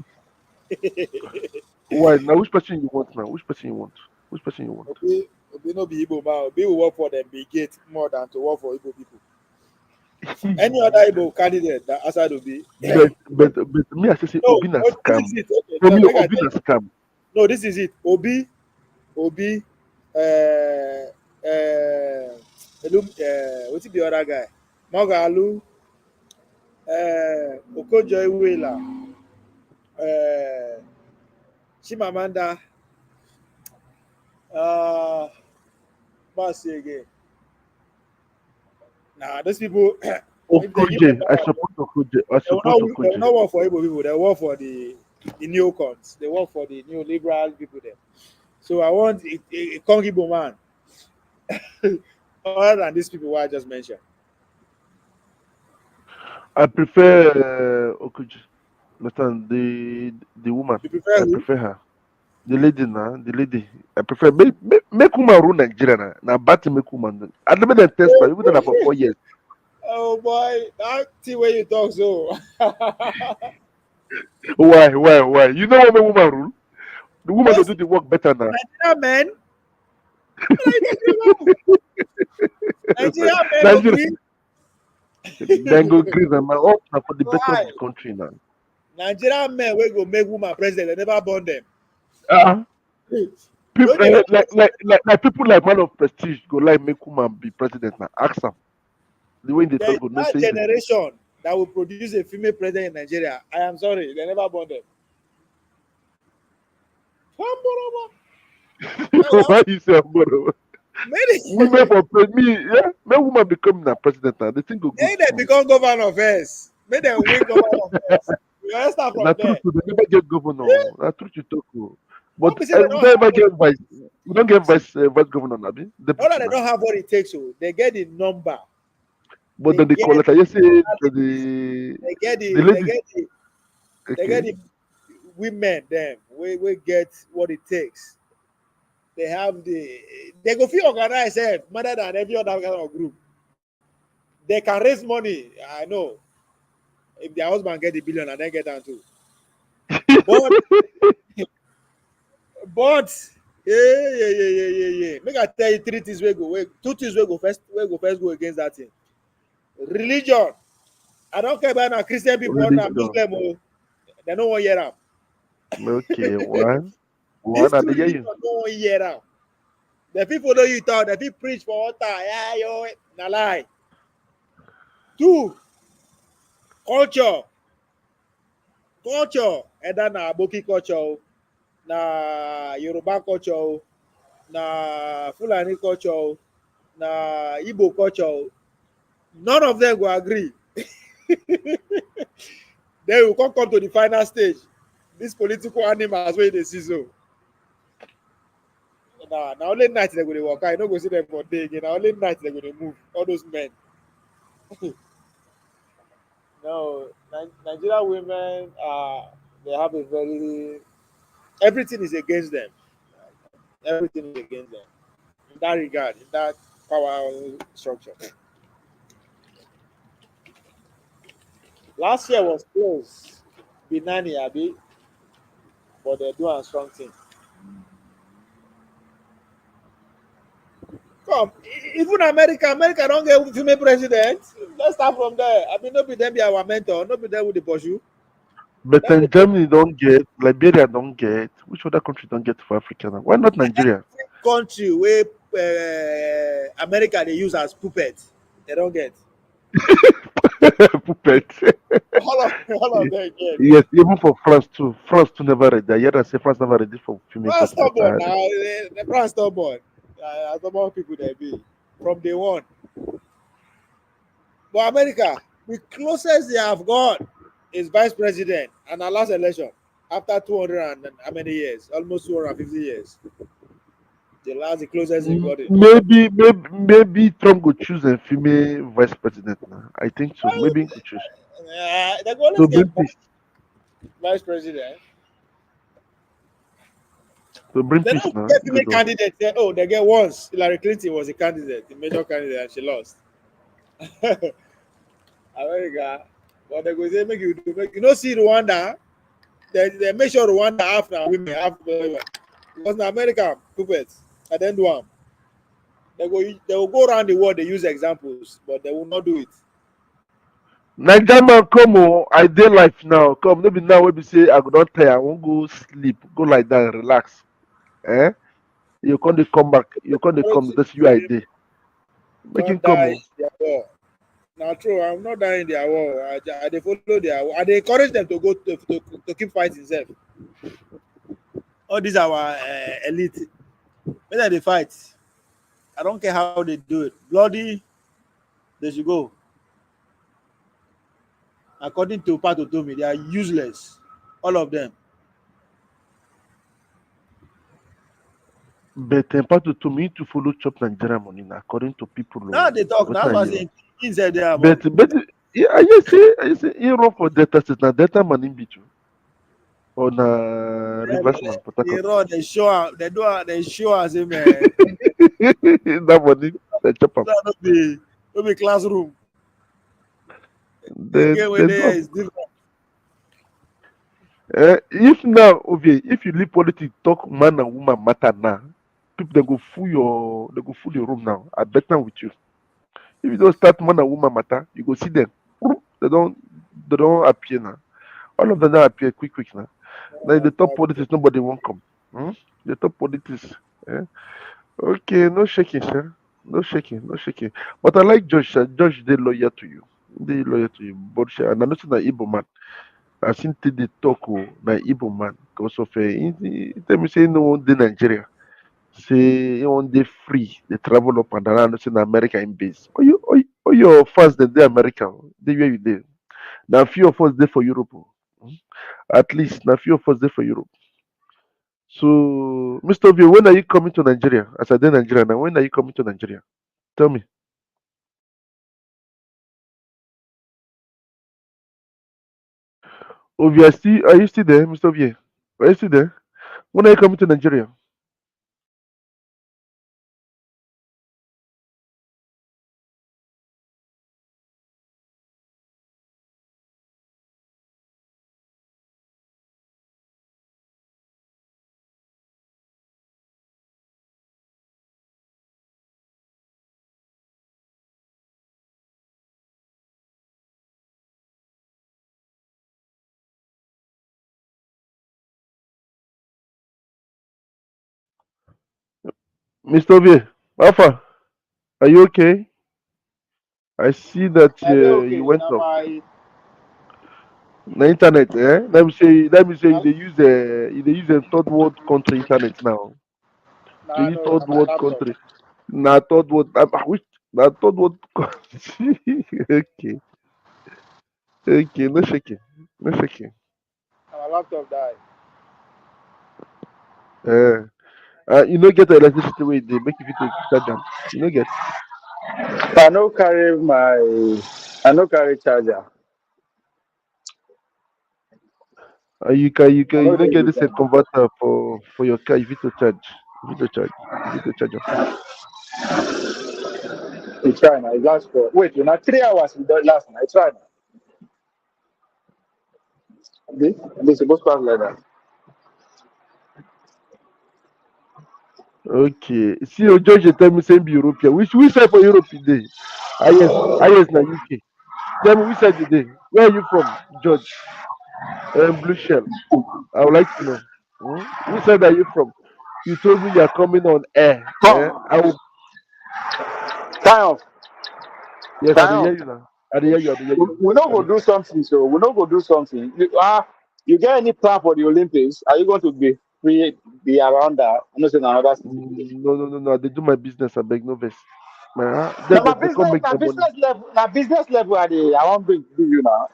Why now? Which person you want now? Which person you want? Which person you want? Obi no be Igbo man. Obi will work for them big gate more than to work for Igbo people. Any other Igbo candidate that outside Obi. But me I say No, Obi na this scam. is it. Okay, For so me make I Obi tell na you. scam. No, this is it. Obi, what's the other guy? Magalu, Okojo Iweala, Chimamanda, what's again? Nah, those people, if they give them Okoje, I support Okoje. I they will support not, they will Okoje. not work for Igbo people. They work for the neocons. They work for the neoliberal people there. So I want a Igbo man, other than these people who I just mentioned. I prefer Okoje. Understand the woman. You prefer I who? prefer her. The lady now, the lady. I prefer make woman rule Nigeria now. Now bad to make woman. I never done test her. Even done for 4 years. Oh boy, that thing where you talk so. Why? You know what make woman rule? The woman will do the work better now. Nigeria men. What are you talking about? Nigeria men Nigeria, agree. then go green and my up now for the better of Why? the country now. Nigeria men we go make woman president. They never born them. People Don't you like people like man of prestige go like make woman be president now. Ask them the way they there is talk. No that say generation that will produce a female president in Nigeria. I am sorry, they never born them. why you say bro? Women for me, yeah, make woman become the president now. The thing go good. They become governor first. Make them win governor first. We all start from Now there. truth, they never get governor. Now truth you talk. But Don't say they we don't don't ever have get vice. We don't get vice governor, Nabi. not that they don't have what it takes, so they get the number. But then they call it. I say the They get the lady. they get the women them we get what it takes. They have they go feel organized more than every other kind of group. They can raise money. I know if their husband get the billion and they get down too. But yeah. Make I tell you two things we go first go against that thing. Religion. I don't care about Christian people or Muslim. Oh, they don't want to hear them. Okay, one. These I two hear religions you. don't want to hear them. The people know you talk, the people preach for water. Yeah, yo, na lie. Two, culture. Either na Aboki culture, na Yoruba culture, na Fulani culture, na Igbo culture. None of them will agree. Then we come to the final stage. These political animals where they see so. Now only night they go to work. I don't go see them for day again. Now only night they go to move. All those men. No, Nigerian women they have a very everything is against them. Everything is against them. In that regard, in that power structure. Last year was close. be nanny, abi, but they do a strong thing. Come, even America don't get female president. Let's start from there. I mean, no be them be our mentor, no be them with the pursue. But Them then the Germany don't get, Liberia don't get. Which other country don't get for Africa now? Why not Nigeria? country where America they use as puppet. They don't get. Puppet. All of them get. Yes, even for France too. France too never ready. Yet I say France never ready for female France president. stubborn now. The France stubborn. Stubborn people they be from day one. But America, the closest they have got is vice president and our last election after 200 and how many years? Almost 250 years. The closest they got it. Maybe Trump could choose a female vice president now. I think so. Maybe he could choose They go always to get bring peace. vice president. To bring They peace don't now. get female Good one. candidates. They get once. Hillary Clinton was a candidate, the major candidate, and she lost. America, but they go say make you know see Rwanda. They make sure Rwanda half now women, half women. Because in America, puppets, and then do them. They will go around the world. They use examples, but they will not do it. Niger man, come on. I dey life now. Come, maybe now we be say I go not tire. I won't go sleep. Go like that, relax. Eh? You can't dey come back. You can't dey come. That's you I dey. Make him Don't come. die Oh. in their war. Now true, I'm not dying in their war. I they follow their war. I they encourage them to go to keep fighting self. All these our elite. When they fight, I don't care how they do it. Bloody, they should go. According to Pat Utomi, they are useless. All of them. But part to me to follow chop Nigeria money now, according to people. Now they talk. What That's are what I'm you? saying. Inside there, But yeah, I say he run for Delta State now. Delta man in between. Or na Rivers man, Port they Harcourt. run, they show, they show as a man. That money, they chop am. That no be classroom. The They game where they do there am. is different. If now, okay, if you leave politics, talk man and woman matter now. People they go full your room now. I bet now with you. If you don't start man and woman matter, you go see them. They don't appear now. All of them now appear quick now. Now in the top politics, nobody won't come. Hmm? The top politics. Eh? Okay, no shaking, sir. No shaking, no shaking. But I like Josh. Josh, they loyal to you. They loyal to you. But and I know that Igbo man. I seen the talk na Igbo man because of he tell me say no one dey Nigeria. Say he one day free. They travel up and down. Say na America in base. Oh your fans they America. They where you dey. Now few of us there for Europe. Hmm? At least now few of us there for Europe. So, Mr. V, when are you coming to Nigeria? As I did Nigeria now, when are you coming to Nigeria? Tell me. Ovi, are you still there, Mr. V? Are you still there? When are you coming to Nigeria? Mr. V, Alpha, are you okay? I see that I dey you okay. went Now off. my The internet, eh? Let me say you dey use a third world country internet now. You use no, third na my world laptop. country. Na third world which na third world country. Okay. Okay, no shaking. No shaking. Na my laptop die. You no get electricity wey dey make you fit to charge am. You no get. I no carry charger. I You no no dey get use this am. converter for your car. You fit to charge. You fit to charge. You fit to charge am. You try now. It last for wait, na 3 hours you don last night. Try now. They supposed to have like that. Okay. See, your judge dey tell me same be European. Which side for Europe you dey? Highest na UK. Tell me which side you dey? Where are you from, George? Blue Shell. I would like to know. Which side are you from? You told me you are coming on air. Eh? Come, kind of, Yes, I dey kind hear of. you now. I dey hear you. I dey hear you. We not I go dey- do something. So we not go do something. You get any plan for the Olympics? Are you going to be around that? I'm not saying another city. No, no, no, no. I dey do my business. I beg no vex. Now Then my they come business, make my their money. business level, my business level. I want bring give you now.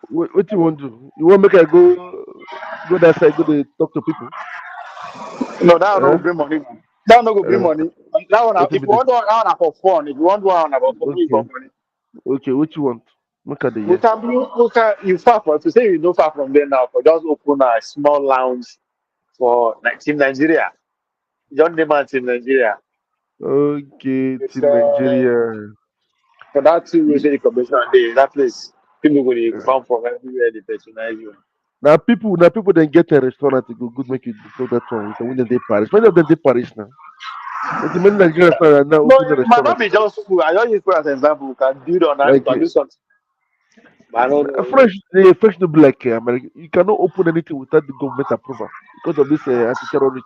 What you want to do? You want make I go that side, go dey talk to people? No, that one no go Eh? bring money. That one no go bring Uh, money. That one, what if be you this? want that one for fun, if you want one about for me for Okay, money, okay. What you want? Make I dey we hear. can be, we can. You far from to say you no far from there now. For just open a small lounge for Team Nigeria. John Neyman Team Nigeria. Okay, It's Team Nigeria. for that 2 weeks You- the competition day. That place, people go dey uh, come from everywhere. They patronize you. now people then get a restaurant to go good make you talk that one with the when they Paris. Many of them they Paris now. But the many Nigerian restaurants are now No, open a it might not restaurant. be just food. I just use food as an example. We can build on that. We Like can do something. But I don't know. French, the French no be like American. You cannot open anything without the government approval because of this anti-terrorist.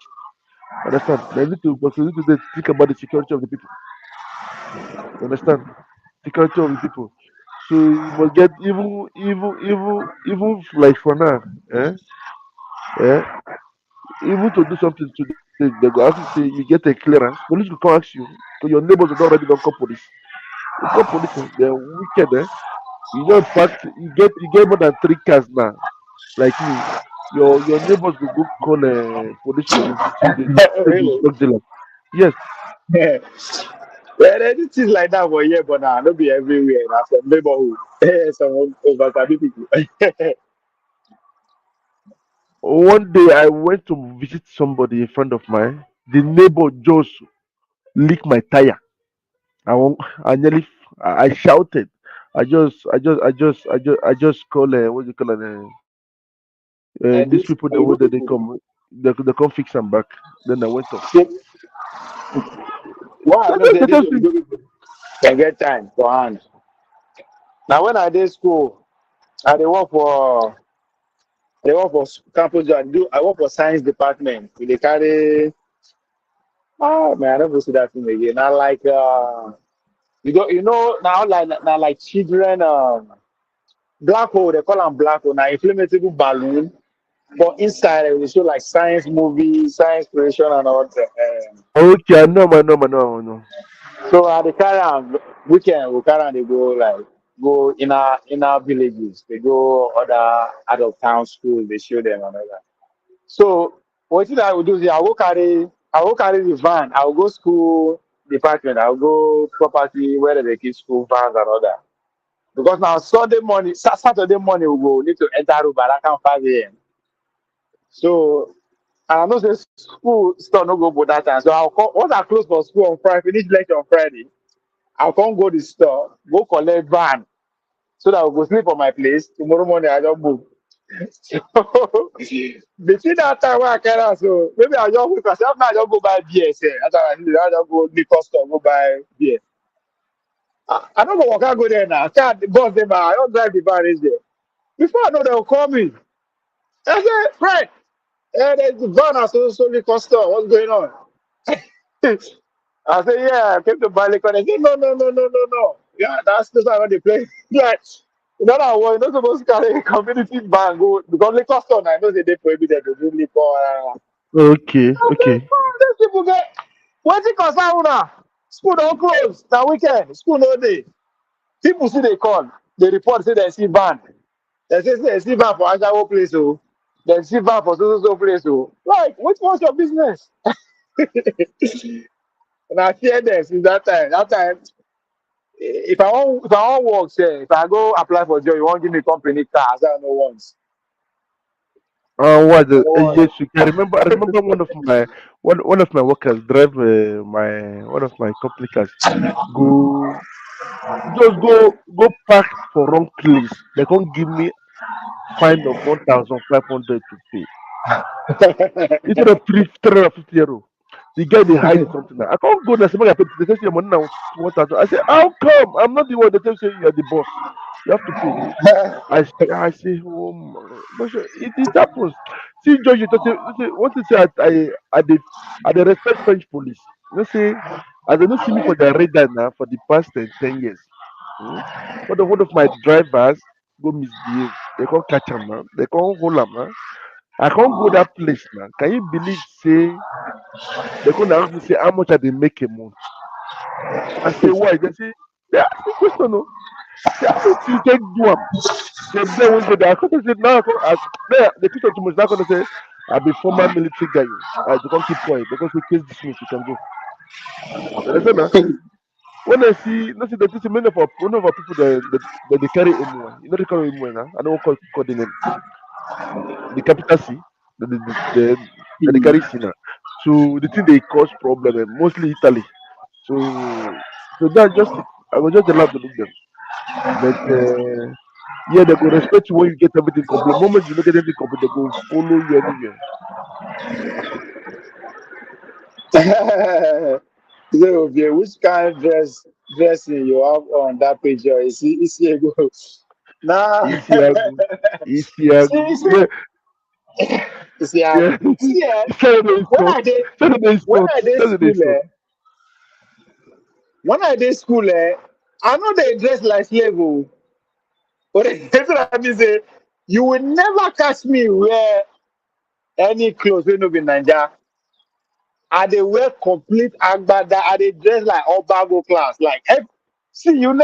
Understand? They need to, but they need to think about the security of the people. You understand? Security of the people. So you must get even like for now, eh? Eh? Even to do something today, they go ask you say you get a clearance. Police will come ask you because your neighbors have already don't call police. They call police, they're wicked, eh? You know, fact, you get more than 3 cars now. Like me, your neighbors will go call police for you say you Really? drug dealer. Yes. Yeah. Well, there is things like that for here, but now not be everywhere. Now some neighborhood, some over people. One day I went to visit somebody, a friend of mine. The neighbor just licked my tire. I nearly, I shouted. I just call what do you call it? And These this people, the way Igbo that they people, come, they come fix them back. Then I went off. see, why I They know just, say they this just, Igbo people can get time for hand. Now when I did school, I dey work for campus. I work for science department. We dey carry. Oh man, I don't go see that thing again. Now like now like children black hole. They call them black hole. Now inflammable balloon. But inside they show like science movies, science creation and all that. okay, I know. So at the carry am weekend we carry am dey go like go inner villages. They go other out of town schools, they show them and all that. So what I will do is I will carry the van, I will go school department, I will go property where they keep school vans and all that. Because now Sunday morning, Saturday morning we go need to enter Rubaraka 5 a.m. So and I know say school store no go for that time. So I'll come once I close for school on Friday, finish lecture on Friday, I'll come go the store, go collect van so that we go sleep on my place. Tomorrow morning I just move. So between that time when I carry am, so maybe I just wake myself now I just go buy beer. Say that's how I do it. I just go liquor store go buy beer. I don't go walk out go there now. Car the bus them I don't drive the van reach there. Before I know they will call me. I say, Fred, there's the van at so liquor store. What's going on? I say, yeah, I came to buy liquor. They say, no. Yeah, that's how they play. Like, you know that one, you're not supposed to carry a community ban go because liquor store now, I know they prohibited to do liquor. Okay, I say, okay. "Oh, these people get what's it concern una? School don't close. Now weekend, school no day. People see they call, they report say they see van. They say they see van for Ajawo place, oh. They see van for so place, oh. Like, what's your business? And I fear them since that time. That time, if I want work, say if I go apply for job, you won't give me company car. I say I no once. What I the, no once. yes, I remember one of my workers drive my one of my company cars go just go park for wrong place. They can't give me. fine of 1,500 to pay. Instead of 350 euro. The guy they hide something now. I can't go there. Somebody they say your money now 1,000. I say, how come? I'm not the one. They tell you you're the boss. You have to pay. I say, oh my, but sure, it happens. See, George, you say, what to say? I dey respect French police. You say, as they don't see me for the radar now for the past 10 years. Hmm? One of my drivers go misbehave. They can't catch him now. They can't hold him now. I can't go that place now. Can you believe? Say they can't ask me say how much I they make a month. I say why? They ask me question. No, say how much you take do am? Say then when go there, I come say now the question too much. Now gonna say I be former military guy. They can't keep quiet because we case dismiss. You can go. You understand now? When I see, no see that this many of our people they carry MY. You know they carry MY now. I don't call the name. The capital C. They carry C now. So the thing they cause problem mostly Italy. So that's just it. I was just allowed to look them. But yeah, they go respect you when you get everything complete. The moment you don't get anything complete, they go follow you anywhere. So, yeah, which kind of dressing you have on that picture? Is he go? Nah. Isiagu. See, Isiagu. see, Yeah, see, yeah. see, Saturday when sport. I did Saturday when sport. I did Saturday school, sport. when I did school, I know they dress like slave. Oh. But that's what I mean. Say, you will never catch me wear any clothes when you be Nigeria. I they wear complete agbada. I they dress like Obago class. Like, see, you know,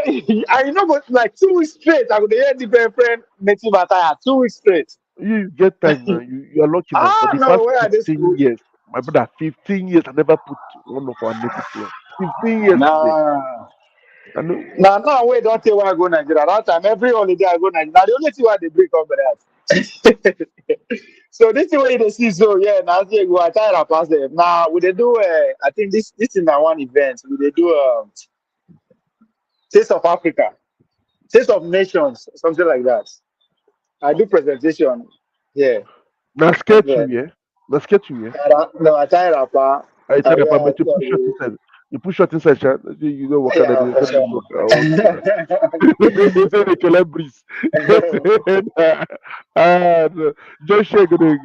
I know, but like 2 weeks straight, I would hear different native attire. 2 weeks straight. You get time now. You are lucky now. For Ah, the no, past where are they 15 school? years, my brother, 15 years, I never put one of our native clothes. 15 years today. Nah. I know. Now, wait, don't tell where I go Nigeria. That time, every holiday I go Nigeria. Now, the only thing why they break up with that. So this is what they see. So yeah, now see go attire and pass them. Now we they do. I think this is now one event. We they do Taste of Africa, Taste of Nations, something like that. I do presentation. Yeah. Now sketch you, Okay. yeah. Now sketch you, yeah. No, attire rapper. I tell you, Yeah, but you push shot inside. You push shot inside, chat. You know what kind of yeah, they for say they sure. work. Okay, now. They say they kill breeze. They say, no. Just share gonna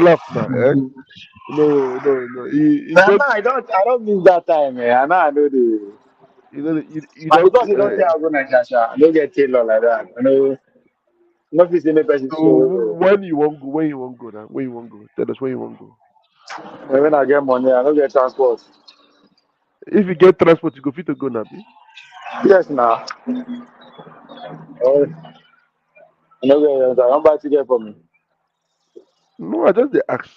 laugh now, eh? No. He Nah, got, I don't miss that time, man. I know the. you But don't. because you don't say I go Nigeria, I don't get tailor like that. I know. Not fit say make person So so. when you won't go, now? When you won't go, tell us when you won't go. When I get money, I don't get transport. If you get transport, you go fit to go now, be? Yes, now. Oh, I don't get. I don't buy ticket for me. No, I just dey ask.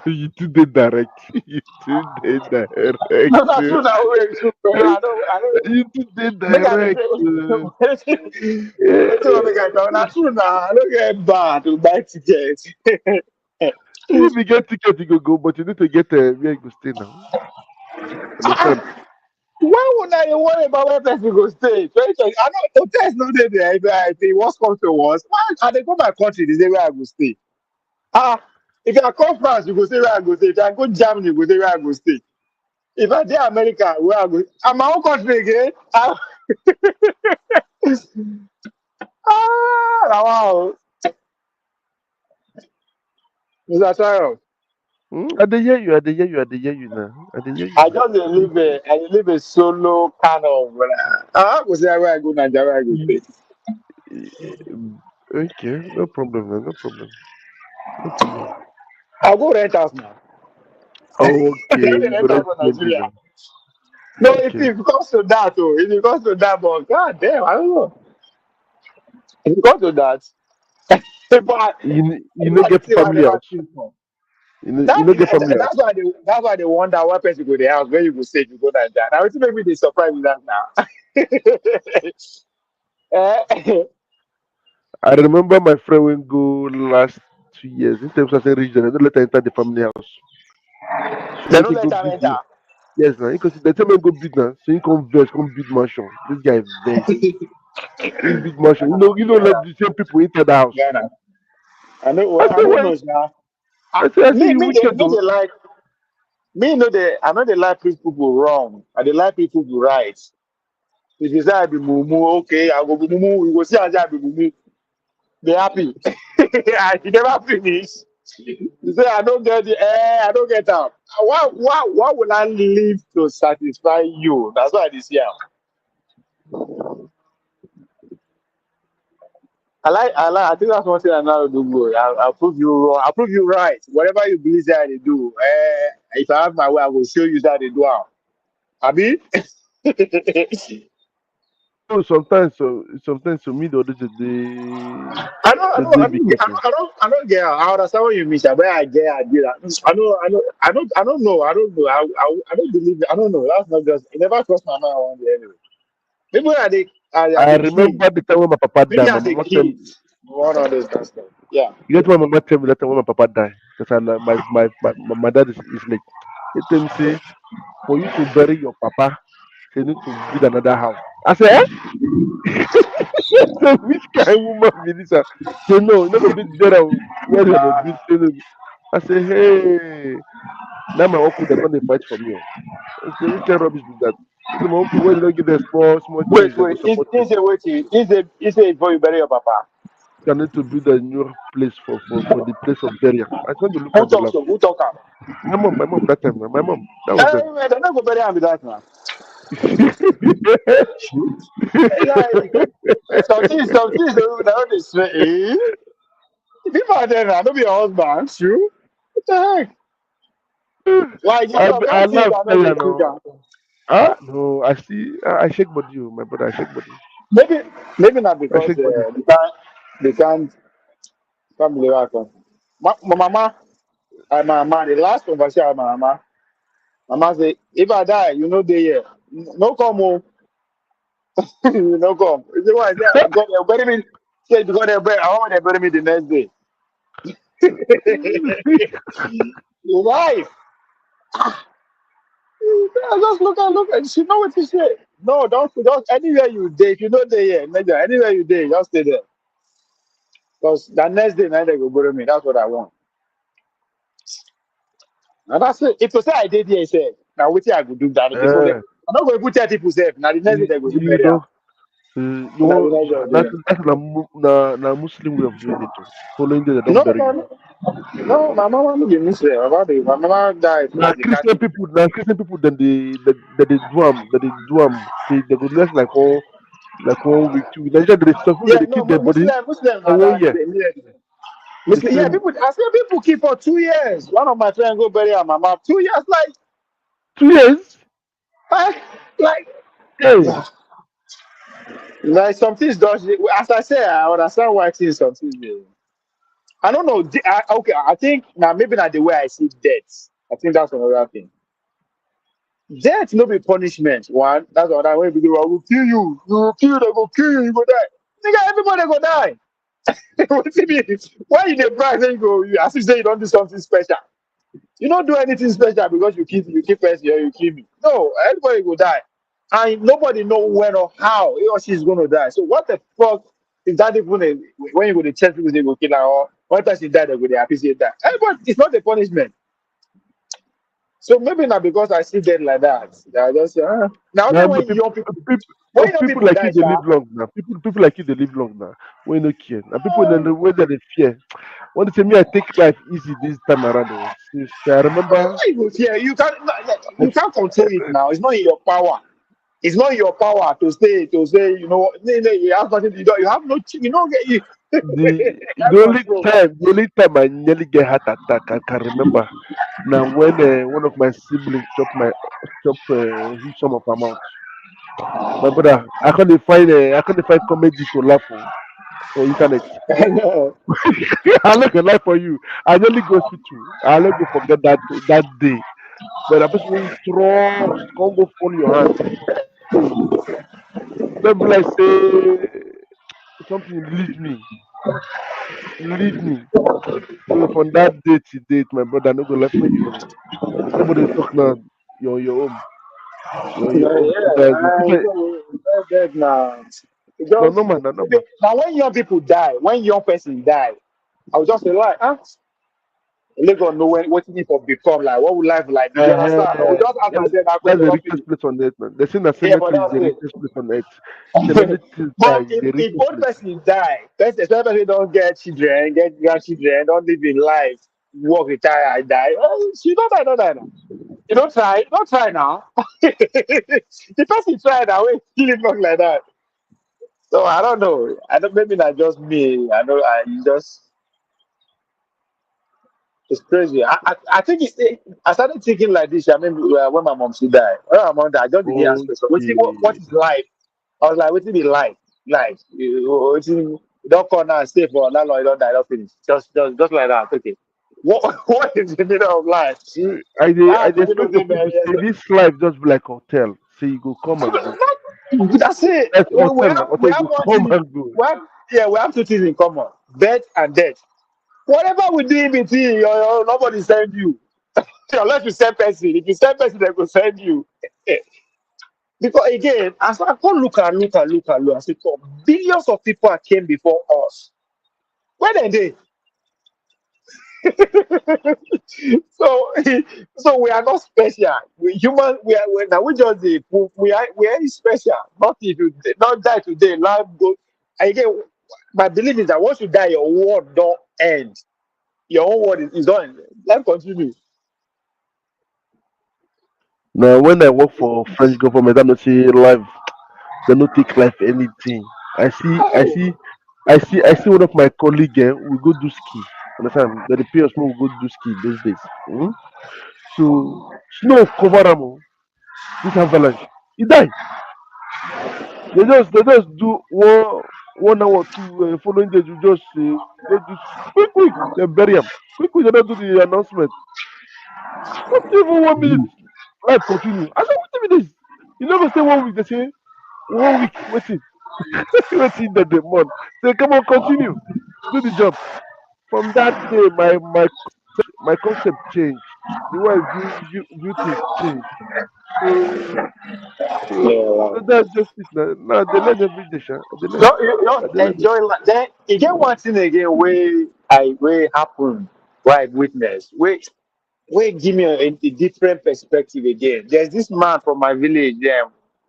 You too dey direct. You too dey direct. No, that's true. Now, true. I don't. You too dey Make I dey direct. say. It's all Eh, make I talk. That's true. Now, I don't get bad to buy tickets. if you get ticket, you go go, but you need to get where you go stay now. Understand? Why would I worry about where person go stay? 2020, I know hotels no dey there. If it was come to worse, why I dey go my country? They say where I go stay. Ah, if I come France, you go say where I go stay. If I go Germany, you go say where I go stay. If I dey America, where I go? I'm my own country again. Wow. Mr. Triumph, I dey hear you. I dey hear you. I dey hear you now. I dey hear you I now. just live a solo kind of. I go say where I go Nigeria, where I go stay. Okay, no problem, man. No problem. No problem. I go rent house now. I Okay, don't dey you go rent house rent for PNB Nigeria. now. No, if Okay. it comes to that, if it comes to that, but god damn, I don't know. If it comes to that, but You no that's the get thing I family never house. think of. You no get family house. That's why they wonder what person go the house where you go stay if you go like that. Now it's maybe they surprise me that now. Eh, I remember my friend when go last 2 years. In terms of say reach there, they don't let her enter the family house. So they he don't can let go them build. enter. Yes, now because the time I go build now, so he come vex, come build mansion. This guy vex. This big mansion. You don't let the same people enter the house. Ghana. I know. I Well, I say don't why? know, sir. I say you Me, they wicked know though. they like me. Know they. I know they like people wrong. And they like people to right. If you say I be mumu, okay, I go be mumu. We go see I be mumu. They happy. You never finish. You say I don't get the air. I don't get out. Why would I live to satisfy you? That's why this year. I think that's one thing I know do good. I'll prove you wrong. I'll prove you right. Whatever you believe that they do, if I have my way, I will show you that they do. Abi? No, sometimes to me though, they I they be careful. I don't get. I understand what you mean, sir, but I get. I do that. I don't know. I don't believe. I don't know. That's not just. It never crossed my mind one day anyway. Maybe as I a kid. remember the time when my papa Maybe died. My as a mama tell me, kid. One of those kind of stuff. Yeah. you get what my mama tell me that time when my papa died. Because my dad is late. He tell me say for you to bury your papa, you need to build another house. I say, eh? So which kind of woman be this? Say no, you're not gonna build there. Where you gonna build? Say no. I say, hey, now my uncle they're gonna fight for me. Oh. I say, which kind of rubbish be that? I say, my uncle, when you don't get the small change, they go Wait. support you. Is a way to is a before you bury your papa. I need to build a new place for the place of burial. I can't look Who at the talk laugh. so? Who talk am? My mom that time, my mom, that was them. They're not go bury am be that man. Like some things they don't dey swear. Eh? People are there now. Don't be your husband. True. What the heck? Like I some I kind things love I know tell they you cook no. am. Ah no, I see. I shake body, you, my brother. I shake body. Maybe not I because shake body. they can't believe I come. My mama, my mama, the last conversation with my mama say, if I die, you know they here. No come home. You no come. You say why? Because they bury me. Say because I want they bury me the next day. You right. I just look and she know what to say. No, don't anywhere you day. If you know they here, anywhere you day, just stay there. Because the next day, now they go bury me. That's what I want. And that's it. If you say I did here, say, now what I could do that. People get, Uh, I'm not going to put 30 people safe. Now the next day they go do you burial. know, you Now the want next day they that's do that's the Muslim way of doing it. Too. Following the it. don't bury No, you. no. No, my mama no be Muslim. My mama died Now as a Catholic. Christian people, then they do they go less like 1 week, 2 weeks. Nigeria, there is some people that Yeah, they no, keep their body Muslim for now one that year. The Muslim, yeah, same people. I say people keep for 2 years. One of my friends go bury her mama. 2 years, 2 years. like, like, Hey, like some things don't. As I say, I understand why things some things. I don't know. Okay, I think now maybe not the way I see death. I think that's another thing. Death no be punishment. One, that's another way people will kill you. You will kill, they go kill you, you go die. Nigga, everybody go die. What do you mean? Why you dey brag say you go as if say you don't do something special? You don't do anything special because you keep person here, you kill me. No, everybody go die. And nobody know when or how he or she is gonna die. So what the fuck is that even when you go to church people they go kill her or one time she died, they go they appreciate that. Everybody it's not a punishment. So maybe not because I see dead like that. I just say, now now only but when people, young people when young people people like you die, they live sir. long now. People like you they live long now. When no care. And people then the way that they fear. When they say me, I take life easy this time around. Oh. Seriously, I remember. You can't control it now. It's not in your power. It's not your power to say, you have nothing to do. You have no, you know, you The can't only control. time I nearly get heart attack I can remember now when one of my siblings huge sum of amount. My brother, I can't find comedy to laugh for internet. I'm not gonna lie for you. I nearly go hospital. I'll never forget that day. But the person is strong, can't go fall your hand. Hey, don't be like say something leave me. So from that day to date, my brother, no go left for you. Nobody talk now. You're on your own. You're on your own. Yeah, Sometimes dead now. It No, just no man, no, no man. now when young people die, when young person die, I will just say like, let God know what it for become like. What would life like be? You understand? I will just ask Yeah, myself that that's question. the Not richest finish. place on earth, man. They say that Yeah, but cemetery is that's the it. richest place on earth. Till anything die, But is the if richest old place. person die, especially don't get children, get grandchildren, don't live in life, work, retire, and die. You don't die now. You don't try now. The person try now, wait, live long like that. So I don't know. I don't. Maybe not just me. I know. I just. It's crazy. I think I started thinking like this. I mean, when my mom she died, when my mom died, I just began to ask myself, what Okay. is life? I was like, what is be life? Life. You don't call now and stay for that long. You don't die. Don't finish. Just like that. Okay. What is the meaning of life? I That's dey the expect middle your of people the say this life just be like hotel. Say you go come and go. That's it. That's We hotel, have na we hotel. You have go one come thing. and go. We have two things in common: birth and death. Whatever we do in between, nobody send you. Unless you send person. If you send person, they will send you. Because again, as I go look, I say, "God, billions of people came before us. Where are they?" so, so we are not special. We human. Now we just we are special. Not if you not die today, life goes. Again, my belief is that once you die, your world don't end. Your own world is done. Life continues. Now when I work for French government, I don't say life. They no take life anything. I see one of my colleague. We go do ski. Understand? They dey pay us more. We go do ski those days. So snow cover am. This avalanche. He die. They just do 1 hour, two. Following days, we just do quick, quick. They bury him. Quick, quick. They don't do the announcement. Not even 1 minute. Life continue. I said, what is this? You never say 1 week. They say 1 week. Waiting, waiting that the month. Say, come on, continue. Do the job. From that day, my concept changed. The way I view things changed. So Yeah. that's just it. Now they learn every day, sha. They learn. You They learn. enjoy life. Then you get one thing again where happen, where I witness, where give me a different perspective again. There's this man from my village there.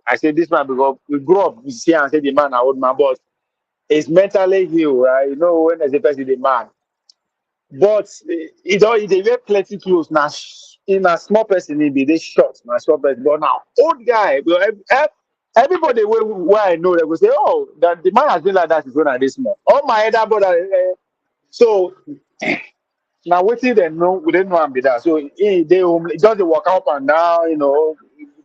I say this man because we grew up, we see and say the man, I old man, but he's mentally ill, right? You know, when there's a person, the man. But they wear plenty clothes. Now, in a small person, he be they short, na small person. But now, old guy, everybody where I know, they will say, oh, that the man has been like that since when I this small. All my elder brother, so now waiting they know, we didn't know him be that. So they just they walk up and down,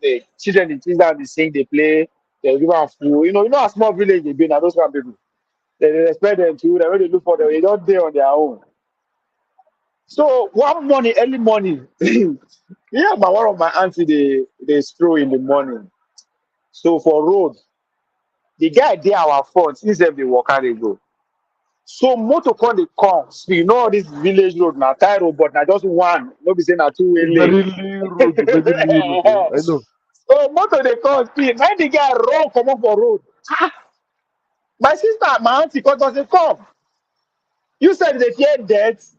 the children, the things that they sing, they play, they give them food. A small village they be now those kind of people. They expect them to, they really look for them, they don't day on their own. So one morning, early morning, yeah, one of my auntie they stroll in the morning. So for road, the guy there our front, instead they walk and they go. So motor come they come. So all this village road now, tie road, but now just one, no be saying na two-way lane. Very lean road, very lean road. I know. So motor they come speed. Now the guy run come up for road. Ah, my sister, my auntie, come does they come. You said they fear death.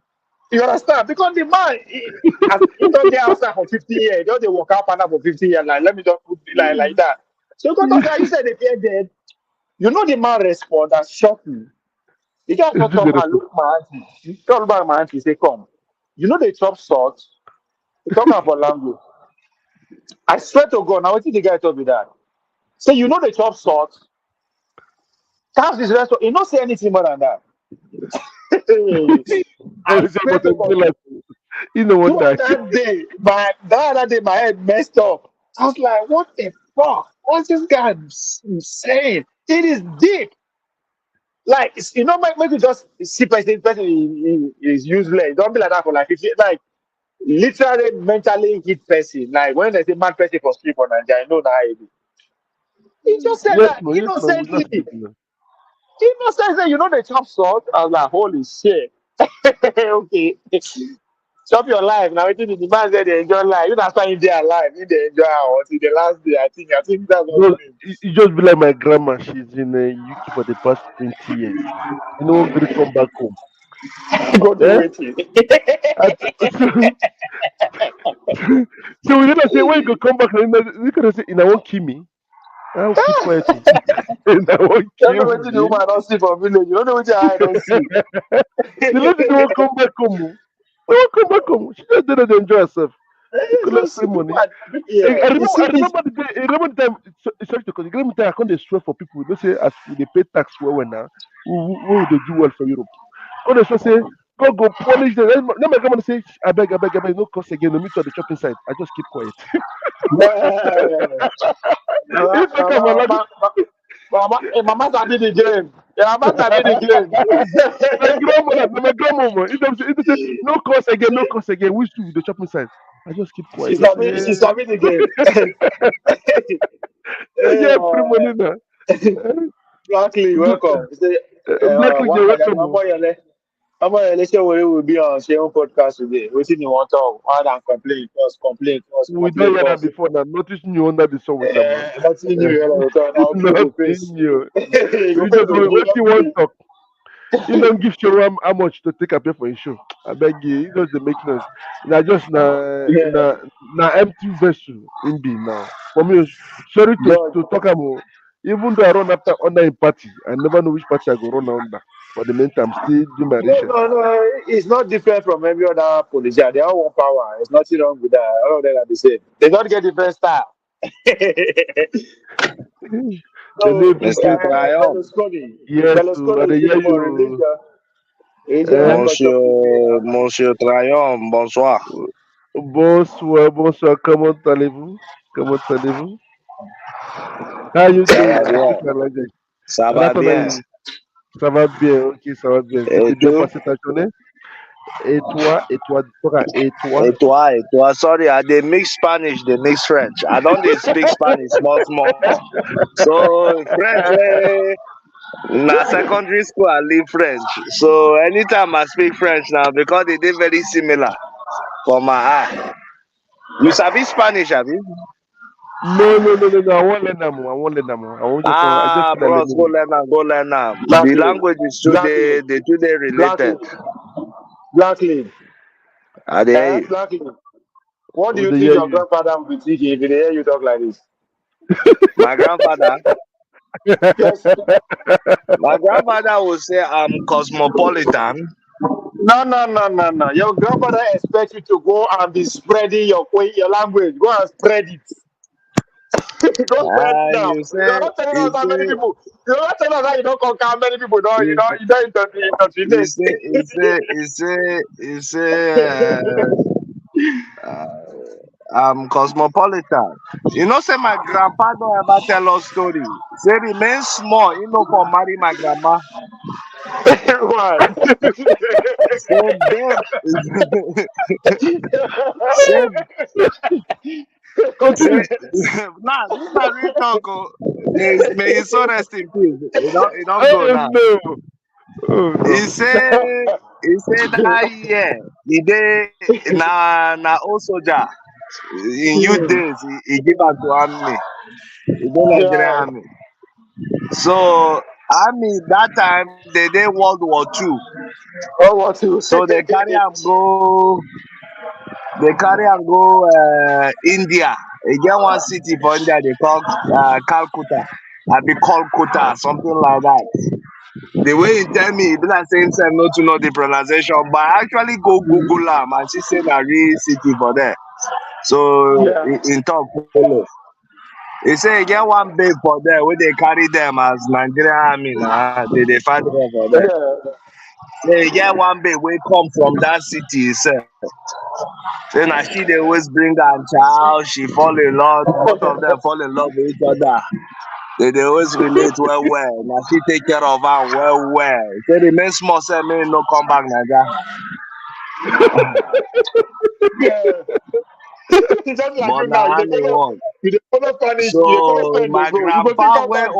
You understand? Because the man, he don't get outside for 50 years. He don't dey walk out for 50 years. Like, let me just put it like that. So because of that, you said they fear dead. The man respond and shock me. The guy It's just just come the and response. look my auntie. He come back my auntie, say, come. They chop salt. He talk about language. I swear to God, now what did the guy told me that? Say, they chop salt. Cows is restaurant. He not say anything more than that. I Very swear about to to God. be like, you know one Throughout die. that day, my head messed up. I was like, what the fuck? What's this guy saying? It is deep. Like, make you just see person is useless. Don't be like that for like 50. Like, literally mentally hit person. Like, when they say mad person for sleep on Nigeria, I know now. He just said Yes, that no, yes, no. We innocently. just sleep now. Innocently, they chop salt. I was like, holy shit. Okay. Chop your life. Now, it is the man said they enjoy life. You that's why they are alive. You they enjoy until the last day. I think that's what Just, it means. it just be like my grandma. She's in UK for the past 20 years. You know, going to come back home. Go do Eh? waiting. So we gonna say when you go come back, you gonna say, "I won't kill me. I'll keep quiet. Oh. I won't Don't know kill what the me." woman don't see for village. You don't know what your eye don't see. The lady don't come back home. Oh. Don't come back home. She just didn't enjoy herself. She It's collect just free people money. yeah. I You remember, see I this remember the day. I remember the time. Sorry to cut. Remember the time I can't swear for people. They say as we they pay tax well now. Who would they do well for Europe? Quand they say God go punish them. Then my grandma say, I beg, no curse again. No meet to the shopping side. I just keep quiet. It's like I'm allowed. Mama sabi the game. Yeah, Mama sabi the game. My grandmama. It say no curse again, no curse again. Which to the shopping side? I just keep quiet. They She say, sabi the game. yeah, free money now. Luckily, welcome. Say, Black lady, one welcome. let's say we will be on Sheon podcast today. What you want to talk? More than complain, We don't hear that before now. Nothing new under the sun with them. Nothing new. Now people Nothing face. new. You We go just face what you want the talk. You don't give show how much to take a pay for a show. I beg you, you just the make noise. Now just yeah. na empty vessel in be now. For me, sorry to God. talk about. Even though I run after under a party, I never know which party I go run under. For the meantime, still do my research. No. It's not different from every other politician. They all want power. There's nothing wrong with that. All of them are the same. They don't get different style. The So, name Mr. Trayon, yes, so I Berlusconi, dey hear come on, you. release your Eh? culture today. Monsieur Trayon, bonsoir. Bonsoir. Comment allez-vous? Comment allez-vous? How you Ça va doing? I bien, speak my language. ça And va that's bien. ça va bien, ok, ça va bien. Et C'était bien tout? passé ta journée? Et toi, et toi. Et toi, sorry, I dey mix Spanish, dey mix French. I don't dey speak Spanish small, small. So, French, na secondary school I learn French. So, anytime I speak French now, because they dey very similar for my eye. You sabi Spanish, abi? No. I won't learn that more. I just Ah, feel like bros, learning it. go learn am. The Blackly, language is Blackly, too dey related. Blackly, I dey hear you. Blackly. What do Oh, you they think hear your you. grandfather would be thinking if he hear you talk like this? My grandfather, Yes. my grandfather would say I'm cosmopolitan. No. Your grandfather expects you to go and be spreading your language. Go and spread it. Go spread it now. You You're say, not telling you us how many say, people. You're not telling us how you don't conquer how many people. No, you, you don't you indoctrinate. say, you say, you say, uh, I'm cosmopolitan. You know, say my grandpa don't ever tell us story. Say remain small, for marry my grandma. Why? Say them, say, say, Continue. nah, this na real talk. Oh. May his soul rest in peace. It don't go Oh now. no. Oh He no. say that year, the day na old soldier. In youth days, he give back to army. He go Nigerian Yeah. army. So army that time they did World War II. Oh, what to? So they carry am go. They carry am go India. They get one city for India. They call Calcutta. I be Calcutta, something like that. The way he tell me, he be like say himself not to know the pronunciation, but I actually go Google am and see say na real city for there. So Yeah. in talk follow. He say he get one babe for there where they carry them as Nigerian army now. They fight them for there. Yeah. Say he get one babe wey come from that city itself. Say na she dey always bring her child, she fall in love, both of them fall in love with each other. They always relate well. Now she take care of her well. Say remain small, say me no come back Naija. Yeah. It's just like But you now. na army work. You follow Spanish. You follow So Spanish. They go. You go think come back.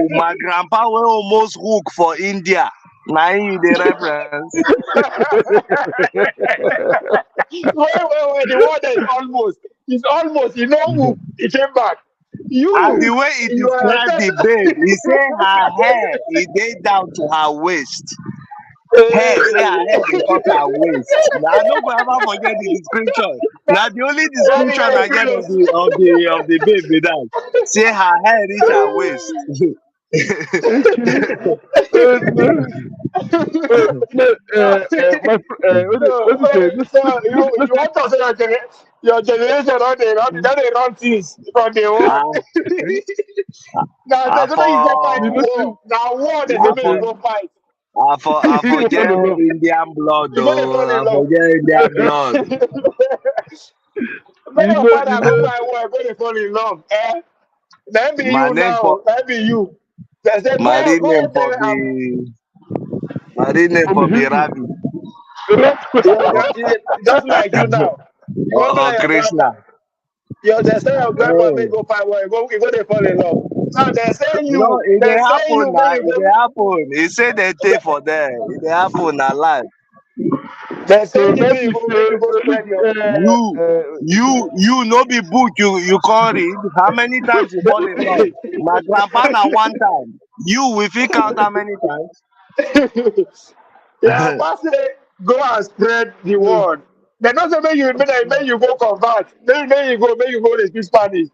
my grandpa wey almost hook for India. Now you the reference. Wait, the one that is almost. It's almost. He no move. He came back. And You, the way he you are. described the babe, he say her hair, it dey down to her waist. Hair, say her hair dey touch her waist. Now I no go ever forget the description. Now the only That description nigga I is get of serious. the babe be that. Say her hair reach her waist. No, no, what is it? So you want to say your generation don't they run things from the Ah, war. Now I they say you go fight for you know, war. Now war they I say make for you go fight. I you dey forget fall in love. Indian blood You go they fall though. in I love. forget Indian blood. Make your You father go know, fight war, go they fall in love. Eh? That be My you name for now. That be you. They say my real go name for there and be my real name from for be Hindu. Ravi yeah, or, just like you now. You want to be or like your Krishna. grandpa. They say your grandpa may Hey. go fight war, you go they fall in love. Now No, it dey they say happen you now. make you It dey happen. He say they take for there. It dey happen na life. they So say you let make me you go say, spread your You, uh, you no be book. You can't read. How many times you fall in love? My grandpa na one time. You we fit count how many yeah, times? pass it, go and spread the word. They not say make you go convert. Make you go to speak Spanish.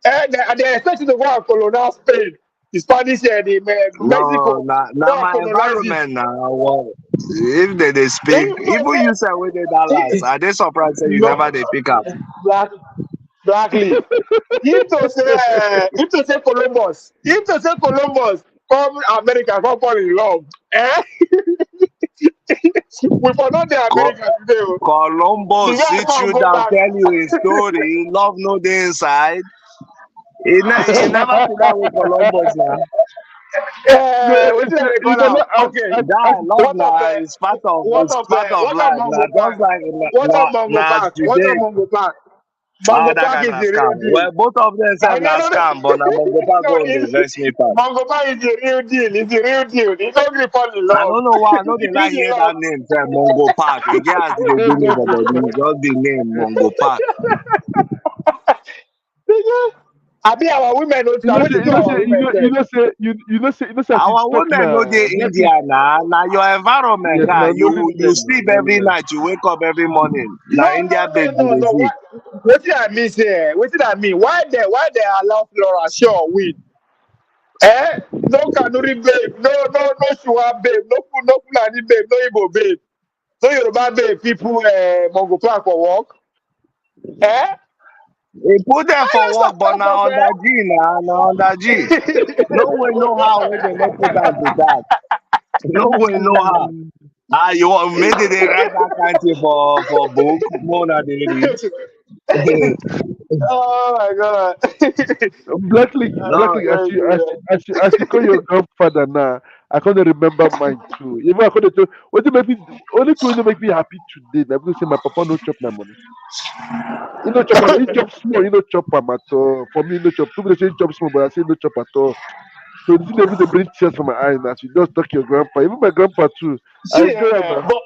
They expect you to go and colonize Spain. The Spanish No, Mexico. na Go and my colonize it. environment now. Well, if they speak, even you say wey dey Dallas, I dey surprised say you No, never dey pick up. black, blackly. If to say Columbus, come America, come fall in love. Eh? We for not the Co- America today. Oh. The Columbus guy sit can't you go down, back. tell you a story. Love no dey inside. He never sit down with Columbus now. What did I you call out? cannot Okay. Guy, love What of now is what it's of part of what of life now. Mango Just Park? like What of Mango Park? What of today. Mango Park? Ah, Mango that Park kind is of the real scam. deal. Well, both of them No, said no, na no, no. scam, but na Mongo Park No, on the vex me pass. Mango Park is the real deal. It's the real deal. It's not really fall in I love. don't know why I know they It like is in hear love. that name, say Mongo Park. Again, as they do me for body, just the name Mongo Park. I be our women. you I know, want say, to you do know, our say, women there. you know, say, as you Our talk women know they now, India now. Now your environment, yes, guy. now, no You women, sleep no every women. night, you wake up every morning. Now No, India based you dey no. sleep. What did I mean? Say, what did I mean? Why they allow Flora sure win? Eh? No Kanuri babe, no Shua babe, no Fulani babe, no Igbo babe, no Yoruba babe. People Mongo plan for work. Eh? They put them I for just work, stop but now for under G now, now under G. No way, no how when they not put them to that. No way, no how. Ah, you want maybe they write that country for book, more than they read. oh my god. No, Blackly, as you call your grandfather now, I can't remember mine too. Even I can't tell, what make me, only thing that make me happy today, now because say my papa no chop my money. He no chop am. He chop small. He no chop am at all. For me, he no chop. People dey say he chop small, but I say no chop at all. So the thing they bring tears from my eyes now. You just talk your grandpa. Even my grandpa too. I See, enjoy am now. but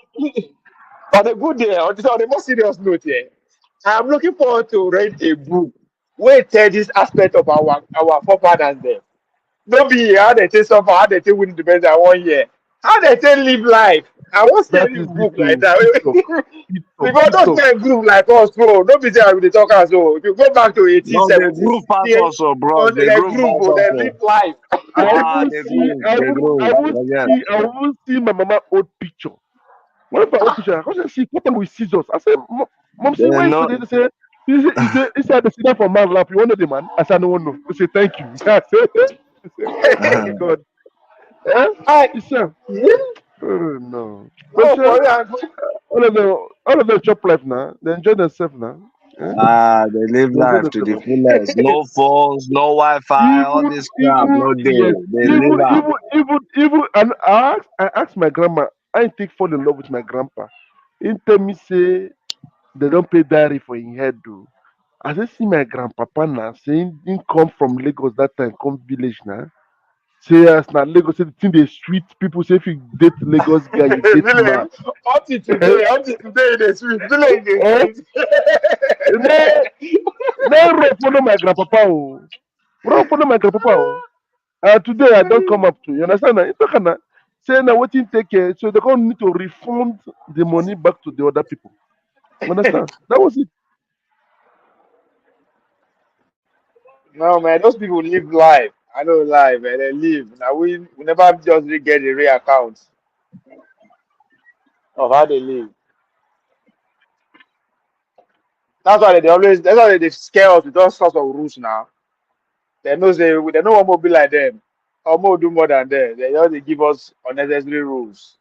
on a good day, on a more serious note, here, I'm looking forward to read a book where it tell this aspect of our forefathers there. Don't be how they take suffer, how they take win the best I 1 year. How they take live life. I want to That read is it book like to that. pit talk, pit talk, Because pit those talk. men group like us, bro. Don't be there with the talkers. So if you go back to no, they 1870s, groove pass see, also, bros. on They the groove group, pass bro, they also. live life. Ah, they groove, they groove. Yeah. I won't see my mama old picture. What if I old picture? I can't see put them with scissors. I say, mom, They see where is know today? They say, he said, they sit down for man lap. You want to know the man? I said, no, no. They say, thank you. I say, oh my God. Eh? I, He said, yeah, oh no. But oh, sure, for real. all of them chop life now. They enjoy themselves now. Eh? they live They enjoy life to the themselves. fullest. No phones, no Wi-Fi, all Even, this crap, even, no day. yes, They live out. and I asked my grandma, I think fall in love with my grandpa. He tell me say they don't pay diary for him head though. I just see my grandpapa now saying he come from Lagos that time, come village now. Say as na Lagos, say the thing dey sweet people. Say if you date Lagos guy, you date man. Village, until today, the sweet. Village, Eh? the sweet. No road follow my grandpapa. Oh, road follow my grandpapa. Oh. Today I don't come up to you understand? It's not gonna say now what you take care. So they gonna need to refund the money back to the other people. Understand? That was it. No, man, those people live life. I know life, man. They live. Now we never just really get the real account of how they live. That's why they scare us with all sorts of rules now. They know they know what more be like them. Or more do more than them. They give us unnecessary rules.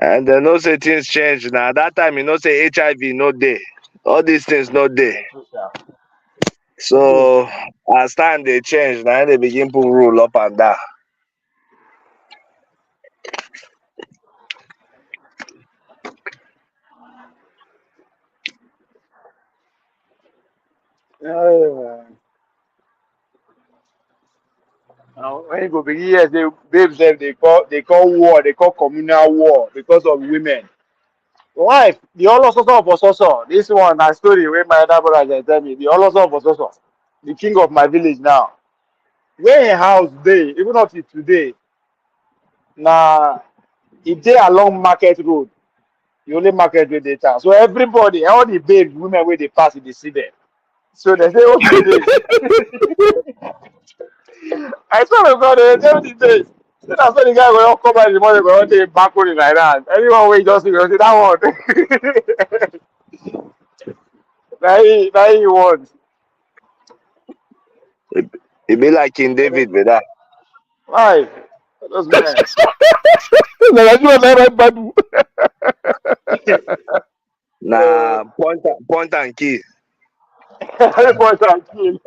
And they know say things change now. That time you know say HIV no day. All these things no day. True, sha. True. So as time they change, now they begin put rule up and down. Uh, Now, when you go big years, they babes them they call war, they call communal war because of women. Wife, the also of Ososo. This one na story where my other brother dey tell me. The also of Ososo, the king of my village now. Where a house day, even up to today, na if they along market road, the only market road they town. So everybody, all the babes, women where they pass, they see them. So they say, what's the days? I swear to God, they tell me the days. So that's when the guy will come by in the morning, will take backward in like that. Anyone where just see, will say that one. Now he wants. It be like King David with that. Why? Those men. Na you and I write Bible. Nah, point and key. Point and kill.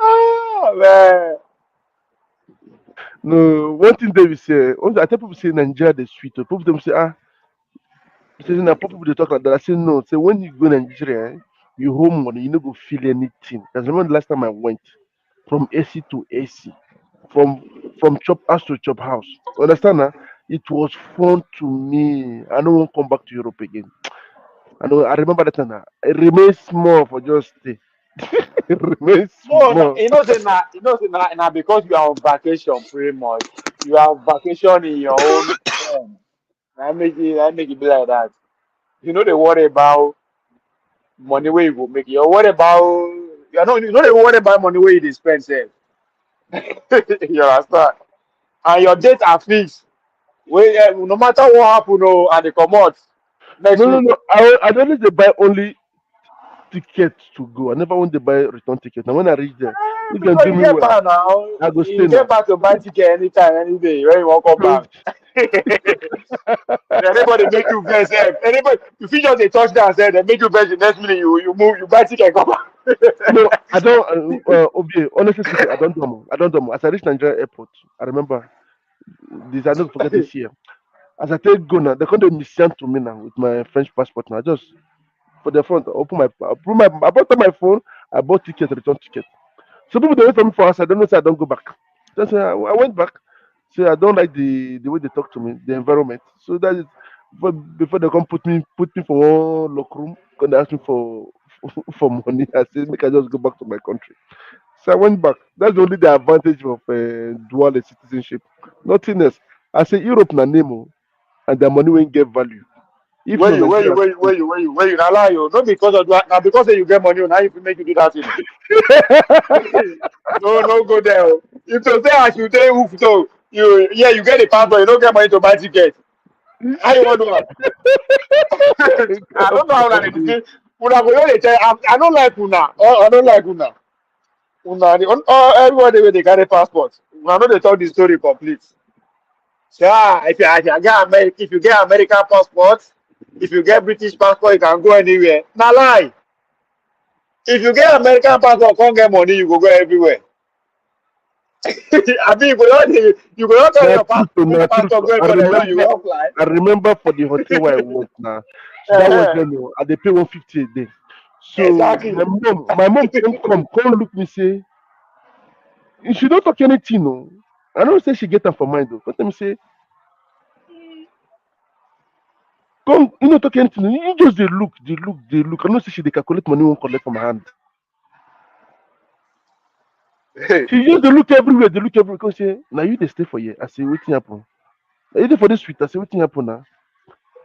Oh man. No, one thing they will say. I tell people say Nigeria they sweet. People them say say na people they talk like that. I say no. Say when you go Nigeria, you home money, you no go feel anything. Because remember the last time I went from AC to AC, from chop house to chop house. Understand now? It was fun to me. I don't want to come back to Europe again. I know. I remember that time. It remains small for just stay. It remains No, small. now because you are on vacation pretty much. You are on vacation in your own home. I make it be like that. You know they worry about money where you go make. You worry about you know they worry about money where you dey spend sef. You understand? And your dates are fixed. No matter what happen, oh, and they come out next No, no, week. no. I don't need to buy only tickets to go. I never want to buy return ticket. Now when I reach there, you can Because do you me get well. back now, I go stay you get now. back to buy ticket anytime, any day when you want come So, back. Anybody make you vex, anybody you feel just a touchdown, say they make you vex the next minute you move, you buy ticket, come back. no, I don't. Obie, honestly speaking, I don't know. I don't know. As I reach Nigeria airport, I remember this. I don't forget this year. As I take go now, they come to mission to me now with my French passport. Now, just for the front, I bought my phone. I bought ticket, return ticket. So people they wait for me for us. I don't know. Say I don't go back. Just I went back. So I don't like the way they talk to me, the environment. So that is before they come put me for one locker room. When they ask me for for money, I said make I just go back to my country. So I went back. That's only the advantage of dual citizenship. Nothing else. I say Europe na name oh, and their money won't get value. If Where no you, where you, Nigeria, where you, where you, where you, where you, now lie you, not because of that, now because say you get money, now you fit make you do that thing. No, go there. Oh. If you say as you tell you, so you get a passport, you don't get money to buy ticket. How you want to do that? I don't know how that is. Una go just dey tell. I don't like una. I don't like una. Everybody wey dey carry passport. Una no dey tell the story complete. Say if you get American passport, if you get British passport, you can go anywhere. Na lie. If you get American passport, come get money, you go go everywhere. I mean, you go not carry na your true, passport, so bring na true. passport, So go anywhere where you wan fly. I remember for the hotel where I work now. So that was when I they pay 150 a day. So Exactly. my mom come look me say, she don't talk anything, no. I don't say she get them for mind though. But let me say, come, you know, talk anything. You just they look. I don't say she they calculate money won't collect from her hand. She just they look everywhere. They look everywhere. Because say, now you they stay for here. I say, waiting happen. Now you dey for this street. I say, waiting happen now.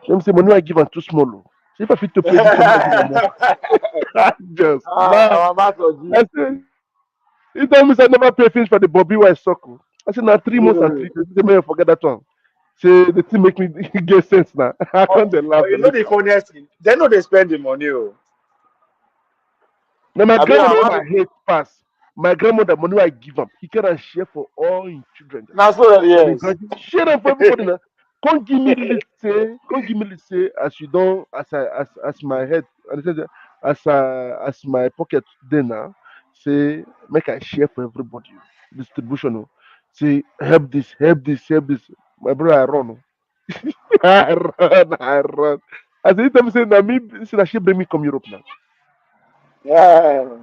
Let me say, money I give her too small. Oh. So if I fit to pay this money, I give her more. I just laugh. Our master I say, he tell me say I never pay finish for the Bobby White circle. I said, now 3 months and 3 days. He say, may I forget that one. Say the thing make me get sense now. I can't dey laugh. you know the funniest thing? They know they spend the money. Oh. Now my I mean, grandmother our my head pass. My grandmother money wey I give am, he can share for all his children. now so And he yes. graduate, share them for everybody now. Can't give me list say as you don't as my head and he said as my pocket dey now. Say make I share for everybody. Distribution. Oh. Say help this, help this. My brother I run. Oh. I run. As he tell me say na me say na she bring me come Europe now. Yeah.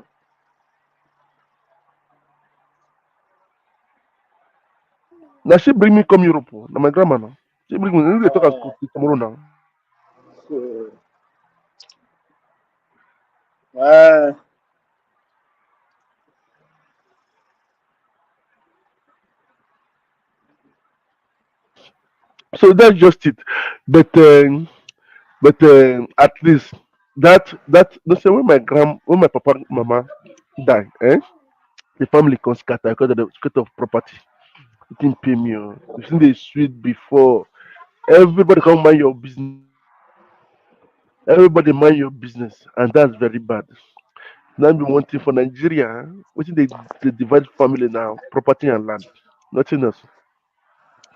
Now she bring me come Europe. Oh. Now my grandma now. She bring me. They talk as tomorrow now. So, uh, So that's just it. But at least that no say when my papa mama die, the family can scatter because of the scatter of property. It didn't pay me. Oh. You seen the sweet before. Everybody come mind your business. Everybody mind your business, and that's very bad. Now be one thing for Nigeria. Which they divide family now, property and land. Nothing else.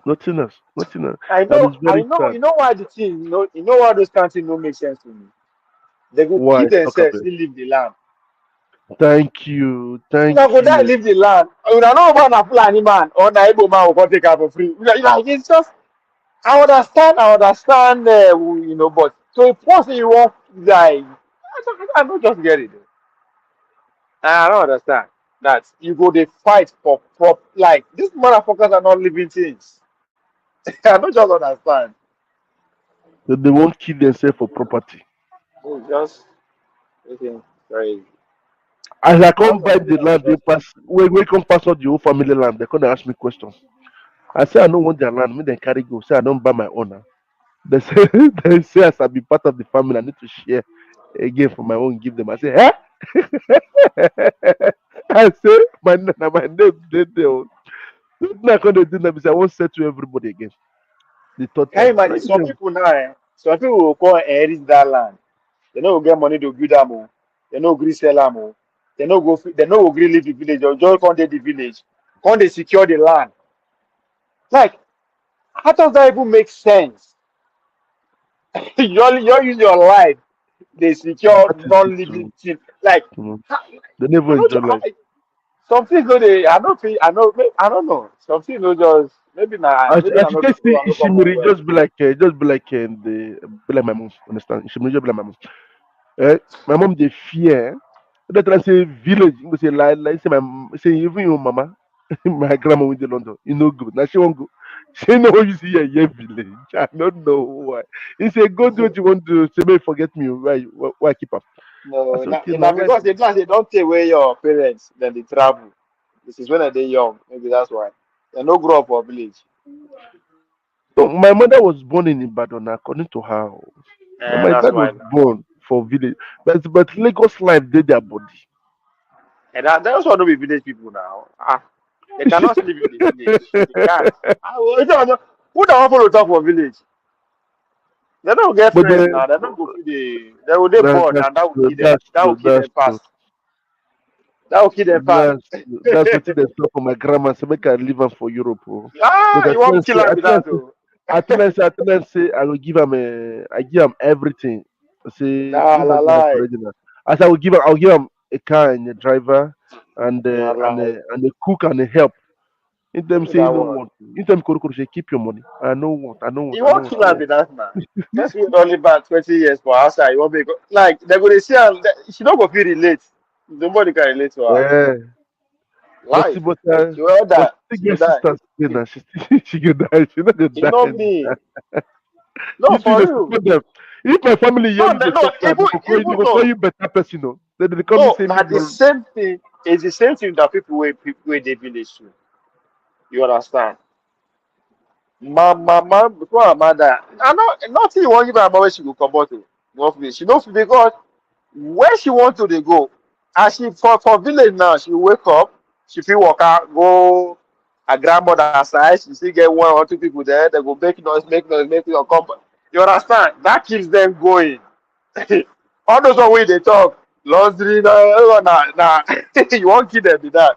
Nothing else. Nothing else. And it's I very know, sad. you know why the thing, you know why those kind of things don't make sense to me. They go Why kill talk about themselves, it? still leave the land. Thank you. You know, Thank go die, you. leave the land. You know about a Fulani man or na Igbo man will come take her for free. Like, it's just, I understand, but so if person you want like, I don't just get it. I don't understand that you go they fight for prop like these motherfuckers are not living things. I don't just understand. That they won't kill themselves for property. It's just looking crazy. As I Most come of buy these the are land, they just pass we come pass out the whole family land. They come and ask me questions. I say I don't want their land. Me they carry go. Say I don't buy my own. Now. They say they say as I be part of the family, I need to share again for my own. Give them. I say, eh? I say my name dead there. Not gonna do that because I won't say to everybody again. The third can you time. Now imagine you some them. people now, some people will go and inherit that land. They no go get money to build them. They no agree sell them. They no agree leave the village or just come the village. Come they secure the land. Like, how does that even make sense? you use your life, they secure That is it non-living too. thing. Like, Mm. how, They never I don't, enjoy life. some things no they, I don't think, I don't know. Some things no just, maybe As not you no can people see, are no common Ishimiri well. be like my mom. Understand? Ishimiri just be like my mom. My mom they fear. That I say village. You go say like say say even your mama, my grandma went to London. You know good. Now she won't go. She know what you see here, village. I don't know why. He say go do what you want to. Say may forget me. Why keep up? I No, say okay, no now life. because they don't take away your parents, then they travel. This is when they're young. Maybe that's why. They no grow up for village. So my mother was born in Ibadan, according to her. But my That's dad was why now. born for village. But Lagos life did their body. And that's why don't be village people now. They cannot live in the village. They can't. Who don't want to talk for village? They don't get But friends the, now. They don't go feel they will they bored that's and that will true. kill them. That's That will true. kill That's them true. fast. That will kill them fast. That's what they talk for my grandma. So make I leave am for Europe. Oh. Because You want to kill them with that too. I tell them say I will give him I give him everything. I say Nah, leave la that life lie. already now. As I'll give him a car and a driver Nah, lie. and a cook and a help. In them Who say you that no one? want. In them koro say keep your money. I no want. You want to kill her with that man. Let's wait only about 20 years for outside. You want me like they're gonna see her. She don't go feel relate. Nobody can relate to her. Eh. But Life. but She will but die. she She will get die. sisters today now. She go die. She not go You know die. me. No, You two for dey real. support them. If my family hear No, you dey no, talk now, even they go call no, you better person. No, they call me no. say me Now the no. same thing is the same thing that people where they village too. You understand? My mama before her mother, I know nothing you want give her about where she go come out to. No fit. She no fit because where she want to they go. And she for village now, she wake up, she feel walk out, go her grandmother side, she still get one or two people there, they go make noise, come. You understand? That keeps them going. All those one wey they talk, laundry, na you won't kill them with that.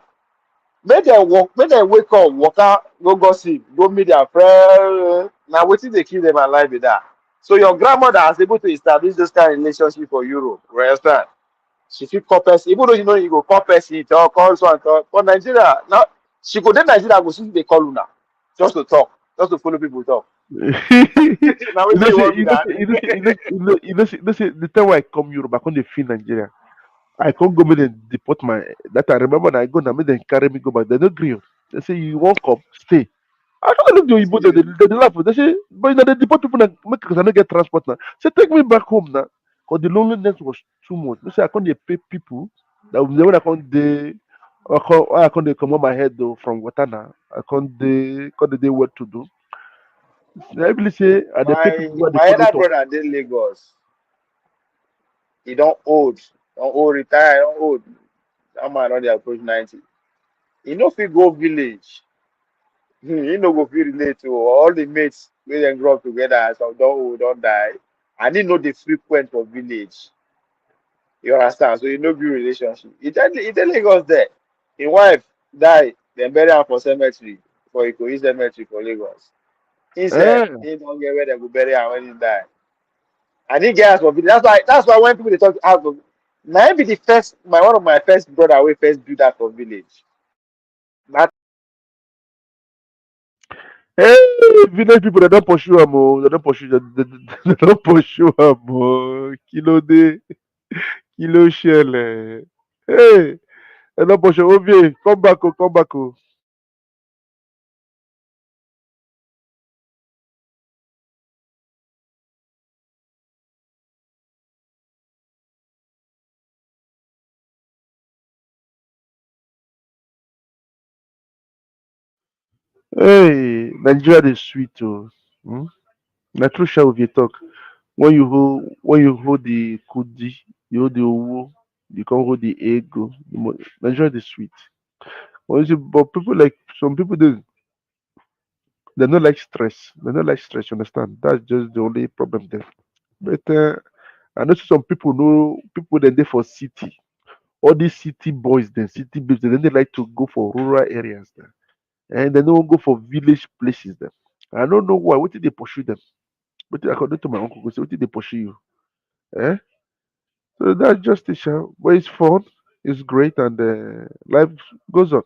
Make them walk, make them wake up, walk out, go gossip, go meet their friends. Now wetin dey kill them alive with that. So your grandmother has able to establish this kind of relationship for Europe. You understand? She fit call person, even though you know you go call person, talk, call so and talk. For Nigeria, now she go dey Nigeria go see dey call una just to talk, just to follow people talk. Now You wetin know you say want be that? the time when I come Europe, I come dey feel Nigeria. I can't go make them deport my that I remember when I go now make them carry me go back. They no gree. They say you won't come, stay. I don't look the Igbo, they laugh. They say, but you know, they deport people now because I don't get transport now. Say take me back home now. Because the loneliness was too much. They say I can't dey pay people that when I can't dey I can't dey come on my head though from water now. I can't dey what to do. I really say I dey pay people where they My follow elder talk. brother dey Lagos. He don't old, retire, don't old. That man don dey approach 90. He no fit go village. He no go fit relate to all the mates wey dem grow up together. Some don old, don die, and he no dey frequent for village. You understand? So he no build relationship. He tell Lagos there. Him wife die, dem bury am for cemetery for Ikoyi cemetery for Lagos. He sef, Eh, he don get where dem go bury am when he die. And he get house for village. That's why when people dey talk house for na him be the first one of my first brother wey first build house for village. Na hey, village people they don't pursue am oh. They don't pursue they don't pursue am oh. Kilo shell. Hey, they don't pursue. Ovie, come back oh, come back oh. Hey, Nigeria is sweet oh. Hmm? Na true shall we talk. When you hold the kudi, you hold the owo, you can hold the ego. Nigeria is sweet. But people like some people they don't like stress. They don't like stress. You understand? That's just the only problem there. But I know some people know people that they for city. All these city boys, then city babes, then they like to go for rural areas there. And they don't go for village places there. I don't know why. What did they pursue them? But according to my uncle, go say, what did they pursue you? Eh? So that's just it, sha. But it's fun, it's great, and life goes on.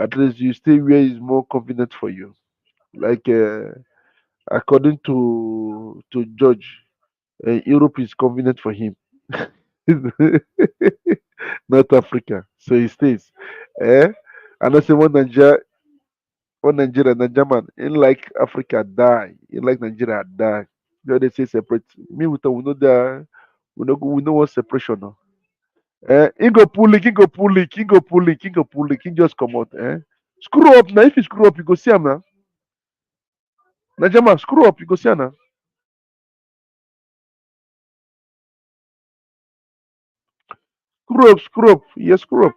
At least you stay where is more convenient for you. Like according to George, Europe is convenient for him. Not Africa. So he stays. Eh? And I say Nigeria man, in like Africa die, in like Nigeria die. They say separate. Me with we know that we know what separation now. King go pull it, king go pull it, king go pull it, king go pull it, king just come out. Screw up now. If you screw up, you go see him now. Nigeria man, screw up, you go see him now. Screw up, screw up. Yes, screw up.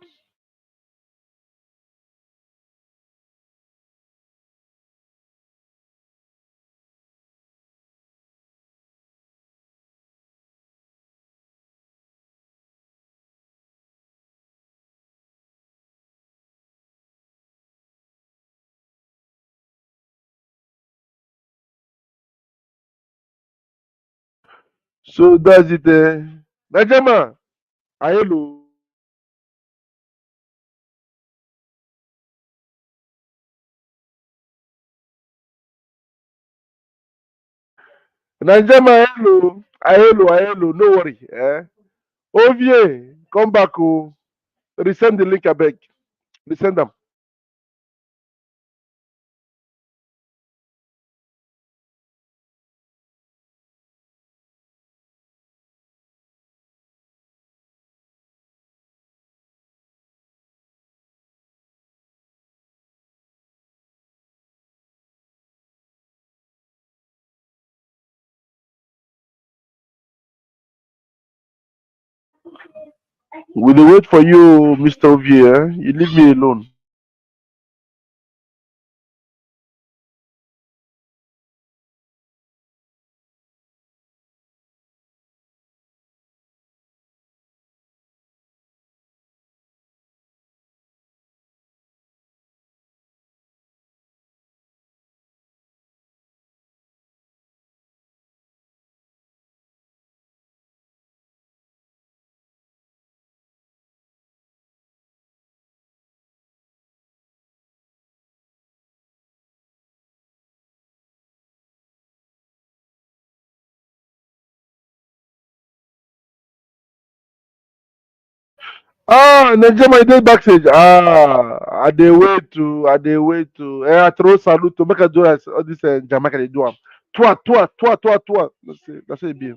So that's it. Nigeria man, hello. Nigeria man, hello. Hello. No worry. Ovie, come back. Oh, resend the link, I beg. They send them. We dey wait for you, Mr. Ovie. You leave me alone. Ah, Nigeria, my dey backstage. Ah, I dey wait to. I throw salute to make I do as all this Jamaica dey do am. Twa, twa, twa, twa, twa. That's it be.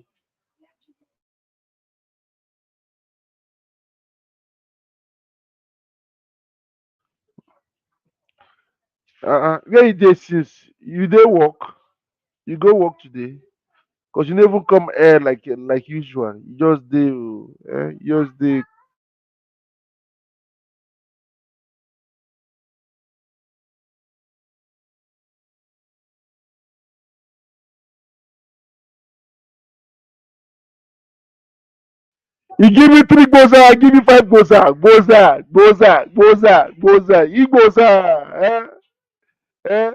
Where you dey since? You dey work? You go work today? Cause you never come air like usual. You just dey, you just dey. You give me three gboza, I give you five gboza, gboza, gboza, gboza, gboza, igboza. Eh?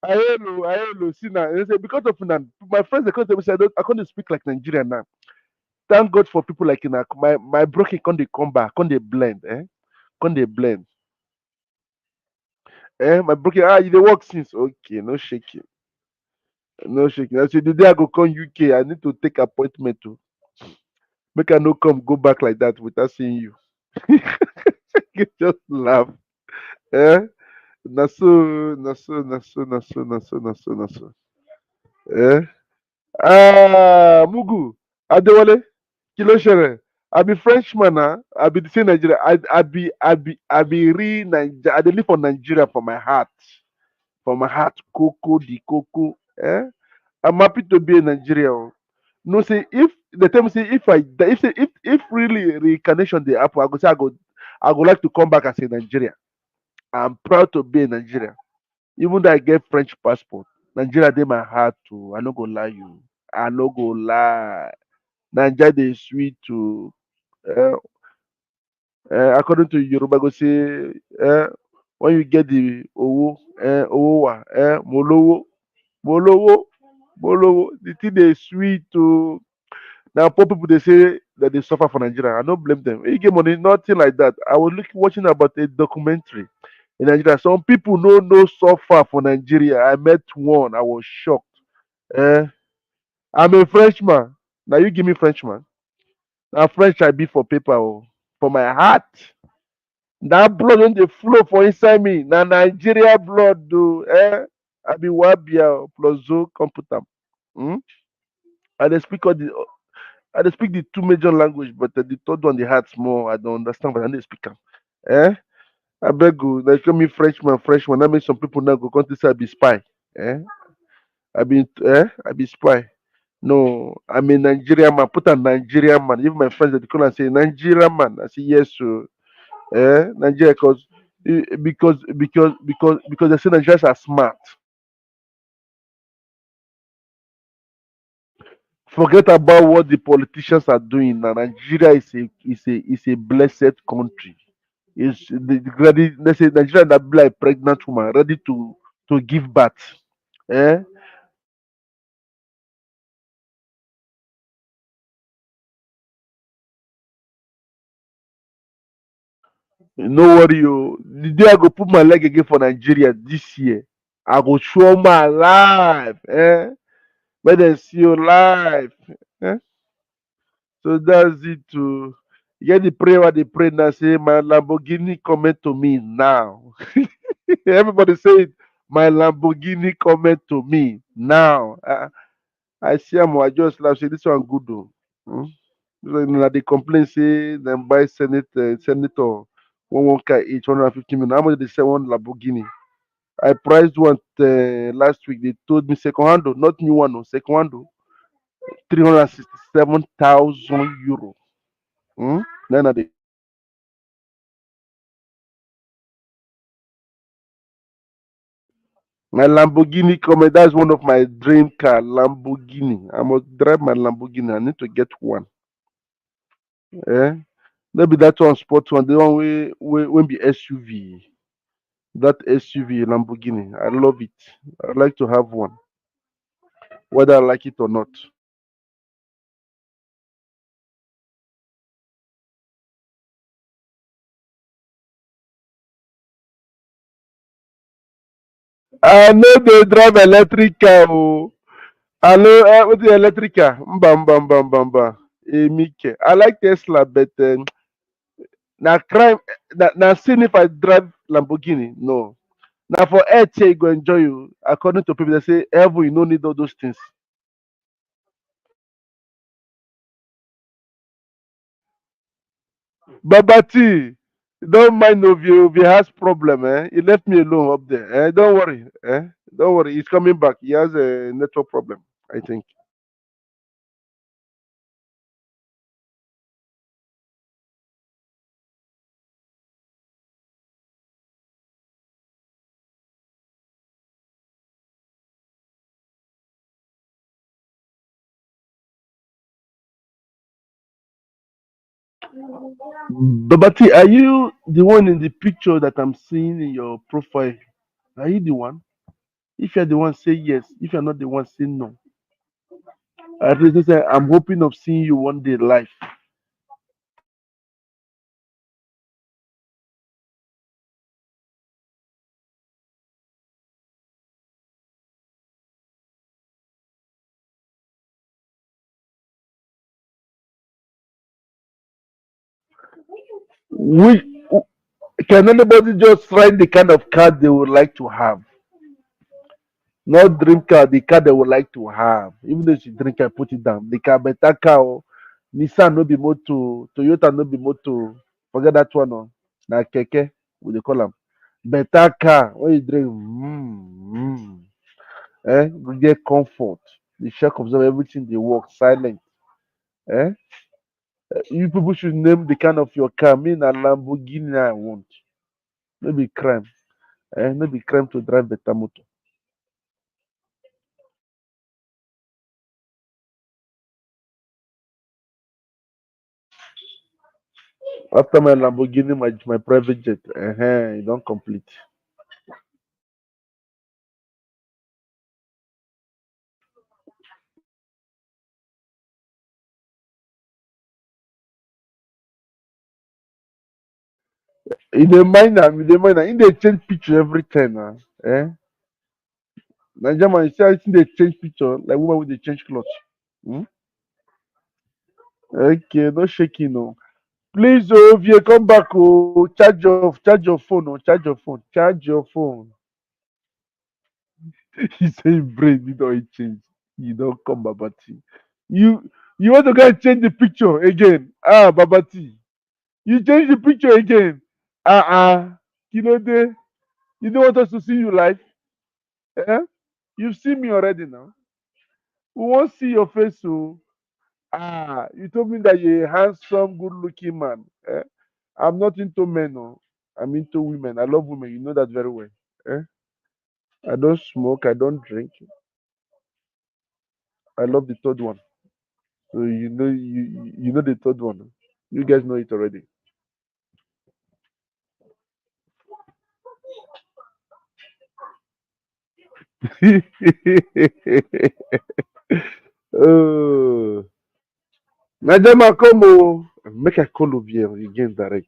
I hello. See now, they say because of now, my friends they come tell me say I can't speak like Nigerian now. Thank God for people like you. My broken can't they come back, can't they blend, Can't they blend? My broken you they work since okay, no shaking, no shaking. I say the day I go come UK, I need to take appointment to make I no come go back like that without seeing you. You just laugh, eh? Na so. Eh? Mugu, Adewale, kí ló ṣẹlẹ̀? I be Frenchman, I be the same Nigeria. I be real Nigeria. I dey live for Nigeria for my heart. For my heart, Coco di Coco. I'm happy to be in Nigeria. Oh. No, say if the tell me say if I die- if really reincarnation dey happen, I go say I go like to come back as a Nigeria. I'm proud to be in Nigeria. Even though I get French passport, Nigeria dey my heart too. I no go lie you. I no go lie. Nigeria dey sweet too. Eh, according to Yoruba, go say when you get the owo wa, molowo, molowo. The thing dey sweet too. Now poor people they say that they suffer for Nigeria. I don't blame them. When you get money, nothing like that. I was watching about a documentary in Nigeria. Some people no suffer for Nigeria. I met one. I was shocked. Eh, I'm a Frenchman. Now you give me Frenchman. Now French I be for paper, oh, for my heart. That blood when they flow for inside me. Now Nigeria blood, do. I be Wabia plus Zo computer. Hmm? I dey speak all the I dey speak the two major language, but the third one, the hard small. I don't understand, but I dey speak am. Eh? I beg you, they call me Frenchman. That means some people now go come to say I be spy. Eh? I be spy. No, I'm a Nigerian man. Put a Nigerian man. Even my friends they call and say Nigerian man. I say yes, so Nigeria, because they say Nigerians are smart. Forget about what the politicians are doing. Now Nigeria is a blessed country. Is ready? Let's say Nigeria that be like pregnant woman ready to give birth. Eh? No worry, you. The day I go put my leg again for Nigeria this year, I go show my life. Let them see your life. Eh? So that's it. Too. You get the prayer where they pray now, say, my Lamborghini coming to me now. Everybody say it. My Lamborghini coming to me now. I see am, I just laugh, say, this one good though. Hmm? Now they complain, say, them buy senator, one car each, 150 million. How much they sell one Lamborghini? I priced one last week. They told me second hand, oh, not new one, no, second hand, oh, 367,000 euro. Hmm? Then I my Lamborghini coming. That's one of my dream car, Lamborghini. I must drive my Lamborghini. I need to get one. Eh? Maybe that one sport one, the one we be SUV. That SUV Lamborghini. I love it. I'd like to have one, whether I like it or not. I know they drive electric car. Oh. I know what the electric car. Bam bam bam bam bam. Emike. I like Tesla, but now crime. Now sin if I drive Lamborghini. No. Now for earth here, you go enjoy you. According to people, they say heaven, you don't need all those things. Babati, don't mind if he has problem, eh? He left me alone up there. Eh? Don't worry. Eh? Don't worry. He's coming back. He has a network problem, I think. Babati, are you the one in the picture that I'm seeing in your profile? Are you the one? If you're the one, say yes. If you're not the one, say no. At least say, I'm hoping of seeing you one day live. We, can anybody just write the kind of car they would like to have? Not dream car, the car they would like to have. Even though she drink, I put it down. The car, better car, oh. Nissan no be moto, Toyota no be moto. Forget that one, oh. Na keke, we dey call them. Better car, when you drink, you get comfort. The shock absorb everything, they work silent. Eh? You people should name the kind of your car. Me na Lamborghini I want. No be crime. No be crime to drive better motor. After my Lamborghini, my private jet, you don't complete. In the mind, in they change picture every time. Eh? Nigeria man, you see how they change picture like woman with they change clothes. Hmm? Okay, no shaking, no. Please, oh, if you come back, oh, charge your phone, oh, charge your phone, charge your phone. He say brain you don't change. You don't come, Babati. You you want to go and change the picture again? Ah, Babati. You change the picture again. You know they you don't want us to see you live. Eh? You've seen me already now. We won't see your face, so you told me that you're a handsome, good-looking man. Eh? I'm not into men, no. I'm into women. I love women. You know that very well. Eh? I don't smoke. I don't drink. I love the third one. So you know the third one. You guys know it already. Oh, Madam, come oh. Make a call over here again direct.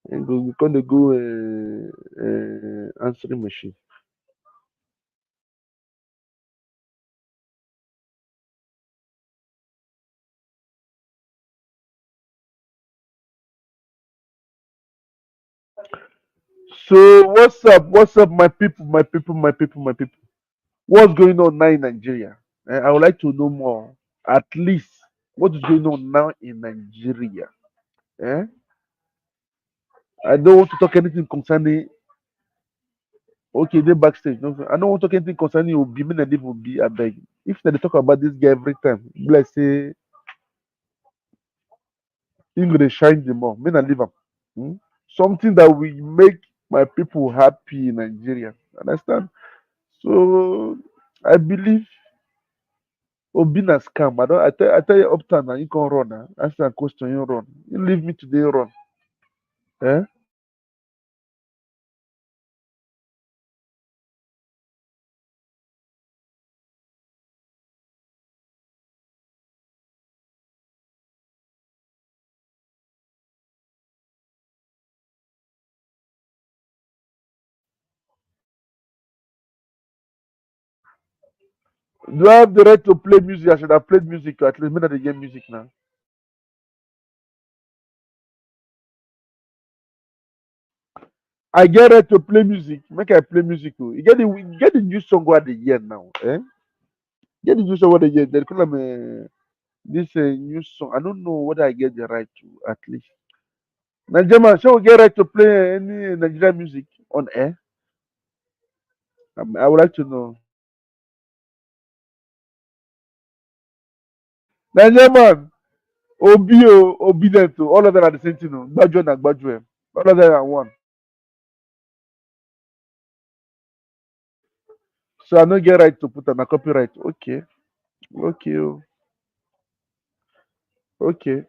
And go, we gonna go answering machine. So what's up? What's up, my people? My people. My people. My people. What's going on now in Nigeria? I would like to know more. At least what is going on now in Nigeria? Eh? I don't want to talk anything concerning. Okay, they backstage. No, I don't want to talk anything concerning Obi. Me and leave Obi. I beg. If they talk about this guy every time, bless say him go dey shine the more. Me and leave him. Hmm? Something that will make my people happy in Nigeria. Understand? So I believe Obi na scam. I tell you uptown now you can run. Answer a question, you run. You leave me today, run. Eh? Do I have the right to play music? I should have played music. At least me not dey get music now. I get right to play music. Make I play music. Oh. You get the new song what they hear now. Eh? Get the new song what they hear. They call them this new song. I don't know whether I get the right to at least. Nigeria, shall we get right to play any Nigerian music on air? I would like to know. Nigerian, obedient to all of them are the same thing. No? Gbaju na gbaju. All of them are one. So I don't get right to put on a copyright. Okay. Okay. Oh. Okay.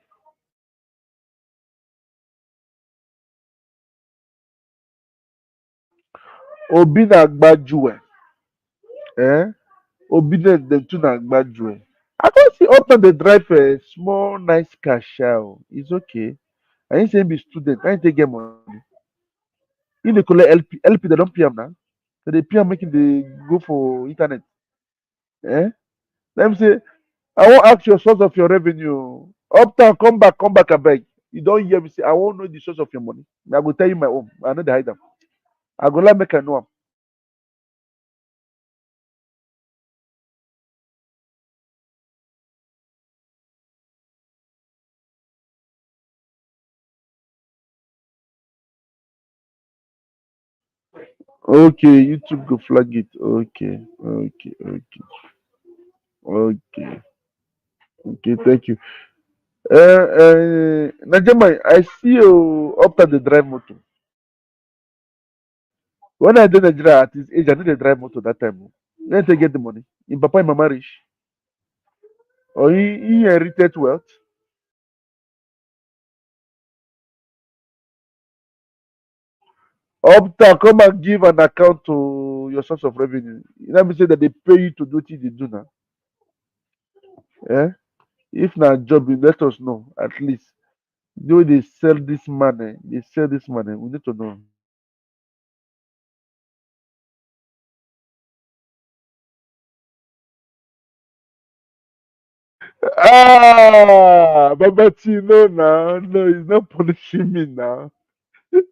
Obi na gbaju. Eh? Obedient them too na gbaju. I can't see up on the drive a small nice car show. It's okay. I ain't saying be student. I ain't take get money. In the collect LP they don't pay am now. So they pay am making the go for internet. Eh? Let me say, I won't ask your source of your revenue. Uptown, come back, I beg. You don't hear me say, I won't know the source of your money. I go tell you my own. I know the hide them. I go like make I know am. Okay, YouTube go flag it. Okay, okay. Okay, thank you. Najama, I see you up at the drive motor. When I did Nigeria at his age, I did the drive motor that time. Oh. When they get the money, in Papa and Mama rich, or he inherited wealth. Uptown, come and give an account to your source of revenue. You know me say that they pay you to do what they do now. Eh? If not job, you let us know at least. Do they sell this money? They sell this money. We need to know. Ah, Baba T, no, now, no, he's not punishing me now. Hey,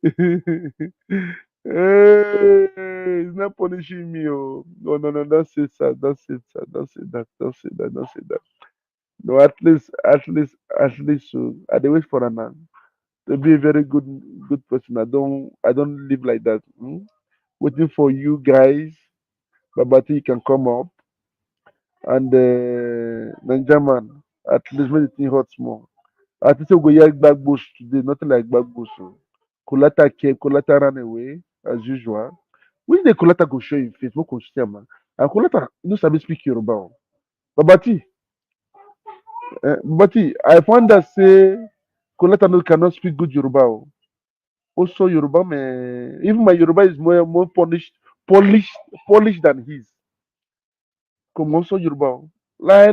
he's not punishing me. Oh, no, don't say that, don't say that, don't say that, don't say that, don't say that. No, at least, so I dey wait for an to be a very good person. I don't live like that. Hmm? Waiting for you guys, Babati, you can come up and Benjamin. At least make the thing hot small. I think we go hear back bush today, nothing like back bush. So. Kolata came, Kolata ran away as usual. When the Kolata go show in face, no consistent man. And Kolata no sabi speak Yoruba. Oh. Babati, Babati, I found that say Kolata no cannot speak good Yoruba. Oh. Also Yoruba, man, even my Yoruba is more polished, polished than his. Come also Yoruba. Oh. La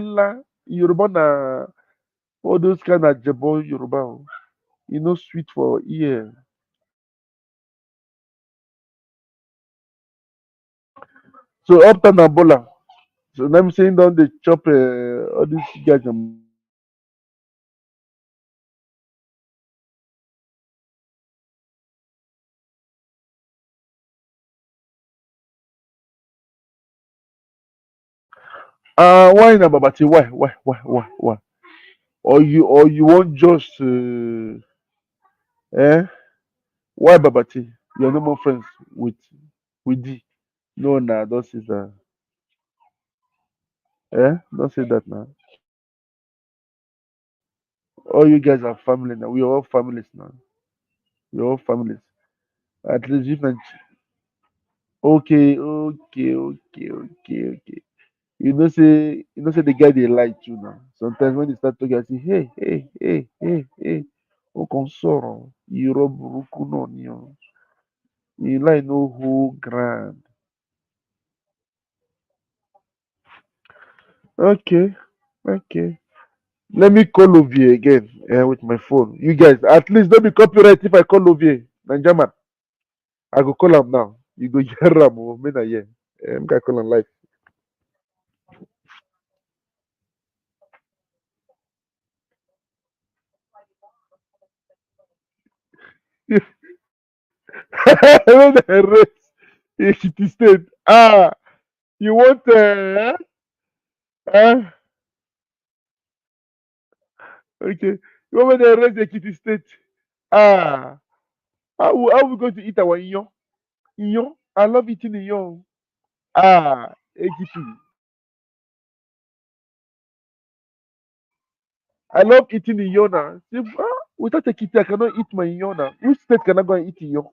Yoruba na all those kind of jebo Yoruba. Oh. You know, sweet for ear. So up and Bola. So let me saying down the chop all these guys. Why na Babati? Why? Or you want just eh? Why Babati? You're no more friends with D. No, nah, don't say that. Eh? Don't say that now. All you guys are family now. We are all families now. We are all families. At least if not. Okay. You know say the guy they lie too now. Sometimes when they start talking, I say, hey. O consoro, you rob rukuno niyo. You lie no who grand. Okay. Let me call Ovie again with my phone. You guys, at least don't be copyright if I call Ovie. Nanjaman, I go call him now. You go hear him. Me na yeah. I'm gonna call him live. When I raise Ekiti State. You want uh, okay. You want when I raise Ekiti State? Ah, how we going to eat our inyo? Inyo? I love eating inyo. Ekiti. I love eating inyo now. Without Ekiti, I cannot eat my inyo now. Which state can I go and eat inyo?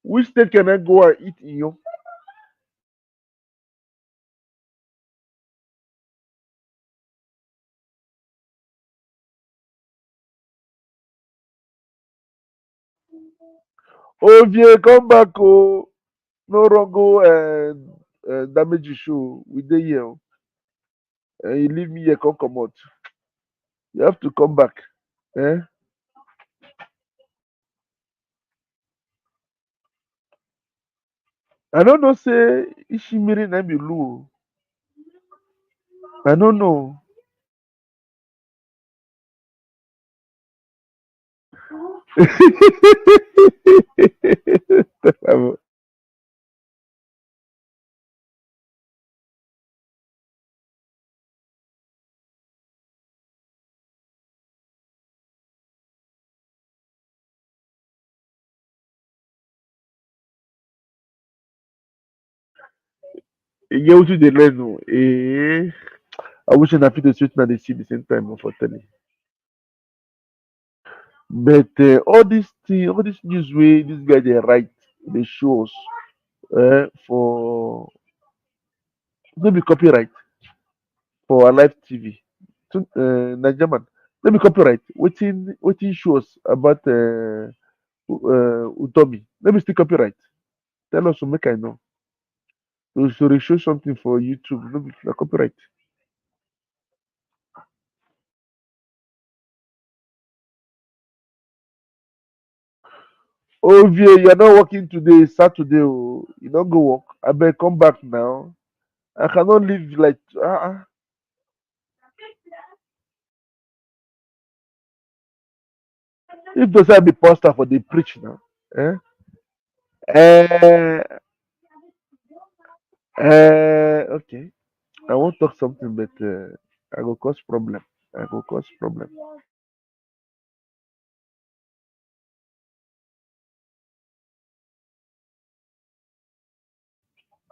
Which state can I go and eat inyo? Ovie, come back, oh. No wrong, go and damage the show. We dey here, oh. And you leave me here, come out. You have to come back. Eh? I don't know, say, Ishimiri na be Lu. I don't know. You get what you dey learn, oh. I wish I fit to switch na dey see the same time, oh, for telling. But all this news way this guy they write, they show us for no be copyright for our live TV. So, Nigerian, no be copyright. Waiting shows about Utomi. No be still copyright. Tell us to make I know. We should show something for YouTube. No be na copyright. Ovie, you're not working today, Saturday. Oh. You don't go work. I better come back now. I cannot live like if those are be pastor for the preach now. Eh? Uh, okay. I won't talk something, but I will cause problem. I will cause problem.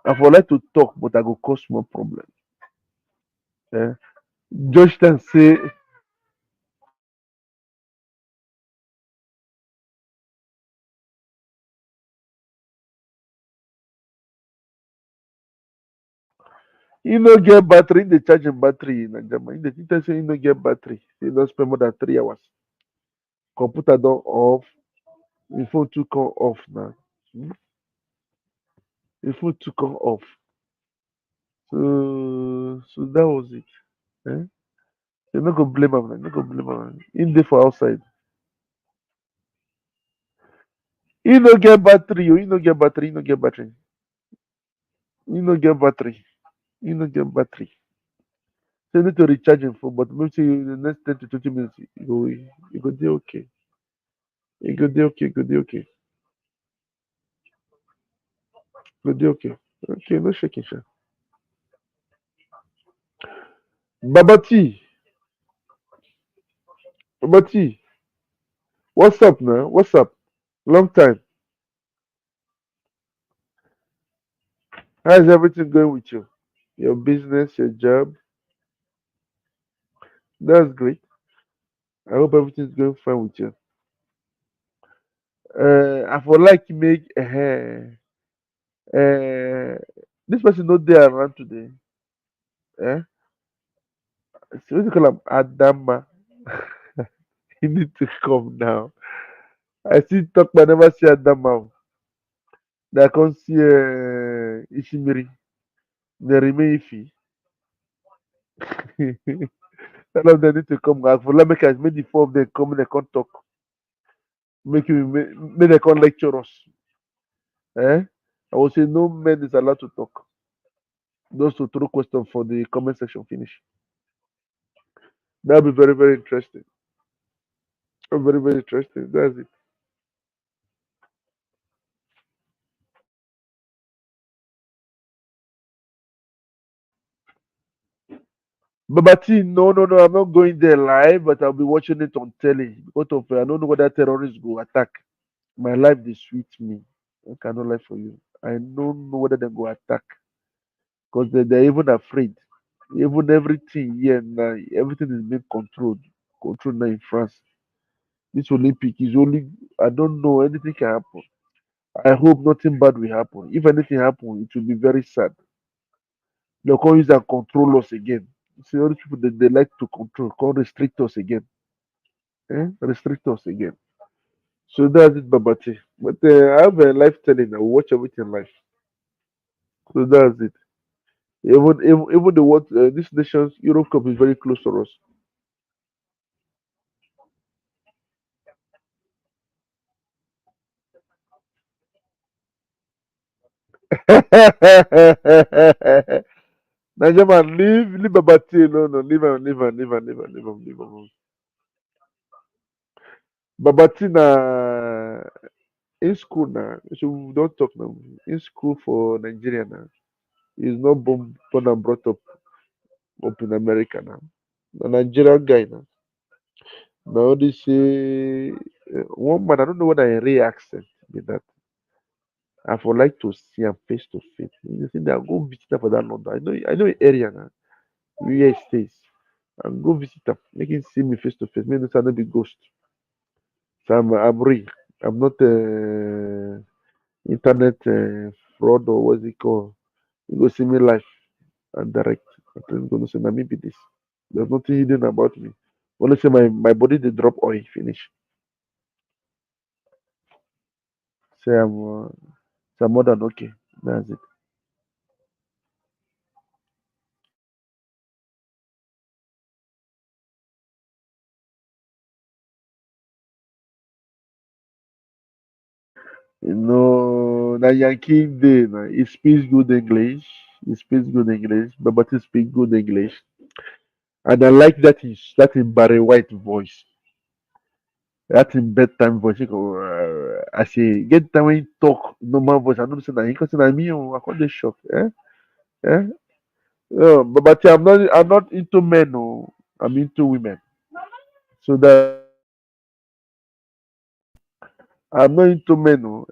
I would like to talk, but I will cause more problem. Eh? Judge can say, you no get battery, they charge him battery in Nigeria. The teacher say you no get battery. You don't spend more than 3 hours. Computer don't off. Your phone to come off now. Your phone to come off. So that was it. Eh? You no go blame him. No go blame him. In there for outside. You no get battery. You no get battery. You no get battery. You no get battery. You no get battery. So you need to recharge your phone. But maybe say in the next 10 to 20 minutes, you go do okay. You go do okay. You go do okay. You go do okay. Okay, no shaking, sha. Babati, Babati, what's up now? What's up? Long time. How's everything going with you? Your business, your job? That's great. I hope everything's going fine with you. I for like make this person not there around today. Eh? So what you call him Adama? He need to come now. I see talk but never see Adama. That I can't see Ishimiri. They remain iffy. None of them need to come back. For let make us make the four of them come and they can't talk. Make they can't lecture us. Eh? I will say no man is allowed to talk. Those to throw question for the comment section finish. That'll be very, very interesting. Very, very interesting. That's it. Babati, no, no, no, I'm not going there live, but I'll be watching it on telly. Because of I don't know whether terrorists go attack. My life they sweet me. I cannot lie for you. I don't know whether they go attack. Because they're even afraid. Even everything here now, everything is being controlled. Controlled now in France. This Olympic is only I don't know anything can happen. I hope nothing bad will happen. If anything happen, it will be very sad. They'll come use and control us again. See all these people that they like to control, can't restrict us again. Restrict us again. So that's it, Babati. But I have a life telling. I will watch everything live. So that's it. Even the what this nation's Europe Cup is very close to us. Niger man, leave Babati alone. No, leave him, leave him, leave him, leave him, leave him, leave him. Babati na in school now. So we don't talk now. In school for Nigeria now. He's not born and brought up in America now. A Nigerian guy now. Now they say one man, I don't know what I real accent with that. I would like to see him face to face. You see, I go visit him for that London. I know the area now, where he stays. I go visit him, make him see me face to face. Me no say I no be ghost. So I'm real. I'm not internet fraud or what's it called. You go see me live and direct. I tell you, gonna say, na me be this. There's nothing hidden about me. Only say my body they drop oil finish. Say say I'm more than okay. That's it. You know, na Yankee day. Na. He speaks good English. He speaks good English. But he speaks good English. And I like that in Barry White voice. That in bedtime voice. He go, I say, get time when he talk normal voice. I don't say that. He can say that me. Oh, I can't dey shock. Eh? But I'm not into men. Oh, I'm into women. So that I'm not into men. Oh,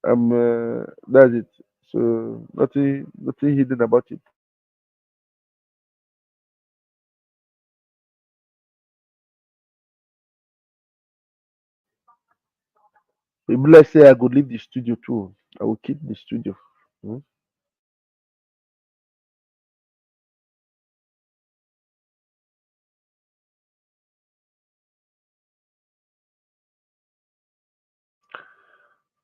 I'm that's it. So nothing hidden about it. If let's say I could leave the studio too, I will keep the studio. Hmm?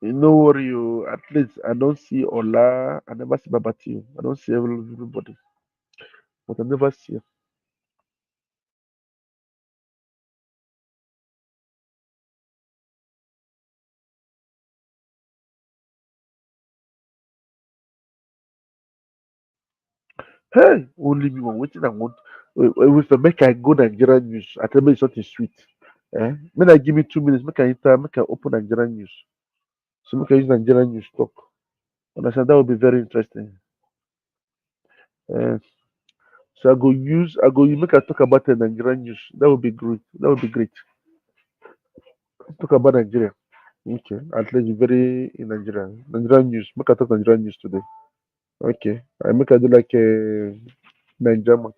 You no worry, you. At least I don't see Ola. I never see Babati. I don't see everybody, but I never see her. Hey, only me one waiting. I want. If I make I go Nigerian news, I tell me something sweet. When I give me 2 minutes, make I enter, make I open Nigerian news. So make I use Nigerian news talk. Understand? That would be very interesting. Uh, so I go make I talk about the Nigerian news. That would be great. That would be great. Talk about Nigeria. Okay. At least very in Nigeria. Nigerian news. Make I talk Nigerian news today. Okay. I make I do like a Nigerian.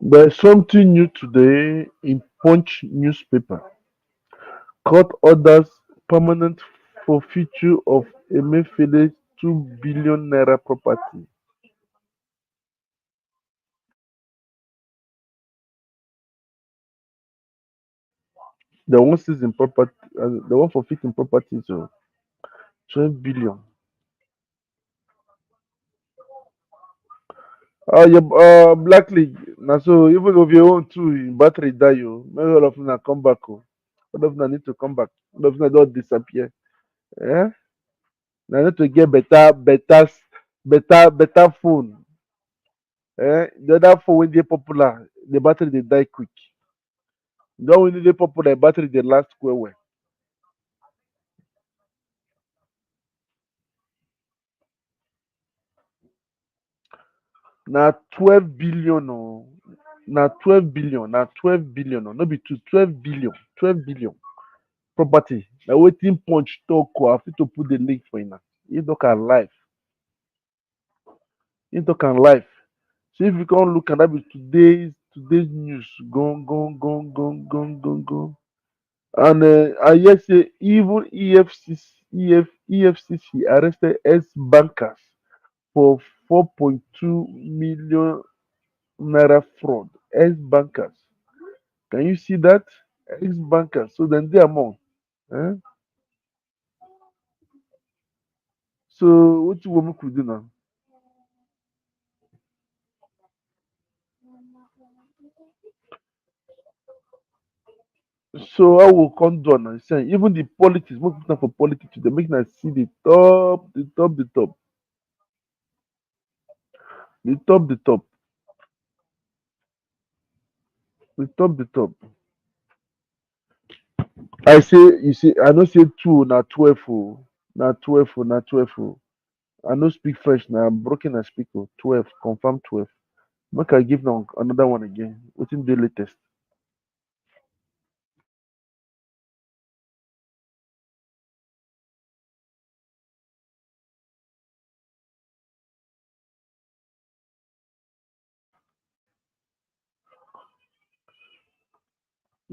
There's something new today in Punch newspaper. Court orders permanent forfeiture of Emefiele's 2 billion naira property. The one seized in property, the one forfeiting property is 12 billion. Yeah, Black League. Now, so even if you own two, battery die, you maybe all of them come back. Oh. All of them need to come back. All of them don't disappear. Yeah. Now need to get better phone. The other phone when they popular, the battery they die quick. The one when they popular, the battery they last well. Now 12 billion. Oh. Now 12 billion. Now 12 billion. Oh. No be two, 12 billion. 12 billion. Property. Now waiting punch talk. I fit to put the link for you now. You talk and life. You talk and life. So if you can't look at that, be today's news. Gone. And I yes say even EFCC arrested ex bankers for 4.2 million naira fraud. Ex bankers. Can you see that? Ex bankers. So then they amount. Eh? So what you want me to do now? So I will come down and say even the politics, most people for politics, they make us see the top. The top. I say you see I no say two na 12 oh. Na 12 oh, na 12 oh. I no speak French na broken I speak oh. 12, confirm 12. Make I give now another one again. Wetin dey latest?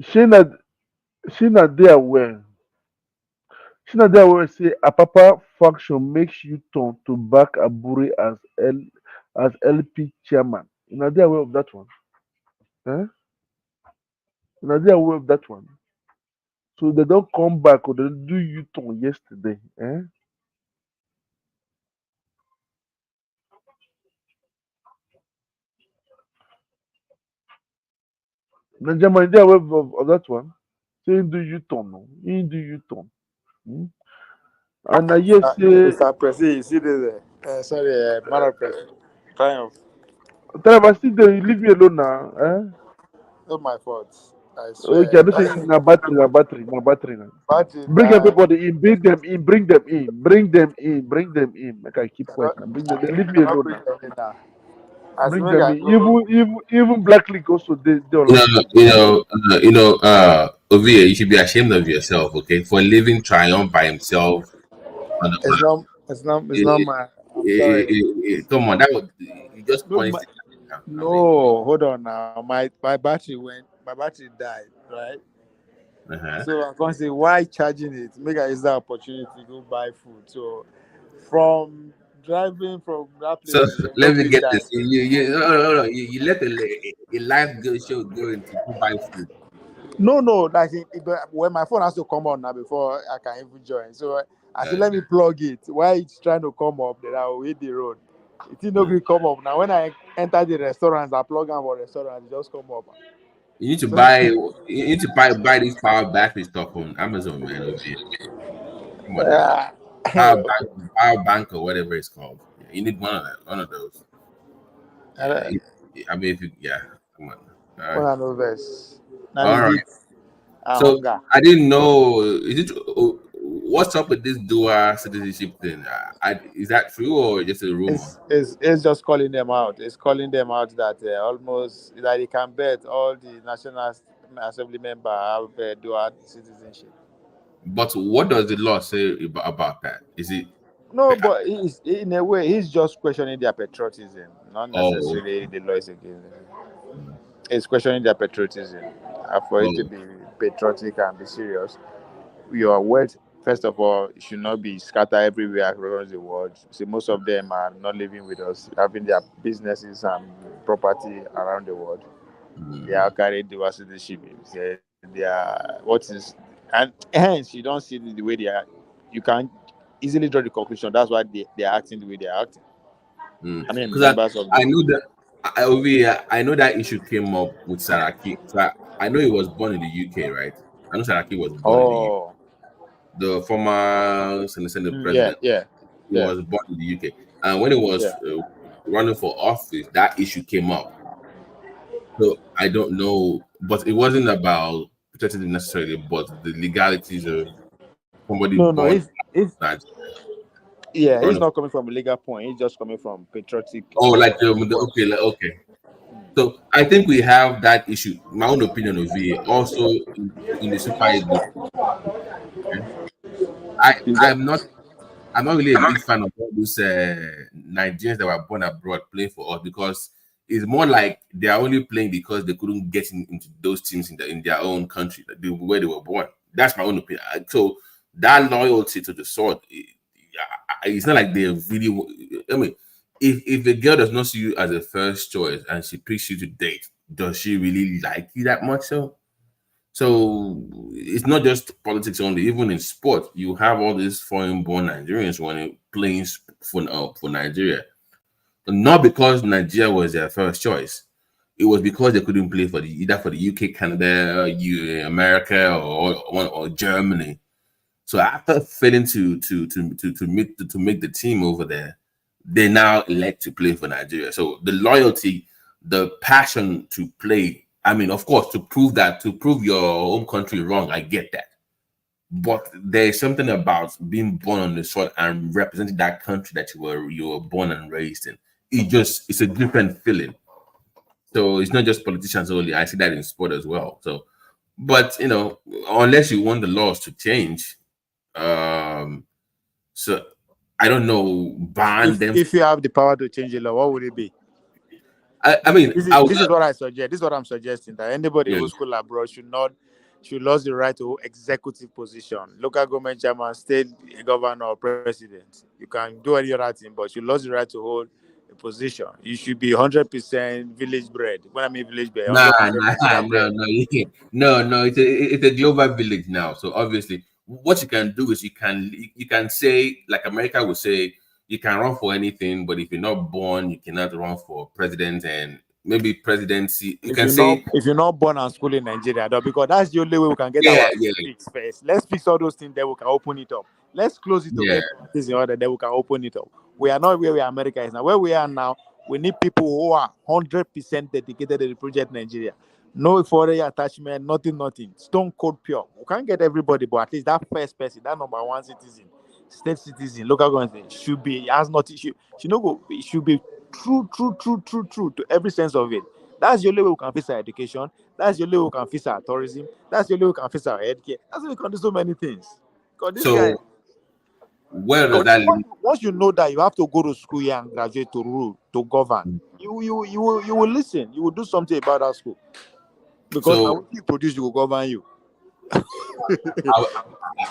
Shina they aware. Shina they aware say a papa faction makes you turn to back Aburi as LP chairman. You know they aware of that one. Eh? You know they aware of that one. So they don't come back or they do you turn yesterday. Eh? Benjamin, they aware of that one. So you do you turn. No? You do you turn. Hmm? And I yes say Mr. Presi, you see this? Sorry, man of press. Triumph. Tell I still there, leave me alone now. Eh? Not my fault. I Okay, I swear. don't say na battery now. Battery Bring die. everybody in, bring them in, bring them in, bring them in, bring them in. Make I keep quiet now. Bring them. They leave me Cannot alone bring now. them in now. As Bring make them I in. go. Even Black League also they You know, online. Ovia, you should be ashamed of yourself, okay, for leaving Triumph by himself on the It's map. not. It's not my. I'm sorry. Come on, that would you just No, punished it now. I mean, no, hold on now. My battery went. My battery died. Right. uh-huh. So I'm going to say, why charging it? Make I use that opportunity to go buy food. So from driving from that place So to there, no let me fit get charge. this. No. You let a live girl show go into to buy food. No, like but when my phone has to come on now before I can even join. So I said, Uh, let me plug it. While it's trying to come up, then I will hit the road. It did not mm. really come up. Now when I enter the restaurants, I plug on for restaurant, it just come up. You need to So buy. You need to buy this power battery stuff on Amazon, man. Ovia. Come on now, okay. power bank or whatever it's called. Yeah, you need one of those. Yeah, I mean, if you, yeah, come on. All right, One of those. Now the all right. heat and So hunger. I didn't know. What's up with this dual citizenship thing? Is that true or just a rumor? It's just calling them out. It's calling them out that almost that they can bet all the National Assembly member have dual citizenship. But what does the law say about that? Is it? No, but he's in a way he's just questioning their patriotism, not Oh, necessarily the law is against them. mm, It's questioning their patriotism. For it to oh, be patriotic and be serious, your wealth, first of all, should not be scattered everywhere across the world. See, most of them are not living with us, having their businesses and property around the world. They mm, are carrying dual citizenship. They are what is, and hence you don't see the way they are. You can easily draw the conclusion. That's why they are acting the way they are acting. I mean, because members of I the. know that I know that issue came up with Saraki. So I know he was born in the UK, right? I know Saraki was born in the UK. Oh, The former Senate yeah, president. yeah, He yeah, was born in the UK, and when he was yeah. running for office, that issue came up. So I don't know, but it wasn't about protecting necessarily, but the legalities of somebody No, born he's in Nigeria yeah, he's running. not coming from a legal point. He's just coming from patriotic Oh, like point. okay, okay. So I think we have that issue. My own opinion of it also in the Super Eagles. Okay? I Is that I'm not I'm not really a big fan of all those Nigerians that were born abroad playing for us because it's more like they are only playing because they couldn't get into those teams in their own country, where they were born. That's my own opinion. So that loyalty to the sword, it's not like they really. I mean, if a girl does not see you as a first choice and she picks you to date, does she really like you that much? So it's not just politics only. Even in sport, you have all these foreign-born Nigerians when playing for Nigeria, not because Nigeria was their first choice. It was because they couldn't play for either for the UK, Canada, America, or Germany. So after failing to make the team over there, they now elect to play for Nigeria. So the loyalty, the passion to play. I mean, of course, to prove your home country wrong, I get that. But there's something about being born on the soil and representing that country that you were born and raised in. It's a different feeling. So it's not just politicians only. I see that in sport as well. So, but unless you want the laws to change, um, so I don't know, ban them. if you have the power to change the law, what would it be? I mean, This is I would, this is what I suggest. This is what I'm suggesting that anybody yeah, who's school abroad should not should lose the right to hold executive position, local government chairman, state governor, or president. You can do any other thing, but you lose the right to hold a position. You should be 100% village bred. When I mean village bred, Nah, 100% nah, Nigerian no, bred. no, no, no. It's a global village now. So obviously, what you can do is you can say, like America would say, you can run for anything, but if you're not born, you cannot run for president and maybe presidency. You can say, If you're not born and school in Nigeria, though, because that's the only way we can get yeah, our yeah, fix first. Let's fix all those things, then we can open it up. Let's close it to yeah. get things in order, then we can open it up. We are not where America is now. Where we are now, we need people who are 100% dedicated to the project Nigeria. No foreign attachment, nothing. Stone cold pure. We can't get everybody, but at least that first person, that number one citizen, state citizen, local government should be has not should not go. It should be true to every sense of it. That's the only way we can fix our education. That's the only way we can fix our tourism. That's the only way we can fix our healthcare. That's why we can do so many things. Because this guy, So where does because that leave? once you know that you have to go to school here and graduate to rule, to govern, you will listen. You will do something about that school. Because now So what you produce, you will govern you. are,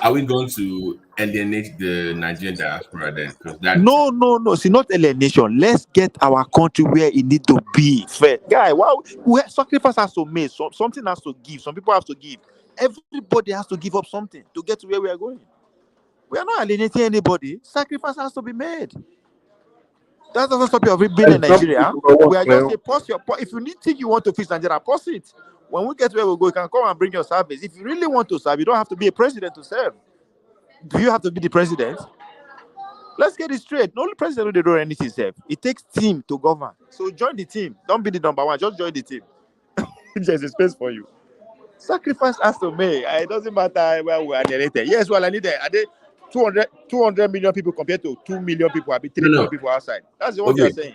are we going to alienate the Nigerian diaspora then? Because that No. See, not alienation. Let's get our country where it need to be. Fair. Guy, wow, sacrifice has to make. Something has to give. Some people have to give. Everybody has to give up something to get to where we are going. We are not alienating anybody. Sacrifice has to be made. That doesn't stop you of being in Example Nigeria. number one We are just now. say, if you think you want to fix Nigeria, pause it. When we get where we go, you can come and bring your service. If you really want to serve, you don't have to be a president to serve. Do you have to be the president? Let's get it straight. The only president who do anything self. It takes team to govern. So join the team. Don't be the number one. Just join the team. There's a space for you. Sacrifice has to make. It doesn't matter where we are alienated. Yes, well, I need that. Are they 200 million people compared to 2 million people? I'll be 3 no, million no. people outside. That's the one you are Okay, saying.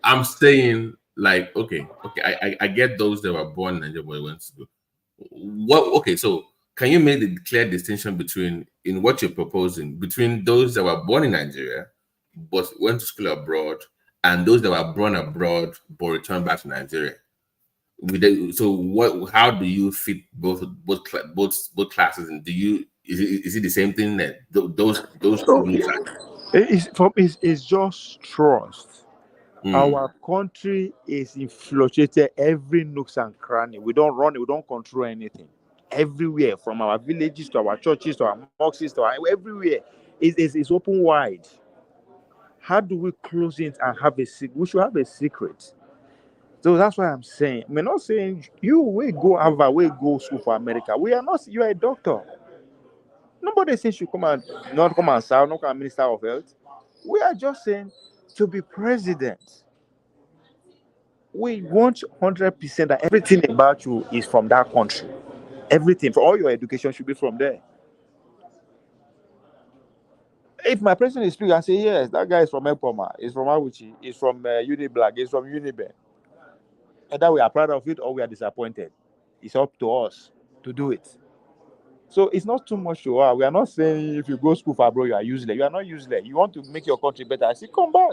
I'm saying like okay. I get those that were born in Nigeria but went to school. What? Okay, so can you make the clear distinction between in what you're proposing between those that were born in Nigeria but went to school abroad and those that were born abroad but returned back to Nigeria? So what? How do you fit both classes? And is it the same thing that those two So groups are? it's just trust. Mm. Our country is infiltrated every nooks and cranny. We don't run it, we don't control anything. Everywhere, from our villages to our churches to our mosques to everywhere, is open wide. How do we close it and have a secret? We should have a secret. So that's why I'm saying, we're not saying you will go Harvard, we go school for America. We are not, you are a doctor. Nobody says you come and not come and serve, not come and minister of health. We are just saying to be president. We want 100% that everything about you is from that country. Everything, for all your education should be from there. If my president is speaking and say, yes, that guy is from Epoma, he's from Awuchi, he's from Uniblack, he's from Uniben. Either we are proud of it or we are disappointed. It's up to us to do it. So it's not too much to we are not saying if you go school for abroad, you are useless. You are not useless. You want to make your country better. I say, come back.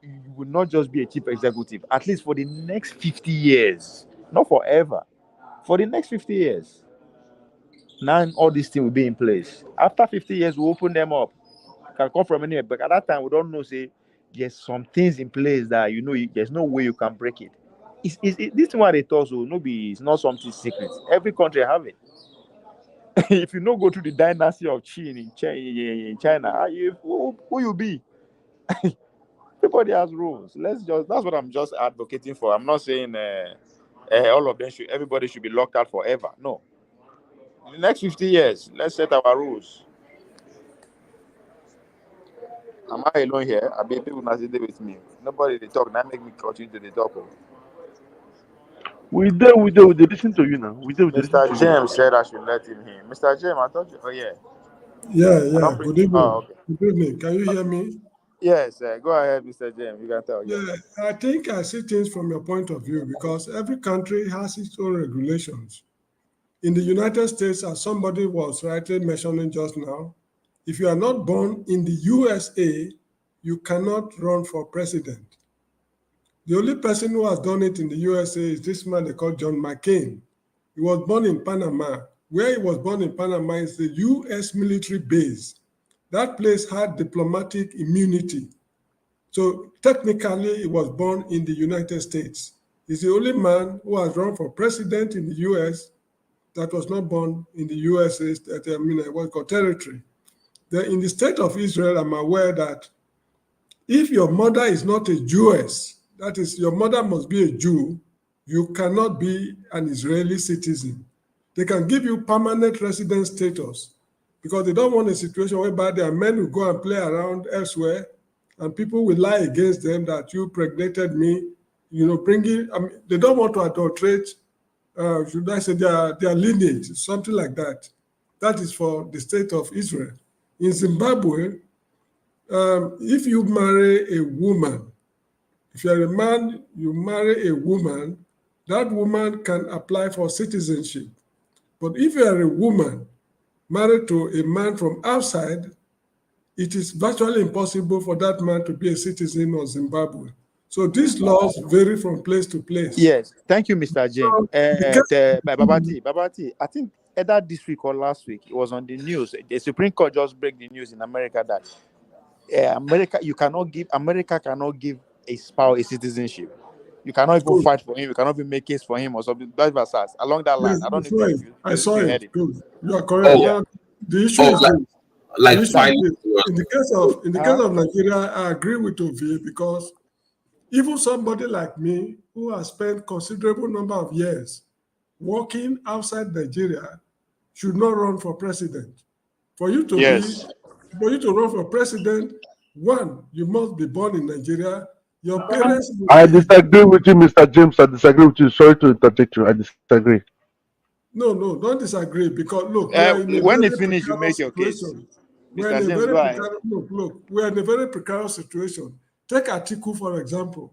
You will not just be a chief executive, at least for the next 50 years. Not forever. For the next 50 years. Now all these things will be in place. After 50 years, we'll open them up. Can come from anywhere. But at that time, we don't know, say, there's some things in place that there's no way you can break it. This thing what they thought, so it's not something secret. Every country have it. If you don't go to the dynasty of Qin in China, who you be? Everybody has rules. That's what I'm just advocating for. I'm not saying all of them everybody should be locked out forever. No. In the next 50 years, let's set our rules. Am I alone here? I mean, people not there with me. Nobody they talk. Now make me continue to the talk. We listen to you now. We listen Mr. to you. James said I should let him in. Mr. James, I thought you. Oh yeah. Yeah, I yeah. don't bring. Good Oh evening. okay. Good evening. Can you hear me? Yes. Go ahead, Mr. James. You can tell. Yeah. Yeah, I think I see things from your point of view because every country has its own regulations. In the United States, as somebody was rightly mentioning just now, if you are not born in the USA, you cannot run for president. The only person who has done it in the USA is this man they call John McCain. He was born in Panama, where he was born in Panama is the U.S. military base. That place had diplomatic immunity. So technically, he was born in the United States. He's the only man who has run for president in the U.S. that was not born in the USA, what's called territory. Then in the state of Israel, I'm aware that if your mother is not a Jewess, that is, your mother must be a Jew, you cannot be an Israeli citizen. They can give you permanent resident status because they don't want a situation whereby there are men who go and play around elsewhere and people will lie against them that you pregnated me, bringing, they don't want to adulterate, should I say, their lineage, something like that. That is for the state of Israel. In Zimbabwe, if you marry a woman, if you're a man, you marry a woman, that woman can apply for citizenship. But if you are a woman married to a man from outside, it is virtually impossible for that man to be a citizen of Zimbabwe. So these laws vary from place to place. Yes, thank you, Mr. James. So, Babati, I think either this week or last week, it was on the news. The Supreme Court just break the news in America that America cannot give a spouse a citizenship. You cannot even good. fight for him. You cannot even make case for him or something. That's versa. Along that line, Yes, I don't know I saw if you it. heard it. Good. You are correct. Oh, Now, the issue oh, is this. like The issue filing. is this. In the case of Nigeria, I agree with Ovie because even somebody like me who has spent considerable number of years working outside Nigeria should not run for president. For you to run for president, one, you must be born in Nigeria. Your parents will I be. disagree with you, Mr. James. I disagree with you. Sorry to interject you. I disagree. No, don't disagree because look, we are in a When very it's finished, you precarious make your case. situation. We're in Mr. a James, very go ahead. precarious. Look, we're in a very precarious situation. Take Atiku for example.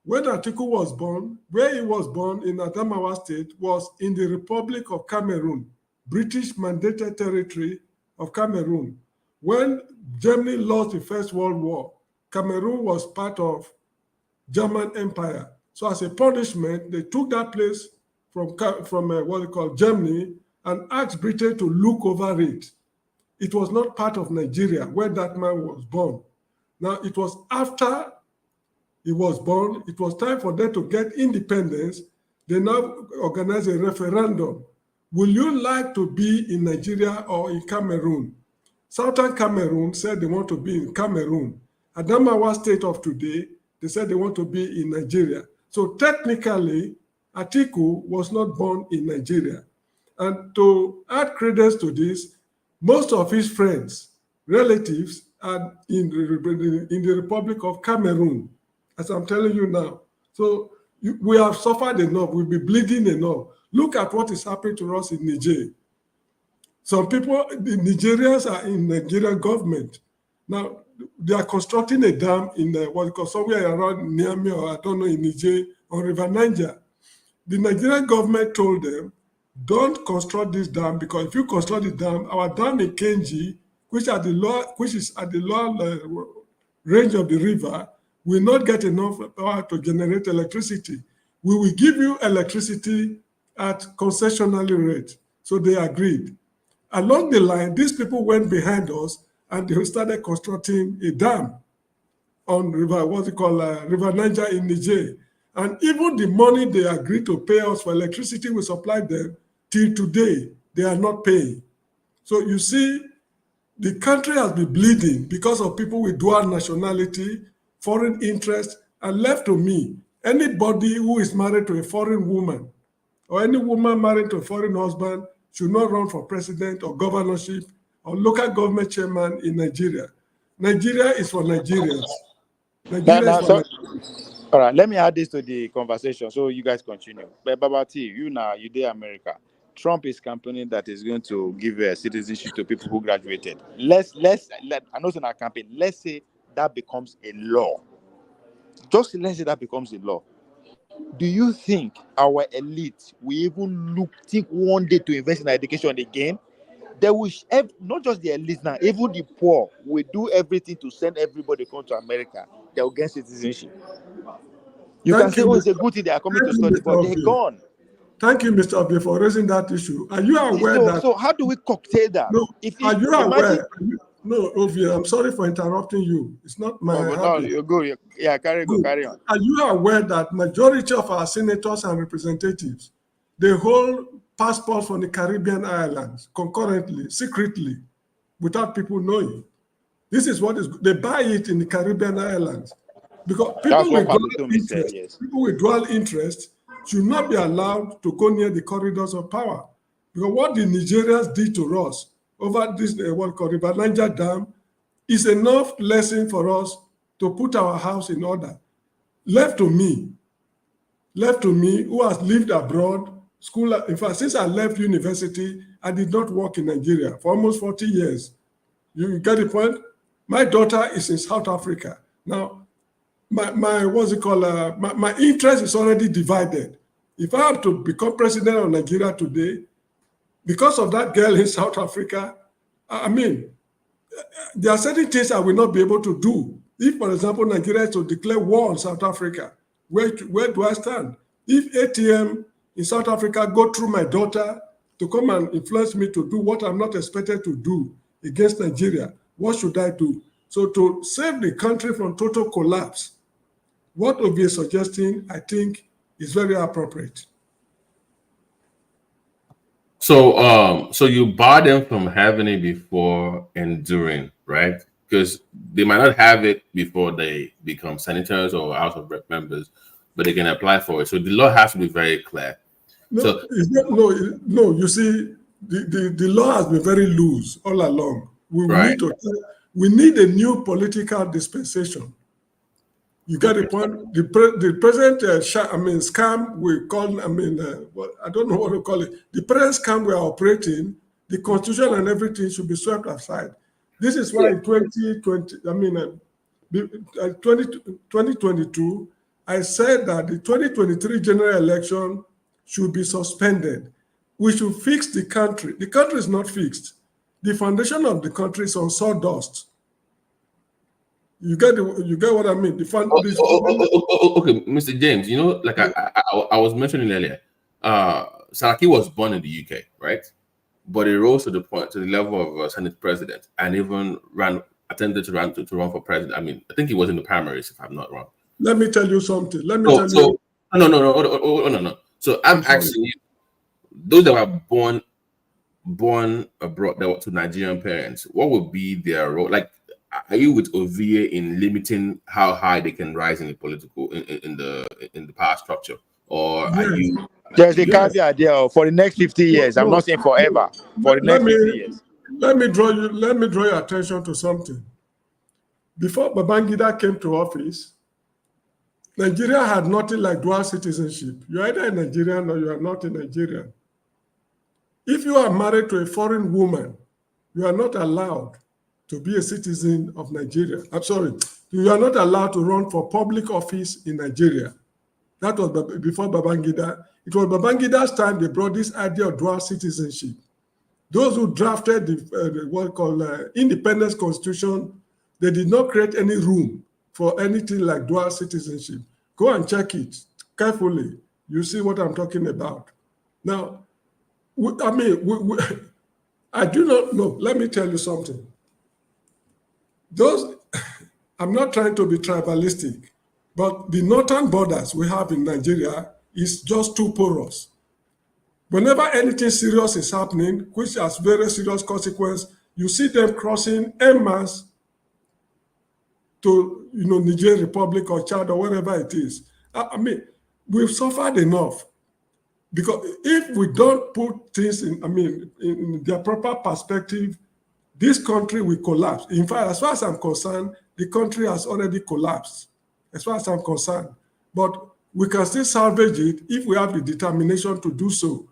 When Atiku was born, where he was born in Adamawa State was in the Republic of Cameroon, British mandated territory of Cameroon. When Germany lost the First World War, Cameroon was part of German Empire. So as a punishment, they took that place from what they call Germany and asked Britain to look over it. It was not part of Nigeria where that man was born. Now, it was after he was born, it was time for them to get independence. They now organize a referendum. Will you like to be in Nigeria or in Cameroon? Southern Cameroon said they want to be in Cameroon. Adamawa State of today, they said they want to be in Nigeria. So technically, Atiku was not born in Nigeria. And to add credence to this, most of his friends, relatives, are in the Republic of Cameroon, as I'm telling you now. So we have suffered enough. We'll be bleeding enough. Look at what is happening to us in Niger. Some people, the Nigerians are in Nigerian government. Now, they are constructing a dam in somewhere around Niamey or I don't know, in Niger, on River Niger. The Nigerian government told them, don't construct this dam because if you construct the dam, our dam in Kenji, which is at the lower range of the river, will not get enough power to generate electricity. We will give you electricity at concessionary rate. So they agreed. Along the line, these people went behind us and they started constructing a dam on River Niger in Niger. And even the money they agreed to pay us for electricity we supplied them, till today, they are not paying. So you see, the country has been bleeding because of people with dual nationality, foreign interest, and left to me, anybody who is married to a foreign woman or any woman married to a foreign husband should not run for president or governorship or local government chairman in Nigeria. Nigeria is for Nigerians. All right, let me add this to the conversation so you guys continue. But Babati, you there America. Trump is campaigning that is going to give citizenship to people who graduated. I know it's not a campaign. Let's say that becomes a law. Let's say that becomes a law. Do you think our elite will even think one day to invest in education again? They will not just the elite now, even the poor will do everything to send everybody come to America. They will get citizenship. You can say, it's a good thing they are coming to study, but they're gone. Thank you, Mr. Obie, for raising that issue. Are you aware that? So how do we cocktail that? No, If are you imagine, aware? No, Obie, I'm sorry for interrupting you. It's not my no, habit. you go. Yeah, carry on. Are you aware that majority of our senators and representatives, they hold passports from the Caribbean islands concurrently, secretly, without people knowing? This is what is, they buy it in the Caribbean islands because That's what Utomi said, yes. people with dual interest should not be allowed to go near the corridors of power. Because what the Nigerians did to us over this what called River Niger Dam is enough lesson for us to put our house in order. Left to me, who has lived abroad, school, in fact, since I left university, I did not work in Nigeria for almost 40 years. You get the point? My daughter is in South Africa. Now, my what's it called? My interest is already divided. If I have to become president of Nigeria today, because of that girl in South Africa, I mean, there are certain things I will not be able to do. If, for example, Nigeria is to declare war on South Africa, where do I stand? If ATM in South Africa go through my daughter to come and influence me to do what I'm not expected to do against Nigeria, what should I do? So to save the country from total collapse, what Obi is suggesting, I think, is very appropriate. So, so you bar them from having it before and during, right? Because they might not have it before they become senators or House of Rep members, but they can apply for it. So the law has to be very clear. No, So it's not, no. You see, the law has been very loose all along. Right. We need a new political dispensation. You got the point. The present, scam we call. I don't know what to call it. The present scam we are operating, the constitution and everything should be swept aside. This is why in 2020, 2022, I said that the 2023 general election should be suspended. We should fix the country. The country is not fixed. The foundation of the country is on sawdust. You get what I mean? Okay, Mr. James, you know, like I was mentioning earlier, Saraki was born in the UK, right? But he rose to the level of Senate president and even attempted to run for president. I mean, I think he was in the primaries, if I'm not wrong. Let me tell you something. No. So I'm asking you, those that were born abroad, that were to Nigerian parents, what would be their role? Like, are you with Ovie in limiting how high they can rise in the political in the power structure, or are you? There's a caveat there for the next 50 years. I'm not saying forever. For the next 50 years. Let me draw your attention to something. Before Babangida came to office, Nigeria had nothing like dual citizenship. You're either a Nigerian or you are not a Nigerian. If you are married to a foreign woman, you are not allowed to be a citizen of Nigeria. I'm sorry, you are not allowed to run for public office in Nigeria. That was before Babangida. It was Babangida's time they brought this idea of dual citizenship. Those who drafted the what called independence constitution, they did not create any room for anything like dual citizenship. Go and check it carefully. You see what I'm talking about. Now, I do not know. Let me tell you something. I'm not trying to be tribalistic, but the northern borders we have in Nigeria is just too porous. Whenever anything serious is happening, which has very serious consequence, you see them crossing en masse to Niger Republic or Chad or wherever it is. I mean, we've suffered enough. Because if we don't put things in their proper perspective, this country will collapse. In fact, as far as I'm concerned, the country has already collapsed, as far as I'm concerned. But we can still salvage it if we have the determination to do so.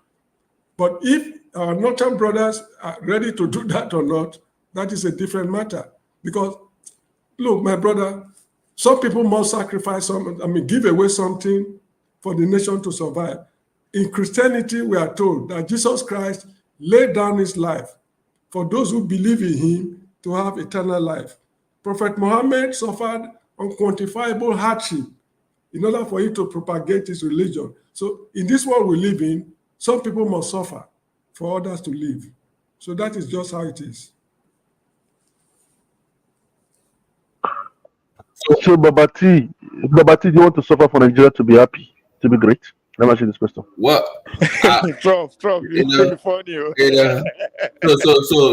But if our northern brothers are ready to do that or not, that is a different matter. Because, look, my brother, some people must sacrifice give away something for the nation to survive. In Christianity, we are told that Jesus Christ laid down his life for those who believe in him to have eternal life. Prophet Muhammad suffered unquantifiable hardship in order for him to propagate his religion. So in this world we live in, some people must suffer for others to live. So that is just how it is. So Babati, do you want to suffer for Nigeria to be happy, to be great? Let me ask you this question. Well, Prof, you know, funny. you know,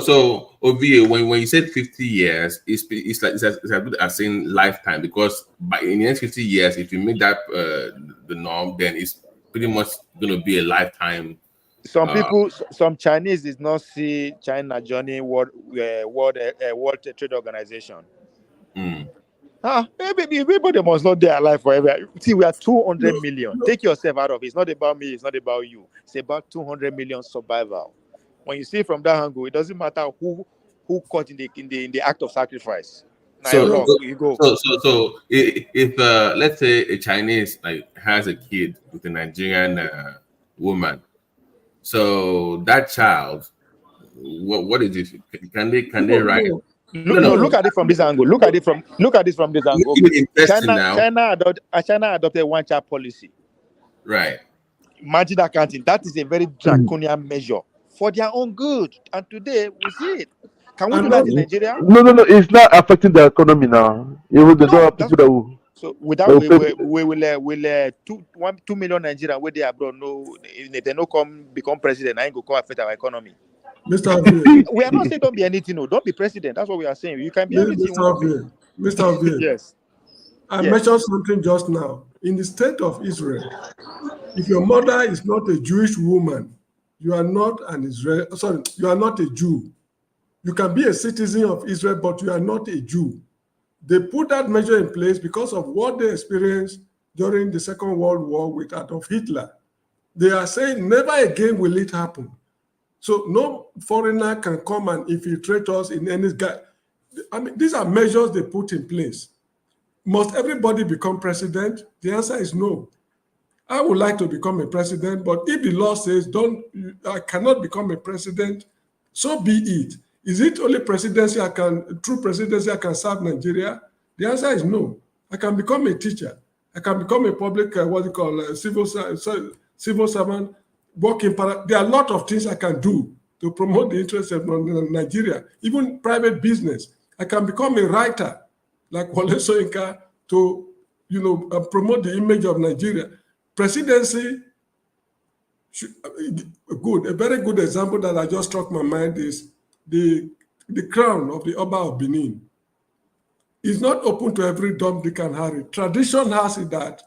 so Ovie, when you said 50 years, it's like it's as good as saying lifetime, because in the next 50 years, if you make that the norm, then it's pretty much going to be a lifetime. Some Chinese did not see China joining World Trade Organization. Everybody must not be alive forever. See, we are 200 million. Take yourself out of it. It's not about me. It's not about you. It's about 200 million survival. When you see from that angle, it doesn't matter who caught in the act of sacrifice. Now you go. So if let's say a Chinese has a kid with a Nigerian woman, so that child, what is it? Can they write? Look at it from this angle. Look at this from this angle. China adopted one-child policy. Right. Imagine accounting. That is a very draconian measure for their own good. And today we see it. Can we do that in Nigeria? No. It's not affecting the economy now. Even the don't have people that will. So without we will 2 million Nigerians where they abroad. No, if they no come become president, I ain't go affect our economy. Mr. V. We are not saying don't be anything. No, don't be president. That's what we are saying. You can be anything. Mr. V. Yes. I mentioned something just now. In the state of Israel, if your mother is not a Jewish woman, you are not an Israel. Sorry, you are not a Jew. You can be a citizen of Israel, but you are not a Jew. They put that measure in place because of what they experienced during the Second World War with Adolf Hitler. They are saying never again will it happen. So no foreigner can come and infiltrate us in any guy. I mean, these are measures they put in place. Must everybody become president? The answer is no. I would like to become a president, but if the law says I cannot become a president, so be it. Is it only presidency through presidency I can serve Nigeria? The answer is no. I can become a teacher. I can become a public, civil servant, working. There are a lot of things I can do to promote the interests of Nigeria, even private business. I can become a writer like Wole Soyinka to, promote the image of Nigeria. Presidency, a very good example that I just struck my mind is the crown of the Oba of Benin. Is not open to every Dom, Dick, and Harry. Tradition has it that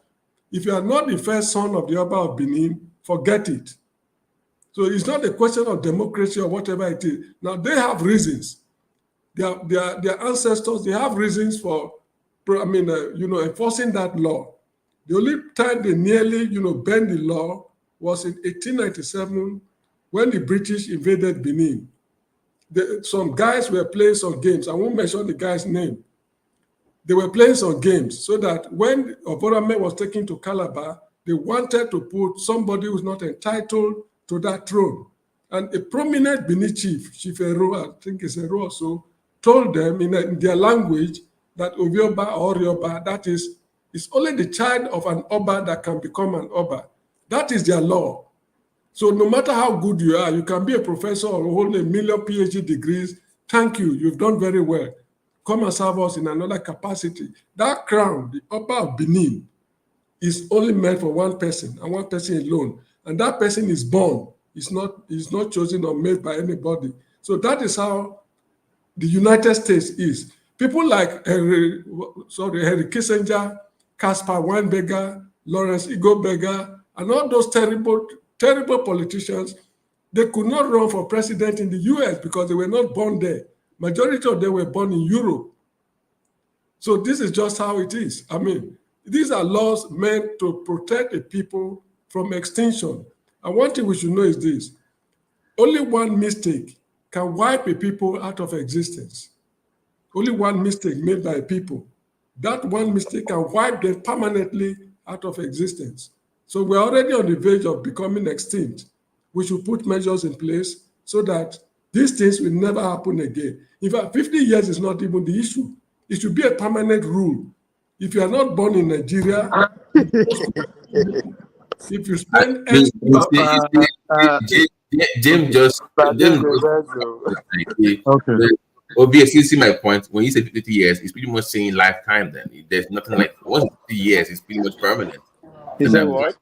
if you are not the first son of the Oba of Benin, forget it. So it's not a question of democracy or whatever it is. Now they have reasons. Their ancestors, they have reasons for, enforcing that law. The only time they nearly, bend the law was in 1897 when the British invaded Benin. Some guys were playing some games. I won't mention the guy's name. They were playing some games so that when Oborame was taken to Calabar, they wanted to put somebody who's not entitled to that throne. And a prominent Benin chief, Chief Ero, I think it's Ero also, told them in their language that Ovioba or Rioba, that is, it's only the child of an Oba that can become an Oba. That is their law. So no matter how good you are, you can be a professor or hold 1 million PhD degrees. Thank you, you've done very well. Come and serve us in another capacity. That crown, the Oba of Benin, is only meant for one person and one person alone. And that person is born. It's not chosen or made by anybody. So that is how the United States is. People like Henry Kissinger, Caspar Weinberger, Lawrence Igobega, and all those terrible politicians, they could not run for president in the US because they were not born there. Majority of them were born in Europe. So this is just how it is. I mean, these are laws meant to protect the people from extinction. And one thing we should know is this: only one mistake can wipe a people out of existence. Only one mistake made by a people. That one mistake can wipe them permanently out of existence. So we're already on the verge of becoming extinct. We should put measures in place so that these things will never happen again. In fact, 50 years is not even the issue. It should be a permanent rule. If you are not born in Nigeria, If you spend You X see, James just like Okay. obviously see my point. When you say 50 years, it's pretty much saying lifetime. Then there's nothing like once 50 years, it's pretty much permanent. He And said what?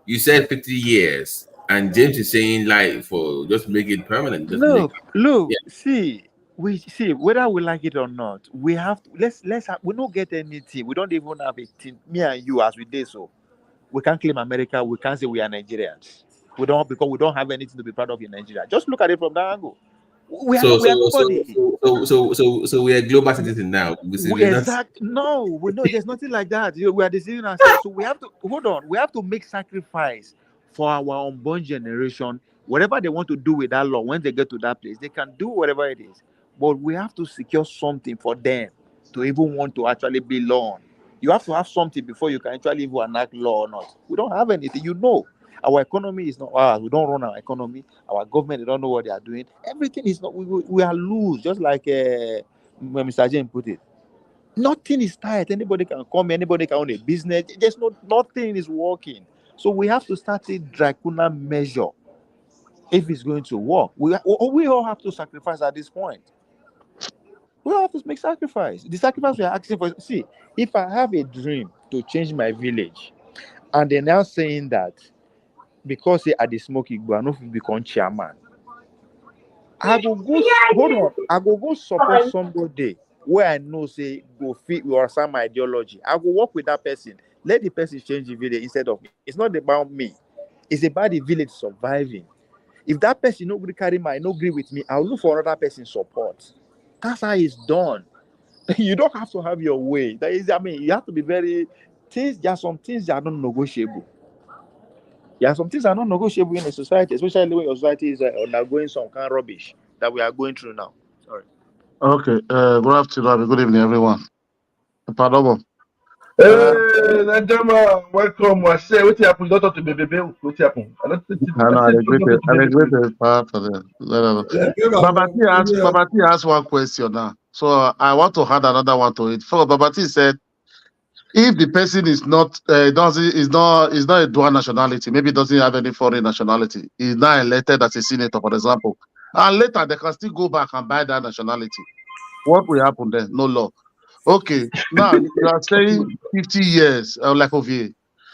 you said 50 years, and James is saying like for just make it permanent, just make Look, see, we see whether we like it or not. We have to, let's have, we don't get anything. We don't even have a team. Me and you, as we did so, we can't claim America. We can't say we are Nigerians. We don't because we don't have anything to be proud of in Nigeria. Just look at it from that angle. We are so not. We so are so nobody. so we are global citizen now. We We're not. no, we know there's nothing like that. We are deceiving ourselves. So we have to hold on. We have to make sacrifice for our unborn generation. Whatever they want to do with that law, when they get to that place, they can do whatever it is. But we have to secure something for them to even want to actually be law on. You have to have something before you can actually even enact law or not. We don't have anything. You know, our economy is not ours. We don't run our economy. Our government, they don't know what they are doing. Everything is not. We are loose, just like when Mr. James put it. Nothing is tight. Anybody can come, anybody can own a business. There's nothing is working. So we have to start a draconian measure if it's going to work. We all have to sacrifice at this point. We all have to make sacrifice. The sacrifice we are asking for. See, if I have a dream to change my village, and they're now saying that because they are the smoking, I know if become chairman. I go hold on. I go support somebody where I know say go fit or some my ideology. I go work with that person. Let the person change the village instead of me. It's not about me. It's about the village surviving. If that person no agree carry my no agree with me, I'll look for another person support. That's how it's done. You don't have to have your way. That is, I mean, you have to be very things. There are some things that are not negotiable. There are some things that are not negotiable in a society, especially when your society is undergoing some kind of rubbish that we are going through now. Sorry. Okay. Good afternoon. Good evening, everyone. Pardon. Hey, gentlemen, welcome. I say, what happened? Don't talk to baby. What happened? I don't think I know. I I said, agree. don't talk to I baby. agree with part for the. Babati asked one question now, so I want to add another one to it. For Babati said, if the person is not is not a dual nationality, maybe doesn't have any foreign nationality, is now elected as a senator, for example, and later they can still go back and buy that nationality. What will happen then? No law. Okay, now you are saying 50 years, like OVA.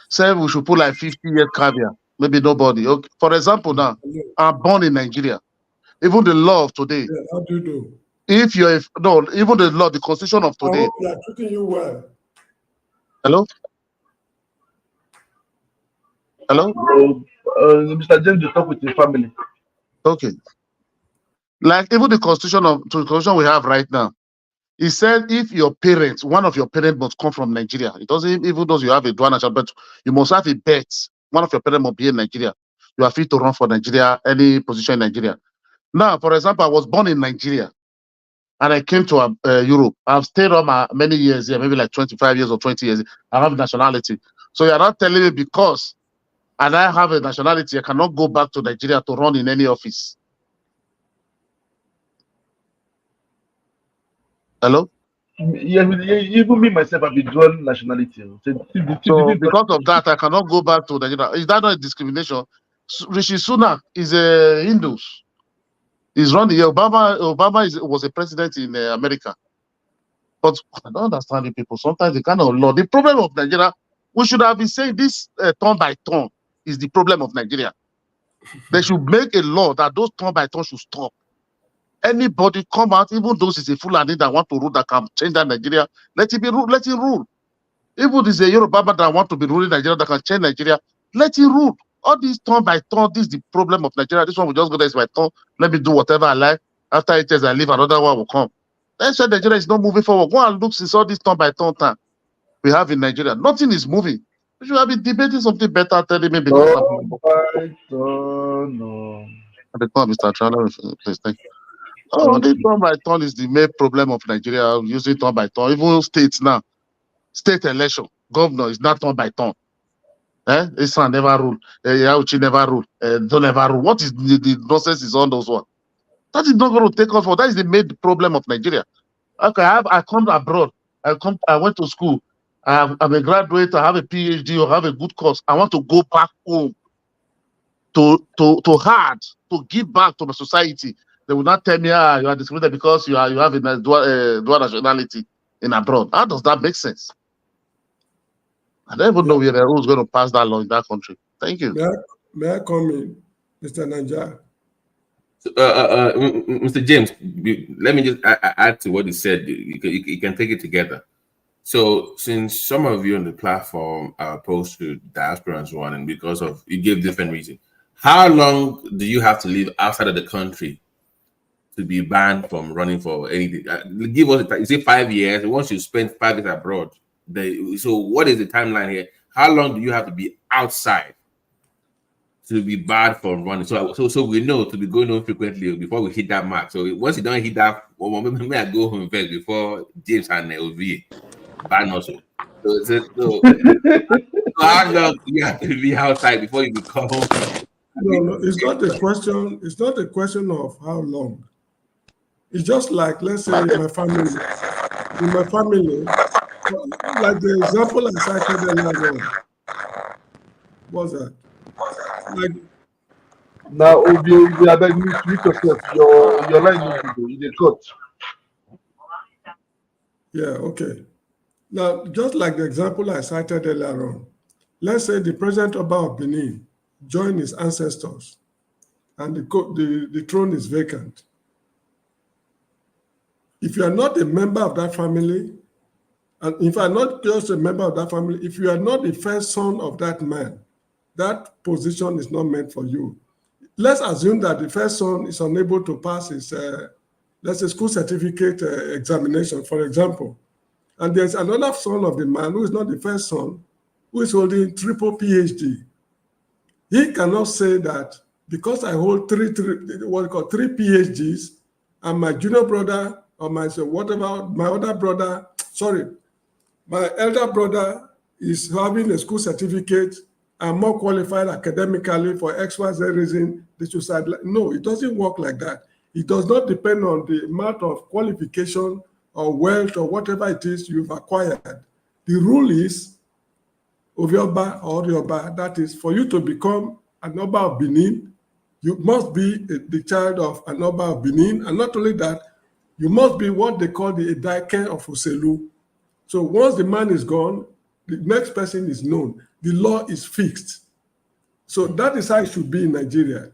Say we should put like 50 years caveat. Maybe nobody. Okay. For example, now I'm born in Nigeria. Even the law of today, Yeah, how do you do? if you're no, even the law, the constitution of I today. hope they are treating you well. Hello? Hello? Mr. James, you talk with your family. Okay. Like even the constitution we have right now, it said if your parents, one of your parents must come from Nigeria. It doesn't even though you have a dual national, but you must have a bet. One of your parents must be in Nigeria. You are fit to run for Nigeria, any position in Nigeria. Now, for example, I was born in Nigeria and I came to Europe. I've stayed on many years here, maybe like 25 years or 20 years. I have nationality. So you're not telling me because and I have a nationality, I cannot go back to Nigeria to run in any office. Hello? Yeah, even me myself, I've been dual nationality. So because of that, I cannot go back to Nigeria. Is that not a discrimination? Rishi Sunak is a Hindu. He's running here. Obama was a president in America. But I don't understand the people. Sometimes they kind of law. The problem of Nigeria, we should have been saying this turn by turn is the problem of Nigeria. They should make a law that those turn by turn should stop. Anybody come out, even those is a Fulani that want to rule that can change that Nigeria, let it be rule, let it rule. Even this is a Yoruba that want to be ruling Nigeria that can change Nigeria, let it rule. All these turn by turn, this is the problem of Nigeria. This one will just go there, it's my turn. Let me do whatever I like. After 8 years, I leave, another one will come. That's why Nigeria is not moving forward. Go and look since all this turn by turn time we have in Nigeria. Nothing is moving. We should have been debating something better, telling me because no. Mr. Chala, please thank you. This turn by turn is the main problem of Nigeria, using turn by turn. Even states now, state election, governor is not turn by turn. This one never rule. Yauchi never rule. Don't never rule. What is the nonsense is on those ones? That is not going to take off. That is the main problem of Nigeria. Okay, I come abroad. I went to school. I'm a graduate, I have a PhD or have a good course. I want to go back home to hard, to give back to my society. They will not tell me, you are discriminated because you have a dual nationality in abroad. How does that make sense? I don't even know where the rules going to pass that law in that country. Thank you. May I come in, Mr. Naja? Mr. James, let me just add to what he said. You can take it together. So, since some of you on the platform are opposed to diaspora and so on, and because of you gave different reasons, how long do you have to live outside of the country to be banned from running for anything? Give us, you say 5 years. Once you spend 5 years abroad, so what is the timeline here? How long do you have to be outside to be barred from running? So we know to be going home frequently before we hit that mark. So once you don't hit that, well, maybe I go home first before James and OVA ban also. So how long do you have to be outside before you become? No, it's not a question. It's not a question of how long. It's just like, let's say, in my family, like the example I cited earlier on. What's that? Like, now, Obi, I beg you, mute yourself. Your line no good. You dey cut. yeah, okay. Now, just like the example I cited earlier on, let's say the president Oba of Benin joined his ancestors and the throne is vacant. If you are not a member of that family, and if you are not just a member of that family, if you are not the first son of that man, that position is not meant for you. Let's assume that the first son is unable to pass his, let's say, school certificate examination, for example. And there's another son of the man who is not the first son, who is holding triple PhD. He cannot say that because I hold three PhDs, and my junior brother or my elder brother is having a school certificate and more qualified academically for XYZ reason, they should say, no, it doesn't work like that. It does not depend on the amount of qualification or wealth or whatever it is you've acquired. The rule is, Ovioba or Rioba, that is, for you to become an Oba of Benin, you must be the child of an Oba of Benin, and not only that, you must be what they call the Edaike of Oselu. So once the man is gone, the next person is known. The law is fixed. So that is how it should be in Nigeria.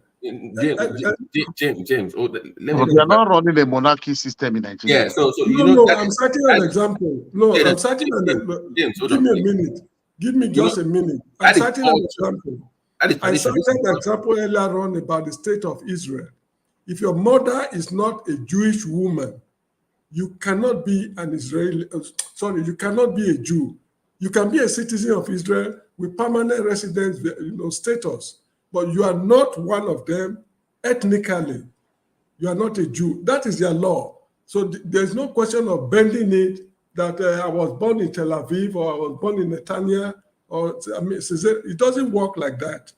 James. We are not running a monarchy system in Nigeria. Yeah, so I'm citing an example. I'm citing James, give me a minute. Give me just a minute. I'm citing an example. I cited an example earlier on about the state of Israel. If your mother is not a Jewish woman, you cannot be an Israeli. You cannot be a Jew. You can be a citizen of Israel with permanent residence, status, but you are not one of them ethnically. You are not a Jew. That is their law. So there's no question of bending it that I was born in Tel Aviv or I was born in Netanya. It doesn't work like that.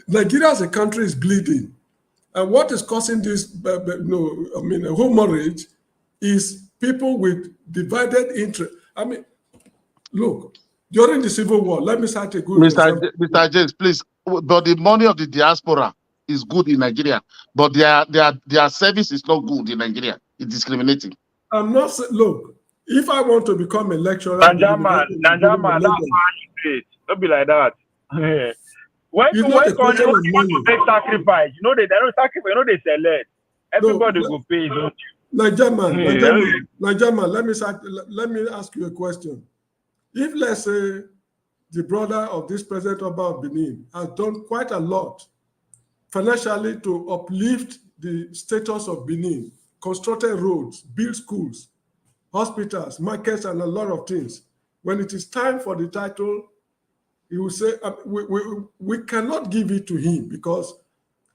Nigeria as a country is bleeding. And what is causing this hemorrhage is people with divided interest. Look, during the Civil War, let me cite a good example. Mr. James, please, but the money of the diaspora is good in Nigeria, but their service is not good in Nigeria. It's discriminating. I'm not saying, look, if I want to become a lecturer, Nanjaman, that's how you do it. Don't be like that. when country want to make sacrifice, they don't sacrifice, they select. Everybody will pay, don't you? Najaman, let me ask you a question. If, let's say, the brother of this president of Benin has done quite a lot financially to uplift the status of Benin, constructed roads, built schools, hospitals, markets, and a lot of things. When it is time for the title, he will say, we cannot give it to him because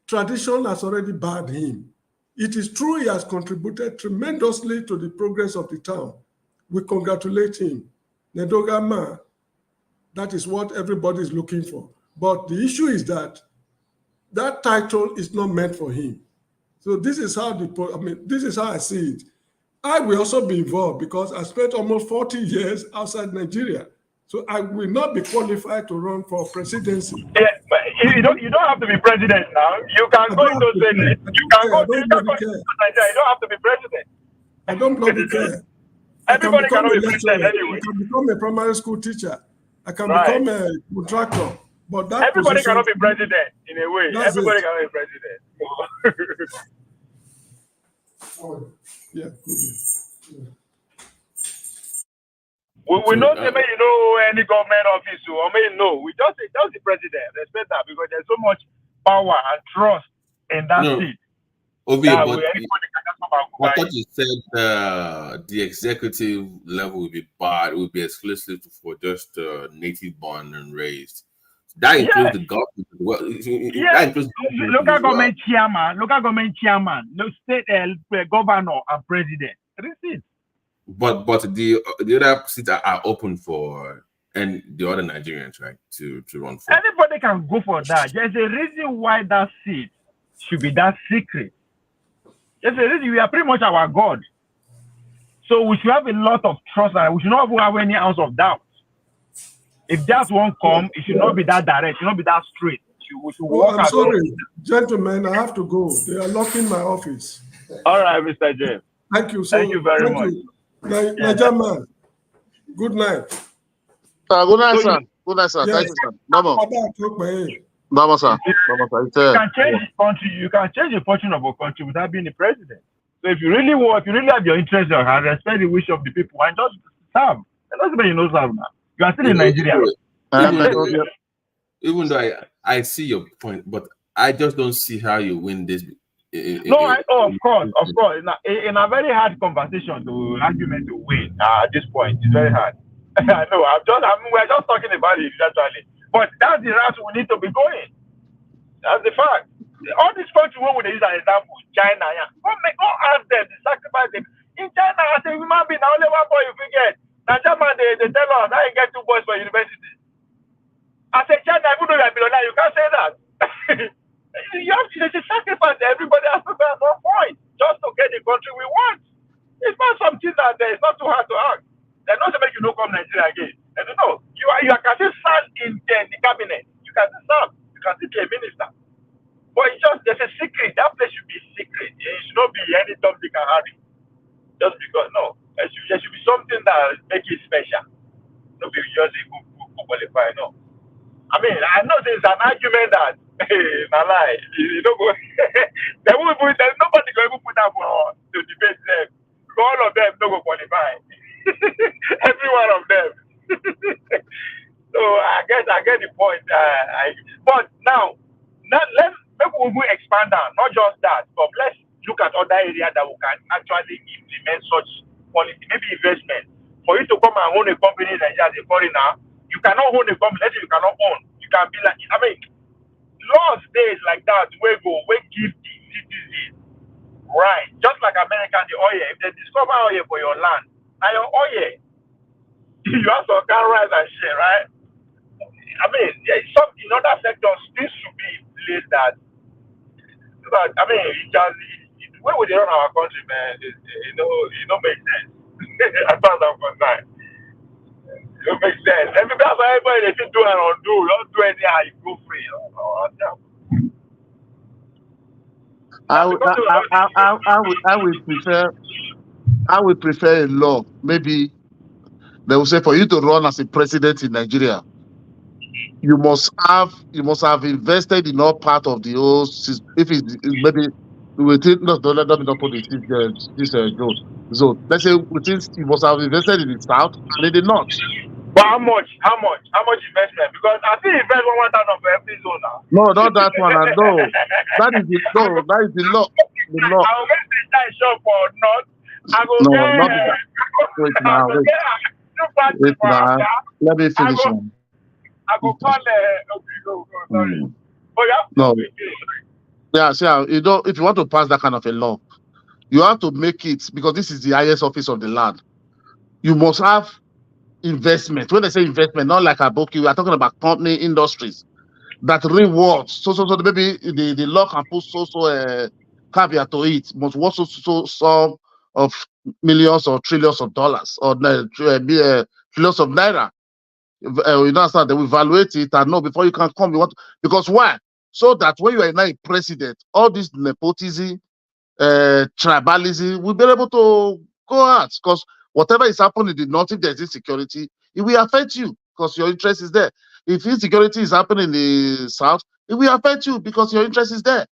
tradition has already barred him. It is true he has contributed tremendously to the progress of the town. We congratulate him. Nedogama, that is what everybody is looking for. But the issue is that that title is not meant for him. So this is how this is how I see it. I will also be involved because I spent almost 40 years outside Nigeria. So I will not be qualified to run for presidency. Yeah, but you don't have to be president now. You can I go don't have into to care. Senate. I You don't can care. go I to don't bloody care. Nigeria. You don't have to be president. I don't bloody care. I can Everybody become cannot a be president lecturer. anyway. I can become a primary school teacher. I can Right. become a contractor. But that Everybody position, cannot be president in a way. that's Everybody it. cannot be president. Yeah. We know say you know any government office or may no. We just the president. Respect that because there's so much power and trust in that seat. Obi, That but anybody can just come and I thought you said the executive level would be barred, would be exclusive for just native born and raised. That includes the government as well. That includes local government chairman, no state governor and president. Receipt. But the other seats are open for and the other Nigerians, right, to run for. Anybody can go for that. There's a reason why that seat should be that secret. There's a reason. We are pretty much our God. So we should have a lot of trust and we should not have any ounce of doubt. If that won't come, it should not be that direct, it should not be that straight. We should walk I'm sorry, gentlemen, I have to go. They are locking my office. All right, Mr. James. Thank you. Thank you very much. Niger man. Good night. Good night, sir. Good night, sir. Yes. Thank you, sir. Mama. Mama, sir. Mama, sir. You can change the country. You can change the fortune of a country without being the president. So if you really have your interest in hand, respect the wish of the people and just serve. It doesn't mean you know serve now. You are still in Nigeria. Even though I see your point, but I just don't see how you win this. Of course. In a very hard conversation argument to win at this point, it's very hard. I know. We're just talking about it actually, but that's the route we need to be going. That's the fact. All these countries where we use an example, China, go ask them to sacrifice them. In China, as a human being, only one boy you forget. Now, German, they tell us I get 2 boys for university. As a China, even though you're a billionaire, you can't say that. There's a sacrifice that everybody has to pay at some point just to get the country we want. It's not something that it's not too hard to ask. They're not to make you no come Nigeria again. And you can still serve in the cabinet. You can still serve. You can still be a minister. But it's just there's a secret. That place should be secret. It should not be any Tom, Dick, and Harry. Just because there should be something that make it special. No be just a who qualify. No. I mean, I know there's an argument that na lie. You don't go. There's nobody going to put that for to debate them. All of them don't go qualify. Every one of them. So I get the point. But now maybe we will expand on not just that, but let's look at other areas that we can actually implement such policy, maybe investment. For you to come and own a company in Nigeria as a foreigner, you cannot own a company. Let's say you cannot own. You can be like, laws days like that where give the citizens right, just like American the oil. If they discover oil for your land, and your oil, you have to can rise and share, right? Some in other sectors this should be in place that. But the way we run our country, man, it don't make sense. As far as I'm concerned, it don't make sense. Everybody they should do and undo. Don't do anyhow. You go free. I would prefer a law. Maybe they will say for you to run as a president in Nigeria, you must have invested in all part of the whole system. If it's maybe we think let me not put this zone. Let's say you must have invested in the south and in the north. But how much investment? Because I think invest 1,000 for every zone now. No, not that one. No, that is the law. The law. I will get the shop for north. I go not that. Wait now. Let me finish one. I go call sorry. No. Yeah, if you want to pass that kind of a law, you have to make it, because this is the highest office of the land. You must have investment. When they say investment, not like a book, we are talking about company industries that rewards. So maybe the law can put caveat to it. Must also some of millions or trillions of dollars or trillions of naira. You understand? They will evaluate it and know before you can come. You want because why? So that when you are now a president, all this nepotism, tribalism will be able to go out because whatever is happening in the north, if there's insecurity, it will affect you because your interest is there. If insecurity is happening in the south, it will affect you because your interest is there.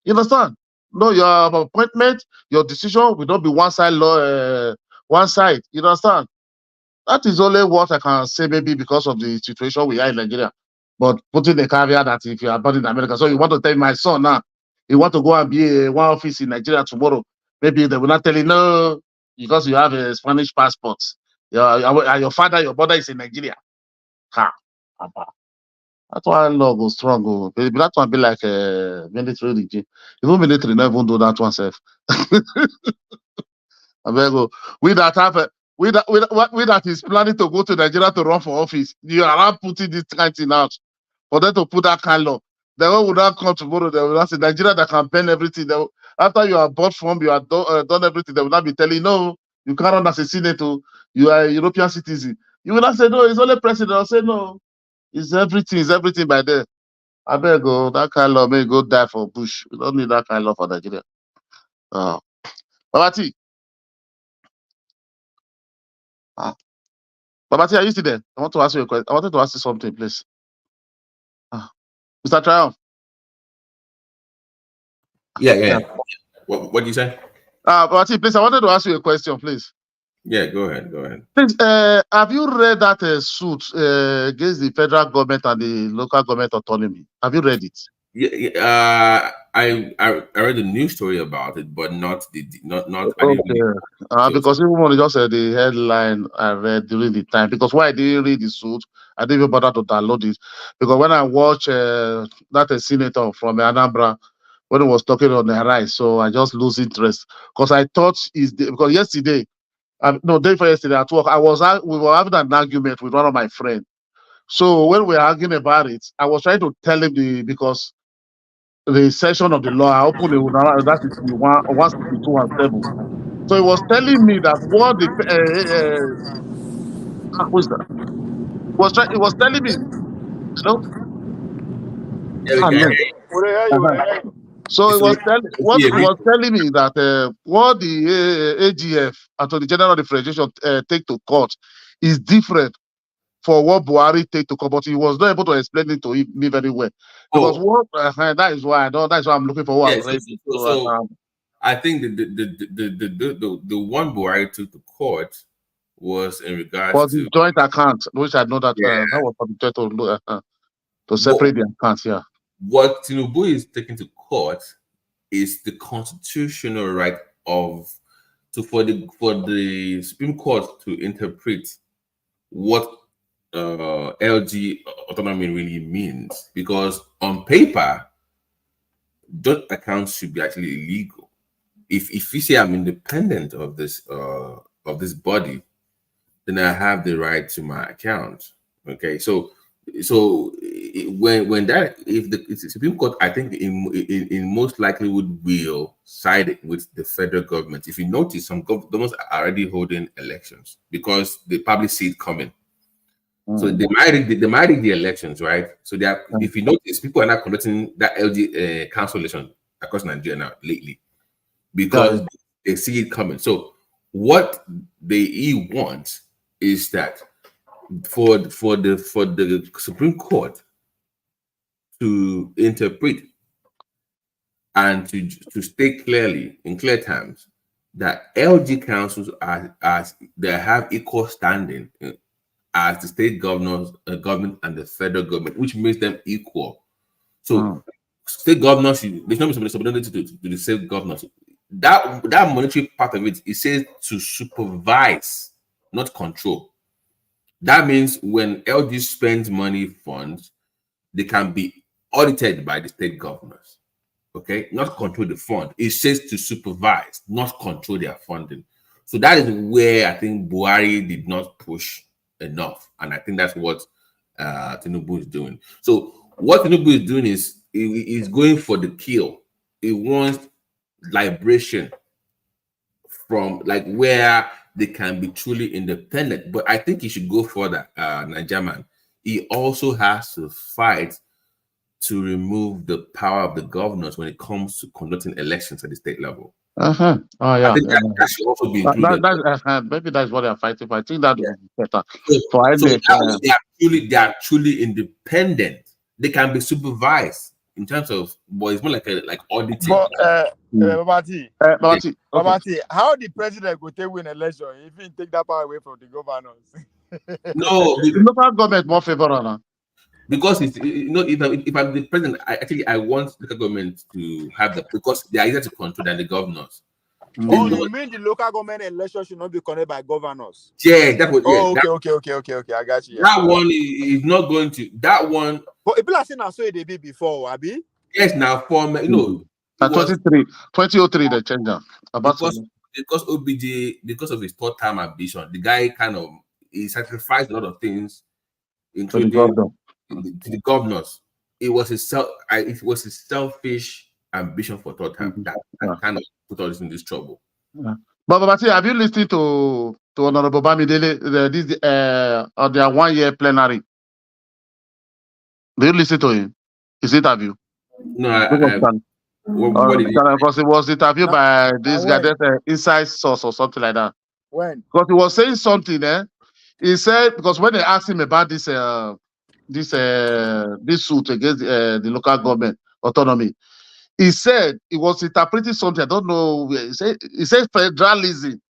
You understand? No, your appointment, your decision will not be one side law, one side. You understand? That is only what I can say, maybe because of the situation we are in Nigeria. But putting the caveat that if you are born in America, so you want to tell my son now, you want to go and be one office in Nigeria tomorrow, maybe they will not tell you no, because you have a Spanish passport. Your father, your mother is in Nigeria. Ha. That's why law goes strong. Baby, that one be like a military regime. Even military never even do that one self. I beg you. We that have a we that is planning to go to Nigeria to run for office. You are not putting this kind of thing out for them to put that kind of law. They will not come tomorrow. They will not say Nigeria that can ban everything. After you are bought from, you are done everything. They will not be telling you, no, you can't run as a senator. You are a European citizen. You will not say no. It's only president. I'll say no. It's everything by there. I beg go that kind of law may go die for Bush. We don't need that kind of law for Nigeria. Babati. Babati, are you still there? I want to ask you a question. I wanted to ask you something, please. Mr. Triumph. Yeah. What do you say? Babati, please, I wanted to ask you a question, please. Yeah, go ahead. Please, have you read that suit against the federal government and the local government autonomy? Have you read it? Yeah, I read a news story about it, but not not. I didn't Okay. really Because even when just the headline I read during the time, because why I didn't read the suit, I didn't even bother to download it. Because when I watch that senator from Anambra, when he was talking on the rise, so I just lose interest. Because I thought because yesterday, no, day before yesterday at work, we were having an argument with one of my friends. So when we were arguing about it, I was trying to tell him because the section of the law, I opened it, that is the 162 and 7. So he was telling me that what the who's that? He was telling me, hello? Yeah, we can No. hear you. So what he Yeah, was telling me that what the AGF, Attorney General of the Federation, take to court is different for what Buhari take to court, but he was not able to explain it to me very well. Because that is why I'm looking for what I've read. So I think the one Buhari took to court was in regards was to the joint account, which I know that that was for the joint to separate the accounts. Yeah. What Tinubu is taking to court is the constitutional right for the Supreme Court to interpret what LG autonomy really means, because on paper joint accounts should be actually illegal. If you say I'm independent of this body, then I have the right to my account. Okay, so when that if the Supreme Court, I think in most likelihood will side with the federal government. If you notice, some governments are already holding elections because they probably see it coming. So they might rig the elections, right? So they are, if you notice, people are not conducting that LG council election across Nigeria now lately because they see it coming. So what they want is that for the Supreme Court to interpret and to state clearly in clear terms that LG councils they have equal standing as the state government and the federal government, which makes them equal. So state governors, there's no responsibility to the state governors. That monetary part of it says to supervise, not control. That means when LG spends money funds, they can be audited by the state governors. Okay, not control the fund. It says to supervise, not control their funding. So that is where I think Buhari did not push enough, and I think that's what Tinubu is doing. So what Tinubu is doing is he's going for the kill. He wants liberation from like where they can be truly independent. But I think he should go further, Nigerman. He also has to fight to remove the power of the governors when it comes to conducting elections at the state level. Oh yeah. I think that should also be included. Maybe that's what they're fighting for. I think that would be better So INEC. they are truly independent. They can be supervised in terms of, but it's more like auditing. But Babati, how the president go take win election if he take that power away from the governors? No, the local government more favorable. Because it's, if I'm the president, I want local government to have the, because they are easier to control than the governors. Oh, you mean the local government election should not be conducted by governors? Yeah, that was. Oh, okay. I got you. That one is not going to. That one. But people are saying I saw it they be before, Abi. Yes, now for 2003 they changed that. Because OBJ, because of his third term ambition, the guy he sacrificed a lot of things, including to the governors. It was his selfish ambition for third term that kind of put us in this trouble. Yeah. But have you listened to Honorable Bamidele on their 1 year plenary? Do you listen to him? His interview? No, because it was interviewed by this guy, Inside Source or something like that. When? Because he was saying something, he said, because when they asked him about this suit against the local government autonomy, he said he was interpreting something. I don't know. He said federalism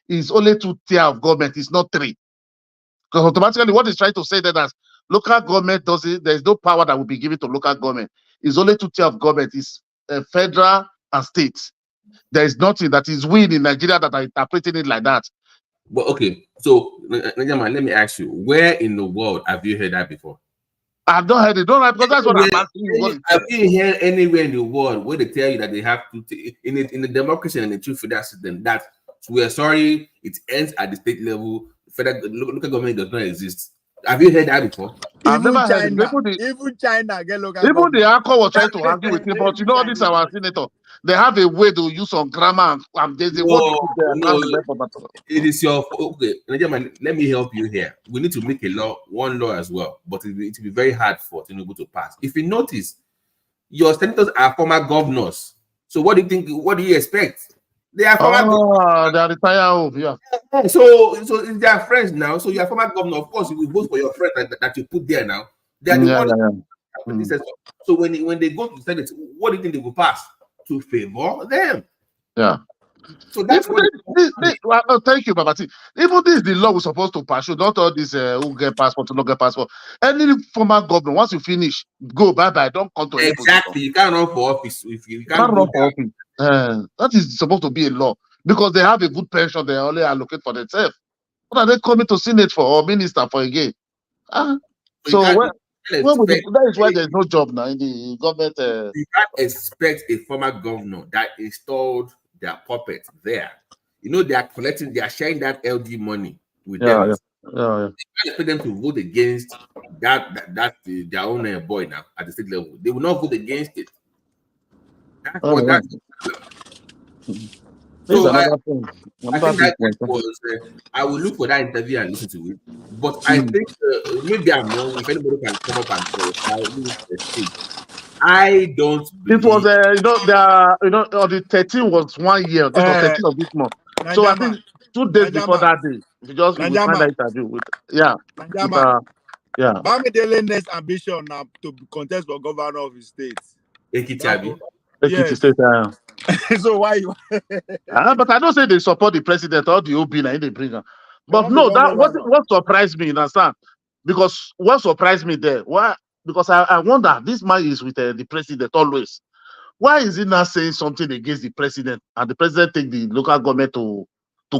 is only 2 tiers of government. It's not 3. Because automatically, what he's trying to say that as local government does it, there is no power that will be given to local government. It's only 2 tiers of government. It's federal and state. There is nothing that is we in Nigeria that are interpreting it like that. But okay, so Najama, let me ask you, where in the world have you heard that before? I've not heard it. Don't know, because that's what I'm asking you. Have you heard anywhere in the world where they tell you that they have to in the democracy and the true federal system that we're sorry, it ends at the state level, local government does not exist? Have you heard that before? I've never heard it. Even China get local even government. the ACO was trying to argue with me, but you know, this our senator. They have a way to use some grammar and there's a word it is your okay. Let me help you here. We need to make one law as well, but it will be very hard for Tinubu to pass. If you notice, your senators are former governors. So what do you think? What do you expect? They are former governors. They are retired. Yeah. So they are friends now. So you are former governor. Of course, you will vote for your friends that you put there now. They are the ones. So when they go to the Senate, what do you think they will pass? To favor them. Yeah. So that's thank you, Babati. Even this the law we're supposed to pursue, not all this who get passport, who not get passport. Any former governor, once you finish, go bye-bye. Don't come to exactly. You can't run for office if you can't run for office. That is supposed to be a law because they have a good pension, they only allocate for themselves. What are they coming to Senate for or minister for again? So that is why there's no job now in the government. You can't expect a former governor that installed their puppet there. You know, they are sharing that LD money with them. You can't expect them to vote against their own boy now at the state level. They will not vote against it. So I think that was. I will look for that interview and listen to it. But I think maybe I'm wrong. If anybody can come up and say, I don't. It was the 13 was 1 year. This was 13 of this month. So I think 2 days before that day, we find that interview with Bamidele next ambition now to contest for governor of his state. Ekiti State. So why you? But I don't say they support the president or the OB and they bring her. But no, what surprised me, you understand? Because what surprised me there, why? Because I wonder, this man is with the president always. Why is he not saying something against the president and the president take the local government to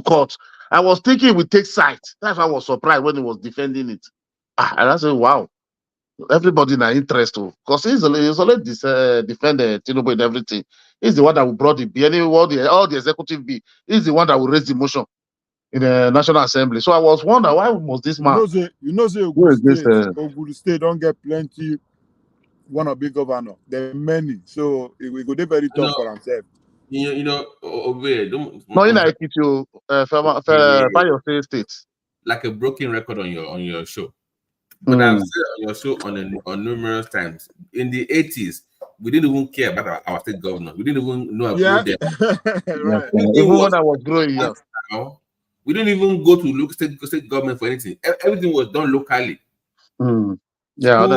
court? I was thinking we take sides. That's why I was surprised when he was defending it. And I said, wow, everybody in interest too. Because he's already defended Tinubu and everything. He's the one that will brought the bill, all the executive bill. He's the one that will raise the motion in the National Assembly. So I was wondering, why was this man? You know, Ogun State don't get plenty one of big governor. There are many. So we go there very tough for himself. you know, over here, don't No, in Aikitio, Fire State. like a broken record on your show. But I've said on your show on numerous times. In the 80s, we didn't even care about our state governor. We didn't even know about them. Right. Even when I was growing, yeah. Now, we didn't even go to look state government for anything. Everything was done locally. Yeah,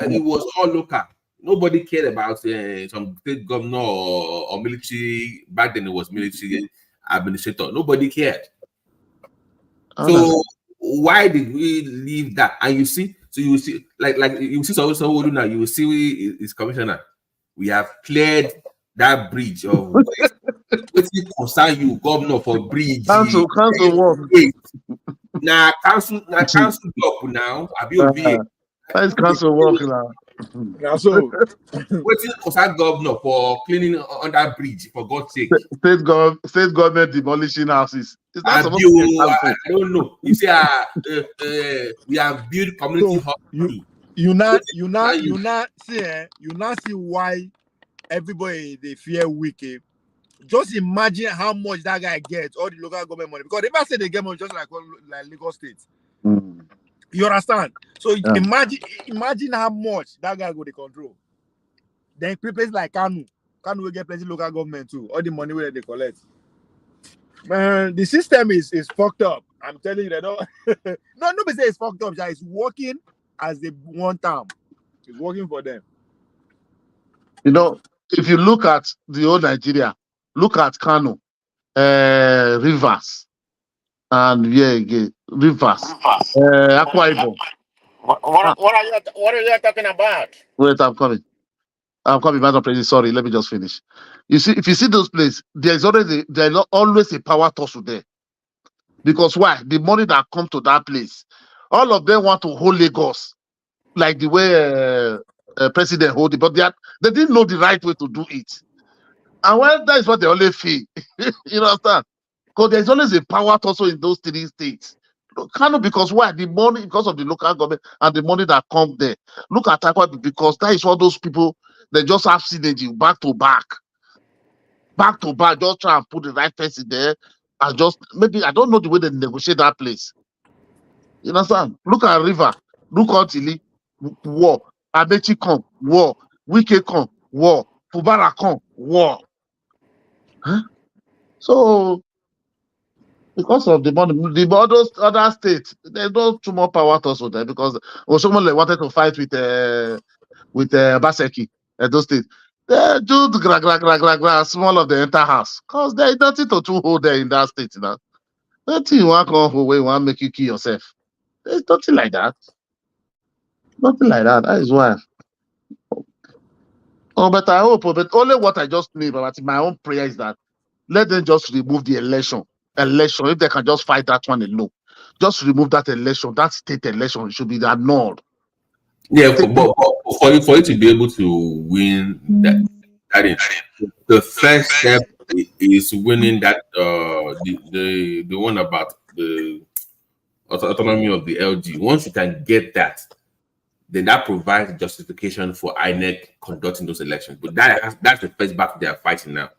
it was all local. Nobody cared about some state governor or military. Back then, it was military administrator. Nobody cared. So why did we leave that? And you see, so you see, like you see, so now you will see his commissioner. We have cleared that bridge of what concern you, governor, for bridge. Council work. Now council job now. That's council work now. Now, so what is concern governor for cleaning on that bridge, for God's sake? State government demolishing houses. Is that supposed to be I don't know. You say we have built community hall. You not see why everybody they fear Wiki. Just imagine how much that guy gets, all the local government money. Because if I say they get money just like Lagos State. You understand? So imagine how much that guy go to control. Then places like Kanu will get plenty local government too. All the money where they collect. Man, the system is fucked up. I'm telling you that. Nobody say it's fucked up. It's working as they want time. It's working for them. You know, if you look at the whole Nigeria, look at Kano, Rivers, and Rivers, Akwa Ibom. What are you talking about? Wait, I'm coming, Madam President. Sorry, let me just finish. You see, if you see those places, there's always a power tussle there. Because why? The money that come to that place, all of them want to hold Lagos, like the way President hold it, but they didn't know the right way to do it. And well, that is what they always feel. You understand? Because there's always a power tussle in those 3 states. Kind of because why? The money, because of the local government and the money that comes there. Look at Akwa, because that is what those people, they just have synergy back to back. Just try and put the right person there. And just maybe I don't know the way they negotiate that place. You understand? Look at River, look at Tili, war, Abechi come, war, Wike come, war, Fubara come, war. Huh? So because of the money, the other states, there's no too much power tussle there because Osomole wanted to fight with Baseki at those states. They do the small of the entire house because there is nothing to hold there in that state. You know? Nothing you want to come away, want to make you kill yourself. There's nothing like that. Nothing like that. That is why. Oh, but I hope, but only what I just need, but my own prayer is that let them just remove the election. If they can just fight that one alone, just remove that election. That state election should be annulled. Yeah, but for you to be able to win that is the first step is winning that the one about the autonomy of the LG. Once you can get that, then that provides justification for INEC conducting those elections. But that's the first battle they are fighting now.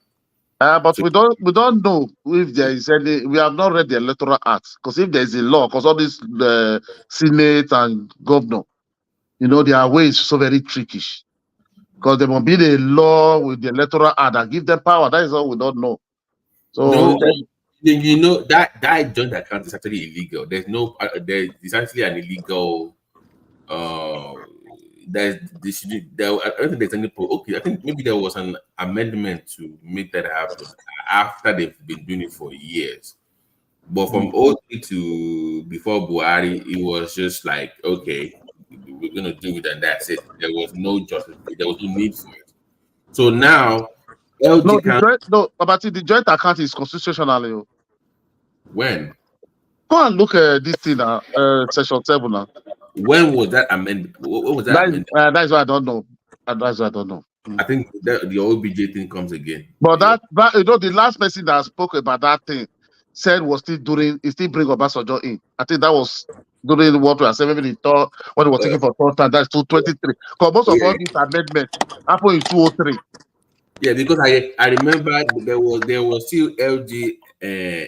But we don't know if there is any. We have not read the Electoral Act because if there is a law, because all this the Senate and governor, you know, their way is so very trickish. Because there must be a law with the Electoral Act that give them power. That is all we don't know. So you know that joint account is actually illegal. There's no it's actually an illegal. I don't think there's any. Okay, I think maybe there was an amendment to make that happen after they've been doing it for years. But from 03 to before Buhari, it was just like, okay, we're gonna do it and that's it. There was no justification. There was no need for it. So now, the joint account is constitutional. When? Go and look at this thing now, Section 7 now. When was that amended? What was that amended? That's what I don't know. That's what I don't know. I think the OBJ thing comes again. But that you know, the last person that spoke about that thing said was still bring Obasanjo in. I think that was during what we are saying, maybe when it was taken for third time. That's 223. Because most of all these amendments happened in 203. Yeah, because I remember there was still LG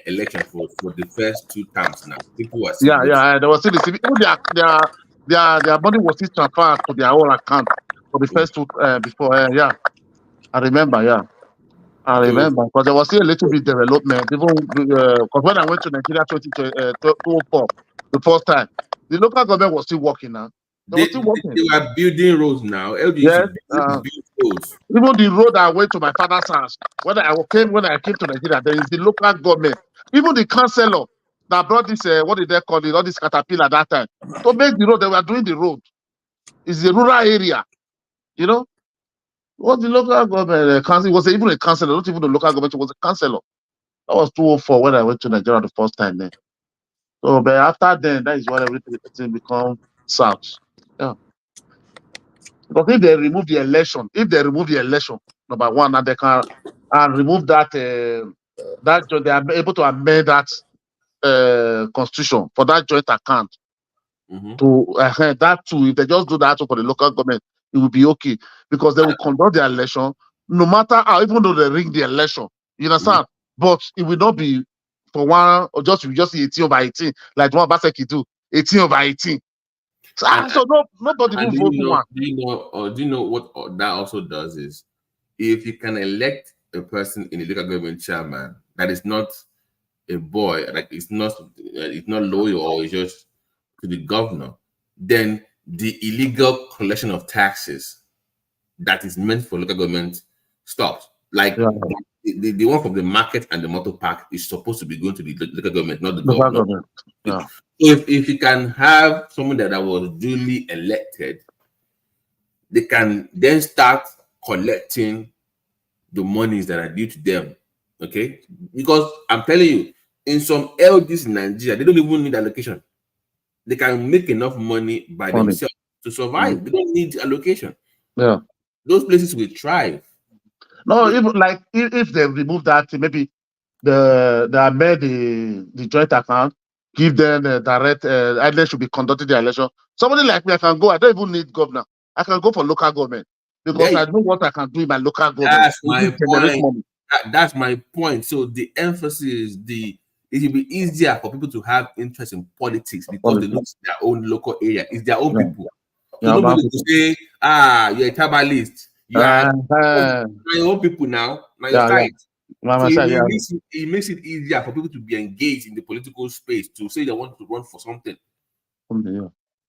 election for the first 2 terms. Now people were still voting. Yeah. They were still receiving. Even their money was still transferred to their own account for the first two before. Yeah, I remember. Yeah. I So remember because there was still a little bit development. Even because when I went to Nigeria 2004, the first time, the local government was still working now. They they, were still they, working. they were building roads now. LG used to Yes. build roads. Even the road I went to my father's house, when I came to Nigeria, there is the local government. Even the councillor that brought this, what did they call it, all this caterpillar that time, to make the road, they were doing the road. It's a rural area, you know. What the local government council, it was even a councillor, not even the local government, it was a councillor. That was 204 when I went to Nigeria the first time then. So, but after then, that is when everything become south. Yeah. Because if they remove the election, number one, and they can remove that they are able to amend that constitution for that joint account Mhm. to that too. If they just do that for the local government, it will be okay because they will conduct the election no matter how, even though they ring the election. You Mhm. understand? But it will not be for one or just 18 over 18 like the one Baseki do 18 over 18. So, And so nobody and will vote for one. do you know what that also does is, if you can elect a person in the local government chairman that is not a boy, like it's not loyal or it's just to the governor, then the illegal collection of taxes that is meant for local government stops. Like Yeah, the one from the market and the motor park is supposed to be going to the local government, not the local governor. government. Yeah, If you can have someone that was duly elected, they can then start collecting the monies that are due to them. Okay, because I'm telling you, in some LDs in Nigeria, they don't even need allocation. They can make enough money by funny. themselves to survive. They don't need allocation. Yeah. Those places will thrive. No, They, even like if they remove that, maybe they amend the joint account, give them direct. They should be conducting the election. Somebody like me, I can go. I don't even need governor. I can go for local government because there, I know what I can do in my local government. that's It will my generate point. money. That's my point. So the emphasis is it will be easier for people to have interest in politics because they know Politics. it's their own local area. It's their own Yeah, people. So yeah, nobody about will people. say, you're a tribalist. You are Uh, uh, your own people now your yeah, yeah. side. So My side, yeah. it makes it easier for people to be engaged in the political space to say they want to run for something. Yeah.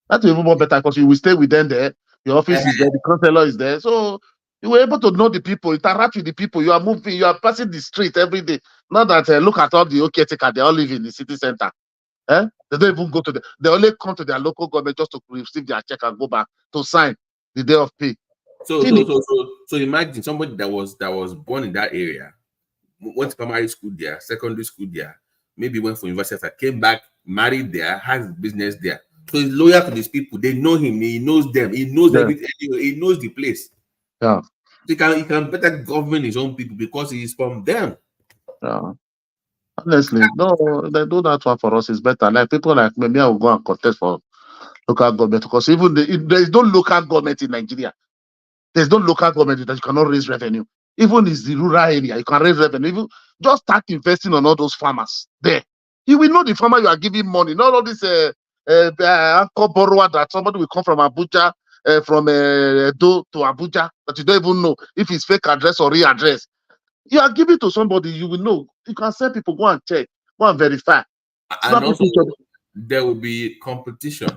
That's even more better because you will stay with them there. Your office is there, the councillor is there. So you were able to know the people, interact with the people. You are moving, you are passing the street every day. Not that look at all the caretaker, they all live in the city center. They don't even go to they only come to their local government just to receive their check and go back to sign the day of pay. So so Finish. so so so imagine somebody that was born in that area, went to primary school there, secondary school there, maybe went for university, came back, married there, has business there. So he's loyal to these people. They know him. He knows them. He knows Yeah, everything. He knows the place. yeah, So he can better govern his own people because he is from them. yeah. Honestly, no, they do that one for us is better. Like people like me, I will go and contest for local government because even there is no local government in Nigeria. There's no local government that you cannot raise revenue. Even is the rural area, you can raise revenue. Even just start investing on all those farmers there. You will know the farmer you are giving money, not all this anchor borrower that somebody will come from Abuja, from Edo to Abuja, that you don't even know if it's fake address or real address. You are giving to somebody, you will know. You can send people, go and check, go and verify. And Snap it also, picture. there will be competition.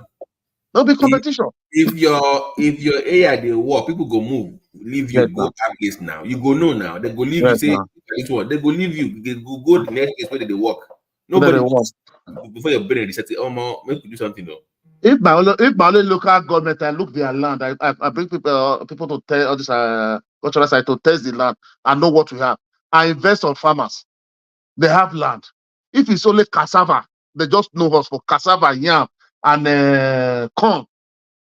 There'll be If competition. if your area they work, people go move, leave you, Yes, go now. that place now. You go know now. They go leave you. Yes, Say now. this one. They go leave you. They go the next place where they work. Then they Nobody want. before your brain they say, oh man, make you do something though. If my only local government, I look their land, I bring people to tell all this cultural side to test the land and know what we have. I invest on farmers. They have land. If it's only cassava, they just know us for cassava, yam, and corn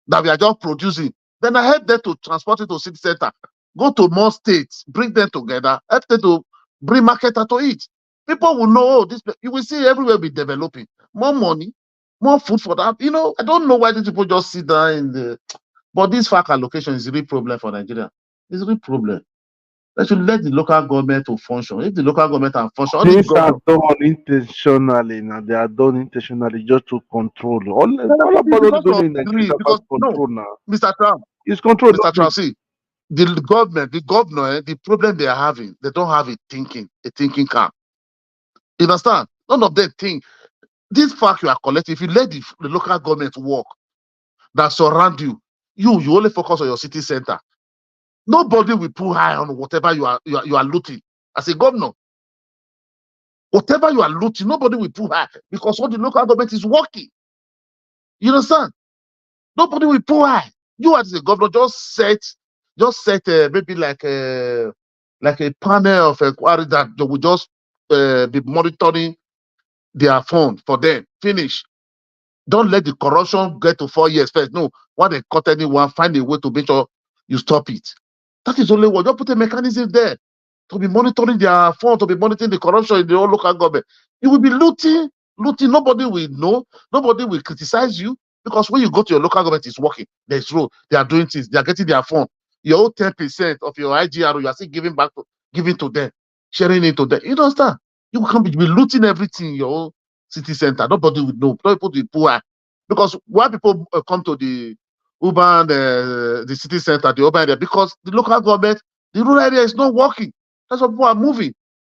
that we are just producing. Then I help them to transport it to city center, go to more states, bring them together, help them to bring marketer to it. People will know, oh, this. You will see everywhere be developing. More money, more food for that. I don't know why these people just sit down in the. But this FAC allocation is a real problem for Nigeria. It's a real problem. They should let the local government to function. If the local government are function, all these Things are government, done intentionally now. They are done intentionally just to control. All about what because they're of doing in Nigeria is greed. about Because no, control now. Mr. Trump, It's control, Mr. not Trump, greed. see, the governor, the problem they are having, they don't have a thinking camp. You understand? None of them think. This fact you are collecting, if you let the local government work that surround you, you only focus on your city center. Nobody will put high on whatever you are looting. As a governor, whatever you are looting, nobody will put high because what the local government is working. You understand? Nobody will put high. You as a governor just set maybe like a panel of inquiry that they will just be monitoring their fund for them. Finish. Don't let the corruption get to 4 years first. No, when they cut anyone, find a way to make sure you stop it. That is only what. Just put a mechanism there to be monitoring their fund, to be monitoring the corruption in the whole local government. You will be looting. Nobody will know. Nobody will criticize you because when you go to your local government, it's working. There's road. They are doing things. They are getting their fund. Your own 10% of your IGR, you are still giving to them, sharing it to them. You understand? You can be looting everything in your own city center. Nobody will know. People will poor. Because why people come to the urban, the city center, the urban area, because the local government, the rural area is not working. That's why people are moving.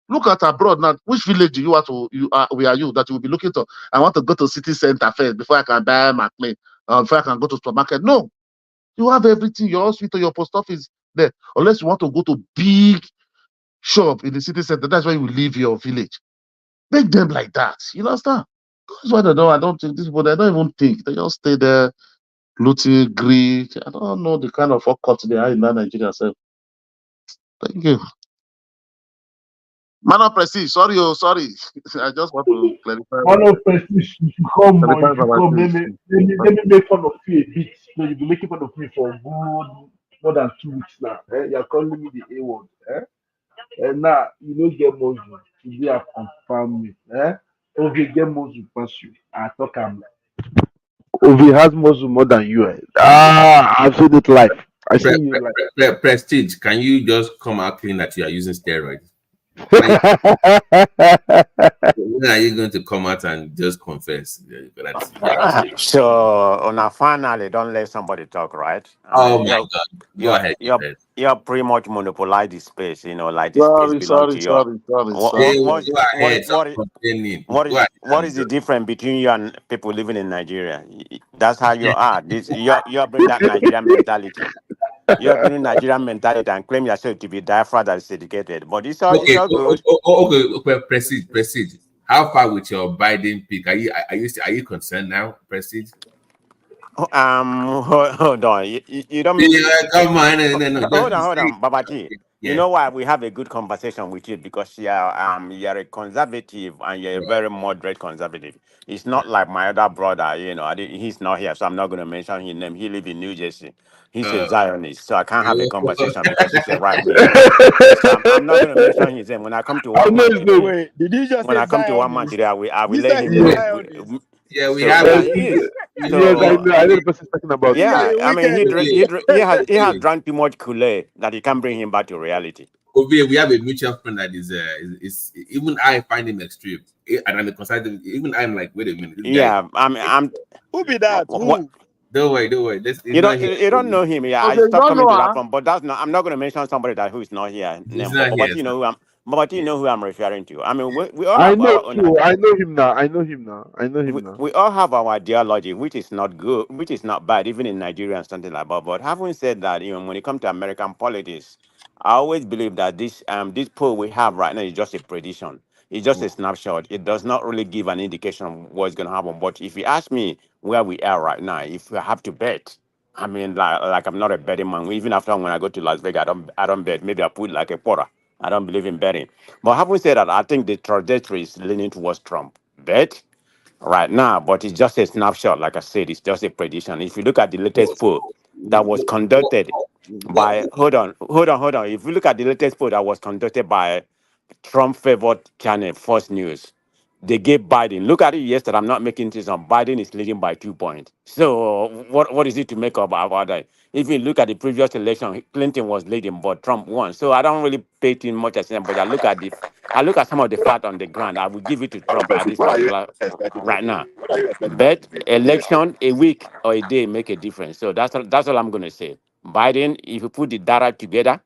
Look at abroad now. Which village do you want to? Where are you that you will be looking to? I want to go to city center first before I can buy my plane. Before I can go to supermarket. No, you have everything. Your hospital, your post office there. Unless you want to go to big shop in the city center, that's why you leave your village. Make them like that. You understand? That's why they don't. I don't think these people. They don't even think. They just stay there, looting, greed. I don't know the kind of cut they are in that Nigeria. So thank you. Man of Prestige, sorry, sorry. I just want to clarify One of Prestige, if you come, or if you my come, things. let me make fun of you a bit. You've been making fun of me for good more than 2 weeks now. You're calling me the A word. And now you don't get muscle. Today I confirm me. Okay, get muscle pass you. I talk am. Ovi has muscle more than you. I've seen it live. I see you live. Prestige, can you just come out clean that you are using steroids? When when are you going to come out and just confess that you are using? So, on a finally, don't let somebody talk, right? I Oh mean, my God! Go ahead. Go ahead. you're pretty much monopolize the space. Like the space Sorry, belong sorry, to you. sorry, sorry, What sorry. what Hey, what go ahead. Stop what is complaining. what Go is ahead what is and the just. difference between you and people living in Nigeria? That's how you are. This you bring that Nigerian mentality. You bring Nigerian mentality and claim yourself to be diaphragm that is educated. But it's Okay. all good. Okay. Prestige. How far with your Biden pick? Are you concerned now, Prestige? Hold on. You don't mean. Yeah, come on. No. Just Hold say. on, Babati. You Yeah. know why we have a good conversation with you because you're a conservative and you're a very moderate conservative. It's not like my other brother. He's not here, so I'm not going to mention his name. He lives in New Jersey. He's a Uh, Zionist, so I can't have a conversation because he's a right winger. So I'm not going to mention his name. When I come to I one know man his name. today, Wait, did you just when say I come to one man Zionist? today, I will You let said him he's a Yes, know. Zionist. yeah, we So have yeah, a he is. yes, I So know. I know the person talking about. This guy yeah, a I mean, wicked though. he has drank too much Kool-Aid that he can't bring him back to reality. Ovie, we have a mutual friend that is even I find him extreme. And I'm a consultant. Even I'm like, wait a minute, this guy. Yeah, I'm. Who be that? What Who? Don't worry. This is you not don't here. you don't know him? Yeah, I Okay, you stopped don't coming know to that her? point, but that's not. I'm not going to mention somebody that who is not here. He's Name, not here. but you So, know who I'm. But you yeah. know who I'm referring to. I mean, we all I have know our own. too. I know him now. I know him now. I know him now. We all have our ideology, which is not good, which is not bad, even in Nigeria and something like that. But having said that, when it comes to American politics, I always believe that this poll we have right now is just a prediction. It's just a snapshot. It does not really give an indication of what's going to happen. But if you ask me where we are right now, if we have to bet, I mean, like I'm not a betting man. Even after when I go to Las Vegas, I don't bet. Maybe I put like a quarter. I don't believe in betting. But having said that, I think the trajectory is leaning towards Trump. Bet right now, but it's just a snapshot. Like I said, it's just a prediction. If you look at the latest poll that was conducted by, hold on. If you look at the latest poll that was conducted by Trump favored channel, Fox News, they gave Biden. Look at it yesterday. I'm not making this up. Biden is leading by 2 points. So what is it to make up about that? If you look at the previous election, Clinton was leading, but Trump won. So I don't really pay too much attention. But I look at some of the fact on the ground. I will give it to Trump at this particular right now. But election a week or a day make a difference. So that's all I'm gonna say. Biden, if you put the data together,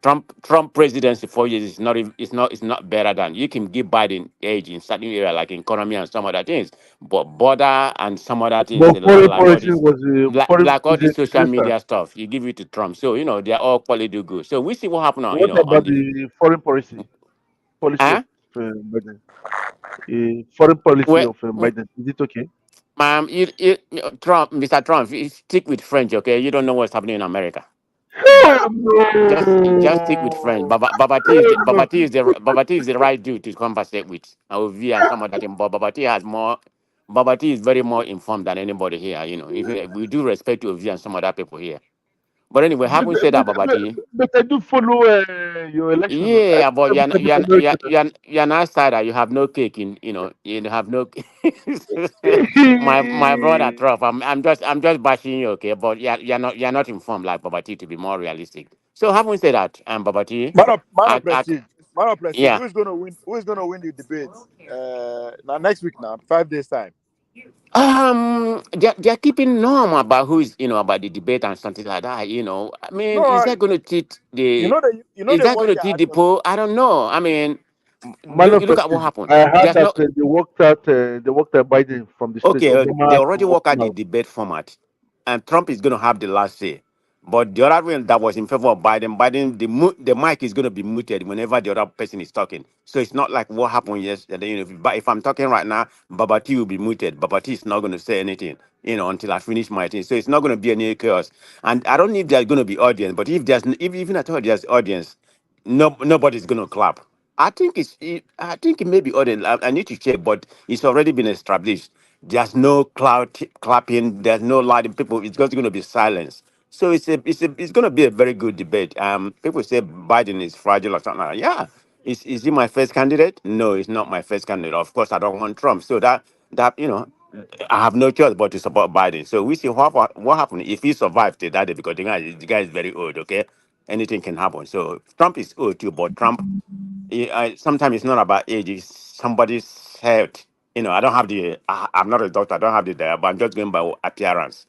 Trump presidency 4 years is not it's not better than you can give Biden age in certain area like economy and some other things, but border and some other things But foreign like all policy this was foreign like all is a this social disaster. media stuff, you give it to Trump. So they're all quality do good. So we see what happened on What on about the the foreign policy of huh? Biden? Foreign policy Well, of Biden, is it okay? ma'am, Trump, Mr. Trump, you stick with French, okay? You don't know what's happening in America. Hell Just stick with French. no. Hell Babati is the right dude to conversate with. Ovi and some of that. But Babati is very more informed than anybody here. If we do respect to Ovi and some other people here. But anyway, But, having said that, Babati, but I do follow your election. I yeah, but do every American. you're an outsider. You have no cake in you have no. My brother Trump, I'm just bashing you, okay? But you're not informed like Babati to be more realistic. So having said that, Babati, Man I, of I Prestige. Man of Prestige. yeah. Who is gonna win? Who is gonna win the debate? Now next week now, 5 days time. They're keeping norm about who is about the debate and something like that. I mean, No, is that going to cheat the? you know Is the that one going to you're cheat the actually. poll? I don't know. I mean, Man of you look at what Prestige. happened. I heard There's that no. they worked out Biden from the state. Okay, they Obama already from work out the Okinawa. debate format, and Trump is going to have the last say. But the other one that was in favor of Biden, the mic is going to be muted whenever the other person is talking. So it's not like what happened yesterday. But if I'm talking right now, Babati will be muted. Babati is not going to say anything, until I finish my thing. So it's not going to be any chaos. And I don't know if there's going to be audience, but if even at all there's audience, nobody's going to clap. I think it may be audience. I need to check, but it's already been established. There's no clapping. There's no lighting. People, it's just going to be silence. So it's going to be a very good debate. People say Biden is fragile or something like that. Yeah, is he my first candidate? No, he's not my first candidate. Of course, I don't want Trump. So that I have no choice but to support Biden. So we see what happened if he survived to that day because the guy is very old. Okay, anything can happen. So Trump is old too, but Trump sometimes it's not about age, it's somebody's health. I don't have I'm not a doctor, I don't have the data, but I'm just going by appearance.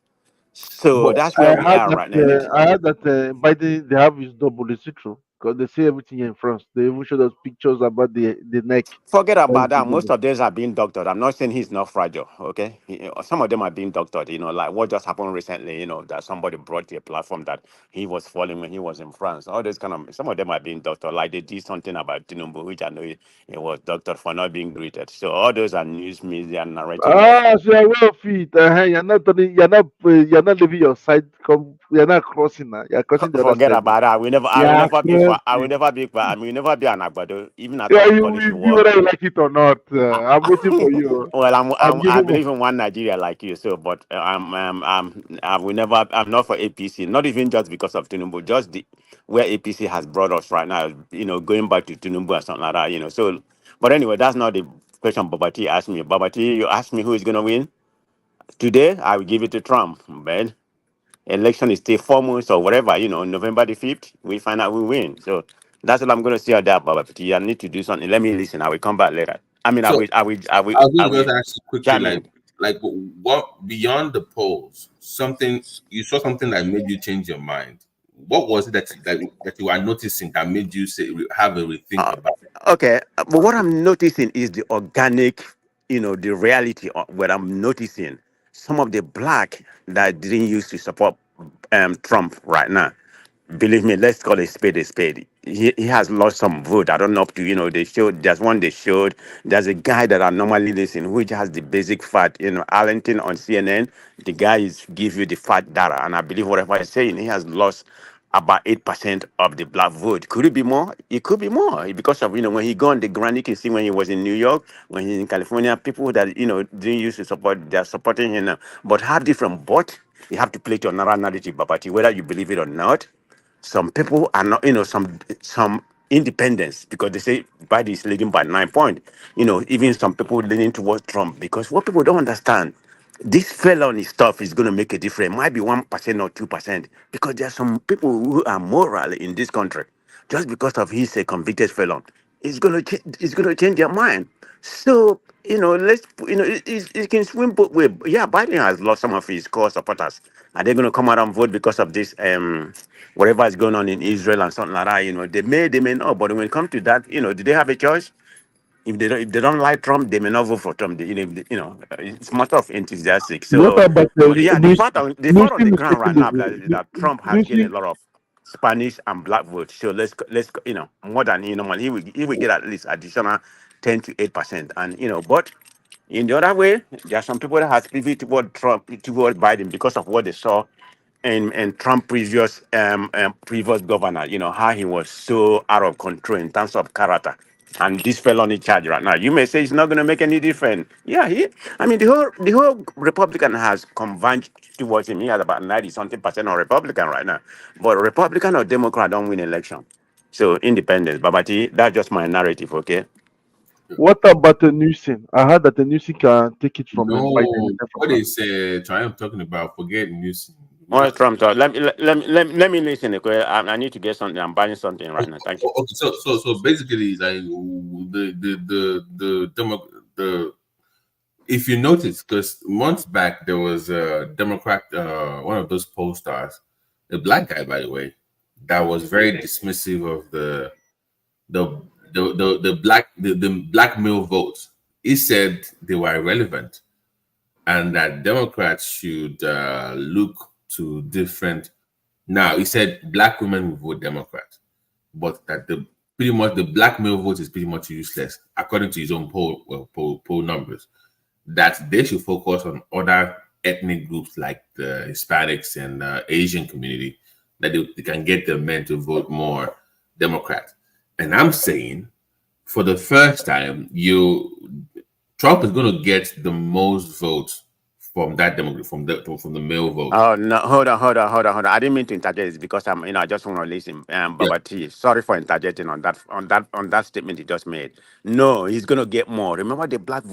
So But that's where we are right now. I heard that Biden they have his double. Is it true? Because they say everything here in France. They even showed us pictures about the neck. Forget That is about the that. Most double. of these are being doctored. I'm not saying he's not fragile, okay? Some of them are being doctored, like what just happened recently, that somebody brought to a platform that he was falling when he was in France. All this some of them are being doctored. Like they did something about Tinubu, which I know he was doctored for not being greeted. So all those are news media narrating that. Ah, so you're well fit. You're not leaving your side. You're not crossing now. You're crossing the other Forget side now. about that. I will Yeah, never be for. I will crossing. never be for. I will never be an agbado, even at Yeah, all you polish will you be work. whether you like it or not. I'm waiting for you. Well, I'm I giving. believe in one Nigeria like you, so but I will never. I'm not for APC. Not even just because of Tinubu, just where APC has brought us right now. Going back to Tinubu or something like that. So, but anyway, that's not the question. Babati asked me. Babati, you asked me who is going to win today. I will give it to Trump, man. Election is still 4 months or whatever, November the 5th, we find out we win. So that's what I'm going to say on that, Baba. I need to do something. Let me listen. I will come back later. I mean, So I was I going to will just ask you quickly, chime in. like what beyond the polls, something you saw something that made you change your mind. What was it that you are noticing that made you say have a rethink Uh, about? okay, but what I'm noticing is the organic, the reality of what I'm noticing. Some of the black that didn't used to support Trump right now. Believe me, let's call a spade a spade. He has lost some vote. I don't know up to they showed there's one they showed. There's a guy that I normally listen, which has the basic fact, Arlington on CNN. The guy is give you the fact data, and I believe whatever he's saying, he has lost about 8% of the black vote. Could it be more? It could be more because of when he go on the ground, you can see when he was in New York, when he's in California, people that didn't used to support, they're supporting him now. But have different. But you have to play to another narrative, Babati, whether you believe it or not. Some people are not, some independence, because they say Biden is leading by 9 points. Even some people leaning towards Trump, because what people don't understand, this felony stuff is going to make a difference. It might be 1% or 2%, because there are some people who are moral in this country. Just because of he's a convicted felon, it's going to change their mind. So it can swim both ways. Yeah, Biden has lost some of his core supporters. Are they going to come out and vote because of this whatever is going on in Israel and something like that? They may not. But when it comes to that, do they have a choice? If they don't like Trump, they may not vote for Trump. It's a matter of enthusiastic. What So, about but yeah, the fact on the ground right now that Trump has gained a Lucy? lot of Spanish and black votes. So let's more than normal. He will get at least additional 10 to 8%. And but in the other way, there are some people that have pivoted toward Biden because of what they saw and Trump previous governor, how he was so out of control in terms of character. And this felony charge right now, you may say it's not going to make any difference. Yeah, the whole Republican has converged towards him. He has about 90 something percent on Republican right now, but Republican or Democrat don't win election. So independence, Babati, that's just my narrative, okay? What about the Newsom? I heard that the Newsom can take it from Biden No, instead from what Trump. is Triumph talking about? Forget news. What Trump thought? Let me listen. Okay? I need to get something. I'm buying something right now. Thank you. Okay, so basically, like the if you notice, because months back there was a Democrat, one of those poll stars, a black guy by the way, that was very dismissive of the the black male votes. He said they were irrelevant, and that Democrats should look to different. Now he said black women will vote Democrat, but that pretty much the black male vote is pretty much useless according to his own poll numbers. That they should focus on other ethnic groups like the Hispanics and Asian community, that they can get the men to vote more Democrat. And I'm saying, for the first time, Trump is going to get the most votes from that demographic, from the male vote. Oh no! Hold on! I didn't mean to interject. It's because I just want to listen. Yeah. Baba T, sorry for interjecting on that statement he just made. No, he's gonna get more. Remember the black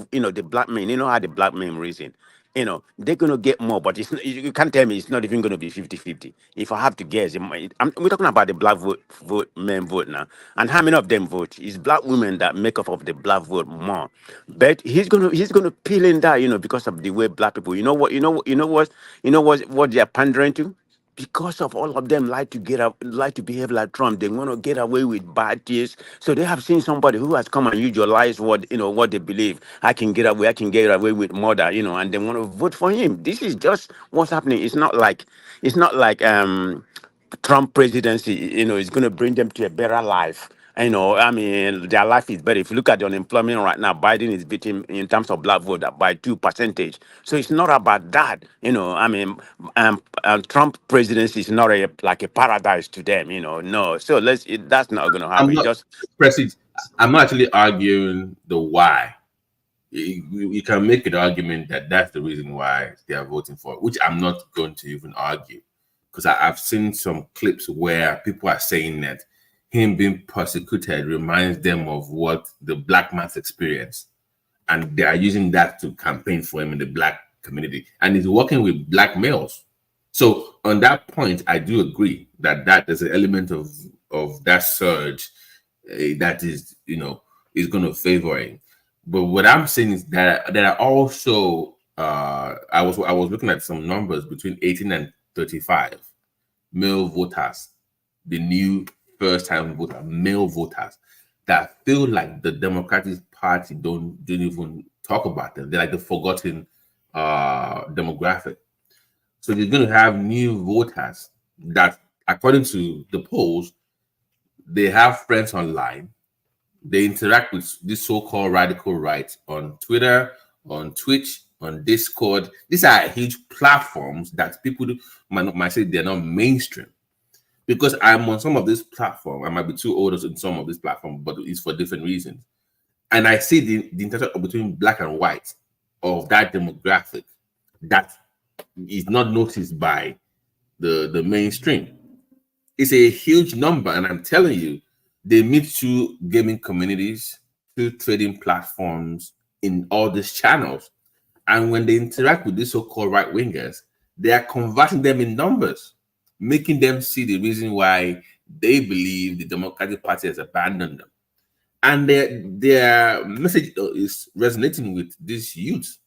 men. You know how the black men reason. They're gonna get more, but you can't tell me it's not even gonna be 50-50. If I have to guess, we're talking about the black men vote now, and how many of them vote? It's black women that make up of the black vote more. But he's gonna peel in that, because of the way black people. You know what? What they are pandering to? Because of all of them like to behave like Trump. They want to get away with bad things. So they have seen somebody who has come and utilize what they believe. I can get away with murder, and they want to vote for him. This is just what's happening. It's not like Trump presidency, is going to bring them to a better life. I mean, their life is better. If you look at the unemployment right now, Biden is beating in terms of black vote by 2%. So it's not about that. I mean, Trump presidency is not like a paradise to them. No. So that's not going to I'm happen. not President. I'm not actually arguing the why. You can make an argument that that's the reason why they are voting for it, which I'm not going to even argue, because I've seen some clips where people are saying that him being persecuted reminds them of what the black man's experience, and they are using that to campaign for him in the black community, and he's working with black males. So on that point, I do agree that there's an element of that surge that is going to favor him. But what I'm saying is that there are also I was looking at some numbers between 18 and 35 male voters, the new first time male voters that feel like the Democratic Party don't even talk about them. They're like the forgotten demographic. So you're going to have new voters that, according to the polls, they have friends online. They interact with this so-called radical right on Twitter, on Twitch, on Discord. These are huge platforms that people might say they're not mainstream. Because I'm on some of this platform, I might be too old in some of this platform, but it's for different reasons. And I see the interaction between black and white of that demographic that is not noticed by the mainstream. It's a huge number, and I'm telling you, They meet through gaming communities, through trading platforms, in all these channels. And when they interact with these so-called right wingers, they are converting them in numbers, making them see the reason why they believe the Democratic Party has abandoned them. And their message is resonating with these youths.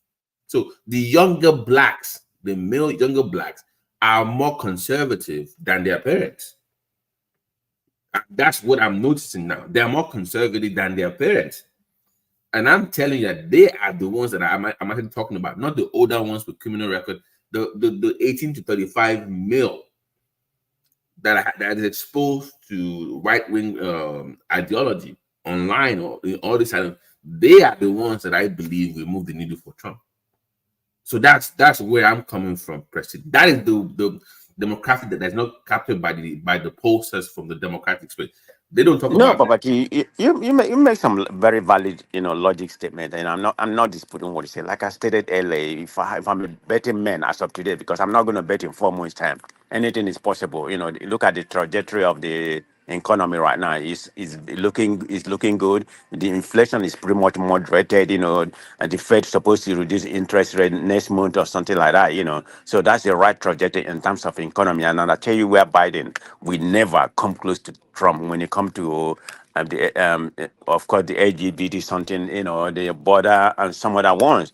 So the younger blacks, the male younger blacks, are more conservative than their parents. And that's what I'm noticing now. They're more conservative than their parents. And I'm telling you that they are the ones that I'm actually talking about, not the older ones with criminal record, the 18 to 35 male that is exposed to right-wing ideology online or in all this kind of, they are the ones that I believe will move the needle for Trump. So that's where I'm coming from, President. That is the demographic that is not captured by the pollsters from the Democratic space. They don't talk No, about but you make some very valid logic statement, and I'm not disputing what you say. Like I stated earlier, if I'm a betting man as of today, because I'm not going to bet in 4 months' time, anything is possible. Look at the trajectory of the economy right now. Is looking good. The inflation is pretty much moderated. And the Fed supposed to reduce interest rate next month or something like that. So that's the right trajectory in terms of economy. And I tell you, where Biden will never come close to Trump when it comes to of course, the LGBT something, the border and some other ones,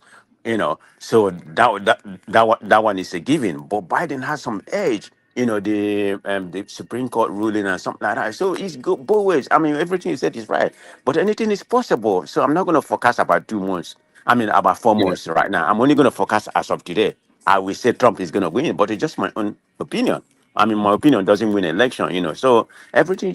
So that one is a given. But Biden has some edge, the Supreme Court ruling and something like that. So it's good both ways. I mean, everything you said is right, but anything is possible. So I'm not going to forecast about 2 months. I mean, about 4 months right now. I'm only going to forecast as of today. I will say Trump is going to win, but it's just my own opinion. I mean, my opinion doesn't win election. So everything,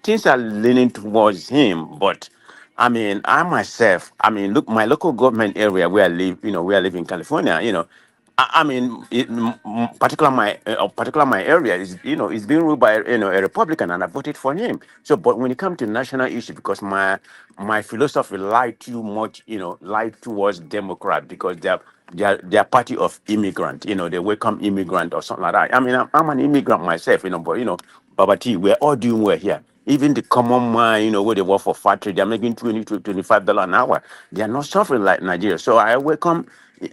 things are leaning towards him. But I mean, look, my local government area where I live in California. I mean, particular my area is being ruled by a Republican, and I voted for him. So, but when it comes to national issue, because my philosophy lied too much, lied towards Democrat, because they're party of immigrant, they welcome immigrant or something like that. I mean, I'm an immigrant myself, but Baba T, we're all doing well here. Even the common man, where they work for factory, they're making $20 to $25 an hour. They are not suffering like Nigeria. So I welcome,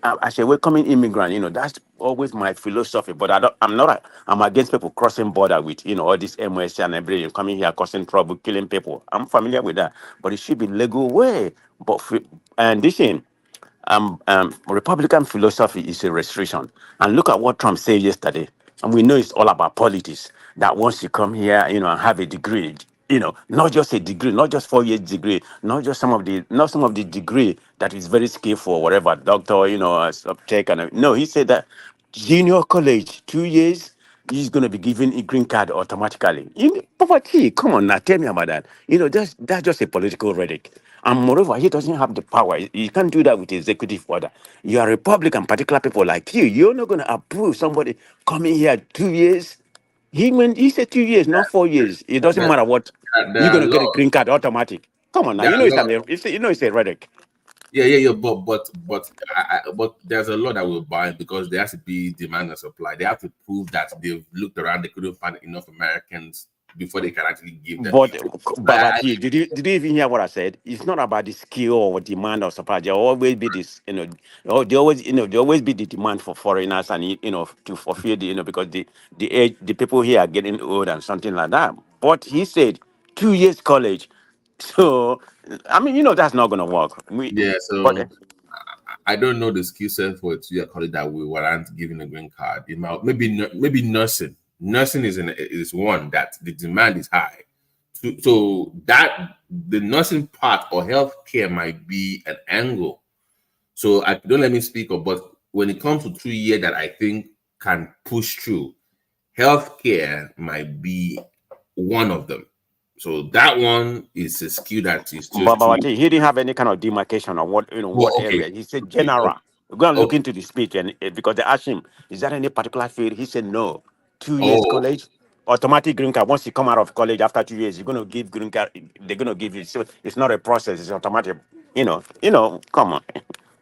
as a welcoming immigrant, that's always my philosophy. But I'm against people crossing border with, all this MOS and everything, coming here causing trouble, killing people. I'm familiar with that, but it should be legal way. And this thing, Republican philosophy is a restriction. And look at what Trump said yesterday. And we know it's all about politics. That once you come here, and have a degree, not just a degree, not just 4 years degree, not some of the degree that is very skillful, whatever, doctor, tech, and no, he said that junior college, 2 years, he's going to be given a green card automatically. Poverty, come on now, tell me about that. That's just a political rhetoric. And moreover, he doesn't have the power. You can't do that with executive order. You are Republican, particular people like you're not going to approve somebody coming here 2 years. He said 2 years, not 4 years. It doesn't that. matter what. There You're are going a to get a lot. green card automatic. Come on now, There are a lot. it's a rhetoric. Yeah. But there's a lot that will buy because there has to be demand and supply. They have to prove that they've looked around, they couldn't find enough Americans before they can actually give them. But I, Babati, did you even hear what I said? It's not about the skill or demand or supply. There will always be this, there always be the demand for foreigners and to fulfill because the age, the people here are getting old and something like that. But he said 2 years college, so I mean that's not gonna work. yeah, But so I don't know the skill set for a 2 year college that will warrant giving a green card. Maybe nursing. Nursing is one that the demand is high. So that the nursing part or healthcare might be an angle. So I don't let me speak of, but when it comes to 2 year that I think can push through, healthcare might be one of them. So that one is a skill that is just too. Babawati, he didn't have any kind of demarcation on what Well, okay, area. He said okay, general. Go and look okay. into the speech, and because they asked him, "Is there any particular field?" He said, "No. 2 years Oh, college, automatic green card. Once you come out of college after 2 years, you're gonna give green card. They're gonna give you. So it's not a process. It's automatic. Come on.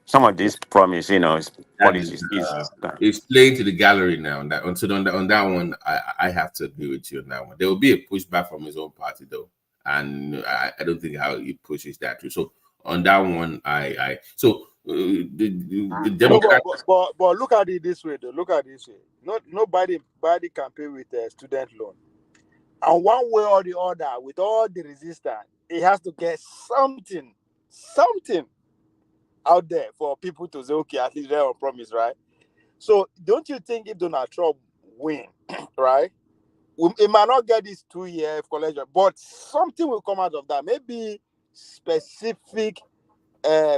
Some of okay. these promise, That is policies is it's playing to the gallery now. On that one, I have to agree with you on that one. There will be a pushback from his own party, though. and I don't think how he pushes that through. So on that one, the No, Democrat. but look at it this way, though. Look at it this way. Nobody campaign with a student loan, and one way or the other, with all the resistance, it has to get something out there for people to say, okay, at least they're on promise, right? So don't you think if Donald Trump win, right? It might not get this 2 year collection, but something will come out of that. Maybe specific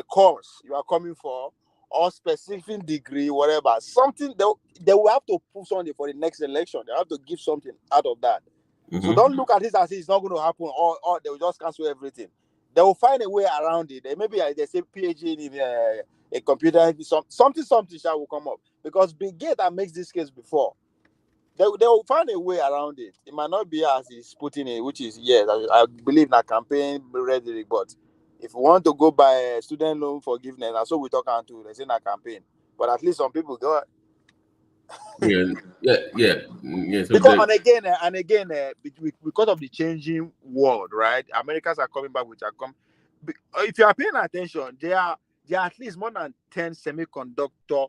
course you are coming for, or specific degree, whatever. Something they will have to put something for the next election. They have to give something out of that. So don't look at this as it's not going to happen, or they will just cancel everything. They will find a way around it. Maybe they say PhD in a computer, something shall will come up, because Bill Gates that makes this case before. They will find a way around it. It might not be as he's putting it, which is, yes, I believe in a campaign rhetoric, but if you want to go by student loan forgiveness, that's what we talk about too. They say in a campaign, but at least some people go. Yeah. So Because and again, because of the changing world, right? Americans are coming back with if you are paying attention, there are at least more than 10 semiconductor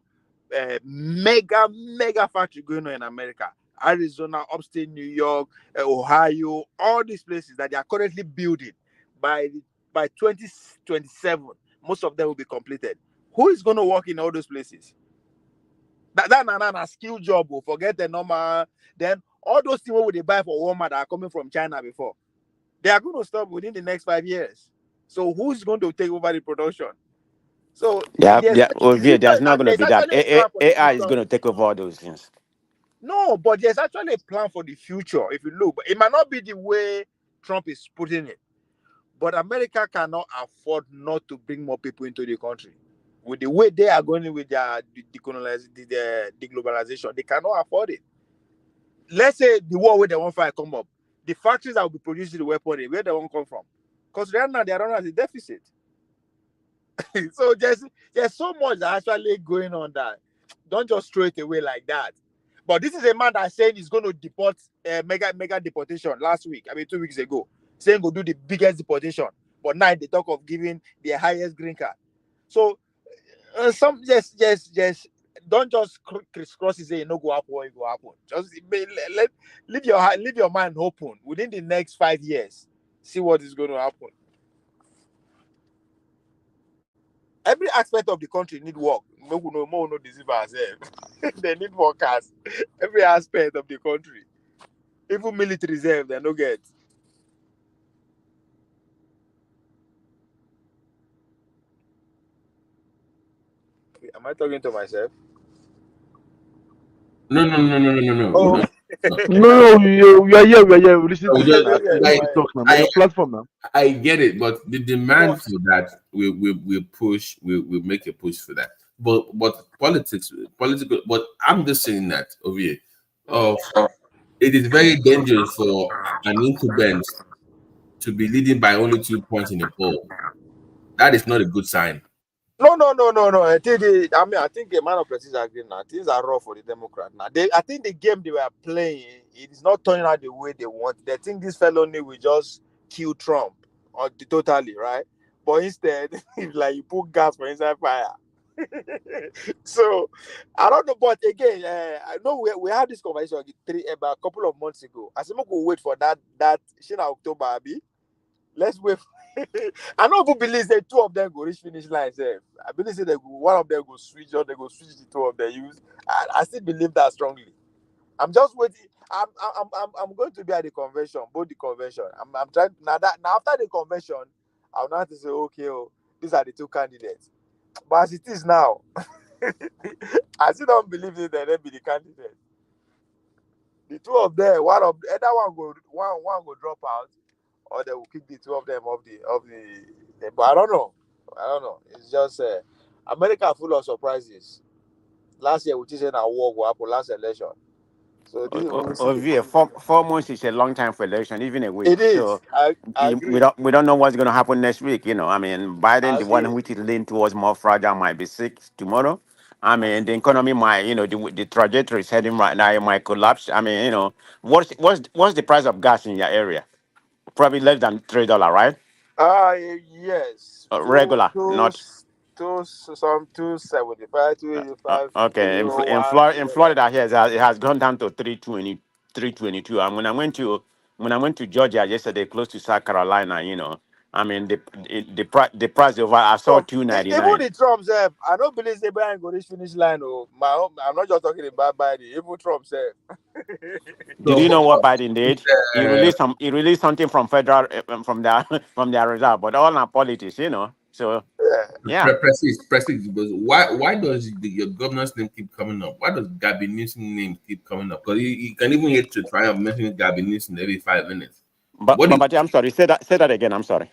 mega factory going on in America. Arizona, upstate New York, Ohio, all these places that they are currently building. By 2027, most of them will be completed. Who is going to work in all those places? That skill job will forget the normal. Then all those things what they buy for Walmart that are coming from China before, they are going to stop within the next 5 years. So who's going to take over the production? So There's not going to there's be that. actually a plan for the AI is future. going to take over all those things. No, but there's actually a plan for the future. If you look, but it might not be the way Trump is putting it, but America cannot afford not to bring more people into the country. With the way they are going with their deglobalization, they cannot afford it. Let's say the war where they want fight come up, the factories that will be producing the weaponry, where they won't come from, because right now they are running at a deficit. So there's so much that actually going on that don't just throw it away like that. But this is a man that said he's going to deport mega deportation last week. 2 weeks ago, saying go do the biggest deportation. But now they talk of giving the highest green card. So some just don't just crisscross and say it no go happen or it go happen. Just leave your mind open within the next 5 years. See what is going to happen. Every aspect of the country need work. No deceive ourselves. They need workers. Every aspect of the country. Even military reserve, they no get. Am I talking to myself? No. Oh, No, we are here. We are listening No, to we you just, now. You need like, to talk now. Now your platform now. I get it, but the no. demand for that, we push, we make a push for that. But political. But I'm just saying that over here, of it is very dangerous for an incumbent to be leading by only 2 points in the poll. That is not a good sign. No. I think a man of precision agree now. Things are rough for the Democrat now. I think the game they were playing, it is not turning out the way they want. They think this felony will just kill Trump totally, right? But instead, it's like you put gas for inside fire. So I don't know, but again, I know we had this conversation about a couple of months ago. I said, we'll wait for that Shina October, Abi. Let's wait. I know who believes that two of them go reach finish line. I believe that one of them go switch, or they go switch the two of them use. I still believe that strongly. I'm just waiting. I'm going to be at the convention, both the convention. I'm trying now after the convention, I'll not to say, okay, these are the two candidates. But as it is now, I still don't believe that they'll be the candidate. The two of them, either one go drop out, or they will kick the two of them off the. But I don't know. It's just America full of surprises. Last year, we just said our war will happen last election. So this when we see the Ovie, coming. 4 months is a long time for election, even a week. It is. So I agree. we don't know what's going to happen next week. Biden, I the one agree. which is leaning towards more fragile, might be sick tomorrow. The economy might, the trajectory is heading right now, it might collapse. What's the price of gas in your area? Probably less than $3, right? Yes, Regular, not. some 275, Okay. In 301. Florida, here it has gone down to 320, 322. And when I went to Georgia yesterday, close to South Carolina, I mean the price over I saw So 299. even the Trump self, I don't believe they buy and go this finish line. Oh, my own, I'm not just talking about Biden. Even Trump self. Did So, you know what Biden but, did? He released something from federal from their from their reserve, but all our politics. So yeah. Prestige, because why does your governor's name keep coming up? Why does Gavin Newsom name keep coming up? Because you can even hit to try and mention Gavin Newsom every 5 minutes. But I'm sorry. Say that again. I'm sorry.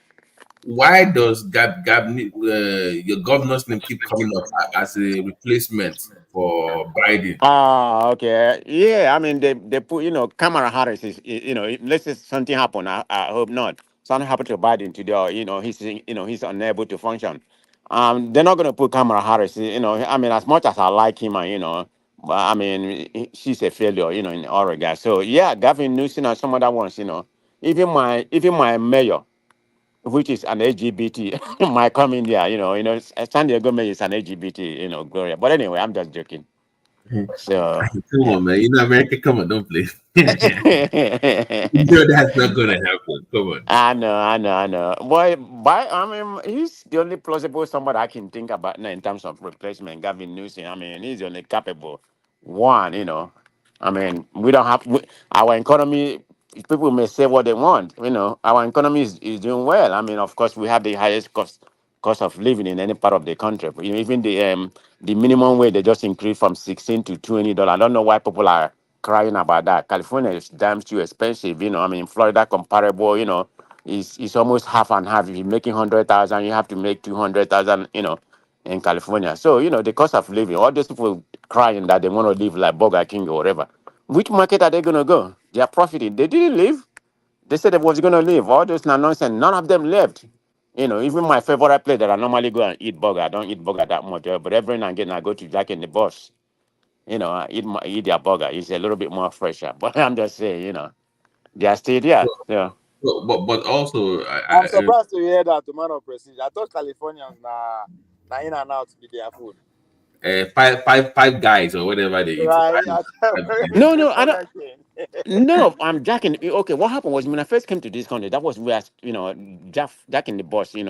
Why does your governor's name keep coming up as a replacement for Biden? Ah, okay. Yeah, I mean they put Kamala Harris let's say something happen. I hope not. Something happened to Biden today, or he's unable to function. They're not gonna put Kamala Harris. I mean, as much as I like him, but I mean she's a failure, in all regards. So yeah, Gavin Newsom and some other ones, even my mayor, which is an LGBT, might come in there. San Diego mayor is an LGBT, Gloria. But anyway, I'm just joking. So Come on, man. America, come on, don't play. That's not gonna happen. Come on. I know. Boy, I mean, he's the only plausible somebody I can think about now in terms of replacement. Gavin Newsom. I mean, he's the only capable one. I mean, we don't have our economy. People may say what they want. Our economy is doing well. I mean, of course, we have the highest cost of living in any part of the country. But, even the minimum wage they just increased from $16 to $20. I don't know why people are crying about that. California is damn too expensive. I mean, Florida comparable. It's almost half and half. If you're making 100,000, you have to make 200,000. In California. So the cost of living. All those people crying that they want to live like Burger King or whatever. Which market are they gonna go? They are profiting. They didn't leave. They said they was gonna leave. All those nonsense. None of them left. Even my favorite place that I normally go and eat burger. I don't eat burger that much, but every now and again I go to Jack in the Box. I eat their burger. It's a little bit more fresher. But I'm just saying, they are still there. Yeah. But also, I'm surprised to hear that to man of prestige. I thought Californians na in and out with their food. five guys or whatever they eat. Right? No, I don't. No, I'm Jack in. Okay, what happened was when I first came to this country, that was where Jack in the Box. I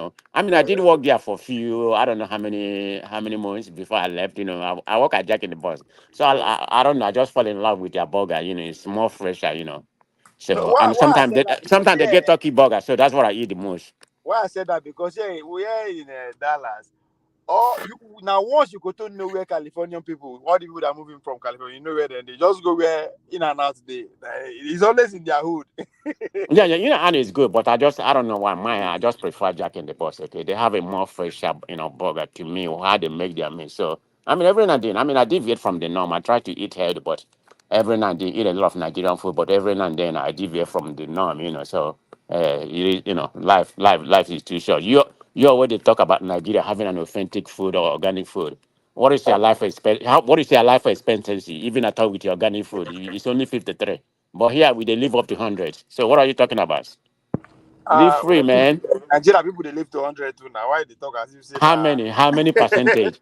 mean, I did work there for a few. I don't know how many months before I left. I work at Jack in the Box, so I don't know. I just fall in love with their burger. It's more fresher. No, So why and I sometimes said they that because sometimes they get turkey burger, so that's what I eat the most. why I said that because we are in Dallas. Or you now once you go to know where Californian people, all the people that are moving from California, where then they just go where in and out they. It's always in their hood. Yeah, and it's good, but I don't know why mine. I just prefer Jack in the Box. Okay, they have a more fresher, burger to me. How they make their meat. So I mean, every now and then, I mean, I deviate from the norm. I try to eat healthy, but every now and then eat a lot of Nigerian food. But every now and then, I deviate from the norm. So life is too short. You already talk about Nigeria having an authentic food or organic food. What is your What is your life expectancy? Even at all with your organic food, it's only 53. But here we they live up to 100. So what are you talking about? Live free, man. Nigeria people they live to 100 too now. Why they talk as if say How many? How many percentage?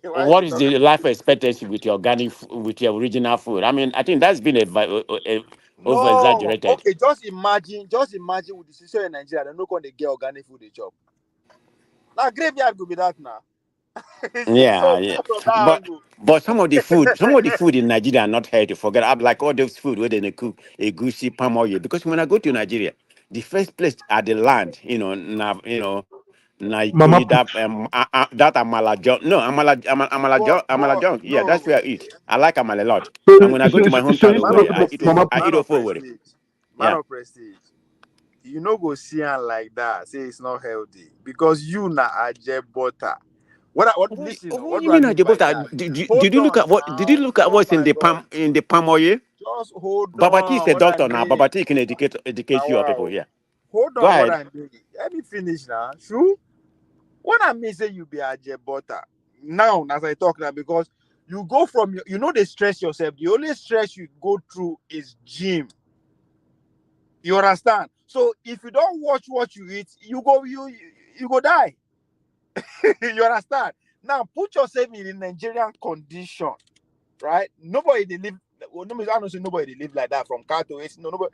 why What they is talk? the life expectancy with your with your original food? I mean, I think that's been over No, exaggerated. okay, just imagine with the situation in Nigeria, they're not going to get organic food they chop. Now graveyard could be that now. Yeah, So yeah. from that But angle. some of the food in Nigeria are not healthy. Forget. I'm like all those food where they cook a goosey palm oil. Because when I go to Nigeria, the first place at the land, now you Mama eat put. that amala junk. No, amala But junk. Yeah, that's no, where I eat. I like amala a lot. And So, when I go to my so hometown, you man know, of Owerri, I eat prestige, Mama I put. eat man of off Owerri. prestige, man Yeah. of prestige. You know go see am like that. Say it's not healthy because you na aje butter. What listen, What what do you do I mean, mean by Ajibota? that? Did Hold you look on at what? Did you now. look at Oh what's in my the god. palm oil? Just hold Babati is on. a What I doctor now. mean. Babati can educate Now you people. wow. Yeah. Hold Go on what ahead. I mean. Let me finish now. True. What I mean say you be aje butter. Now, as I talk now, because you go from they stress yourself. The only stress you go through is gym. You understand? So if you don't watch what you eat, you go die. You understand? Now put yourself in the Nigerian condition, right? Nobody they live. Well, I don't say nobody they live like that from car to eight. No, nobody.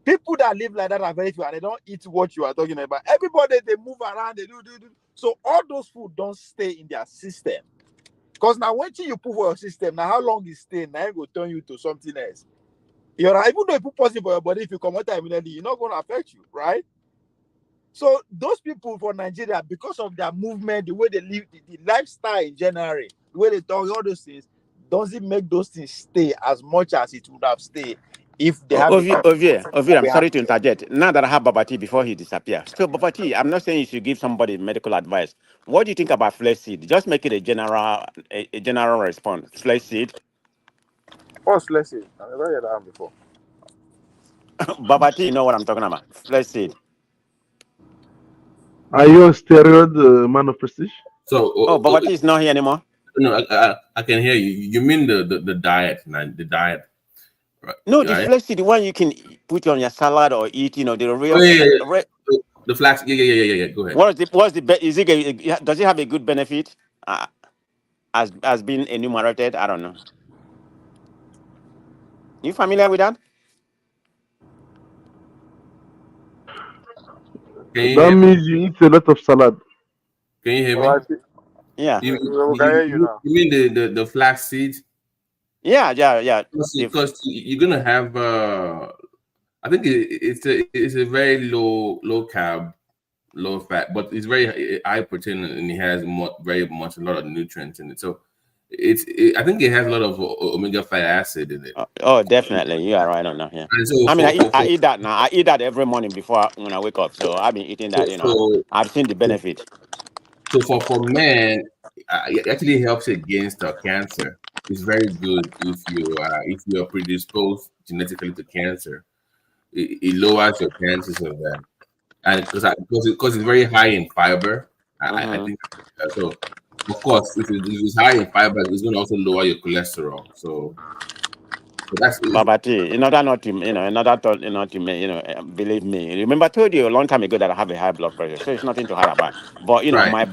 People that live like that are very few and they don't eat what you are talking about. Everybody they move around, they do. So all those food don't stay in their system. Because now when you put for your system, now how long it stay, now it will turn you to something else. You're right. Even though you put positive for your body, if you come out immediately, it's not gonna affect you, right? So those people for Nigeria, because of their movement, the way they live, the lifestyle in general, the way they talk, all those things, doesn't make those things stay as much as it would have stayed if they have the kind of Ovie, that I'm we have sorry to here. interject. Now that I have Babati before he disappears. So Babati, I'm not saying you should give somebody medical advice. What do you think about flesh seed? Just make it a general response. Flesh seed. What's let's see? I've never heard that one before. Babati, you know what I'm talking about. Flesh seed. Are you a steroid man of prestige? So, Oh, Babati is not here anymore. no, I can hear you. You mean the diet, man? The diet, right? No, the Right? flesh seed, the one you can put on your salad or eat, the Oh real yeah, yeah, the flax. Yeah. Go ahead. what's the is does it have a good benefit? As been enumerated? I don't know. You familiar with that? Can you That hear me? means you eat a lot of salad. Can you hear Well, me? I think Yeah. we can hear you now. You mean the flax seeds? Yeah. Because you're gonna have I think it's a very low carb, low fat, but it's very high protein and it has very much a lot of nutrients in it. So I think it has a lot of omega fatty acid in it. Oh, definitely. You are right on that. Yeah. And so I mean, I eat that now. I eat that every morning before when I wake up. So I've been eating that. so I've seen the benefit. so for men, it actually helps against cancer. It's very good if you're predisposed genetically to cancer. It lowers your chances of that, and because it's very high in fiber, I Mm-hmm. think so. Of course, if it's high in fiber, it's going to also lower your cholesterol. So that's it. Babati, in order not to, in order to, believe me. Remember, I told you a long time ago that I have a high blood pressure, so it's nothing to hide about. But Right. my,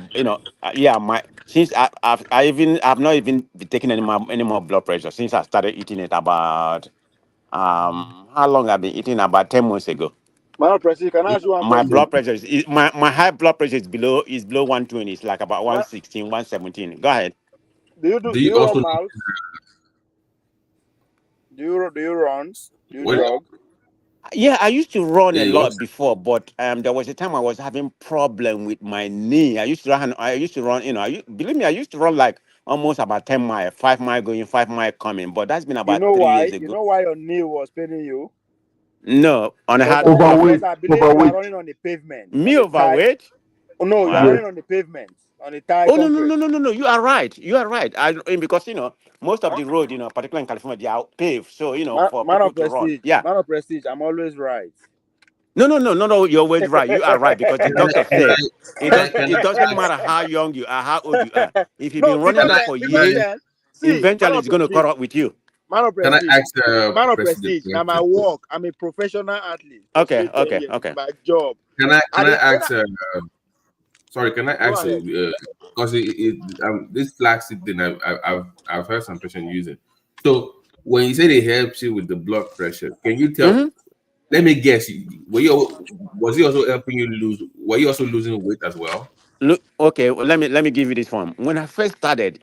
my since I've not even been taking any more blood pressure since I started eating it about how long I've been eating about 10 months ago. Man of Prestige, can I ask you one My question? blood pressure my high blood pressure is below 120. It's like about Ma- 116, 117. Go ahead. Do do you you also run miles? Do you run? Do you what? jog? Yeah, I used to run a You what? lot before, but there was a time I was having problem with my knee. I used to run, believe me, I used to run like almost about 10 miles, 5 mile going, 5 mile coming, but that's been You about know 3 years why? You ago. know why your knee was paining you? No, on a Because hard I, blood. because Overweight, I believe you are overweight. running on the pavement, on Me the tire. overweight? Oh, no, you are Wow. Yes. running on the pavement, on the tire Oh no no concrete. no no no no! You are right. You are right. Because most of the road, particularly in California, they are paved. So for Man people of to run. Prestige, Yeah. man of Prestige, I'm always right. No. You're always right. You are right because the Can I doctor can said I can I can it doesn't I ask matter how young you are, how old you are. If you've No, been running can that for years, see, eventually it's going to caught up with you. Man of President Prestige. a Now my question? work, I'm a professional athlete for Okay, straight 10 okay, years. It's okay. my job. Can I When ask? Sorry, can I go ask ahead. you? Because this flaxseed thing, I've heard some person use it. So when you say it helps you with the blood pressure, can you tell? Mm-hmm. Let me guess. Was he also helping you lose? Were you also losing weight as well? Look, okay. Well, let me give you this one. When I first started,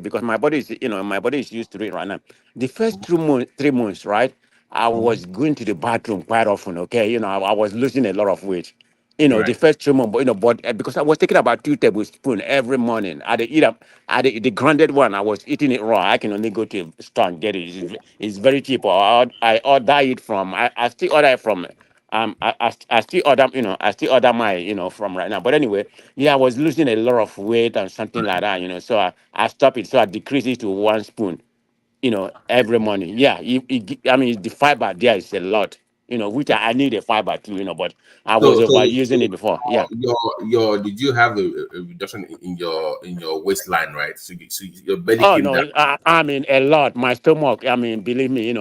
because my body is used to it right now. The first 2 months, 3 months, right? I Mhm. was going to the bathroom quite often. Okay, I was losing a lot of weight. The Right. first 2 months, but because I was taking about 2 tablespoons every morning. I eat up, the grounded one. I was eating it raw. I can only go to a store and get it. It's very cheap. I order it from. I still order it from. I still order, my, from right now. But anyway, yeah, I was losing a lot of weight and something like that, So I stopped it. So I decreased it to 1 spoon, every morning. Yeah, I mean, the fiber there is a lot, which I need a fiber too, but I was So, overusing it before. Yeah. your did you have a reduction in your waistline, right? So your belly Oh came no, down. I mean a lot. My stomach. I mean, believe me, I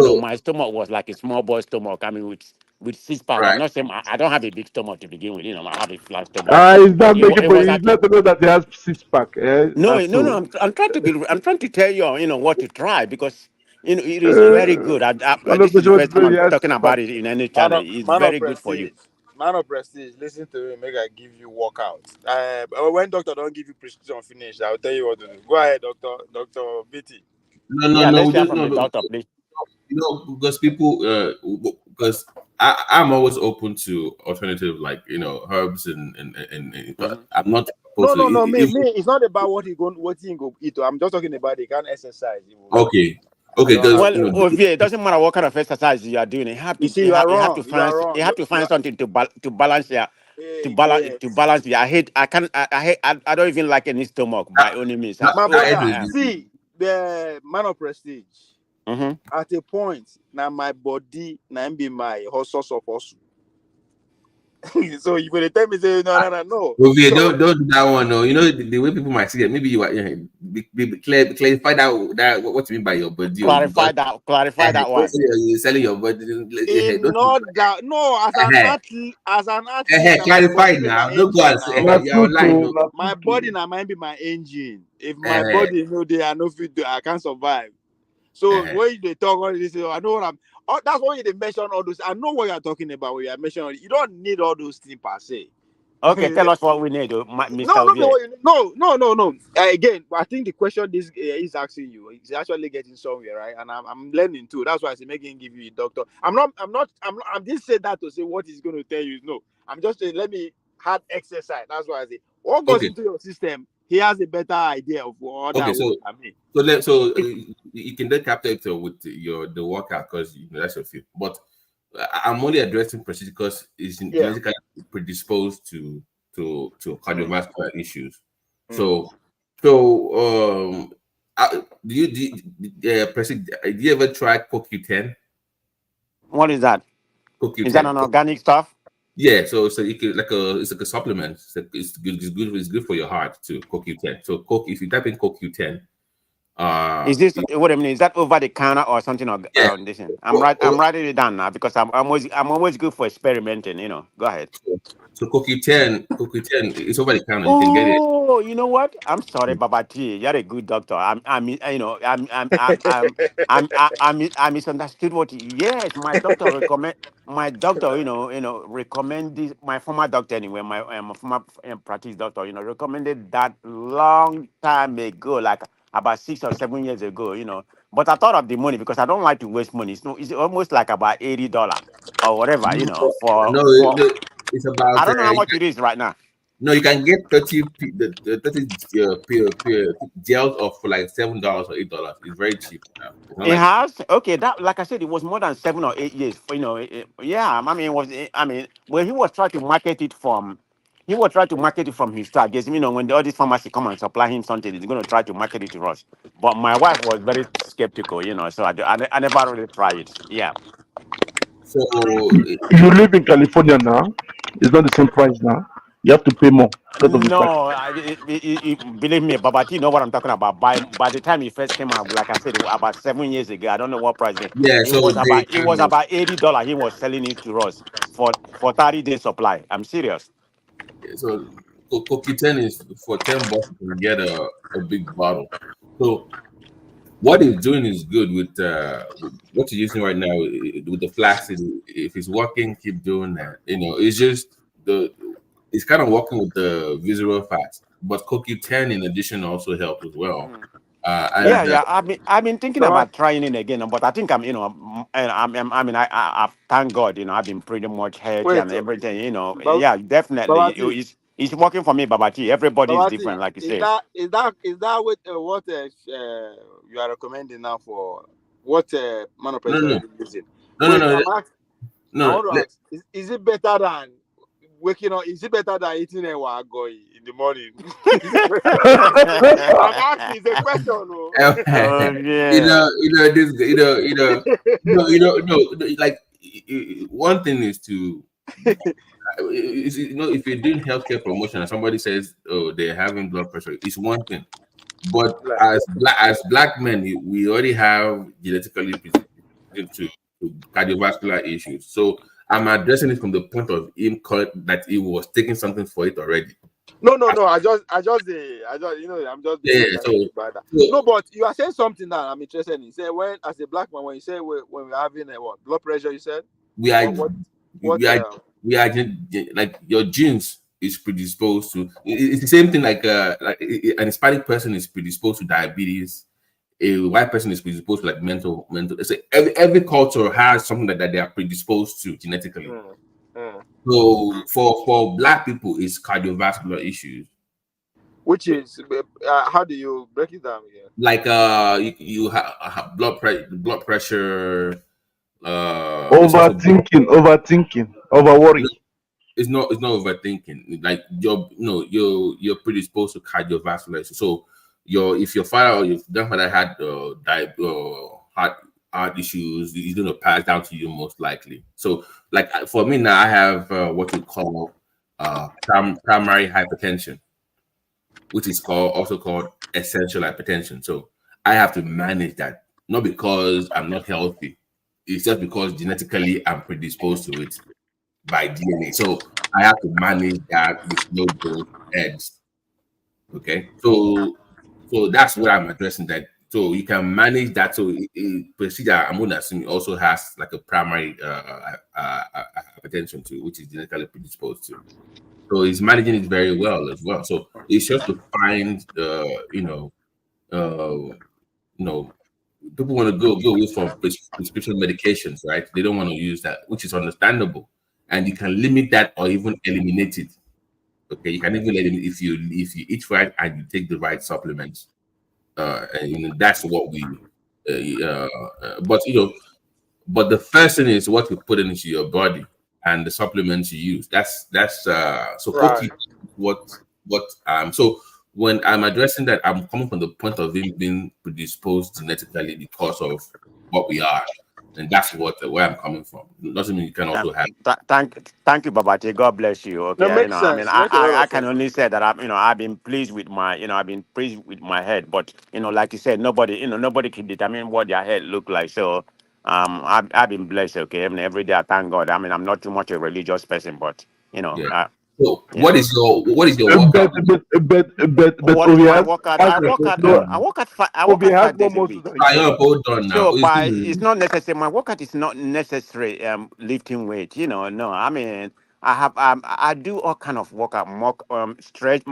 know So my stomach was like a small boy stomach. I mean, with 6 pack. I'm right. not saying I don't have a big stomach to begin with. I have a flat stomach, He's but not making it for was you. He's actually not to know that he has 6 pack. no, That's no, no. so. I'm trying to tell you, what to try because it is very good. Uh, This is the what first to time know he I'm has talking 6 pack. about it in any Man channel. of It's man of very good for you. prestige. Man of prestige. Listen to him. Make I give you workout. When doctor don't give you prescription finish, I'll tell you what to do. Go ahead, Doctor BT. Yeah, No, let's we hear just from no, the no, doctor, please. because people because I'm always open to alternative like herbs and Mhm. I'm not No, opposed to no, no. Me, if me. It's not about what he go eat. I'm just talking about the kind of exercise. okay I don't because have. Well, Ovie, it doesn't matter what kind of exercise you are doing. You see, you are wrong. You are You wrong. have to You find are. something to balance your Again. to balance your. I don't even like any stomach by any means. My brother, I see, the man of prestige. Mhm. At a point, now my body, now be my whole source of hustle. So you gonna tell me say no. Okay, So don't do that one. No, the way people might see it. Maybe you are clarify that what you mean by your body, because Clarify that one. you're selling your body. in Don't not that no, as an athlete, now my clarify body be now. my Don't go engine and say now. Not you're true, online. too. No, Not My true, body too. now might be my engine. If my uh, body no there, I no fit do, I can't survive. So uh, when they talk all this, I know what I'm. Oh, that's why they mention all those. I know what you're talking about when you are mentioning. You don't need all those things per se. Okay, tell us what we need, Mr. No, no, Ovie. no. Again, I think the question this is asking you is actually getting somewhere, right? And I'm learning too. That's why I say making give you a doctor. I'm just saying that to say what he's going to tell you. No, I'm just saying let me have exercise. That's why I say what goes okay, into your system. He has a better idea of what okay. that So would. I mean, you can then capture it with the workout because that's your field. But I'm only addressing procedure because it's yeah. genetically predisposed to Mm, cardiovascular issues. mm. So do you ever try CoQ10? What is that? Is that CoQ10. an organic stuff? Yeah, so you can it's like a supplement. It's good for your heart too. CoQ10. So if you type in CoQ10, uh, Is this what I mean? Is that over the counter or something yeah, around this? oh, I'm oh, writing it down now because I'm always good for experimenting. Go ahead. so CoQ10 is over the counter. You can get it. Oh, you know what? I'm sorry, Baba T. You're a good doctor. I misunderstood what. Yes, my doctor recommend. My doctor, recommend this. My former doctor, anyway, my former practice doctor, recommended that long time ago, like about 6 or 7 years ago. But I thought of the money because I don't like to waste money. It's almost like about $80 or whatever, No, for no, it's I about don't know how much it is right now. no. You can get 30 gels of for like $7 or $8. It's very cheap now. It's not It like has okay. That like I said, it was more than 7 or 8 years. Yeah. I mean, when he was trying to market it from, he was trying to market it from his targets. When all these pharmacy come and supply him something, he's going to try to market it to us. But my wife was very skeptical. So I never really tried it. Yeah. so. You live in California now. It's not the same price now. You have to pay more because of the tax. No, believe me, Babati, you know what I'm talking about. By the time he first came out, like I said, it was about 7 years ago. I don't know what price. Yeah, It so was they about kind of $80. He was selling it to us for 30 days supply. I'm serious. so CoQ10 is for $10 you can get a big bottle. So what it's doing is good with what you're using right now with the flaxseed. If it's working, keep doing that. It's just it's kind of working with the visceral fats, but CoQ10 in addition also helps as well. Yeah. And Yeah. I've been thinking So about trying it again, but I think and I thank God, I've been pretty much healthy wait, and everything. Ba- Yeah, definitely, Babati, it's working for me, Babati. Everybody is Babati, different, like you is say. that what you are recommending now for what man of no, president no, already using? no, no, Wait, no, I no. want to ask, is it better than waking up? Is it better than eating a wagoy in the morning? I'm asking, it's a question, no? Oh you yeah. know, you know this, you know, no, like one thing is to if you're doing healthcare promotion and somebody says, oh, they're having blood pressure, it's one thing. But as black men, we already have genetically predisposed to cardiovascular issues. So I'm addressing it from the point of him that he was taking something for it already. No. I just, I'm just being Yeah. sarcastic about that. No, but you are saying something that I'm interested in. You say when, as a black man, when you say when we're having a what blood pressure, you said we are what we are like your genes is predisposed to. It's the same thing like an Hispanic person is predisposed to diabetes. A white person is predisposed to like mental. It's like every culture has something that they are predisposed to genetically. So for black people, it's cardiovascular issues. which is how do you break it down again? Like you have blood pressure. It's also Overthinking, over worry. it's not overthinking. Like you're predisposed to cardiovascular issues. So if your father or your grandfather had heart issues, it's going to pass down to you most likely. So like for me now, I have what we call primary hypertension, which is also called essential hypertension. So I have to manage that, not because I'm not healthy. It's just because genetically I'm predisposed to it by DNA. So I have to manage that with no both eggs. Okay. So that's what I'm addressing that. So you can manage that. So procedure, I'm going to assume it also has like a primary hypertension too, which is genetically predisposed to. So he's managing it very well as well. So it's just to find uh, people want to go away from prescription medications, right? They don't want to use that, which is understandable. And you can limit that or even eliminate it. Okay, you can even eliminate if you eat right and you take the right supplements. And that's what we. But but the first thing is what you put into your body and the supplements you use. That's so Right. cookie so when I'm addressing that, I'm coming from the point of him being predisposed genetically because of what we are, and that's where I'm coming from. Doesn't mean you can also have. Thank you, Babati. God bless you. That Okay, makes sense. Make a lot I of can sense. only say that I've been pleased with I've been pleased with my head. But like you said, nobody can determine what their head look like. So, I've been blessed. Okay, every day I thank God. I'm not too much a religious person, but Yeah. So yeah. what is your workout? But What is Obi my has workout? no, I work Obi out has 5 days more a muscles week. than you. Hold on now. So, but it's not necessary. My workout is not necessary. Lifting weight. No. I do all kind of workout. More stretch.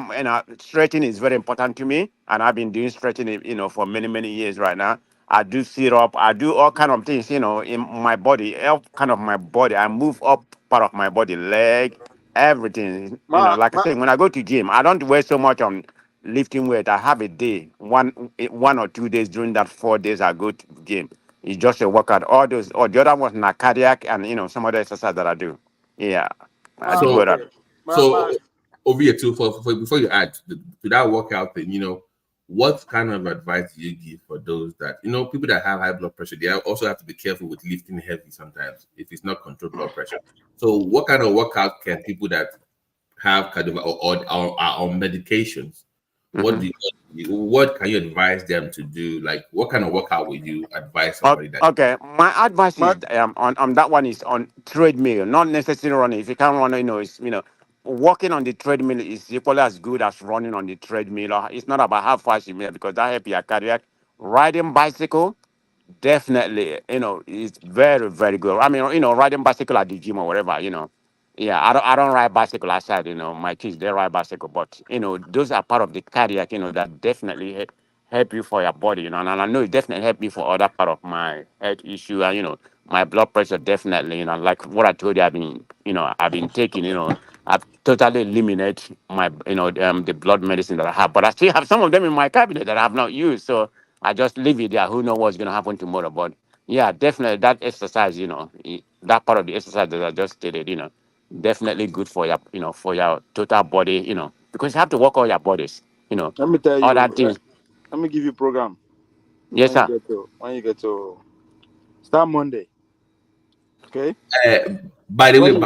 Stretching is very important to me, and I've been doing stretching, for many years right now. I do sit up. I do all kind of things, in my body, all kind of my body. I move up part of my body, leg, everything. Ma, Like I ma, said, when I go to gym, I don't wear so much on lifting weight. I have a day, 1 or 2 days during that 4 days I go to gym. It's just a workout. Or the other one's not cardiac and some other exercise that I do. Yeah, I do ma, go So that. okay. so over here too for before you add to that workout thing, what kind of advice do you give for those that people that have high blood pressure? They also have to be careful with lifting heavy sometimes if it's not controlled blood pressure. So what kind of workout can people that have cardio or are on medications? Mhm. What can you advise them to do? Like what kind of workout would you advise somebody that? Okay, my advice Ma, is on that one is on treadmill, not necessarily running. If you can't run, walking on the treadmill is equally as good as running on the treadmill. It's not about how fast you make because that helps your cardiac. Riding bicycle, definitely, it's very, very good. Riding bicycle at the gym or whatever, Yeah, I don't ride bicycle outside, my kids, they ride bicycle, but, those are part of the cardiac, that definitely help you for your body, and I know it definitely help me for other part of my health issue, and, my blood pressure definitely, like what I told you, I've been taking, I've totally eliminated my, the blood medicine that I have, but I still have some of them in my cabinet that I have not used, so I just leave it there. Who knows what's going to happen tomorrow? But yeah, definitely that exercise, that part of the exercise that I just stated, definitely good for your total body, because you have to work all your bodies, let me tell all you. that things. Let me give you a program Yes, sir. when you get to start Monday. Okay. By the way, When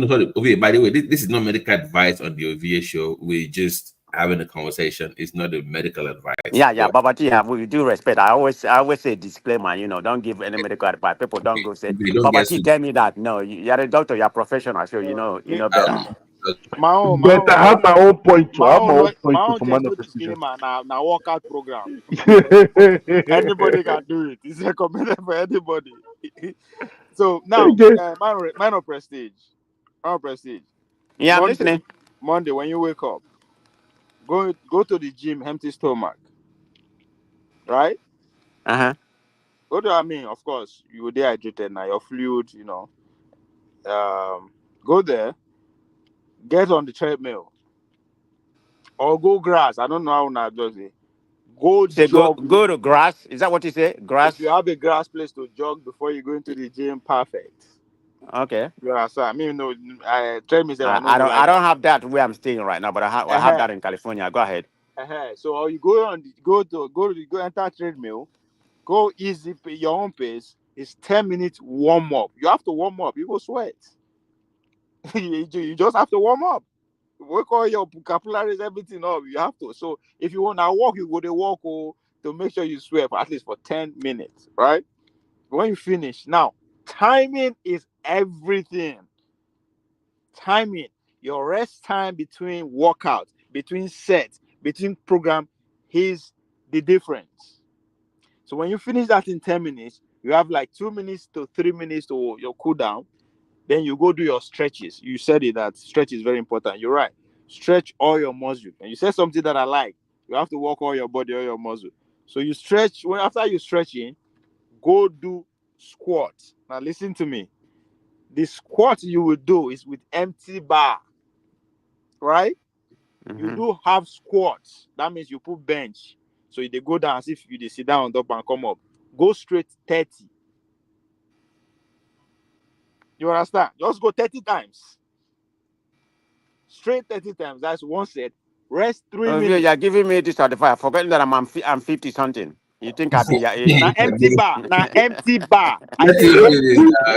no, sorry, Ovie, by the way, this is not medical advice on the OVA show. We're just having a conversation. It's not a medical advice. Yeah, Go Babati, with due respect, I always say disclaimer, don't give any medical advice. People don't go say, ahead. They don't get Babati, sued. tell me that. No, you're a doctor, you're a professional, so me, better. my But I have own, my own point too. my I have my own, own point my too own for just man no of precision. disclaimer. Now workout program. Anybody can do it. It's recommended for anybody. So now, Okay. man of prestige, man of prestige. Yeah, I'm listening. Monday when you wake up, go to the gym, empty stomach, right? Uh-huh. What do I mean? Of course, you were dehydrated now. Your fluid, go there, get on the treadmill, or go grass. I don't know how now does it. Go Say jog. go to grass. Is that what you say? If Grass? you have a grass place to jog before you go into the gym, perfect. Okay. Yeah, so I mean, no, treadmill say I I, don't I go don't like I that. don't have that where I'm staying right now, but I have that in California. Go ahead. So or you go enter treadmill, go easy, your own pace. It's 10 minutes warm up. You have to warm up. You go sweat. you just have to warm up. Work all your capillaries, everything up. You have to. So if you want to walk, you go to walk to make sure you sweat for at least for 10 minutes, right? When you finish, now timing is everything. Timing, your rest time between workouts, between sets, between program is the difference. So when you finish that in 10 minutes, you have like 2 minutes to 3 minutes to your cool down. Then you go do your stretches. You said it that stretch is very important. You're right. Stretch all your muscle. And you said something that I like. You have to work all your body, all your muscle. So you stretch. After you stretching, go do squats. Now listen to me. The squat you will do is with empty bar, right? You Mm-hmm. do half squats. That means you put bench. So they go down as if you sit down on top and come up. Go straight 30. You understand? Just go 30 times. Straight 30 times. That's one set. Rest 3 Oh, minutes. you're giving me this 35. Forgetting that I'm 50 something. You think I'll be your age? Now empty bar. Now empty bar. I Let say him finish empty. now.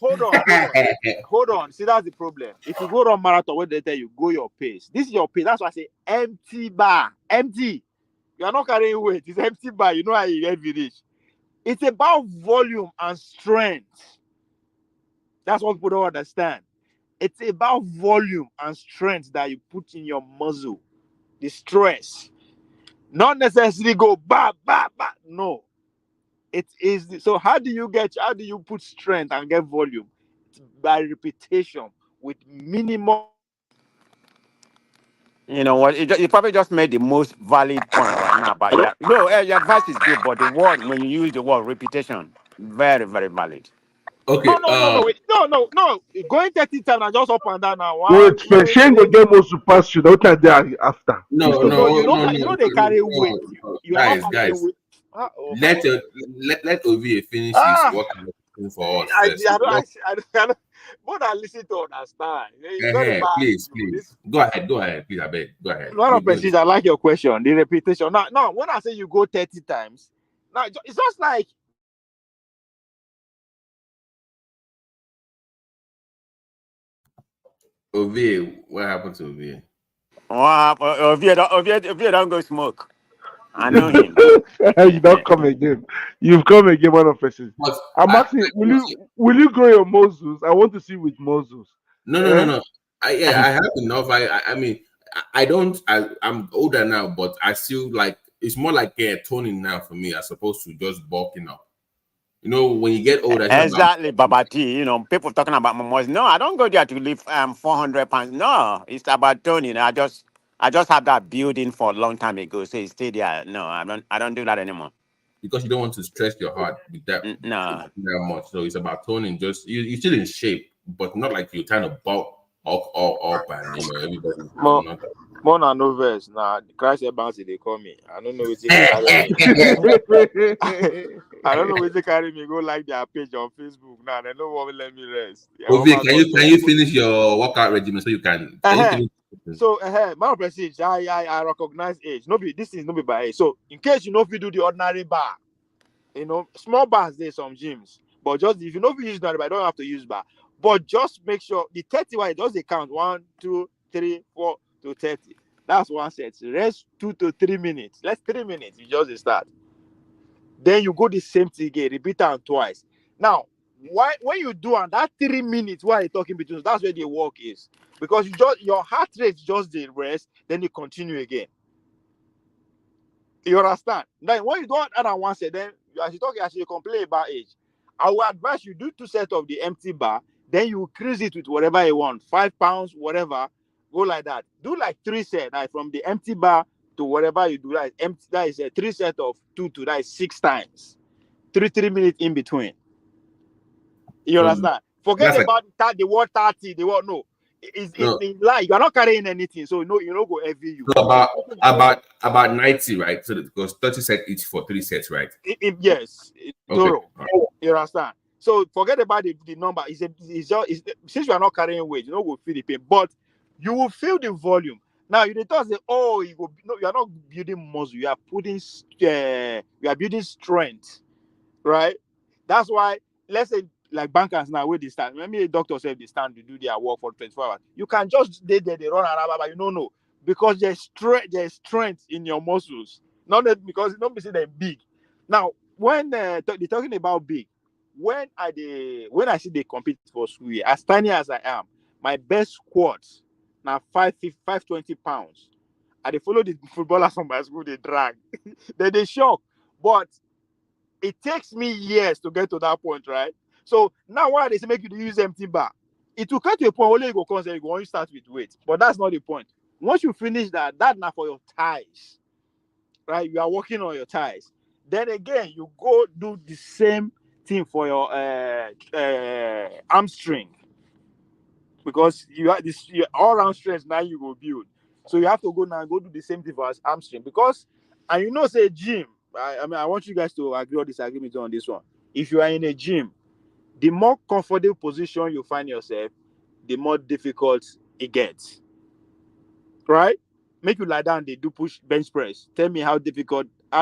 Hold on. Today, Hold on. See, that's the problem. If you go run marathon, what they tell you, go your pace. This is your pace. That's why I say empty bar. Empty. You are not carrying weight. It's empty bar. You know how you get finish. It's about volume and strength. That's what people don't understand. It's about volume and strength that you put in your muscle. The stress. Not necessarily go ba ba ba. No. It is so how do you put strength and get volume? It's by repetition with minimum. You know what? You probably just made the most valid point right now. But yeah, no, your advice is good, but the word when you use the word repetition, very very valid. okay. No, wait. No. Going 30 times and just up and down now. Wait, Wait, first, Shane go get most to pass you. What time there after? No, Please no, stop No, that. no, you no, don't no, you know no, they carry no, weight. no. You are not carrying Guys, weight. Oh my let god. let OVA finish his Ah working for us I, first. I don't I don't more than listen to understand. It's very bad. Please, This go ahead, please. I beg, go ahead. one You of go. prestige, I like your question. The repetition. Now, when I say you go 30 times, now it's just like OVA, what happened to OVA? If you don't go smoke, I know him. You don't come again. You've come again, one of persons. But I'm asking, will you grow your muscles? I want to see with muscles. Eh? no. I have enough. I mean, I don't. I'm older now, but I still like. It's more like toning now for me, as opposed to just bulking up. You know, when you get older, it's not about. Exactly, Babati. People talking about momos. No, I don't go there to lift 400 pounds. No, it's about toning. I just have that building for a long time ago. So it stay there. No, I don't do that anymore. Because you don't want to stress your heart with No. that much. So it's about toning. Just you're still in shape, but not like you're trying to bulk up and everybody. more Not that. more than no verse. Now Christ bouncy they call me. I don't know what they carry me. I don't know where they carry me. Go like their page on Facebook. Now they don't want to let me rest. Yeah, Ovie, can you finish your workout regimen so you can finish? So, my prestige, I recognize age. This is no be by age. So, in case you know if you do the ordinary bar, small bars there some gyms, But just if you know if you use bar, I don't have to use bar. But just make sure the 30 one does the count 1, 2, 3, 4 to 30. That's one set. Rest 2 to 3 minutes. Let's 3 minutes. You just start. Then you go the same thing again, repeat it twice. Now, why when you do on that 3 minutes while you're talking between, that's where the work is. Because you just your heart rate just the rest, then you continue again. You understand? Then when you don't add on one set, then as you talk, as you complain about age, I will advise you do 2 sets of the empty bar, then you increase it with whatever you want, 5 pounds, whatever, go like that. Do like 3 sets, like from the empty bar to whatever you do, that is empty, that is a 3 set of 2 to that is 6 times. 3 minutes in between. You So understand? Forget that's like about the word 30, the word no. It's no, in lie. You are not carrying anything, so you know go heavy you. no about 90, right? So it goes 30 sets each for 3 sets, right? Yes, Okay. thorough. You understand? So forget about the number. It's just since you are not carrying weight, you know go feel the pain, but you will feel the volume. Now you thought say, oh, you go no, you are not building muscle. You are putting you are building strength, right? That's why let's say like bankers now where they stand. Maybe a doctor said they stand to do their work for 24 hours. You can just stay there, they run around, but you don't know because there's strength in your muscles. Not that because you don't be saying they're big. Now, when they're talking about big, when I see they compete for school year, as tiny as I am, my best squats now 520 pounds. I they follow the footballers from my school, they drag. then they shock. But it takes me years to get to that point, right? So now why they say make you use empty bar? It will come to a point only you go consider you go only start with weight, but that's not the point. Once you finish that now for your thighs, right? You are working on your thighs. Then again, you go do the same thing for your hamstring because you have this your all-round strength now you go build. So you have to go now and go do the same thing for hamstring because, and you know, say gym. I mean, I want you guys to agree or disagree with me on this one. If you are in a gym, the more comfortable position you find yourself, the more difficult it gets. Right? Make you lie down, they do push bench press. Tell me how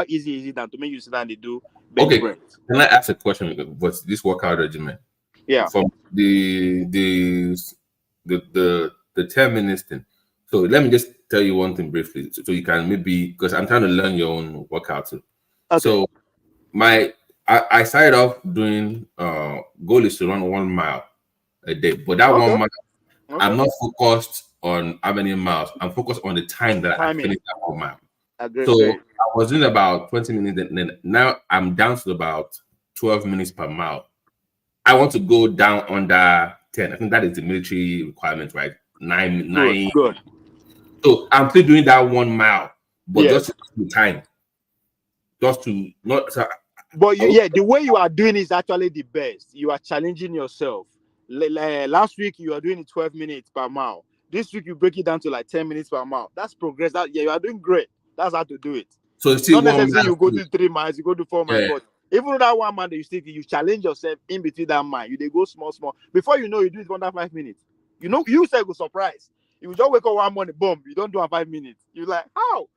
easy is it than to make you sit down, they do bench Okay. press. Can I ask a question? What's this workout regimen? Yeah. From the 10 minutes thing. So let me just tell you one thing briefly, so you can maybe because I'm trying to learn your own workout too. Okay. So I started off doing goal is to run 1 mile a day, but that 1 mile I'm not focused on how many miles. I'm focused on the time that I finish that 1 mile. So I was doing about 20 minutes, and then now I'm down to about 12 minutes per mile. I want to go down under 10. I think that is the military requirement, right? 9. Good. So I'm still doing that 1 mile, but just to the time. Just to not. But the way you are doing is actually the best. You are challenging yourself. Last week you are doing it 12 minutes per mile. This week you break it down to like 10 minutes per mile. That's progress. You are doing great. That's how to do it. So it's still not necessarily you go do 3 miles, you go do 4 miles, but even that 1 mile that you challenge yourself in between that mile. You go small. Before you know, you do it under 5 minutes. You know, you say go surprise. You just wake up one morning, boom, you don't do it 5 minutes. You're like, how?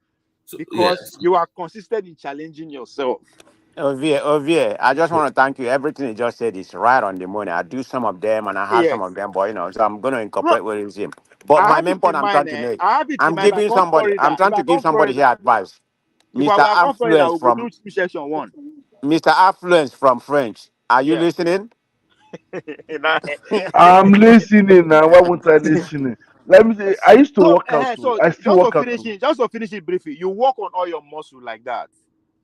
Because you are consistent in challenging yourself. Ovie, I just want to thank you. Everything you just said is right on the money. I do some of them and I have some of them, but so I'm going to incorporate what you say. But my main point I'm trying to make, I'm trying to give somebody here advice. Mr. Affluence from section 1. Mr. Affluence from French. Are you listening? I'm listening now. Why won't I listen? Let me say, I used to work out. So I still work out. Just to finish it briefly, you work on all your muscle like that.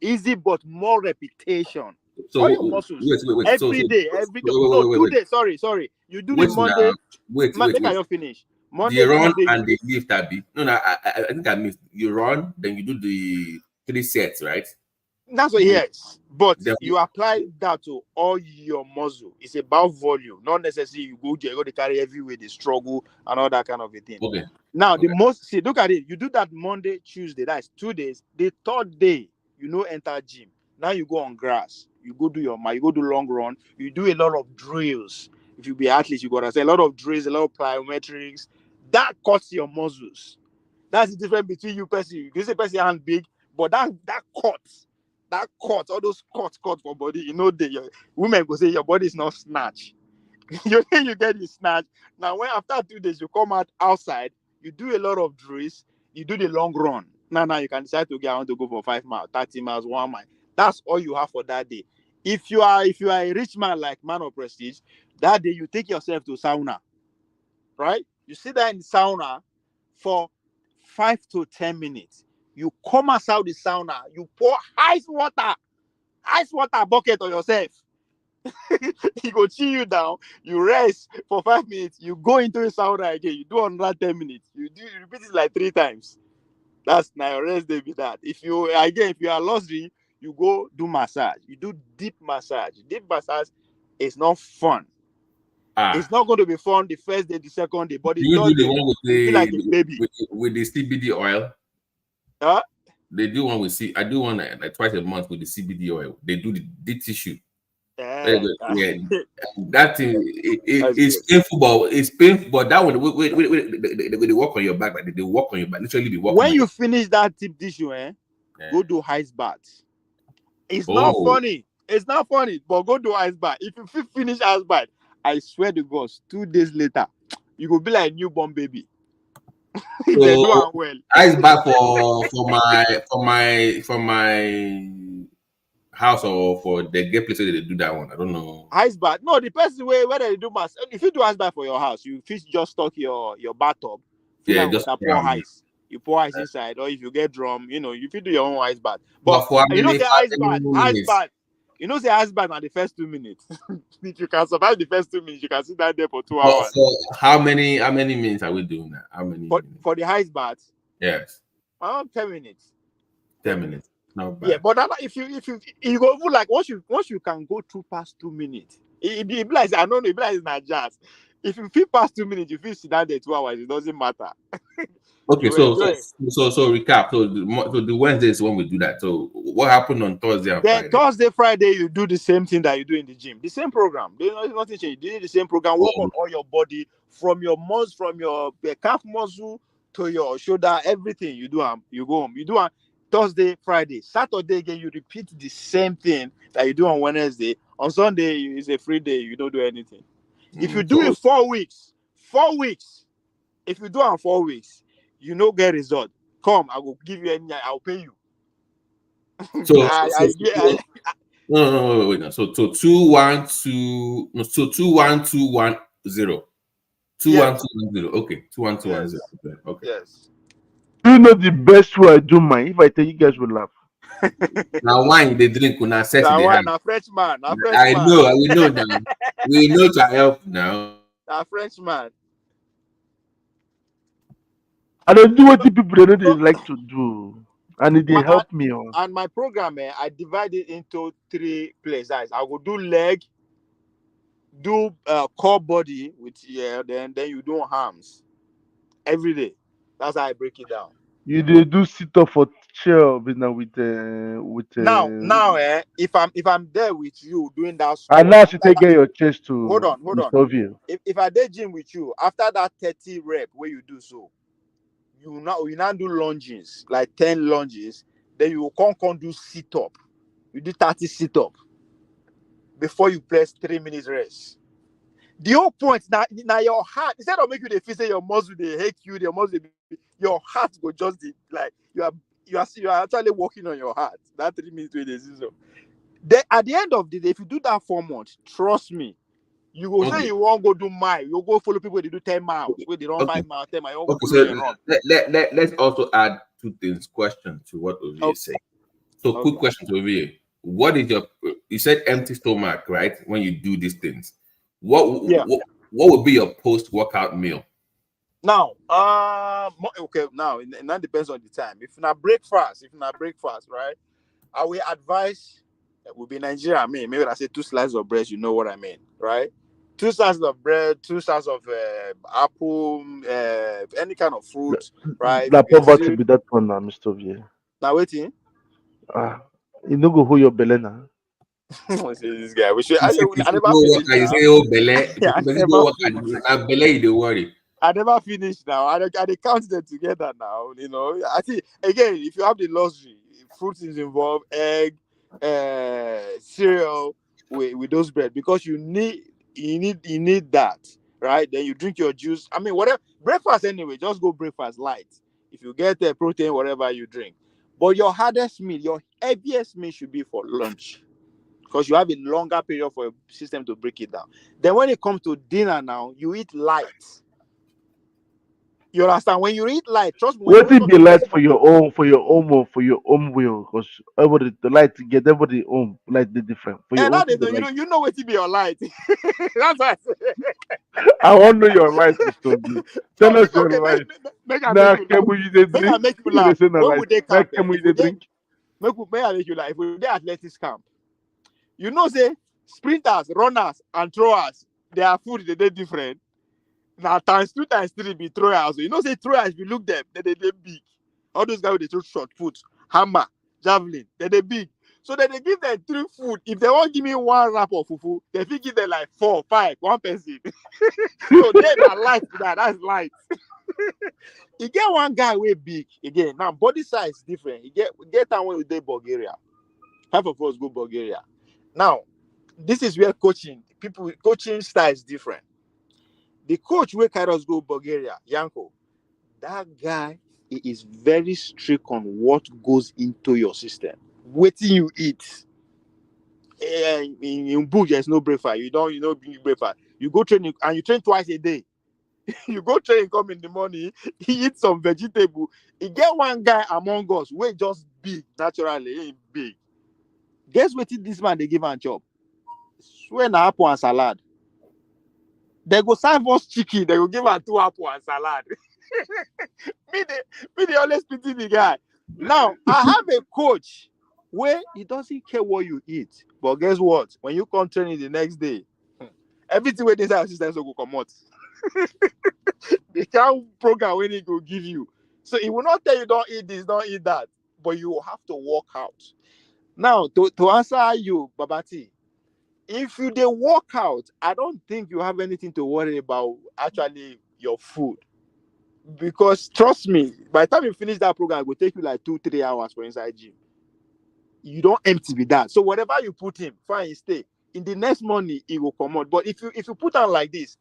Easy, but more repetition. So all your muscles. Wait. Every day. 2 days. Sorry. You do the Monday. Wait. You finish. Monday, the run Tuesday, and the lift, Abby. No, I think I missed. You run, then you do the 3 sets, right? That's what, yes. But you apply that to all your muscle. It's about volume, not necessarily you go to carry everywhere, the struggle and all that kind of a thing. Okay. Now, look at it. You do that Monday, Tuesday, that's 2 days. The 3rd day, enter gym. Now you go on grass. You go do you go do long run. You do a lot of drills. If you be athlete, you got to say a lot of drills, a lot of plyometrics. That cuts your muscles. That's the difference between you person. You say person hand big, but that cuts. that cut, all those cut for body, you know, the women go say your body is not snatch. You think you get the snatch. Now, when after 2 days you come out outside, you do a lot of drills, you do the long run. Now you can decide to I want to go for 5 miles, 30 miles, 1 mile. That's all you have for that day. If you are a rich man like Man of Prestige, that day you take yourself to sauna, right? You sit there in the sauna for 5 to 10 minutes. You come outside the sauna, you pour ice water bucket on yourself. He go chill you down, you rest for 5 minutes, you go into the sauna again, you do another 10 minutes, you repeat it like 3 times. That's now your rest day be that. If you are luxury, you go do massage, you do deep massage. Deep massage is not fun. It's not going to be fun the first day, the second day, but the Do you third do the day one with you feel like a baby. with the CBD oil? Huh? They do one with I do one like twice a month with the CBD oil. They do the tissue. Yeah. Yeah, that thing it's painful, but it's painful. But that one, they work on your back, like they work on your back. Literally, they work When on you your finish that deep tissue, go do ice bath. It's not Oh. funny. It's not funny, but go do ice bath. If you finish ice bath, I swear to God, 2 days later, you will be like a newborn baby. If they do it well. Ice bath for my house or for the gay place where they do that one. I don't know. Ice bath. No, the person where they do mass. If you do ice bath for your house, you just stock your bathtub, fill Yeah, and just water, pour ice. You pour ice inside, or if you get drum, you fit do your own ice bath. But for you know, say ice minutes? bath. You know, say ice bath are the first 2 minutes. If you can survive the first 2 minutes, you can sit down there for 2 hours. For how many minutes are we doing that? How many? For the ice bath? Yes. 10 minutes. 10 minutes. Not bad. Yeah, but if you go like once you can go through past 2 minutes, it be like I don't know, it be like it's not jazz. If you feel past 2 minutes, you feel sit down there 2 hours, it doesn't matter. Okay, so recap. So the Wednesday is when we do that. So what happened on Thursday and Then Friday? Thursday, Friday, you do the same thing that you do in the gym. The same program. There's nothing changed. You do the same program. Work on all your body, from your muscle, from your calf muscle to your shoulder, everything. You do you go home. You do Thursday, Friday. Saturday again, you repeat the same thing that you do on Wednesday. On Sunday, it's a free day. You don't do anything. If you do it 4 weeks, if you do it 4 weeks, you no get result. Come, I will give you I'll pay you. No, wait. No. So 212. No, so 21210. 21210. Okay, 21210. Okay. Yes. Do you know the best way I do mine? If I tell you guys will laugh. Now wine they drink when I set Now the wine, a Frenchman. I know, we know now. We know to help now. A Frenchman. I don't do what the people they like to do, and they help me on. And my program, I divide it into 3 places. I will do leg, do core body with then you do arms every day. That's how I break it down. You do sit up for chair with now if I'm there with you doing that sport, and now you take your chest to hold on. If I did gym with you, after that 30 rep where you do so, you now do lunges, like 10 lunges, then you can't do sit up. You do 30 sit up before you press 3 minutes rest. The whole point now your heart, instead of making you feel say your muscle they hate you, your heart will just like you are actually working on your heart. That 3 minutes with the season. Then at the end of the day, if you do that 4 months, trust me, you will say you won't go do mile. You'll go follow people they do 10 miles. Where they run 5 miles, 10 miles. You Okay, so let's also add 2 things. Question to what Ovie is saying. So quick question to Ovie. What is you said empty stomach, right? When you do these things. What would be your post-workout meal? Now, okay, now and that depends on the time. If not breakfast, right? I will advise will be Nigeria. Maybe I say 2 slices of bread, you know what I mean, right? 2 slices of bread, 2 slices of apple, any kind of fruit, right? That poverty be that one now, Mr. V. Now waiting. You no go hold your belly now. This guy, we should. I never you say oh belly, you worry. I never finished now. I count them together now. I think again, if you have the luxury, fruit is involved, egg, cereal with those bread, because you need that, right? Then you drink your juice. I mean, whatever breakfast anyway, just go breakfast light. If you get the protein, whatever you drink. But your hardest meal, your heaviest meal should be for lunch, because you have a longer period for your system to break it down. Then when it comes to dinner now, you eat light. You understand? When you eat light, trust me, when you What wake if up be the light next for morning, your own will? Because everybody the light get everybody home light they different for your and own that thing. is, The light. you know what to be your light. That's why I say. I want to know your light, Mr. B. Tell So us okay, your light. make I make Now, you can laugh. we use a Make I drink? make you You dey laugh. say na When light. would they Now, camp? can we If use we a did, drink? make I make you laugh. If we did athletics camp, you know, say sprinters, runners, and throwers, their food they different. Now times 2 times 3 be throwers. You know, say throwers, if you look them, they big. All those guys with the throw short put, hammer, javelin, they big. So then they give them 3 food. If they won't give me 1 wrap of fufu, they fit give them like 4, 5, 1 person. So then I light that. That's light. You get one guy way big again. Now body size different. You get time when we dey Bulgaria. Half of us go Bulgaria. Now, this is where coaching style is different. The coach where carry us go Bulgaria, Yanko, that guy is very strict on what goes into your system. Waiting you eat. In book, there's no breakfast. You don't bring breakfast. You go training and you train twice a day. You go train, come in the morning, he eat some vegetable. He get one guy among us where just big naturally, he big. Guess what this man they give and chop? Swear na apple and salad. They go serve us chicken, they go give her 2 apple and salad. me they always pity the guy. Now I have a coach where he doesn't care what you eat, but guess what? When you come training the next day, everything where inside your system will come out. The kind program when he go give you. So he will not tell you don't eat this, don't eat that, but you have to work out. Now, to answer you, Babati, if you dey work out, I don't think you have anything to worry about actually your food. Because trust me, by the time you finish that program, it will take you like 2-3 hours for inside gym. You don't empty with that. So whatever you put in, fine, stay. In the next morning, it will come out. But if you put on like this,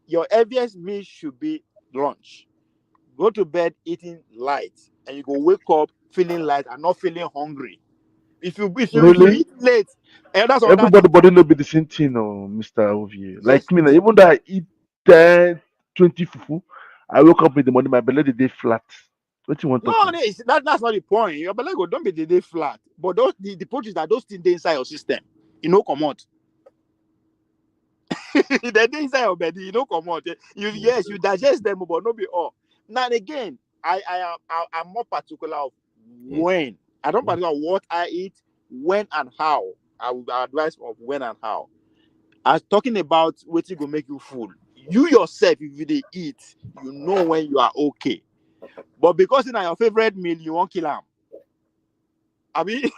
your heaviest meal should be lunch. Go to bed eating light, and you go wake up feeling light and not feeling hungry. If you Really? eat late, and that's another Everybody thing. body no be the same thing, oh, Mr. Ovie. Like Yes, me, now, even though I eat 10, 20 fufu, I wake up in the morning, my belly the day flat. What you want to talk no, now? that's not the point. Your belly go don't be the day flat, but the point is that those things dey inside your system, you know, come out. They dey inside your body, you know, come out. Yes, you digest them, but not be all. Now again, I'm more particular of when. I don't particular what I eat, when and how. I will advise of when and how. I was talking about what will make you full. You yourself, if you dey eat, you know when you are okay. But because it's not your favorite meal, you won't kill him. I mean,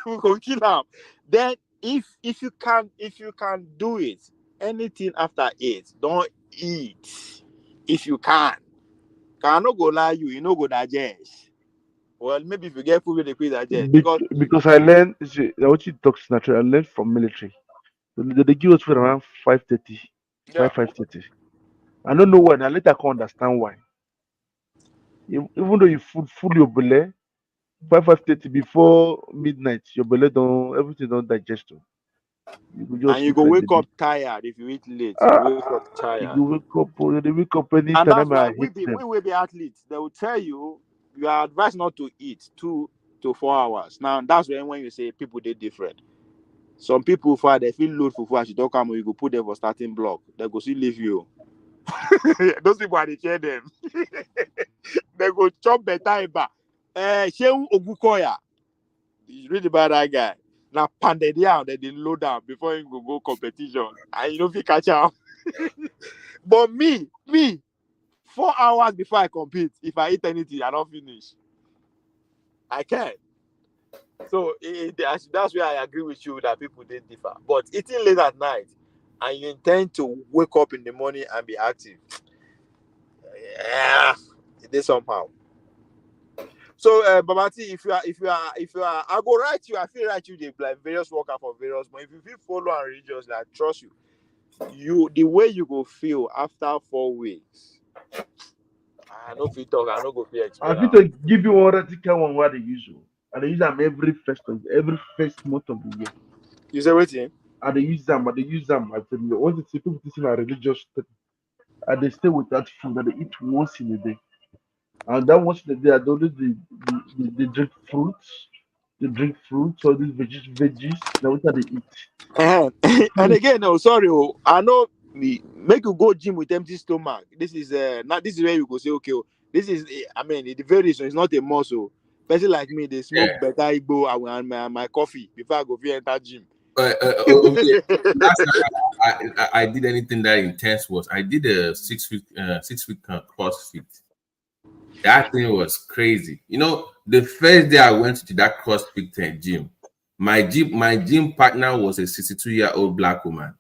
we go kill him. Then if you can do it, anything after 8, don't eat. If you can no go lie you no go digest. Well, maybe if you get food with the quick digest, because Because I learned, see, what you talk natural, I learned from military. They give us food around 5:30, yeah, 5:30. I don't know why. Now later I can understand why. Even though you full your belly, 5:30 before midnight, your belly don't everything don't digest. Oh. You go and just you sleep go like wake baby. up tired if you eat late. You go Ah, wake up you tired. go wake up. Oh, they wake up And that's anytime. why I hate we them. will be athletes. They will tell you you are advised not to eat 2 to 4 hours. Now that's when you say people they different. Some people for they feel load for as you don't come, you go put them for starting block. They go still leave you. Those people are the chair them. They go chop better eba. Shehu Ogukoya. You read about that guy. Now panded down, then they load down before you go competition. And you know if you catch out. But me, 4 hours before I compete, if I eat anything, I don't finish. I can't. So that's where I agree with you that people did differ. But eating late at night and you intend to wake up in the morning and be active, yeah, it is somehow. So, Babati, if you are, I go write you. I feel write you the like various worker for various. But if you feel follow and religious, I trust you. The way you go feel after 4 weeks. I know if you talk, I know go feel I explain fit now. to give you one radical one where they use you. And they use them every first month of the year. You say waiting? And they use them, but they use them. I tell you, once the people teaching a religious thing, and they stay with that food and they eat once in a day. And that once in a day, I don't they drink fruits. They drink fruits, all these veggies. Now what they eat? And again, no, sorry, I know me make you go gym with empty stomach. This is not this is where you go say okay. This is I mean the variation is not a muscle. Person like me, they smoke Yeah. better igbo and my coffee before I go fit enter gym. Okay. Last time I did anything that intense was I did a 6 week CrossFit. That thing was crazy. You know, the first day I went to that CrossFit gym, my gym partner was a 62-year-old black woman.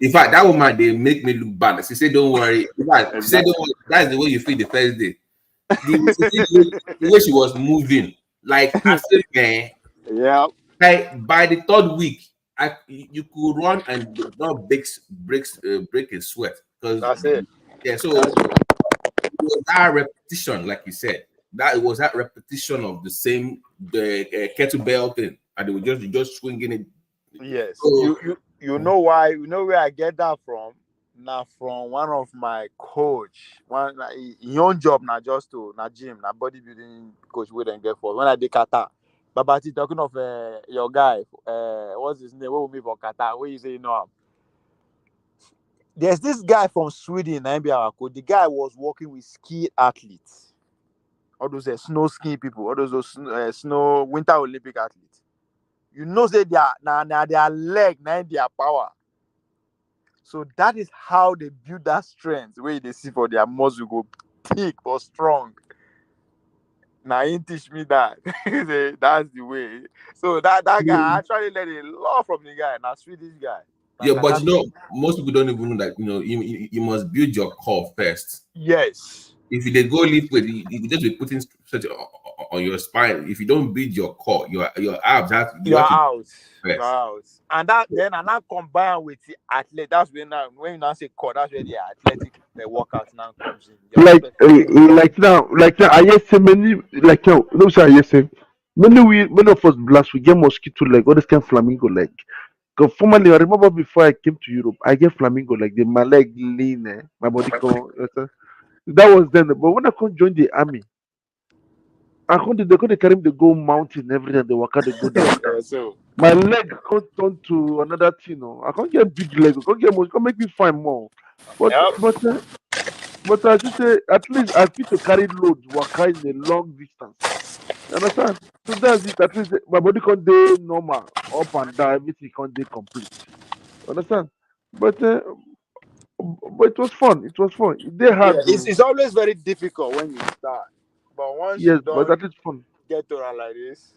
In fact, that woman they make me look bad. She said, "Don't worry." In fact, she said, "Don't worry." That's the way you feel the first day. The way she was moving, like I said, man. Yeah. By the third week, you could run and not break a sweat because That's it. yeah. So it was that repetition, like you said, that it was that repetition of the same the kettlebell thing, and they were just swinging it. Yes. So, You know why? You know where I get that from? Now from one of my coach. One young job now just to na gym, na bodybuilding coach we then get for when I did Qatar. Babati talking of your guy, what's his name? What will be for Qatar? Where you say you know him? There's this guy from Sweden, NBA coach. The guy was working with ski athletes, all those snow ski people, all those snow winter Olympic athletes. You know, say they are now their leg, now their power. So that is how they build that strength where they see for their muscle go thick or strong. Now he teach me that. That's the way. So that guy I actually learned a lot from the guy, now Swedish guy. yeah, but you know, most people don't even know that you must build your core first. Yes. If they go lift with you just be putting such on your spine. If you don't build your core, your abs have you You're have to out. You're first. out. And that then and that combined with the athlete, that's when you now say core, that's where the athletic workout now comes in. Like now, I hear say many like now. No, say I hear say many of us blast we get mosquito leg, all this kind of flamingo leg. Because formerly, I remember before I came to Europe, I get flamingo leg. My leg lean, my body come. That was then. But when I come join the army, they go they carry me, they go mountain every day. They walk out, they go down. So My leg can't turn to another thing. No. I can't get big leg. I can't get most. Can't make me find more. But yep. but I just say at least I fit to carry loads, walk in a long distance. You understand? So that's it. At least my body can't do normal, up and down, everything can't do complete. You understand? But it was fun. It was fun. They Yeah, hard though. it's always very difficult when you start. But once you Yes, but don't at least fun. get to run like this,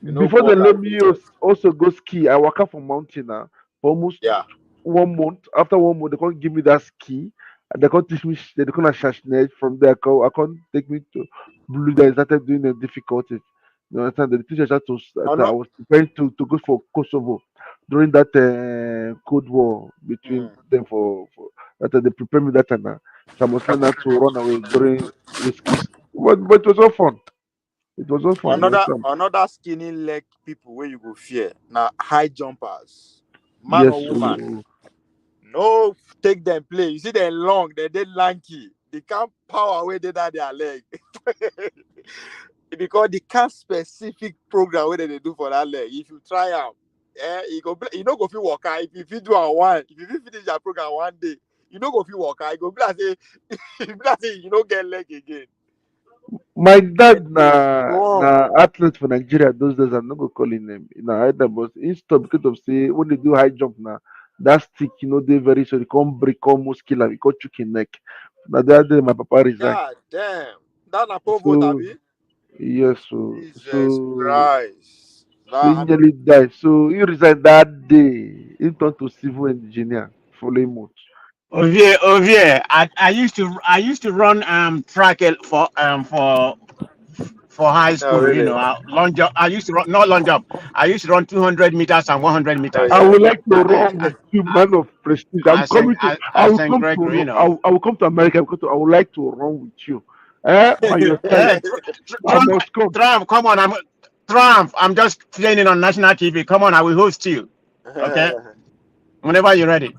you know go Before they work let out me later. also go ski, I walk up from mountain now for almost Yeah. 1 month. After 1 month, they can't give me that ski. And they can't teach me. They can't shashnet. From there, I can't take me to blue. They started doing the difficulties. You understand? The teacher had to. Oh I no. was preparing to go for Kosovo during that Cold War between them for that they prepared me that time. So I must learn how to run away during risky. But it was all fun. It was all fun. You understand? Another skinny leg people where you go fear. Now high jumpers. Man Yes. or woman. No take them play. You see them long, they lanky. They can't power away that their leg. Because they can't specific program where they do for that leg. If you try out, you know go feel work out. If you do if you finish your program one day, you know go feel work out. You go be like say, you don't get leg again. My dad na athlete for Nigeria those days. I'm not gonna call him name. Either but he stopped because of say when they do high jump now, that stick they very so they can't break almost muscular, he can't choke him neck. Now the other day my papa resigned. God damn. That na provote, So abi? yes, Jesus Christ. so he nearly died. So he resigned that day. He turned to civil engineer following month. Ovie, I used to run track for for high No, school. You really. know, long jump. I used to run, not long jump. I used to run 200 meters and 100 Oh meters. I yeah. would like to I, run with you, man of prestige. I'm I coming St. to. I I will St. come Gregory, you to. know. I will come to America because I would like to run with you. On your side, Yeah, I must come. Trump, come on, Trump. I'm just playing on national TV. Come on, I will host you. Okay, whenever you're ready,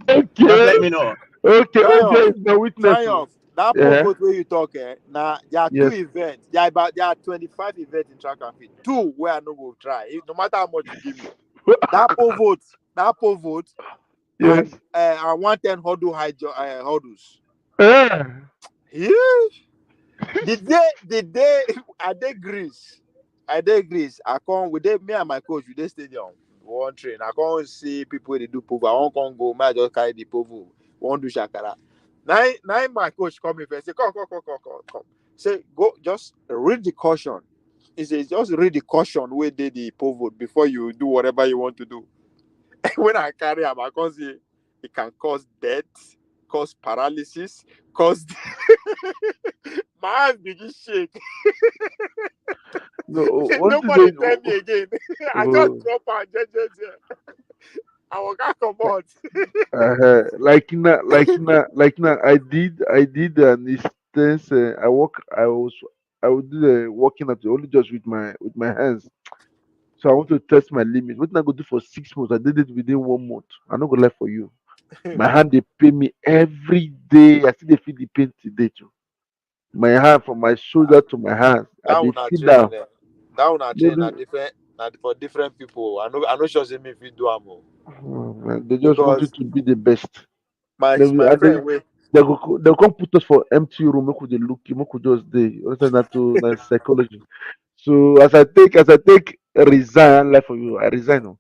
just Okay, let me know. okay. Triumph, OJ is the witness. Oh. Triumph. That pole Yeah. vote where you talk, now there are two Yes. events. There are 25 events in track and field. Two where I no go try. No matter how much you give me. That pole vote, Yes. and 110 hurdles. Yeah. Yeah. The day I did Greece. I come with them, me and my coach, we dey stadium. One train. I can't see people they do povo. I won't come go. I just carry the povo. Won't do shakara. Now my coach come in first. Say, come. Say, go, just read the caution. He says, just read the caution where they the povo before you do whatever you want to do. When I carry him, I can see it can cause death, cause paralysis, cause my hands begin shake. No. One thing Nobody they. tell me again. I just drop and just I will not come out. I did an instance. I would do the walking at only just with my hands. So I want to test my limit. What I go do for 6 months? I did it within 1 month. I'm not gonna lie for you. My hand they pay me every day. I still dey feel the pain today too. My hand from my shoulder to my hands. I That dey one are feel training. that. That one are No, training are different. Not for different people. I know sure say me if you do am man, they just want you because to be the best. my They, my and friend wait. they come put us for empty room. Make we dey look you. Make we just dey. Understand that to na psychology. So as I take resign life for you, I resign. Oh.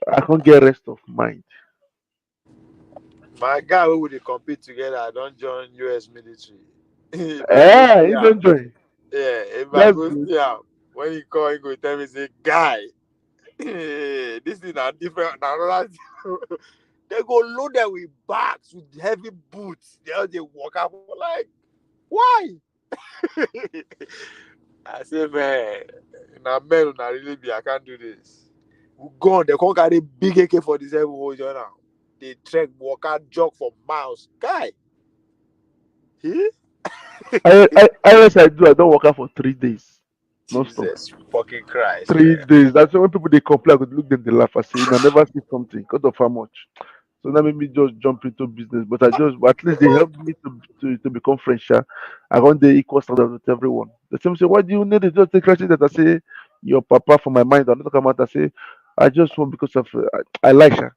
I can't get rest of mind. My guy who would compete together, I don't join US military. If I go Eh, see you him, don't join. yeah, if I That's go good. see him, when he call, he go tell me, say, guy, this is not different. Another they go load them with bags, with heavy boots. They walk up like, why? I say, man, now men will not really be, I can't do this. We gone, they can't carry big AK-47 hold you now. They trek, walk out, jog for miles. Guy, he? I do. I don't work out for 3 days. Non stop. Jesus fucking Christ, 3 days. That's why when people they complain, I could look them, they laugh. I say, I never see something because of how much. So that made me just jump into business. But at least they helped me to become French. I want the equal standard with everyone. The same say, why do you need it? Just take credit that I say, your papa for my mind. I'm not talking about. I say, I just want because of I like her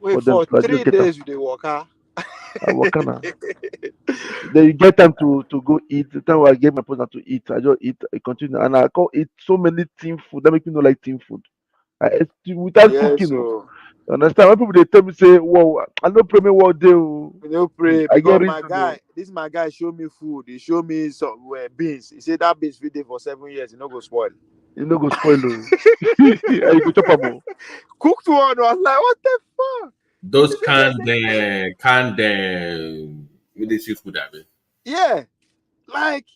Wait, for them. for So I just three get them. days you dey waka. I work on. Then you get time to go eat. The time where I get my partner to eat, I just eat. I continue, and I can't eat so many team food. That make me not like team food. I eat without Yeah, cooking. Oh. so You understand? When people they tell me say, "Wow, I don't pray me what day." Oh. we no pray I get because my reason. Oh. guy, this my guy show me food. He show me some beans. He said that beans fit dey for 7 years. He no go spoil. You no go spoil. Oh. And you go chop am. Oh. Cooked one. I was like, what the fuck? Those He said, canned military food, I mean. yeah, like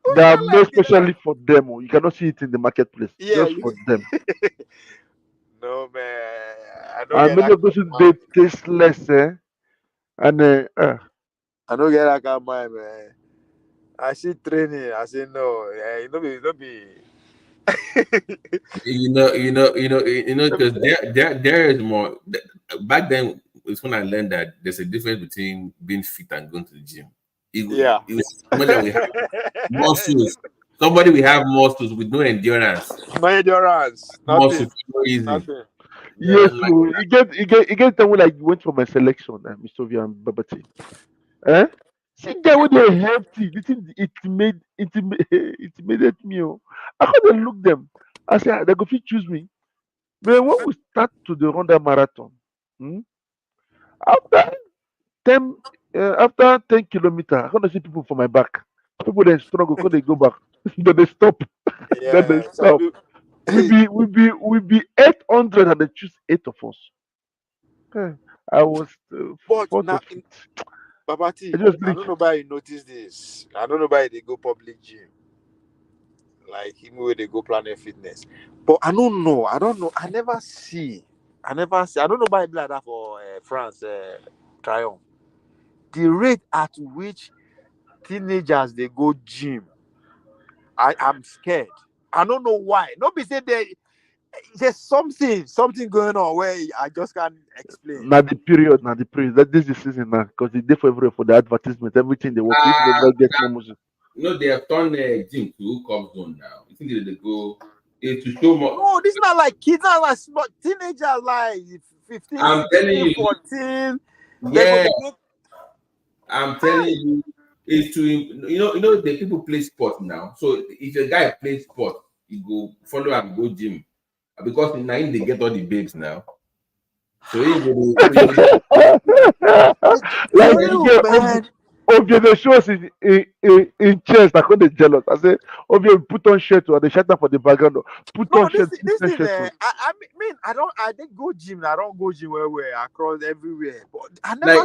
who They are can made like it now? specially for them. Oh. You cannot see it in the marketplace. Yeah, Just for them. no man, I don't And get many that of kind those of things they mind. tasteless. And I don't get that kind of mind, man. I see training. I say no. Yeah, it no be. Because there is more. Back then, it's when I learned that there's a difference between being fit and going to the gym. Yeah. It was somebody that we have muscles. Somebody we have muscles with no endurance. No endurance. Muscles Nothing. for no easy. Nothing. yes, Yeah, like so you get time when like you went for my selection, Mr. V and Babati. Eh? See guy when they healthy, this thing intimidated me. Oh. I couldn't look them. I said they go fit choose me. But when we start to the run that marathon, hmm, after 10 after 10 kilometers, I gonna see people for my back. People then struggle, because they go back. Then they stop. Then they Yeah. Some stop. people. We be 800 and they choose 8 of us. Eh, I was But fourth or now, fifth. I Babati, just I leave. don't know why you notice this. I don't know why they go public gym. like him where they go Planet Fitness. But I don't know. I don't know. I never see. I never see. I don't know why it be like that for France Triumph. The rate at which teenagers they go gym, I'm scared. I don't know why. Nobody said there's something going on where I just can't explain. Now the period, now the period. That this is the season now, because it's there for everywhere for the advertisement, everything they work. If they Uh, never get more music. they have turned gym to hookup zone now. You think they go to show more? No, this is not like kids, not like small teenagers, like 15, I'm telling 16, you, 14. They go yeah, to go. I'm telling you, is to the people play sport now. So if a guy plays sport, he go follow and go gym because now they get all the babes now. So he go, Like For you real, get man. Obviously the shows in chest. I call they jealous. I say obviously put on shirt or the shirt for the background. Put No, on shirt, put this on thing. shirt for. I mean, I didn't go gym. I don't go gym where across everywhere. But like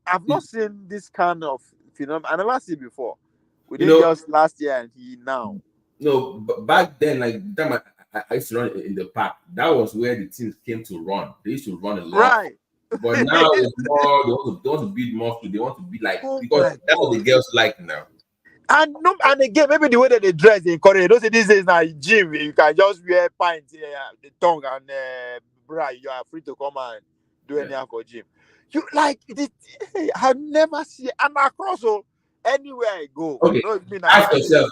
I've not seen this kind of phenomenon. I never seen before. We you did know, just last year and now. no, but back then, like the time I used to run in the park, that was where the teams came to run. They used to run a lot. Right. But now it's more they want to build muscle. They want to be like Oh because my that's what the god. girls like now. And no, and again, maybe the way that they dress, they encourage. They don't say this is now gym. You can just wear pants, the tongue, and bra. You are free to come and do Yeah. anything for gym. You like it? I never see and across anywhere I go. Okay, No, it mean ask I yourself,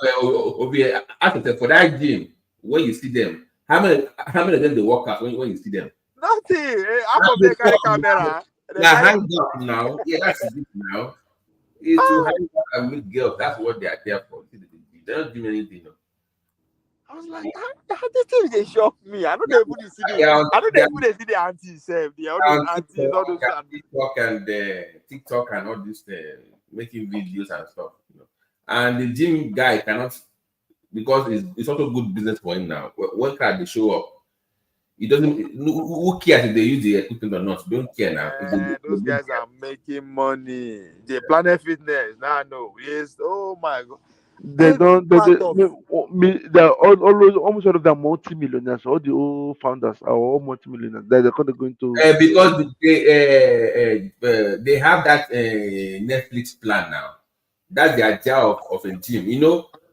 ask yourself for that gym when you see them. How many of them they work out when you see them? nothing. Half of them Before carry now, camera. They yeah, carry. hang up now. Yeah, that's it now. It's to hang up and meet girls. That's what they are there for. They don't do anything. No. I was like, how this thing they shock me. I don't Yeah, even see the. they are on, I don't they are even see the aunties. All on those aunties, all those. TikTok and all this making videos and stuff. And the gym guy cannot because it's also good business for him now. When card they show up, he doesn't. Who cares if they use the equipment or not? Don't care now. Those guys are making money. The Planet Fitness. Now, no. Yes. Oh my god. They Every don't. part of. They're always almost all of them multi-millionaires. All the old founders are all multi-millionaires. They're kind of going to. Because they have that Netflix plan now. That's the idea of a gym.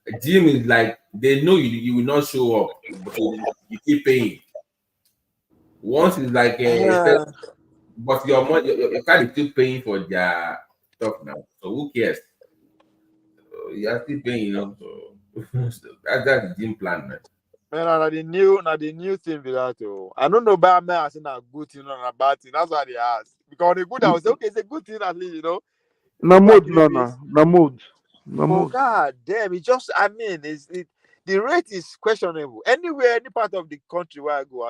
A gym is like they know you will not show up, but you keep paying. Once it's like but your money, your card is still paying for their stuff now. So who cares? You are still paying. So that's the gym plan, man. Man, now the new thing with that. Oh, I don't know about me. I say a good thing or a bad thing. That's why they ask. Because the good, I was say, okay, it's a good thing at least. People are Namod, doing this. Namod. But god damn, it just. I mean, the rate is questionable. Anywhere, any part of the country where I go,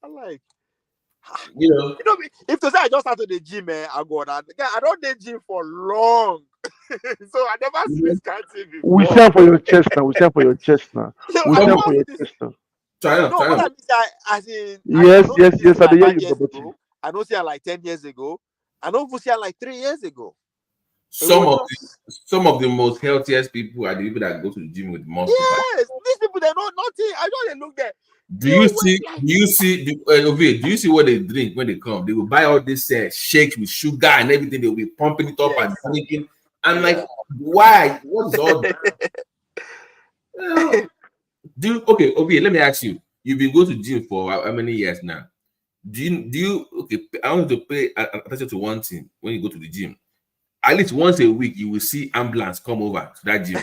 I'm like. If to say I just started the gym, I go on. I don't the gym for long, so I never see this kind of thing before. We stand for your chest now. We stand for your chest now. So We I stand never for see your this. chest now. No, what I mean, as in, I Yes, don't yes, see yes. this I like hear 5 you, years Babati. ago. I don't see her like 10 years ago. I don't even see her like 3 years ago. Some of the most healthiest people are the people that go to the gym with muscle. Yes, these people they know nothing. I don't look there. Do you see what they drink when they come? They will buy all this shakes with sugar and everything. They will be pumping it up and drinking. I'm like, why? What is all that? Okay, let me ask you. You've been going to gym for how many years now? I want you to pay attention to one thing when you go to the gym. At least once a week, you will see ambulance come over to that gym.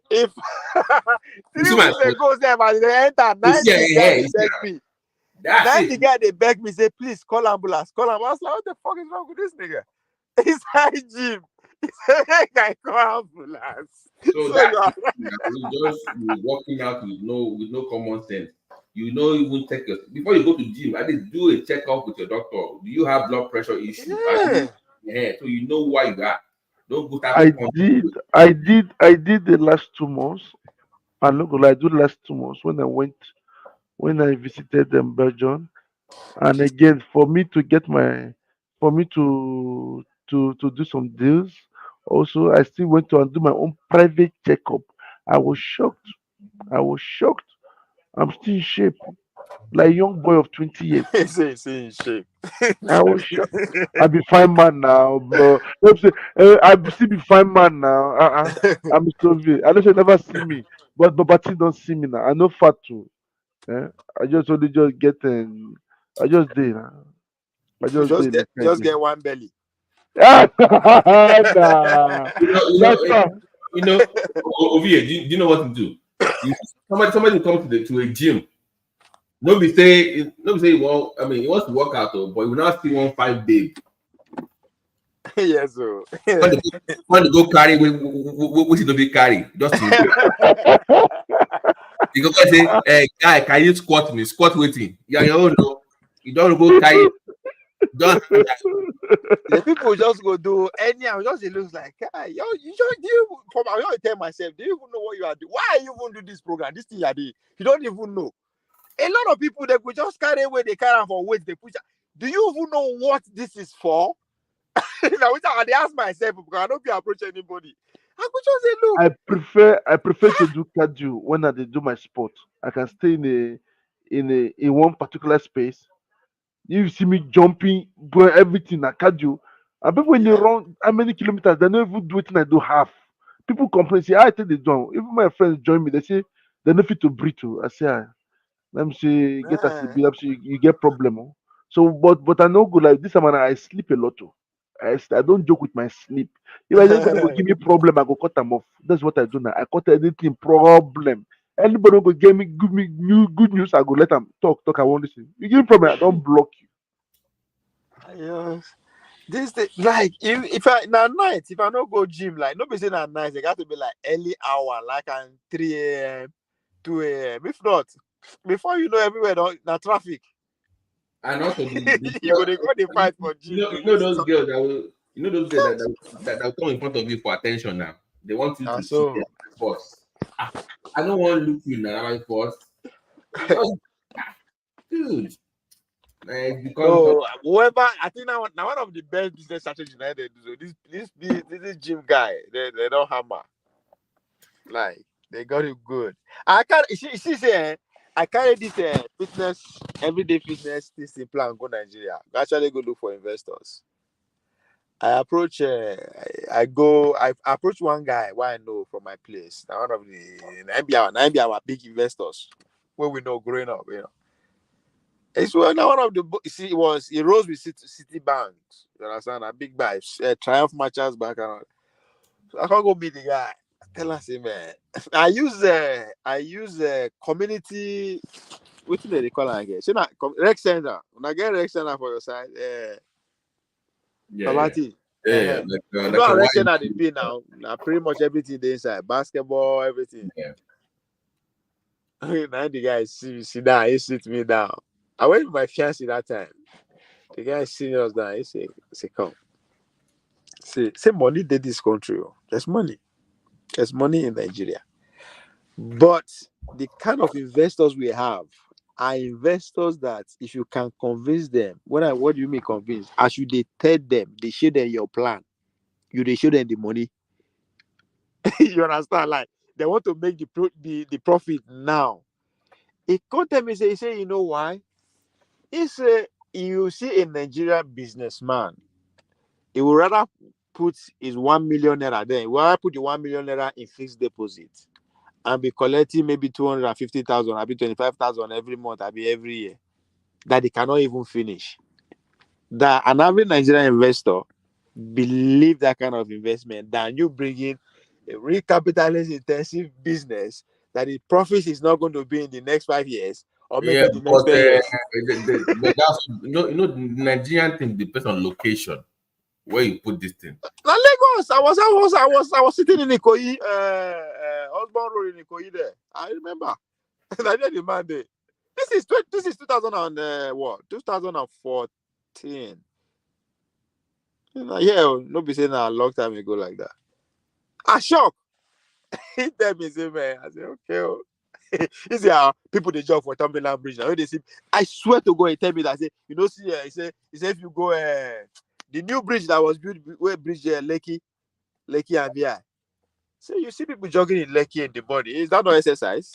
If 3 weeks ago, they enter 90 guys beg me. 90 guys they beg me, say, please call ambulance. Call ambulance. I was like, what the fuck is wrong with this nigga? It's high gym. He said, I call ambulance. So that you're walking out with no common sense. You know, even take before you go to gym, at least do a checkup with your doctor. Do you have blood pressure issues? Yeah. So you know why you are. Don't go I did the last 2 months. I'm not gonna lie, I do the last 2 months when I visited Belgium. And again, for me to get for me to do some deals, also I still went to and do my own private checkup. I was shocked. I was shocked. I'm still in shape, like a young boy of 20 years. Say in shape. I was shocked. I be fine man now, bro. Let me say, I still be fine man now. I'm Soviet. I don't say never see me, but Babati don't see me now. I know fat too. Eh? I just only just get I just did. I just did like I just did. get one belly. Nah, You know, you know, that's eh, not. you know, Ovie, do you know what to do? Somebody will come to a gym. Nobody say, well, I mean, he wants to work out, but he will not see 1 5 days. Yes, so. When they go carry, which is no be carry, just to you go say, hey, guy, can you squat me? Squat waiting. Yeah, you don't know. You don't go carry. Don't The people just go do anyhow. Just it looks like, yo, you just do. I don't tell myself, do you even know what you are doing? Why you even do this program? This thing you are doing, you don't even know. A lot of people they could just carry away, they carry for weight, they push. Do you even know what this is for? Now, they ask myself because I don't be approach anybody. I could just say, look. I prefer to do cardio when I dey do my sport. I can stay in one particular space. You see me jumping, doing everything I cardio. And people when they run how many kilometers, they don't even do it and I do half. People complain, say, I take the done. Even my friends join me, they say they no fit to breathe. Too. I say, let me see, get a CB, let me see, you get problem. Oh. So, but I know good like this. I sleep a lot. Too. I don't joke with my sleep. If anybody go give me problem, I go cut them off. That's what I do now. I cut anything problem. Anybody go give me good news, I go let them talk. I won't listen. You give me problem, I don't block you. Yes. This thing, like if I na night, if I don't go gym, like nobody say na night, it got to be like early hour, like at 3 a.m., 2 a.m. If not, before you know everywhere na traffic. and also You go they fight for gym. you know those girls that will those girls that will come in front of you for attention now. They want you to see So them first. I don't want to look you now first. Just, dude. It becomes so whoever I think now one of the best business strategies United do. So this gym guy, they don't hammer. Like they got it good. I can't see say I carry this fitness everyday fitness this plan go Nigeria. I actually go look for investors. I approach I approach one guy who I know from my place. Now one of the our big investors where we know growing up, you know. It's now one of the he rose with City Banks. You understand? A big guy, Triumph Matches Bank and all. So I can't go meet the guy. Tell us, man. I use community. What do they call it again? So now rec center. When I get rec center for your side, Property. like You know like how a rec wine. center they be now. Now pretty much everything they inside. Basketball, everything. Yeah. Now the guy sit down. He sit me down. I went with my fiancé that time. The guy sitting us down. He say, come. Say money did this country. Oh. There's money. There's money in Nigeria. But the kind of investors we have are investors that if you can convince them, what do you mean convince? As you tell them, they show them your plan. They show them the money. You understand? Like they want to make the profit now. It can't tell me say, you know why? It's you see a Nigerian businessman, he would rather put his 1 million naira there. He would rather put the 1 million naira in fixed deposit and be collecting maybe 250,000, maybe 25,000 every month, maybe every year, that they cannot even finish. That an average Nigerian investor believe that kind of investment than you bring in a real capitalist intensive business that the profits is not going to be in the next 5 years or maybe Yeah, the next but 10 years. but that's the Nigerian thing depends on location where you put this thing. Now Lagos, I was sitting in Ikoyi, Osborne Road in Ikoyi there. I remember. I did the man there. This is 2000 and what? 2014. Yeah, no be saying a long time ago like that. I shocked. He tell me say, man, I say okay. Oh. He say people they job for Cumberland Bridge now. They see, I swear to God, he tell me that say, you know, see, he say if you go the new bridge that was built where bridge Lekki and VI. So you see people jogging in Lekki in the body. Is that not exercise?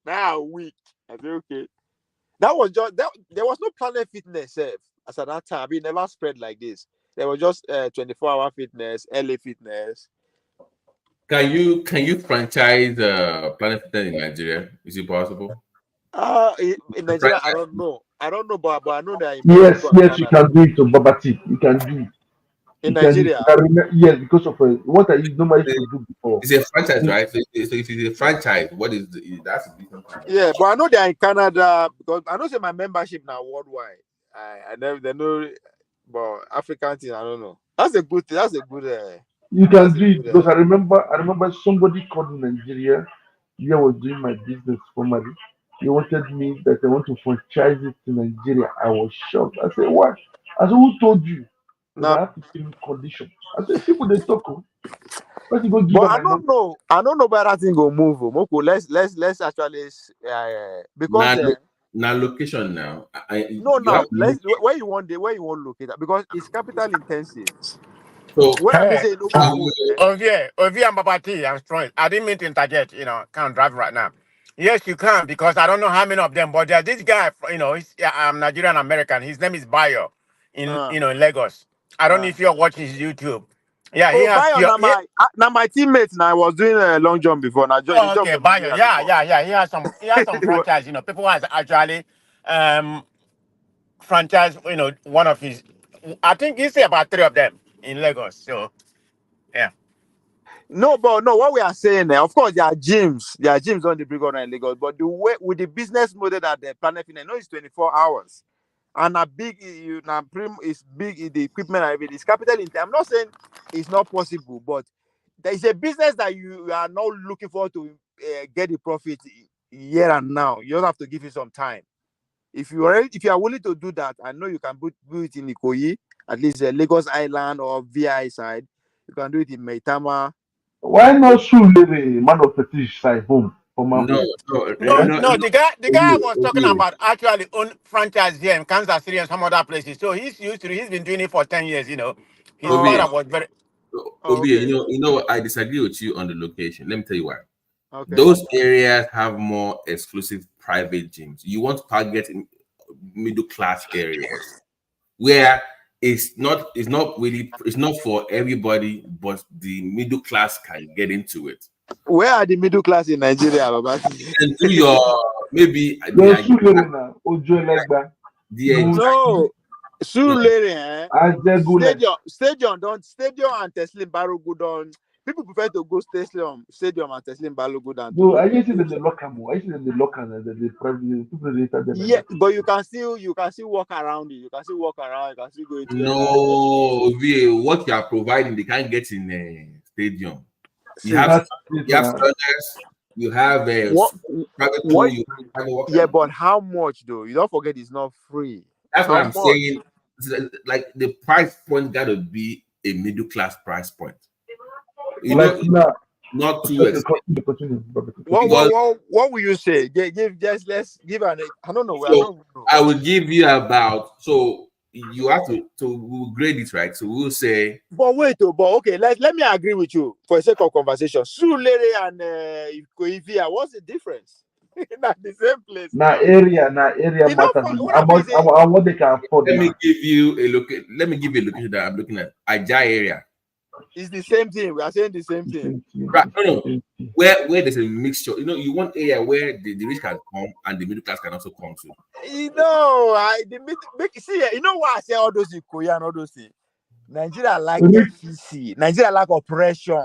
Now weak. I say okay. That was just that. There was no Planet Fitness as at that time. It never spread like this. There was just 24-hour fitness, LA Fitness. Can you franchise Planet Fitness in Nigeria? Is it possible? In Nigeria, I don't know. But I know that in Yes, Mexico and you Canada. can do it to Babati. You can do it. In You can do it. Nigeria, Yes, because of what I normally used to do before. It's a franchise, right? So if it's a franchise, what is that's a different thing. yeah, but I know they're in Canada because I know say my membership now worldwide. I never they know, but African thing I don't know. That's a good thing. That's a good. You can That's a do it good. because I remember somebody called in Nigeria. I was doing my business formally. He wanted me that I want to franchise it to Nigeria. I was shocked. I said, what? I said, who told you? That Now, I have to give you condition. I said, people they talk. Let you go give but them I my don't number. know. I don't know where that thing go move. Moko, let's actually because Now location now. no You have now to look. let's where you want locate that because it's capital intensive. So Where I may Hey, say no go move. Ovie and Babati, I'm strong. I didn't mean to interject, can't drive right now. Yes, you can, because I don't know how many of them, but there's this guy, he's Nigerian American. His name is Bayo in Lagos. I don't know Uh. if you're watching his YouTube. Yeah, he Oh, has Bayo, pure. now my teammate. Now I was doing a long jump before. Now the Oh, jump okay, from Bayo. Nigeria Yeah, before. yeah, yeah. He has some franchise. People has actually um franchise. One of his. I think he say about 3 of them in Lagos. So yeah. No, but no, what we are saying there, of course, there are gyms. There are gyms on the big one in Lagos, but the way with the business model that the Planet Fitness, it's 24 hours. And a big, is big, the equipment and everything. It's capital in. I'm not saying it's not possible, but there is a business that you are not looking forward to get the profit here and now. You just have to give it some time. If you are willing to do that, I know you can do it in Ikoyi, at least Lagos Island or VI side. You can do it in Maitama. Why not soon leave a man of fetish side home for my no, home? no, Eh? No, the guy I was talking Ovie. about actually own franchise here in Kansas City and some other places. So he's been doing it for 10 years, His Oh, father Ovie, was very Ovie, okay. I disagree with you on the location. Let me tell you why. Okay. Those areas have more exclusive private gyms. You want to target in middle class areas where it's not for everybody, but the middle class can get into it. Where are the middle class in Nigeria, Baba? And do your maybe Your Sulere now, Ojo Legba, no No, no, Surulere, Ajegule. Stadium and Teslim Balogun don't. People prefer to go stadium and Teslim Balogun than to No, go I to just see those. them the local more. I see them the local and the private people they enter them like Yeah, that. but you can still walk around it. You can still walk around. You can still go into any of them. no, what you are providing, they can't get in a stadium. You have See, That's it you have now. stunners, you have a what private what? pool, you have private Yeah, water. but how much though? You don't forget it's not free. That's what How I'm much? saying. Like the price point got to be a middle class price point. Like now, Not too okay, expensive. continue. What Because what what what will you say? Let's give an. I don't know. I so don't know. I will give you about so you have to grade it right. So we'll say But wait, but okay, let me agree with you for the sake of conversation. Surulere and Ikoyi, what's the difference? Not the same place now. Now area You know, matters. what happened is How much they can afford let me now. give you a look. Let me give you a location that I'm looking at. Ajay area. it's the same thing. We are saying the same The thing. same thing. Right. It's No, the no. same thing. Where there's a mixture. You want area where the rich can come and the middle class can also come to. See, you know why I say all those Ikoyi and all those things? Nigeria like Rich FEC. Nigeria like oppression,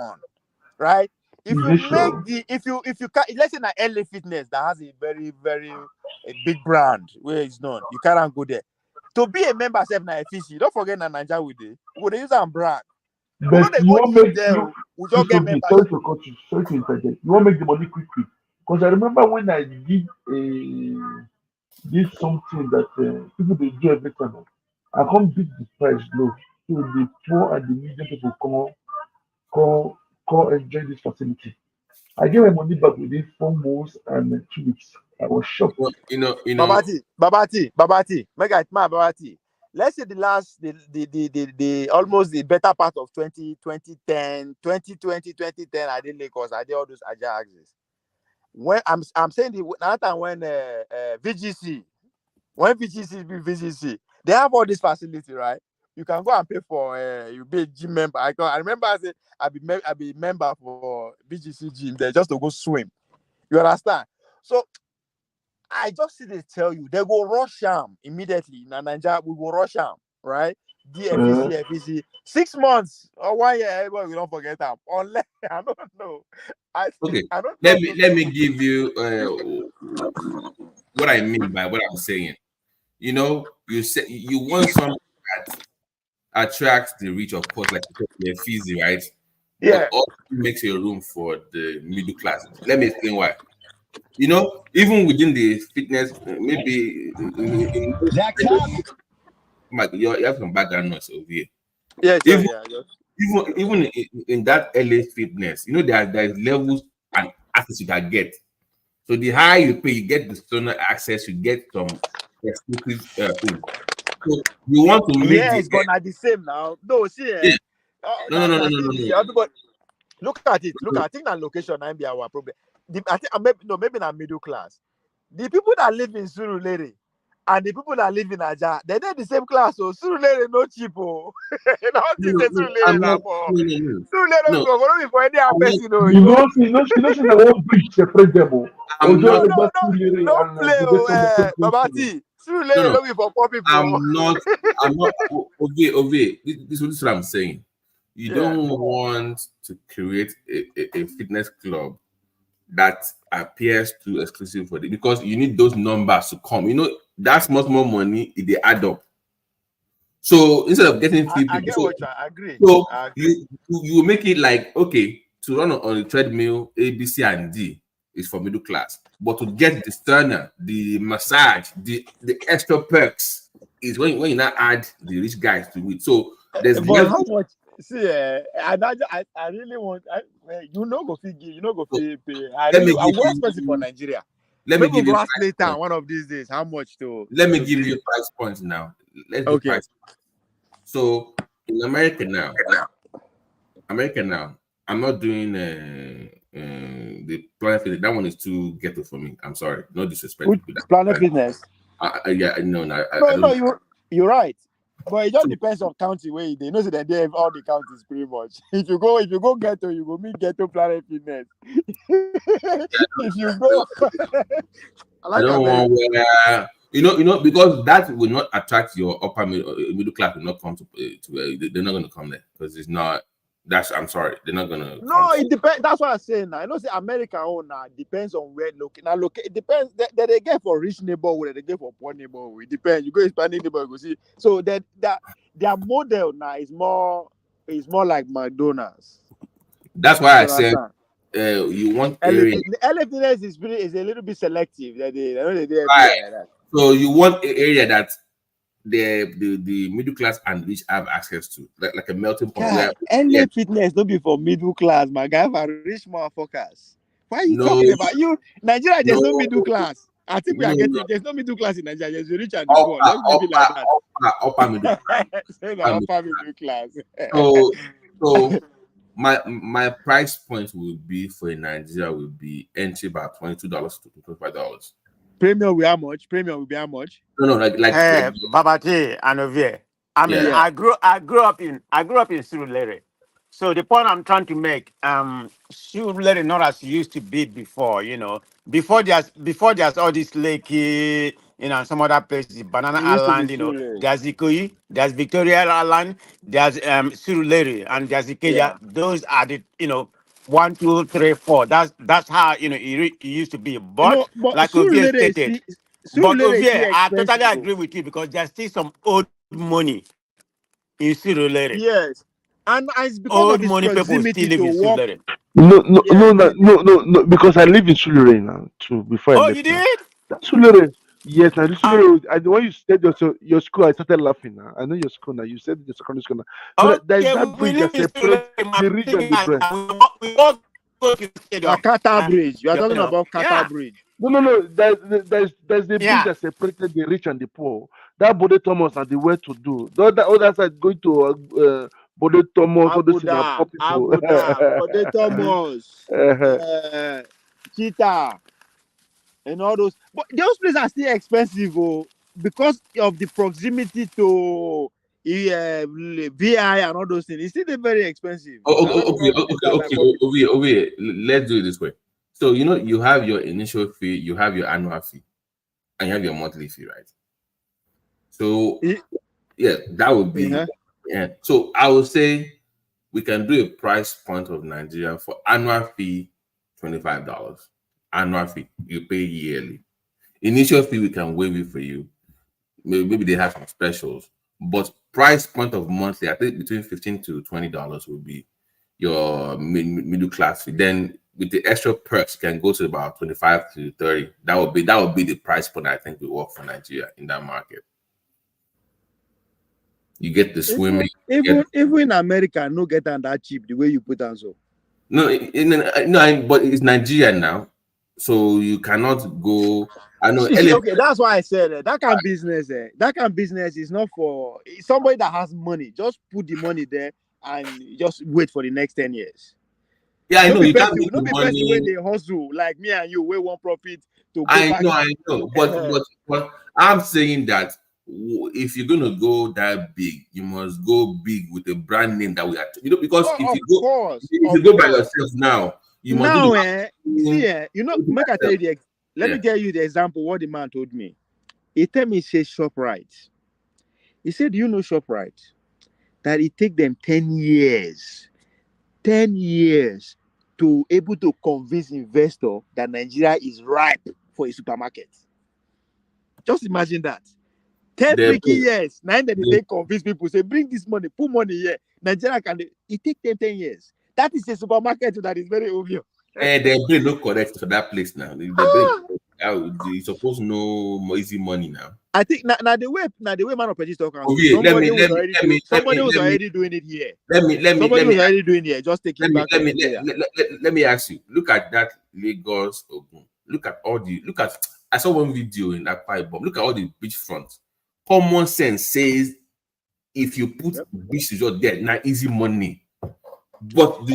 right? If you make civilization. if you can, let's say na LA Fitness that has a very very a big brand where it's known, you can't go there. To be a member of na FEC, don't forget na Nigeria we dey use and brag. We know But they you go won't gym make there. you We this just get will be sorry membership. to cut you, sorry to interject. You won't make the money quick. Because I remember when I did something that people they do every time. I can't beat the price low. So the poor and the medium people come come enjoy this facility. I get my money back within 4 months and 2 weeks. I was shocked. Well, Babati. Make I my Babati. let's say the almost the better part of 2010, I did Lagos, I did all those agile axes. When I'm saying another time when VGC, when VGC be VGC, they have all this facility, right? You can go and pay for you be a gym member. I remember I said I be member for VGC gym there just to go swim. You understand? So I just see they tell you they go rush them immediately. In Nigeria, we go rush them, right? FEC, 6 months or 1 year, everybody we don't forget them. Unless I don't know. I don't know. Let me give you what I mean by what I'm saying. You know, you say you want something that attracts the rich, of course, like the Fizzy, right? But Yeah. also makes a room for the middle class. Let me explain why. You know, even within the fitness, maybe you have some background noise over here. Yeah, Even yeah. even in that LA fitness, you know, there's levels and access you can get. So the higher you pay, you get the sooner access, you get some exclusive things. So you want to make Yes, but not the same now. No, see, yeah. No. everybody look at it. Look, I think that location might be our problem. I think maybe not middle class. The people that live in Surulere and the people that live in Aja, they're the same class. So Surulere no cheap. Oh, Surulere I'm now not. for No. Surulere go for any I'm not. person. You know, see the whole bridge separate them. I'm not. Don't play, Babati. Surulere No. no be for poor people. I'm not. Ove. This is what I'm saying. You Yeah. don't want to create a fitness club that appears too exclusive for it because you need those numbers to come. You know, that's much more money if they add up. So instead of getting few I people, get what I agree. so I agree. you make it like okay to run on the treadmill A, B, C, and D is for middle class, but to get the sternum, the massage, the extra perks is when you now add the rich guys to it. So there's But level. how much? See, I really want. You know, go fee give. You know, go fee pay. I want expensive for Nigeria. Let me Maybe give go you ask price later point. one of these days. How much to? Let me give you price points now. Let's do price. So in America now, I'm not doing the Planet Fitness. That one is too ghetto for me. I'm sorry, no disrespect. Planet Fitness. Yeah, no, I don't. You're right. But it just depends on county where they know that they have all the counties pretty much. If you go ghetto, you go meet ghetto Planet Fitness. If you go, I don't want where you know because that will not attract your upper middle class. Will not come to they're not going to come there because it's not. I'm sorry, they're not going to. No, it depends. That's what I'm saying. Now, I know, say America own now depends on where it depends. That they get for rich neighborhood, they get for poor neighborhood. It depends. You go Hispanic neighborhood, you go see. So that their model now is more like McDonald's. That's why I said you want area. LFDS is a little bit selective. They Right. Like that. So you want an area that the middle class and rich have access to, like a melting pot. God, LA fitness don't be for middle class, my guy, for rich motherfuckers. Why are you talking about you? Nigeria, there's no middle class. I think we are getting there's no middle class in Nigeria. There's the rich and the poor. Let's leave it like that. Upper middle class. Upper middle class. So my price point will be for Nigeria will be entry about $22 to $25. Premium will be how much? Premium will be how much? No, like Babati and Ovie. I mean, I grew up in Surulere. So the point I'm trying to make, Surulere not as it used to be before, you know. Before there's all this Lakey, you know, some other places, Banana Island, you know, there's Ikoyi, there's Victoria Island, there's Surulere, and there's Ikeja. Yeah. Those are the, you know, 1, 2, 3, 4. That's how, you know, it used to be. But like Ovie stated, I totally agree with you because there's still some old money in Surulere. Yes. And it's because old of its money proximity people still live in Surulere. No, because I live in Surulere now too. Before I left. You did? Surulere. Yes, I Surulere. And when you said your school, I started laughing. Now I know your school now. You said your secondary school now. So there's that bridge that separates the rich and the poor. We all go to the stadium. Kata Bridge. You are talking about Kata Bridge. No. There's the bridge that separated the rich and the poor. That Bode Thomas are the way to do. The other side going to Bode Thomas, all those Singapore people. Bode Thomas, Cheetah, and all those. But those places are still expensive, because of the proximity to VI and all those things. It's still very expensive. Okay. Let's do it this way. So you have your initial fee, you have your annual fee, and you have your monthly fee, right? So yeah, that would be yeah. So I would say we can do a price point of Nigeria for annual fee $25. Annual fee you pay yearly. Initial fee we can waive it for you. Maybe they have some specials, but price point of monthly, I think between $15 to $20 would be your middle class fee. Then with the extra perks, you can go to about 25 to 30. That would be the price point I think we work for Nigeria in that market. You get the swimming. Even in America, no get on that cheap the way you put on so. No, but it's Nigeria now, so you cannot go. I know. Okay, that's why I said that kind of business. That kind of business is not for somebody that has money. Just put the money there and just wait for the next 10 years. Yeah, I know. You can't make the person when they hustle like me and you, we want profit to go back. I know. But I'm saying that if you're gonna go that big, you must go big with a brand name that we are. Because if you go by yourself now, you must now. Make I tell you let me tell you the example. What the man told me. He told me, he said ShopRite. He said, "Do you know ShopRite? That it take them 10 years to able to convince investor that Nigeria is ripe for a supermarket." Just imagine that. 10 freaking years. Now that they convince people, say, bring this money, put money here. Nigeria it take them 10 years. That is a supermarket that is very obvious. They bring no correct for that place now. You're supposed to know more easy money now. I think now the way man of Propertties talk, somebody was already doing it here. Somebody was already doing it. Just take it back. Let me ask you. Look at that Lagos Ogun. Look at I saw one video in Akwa Ibom. Look at all the beachfront. Common sense says if you put beach resort there, now easy money. But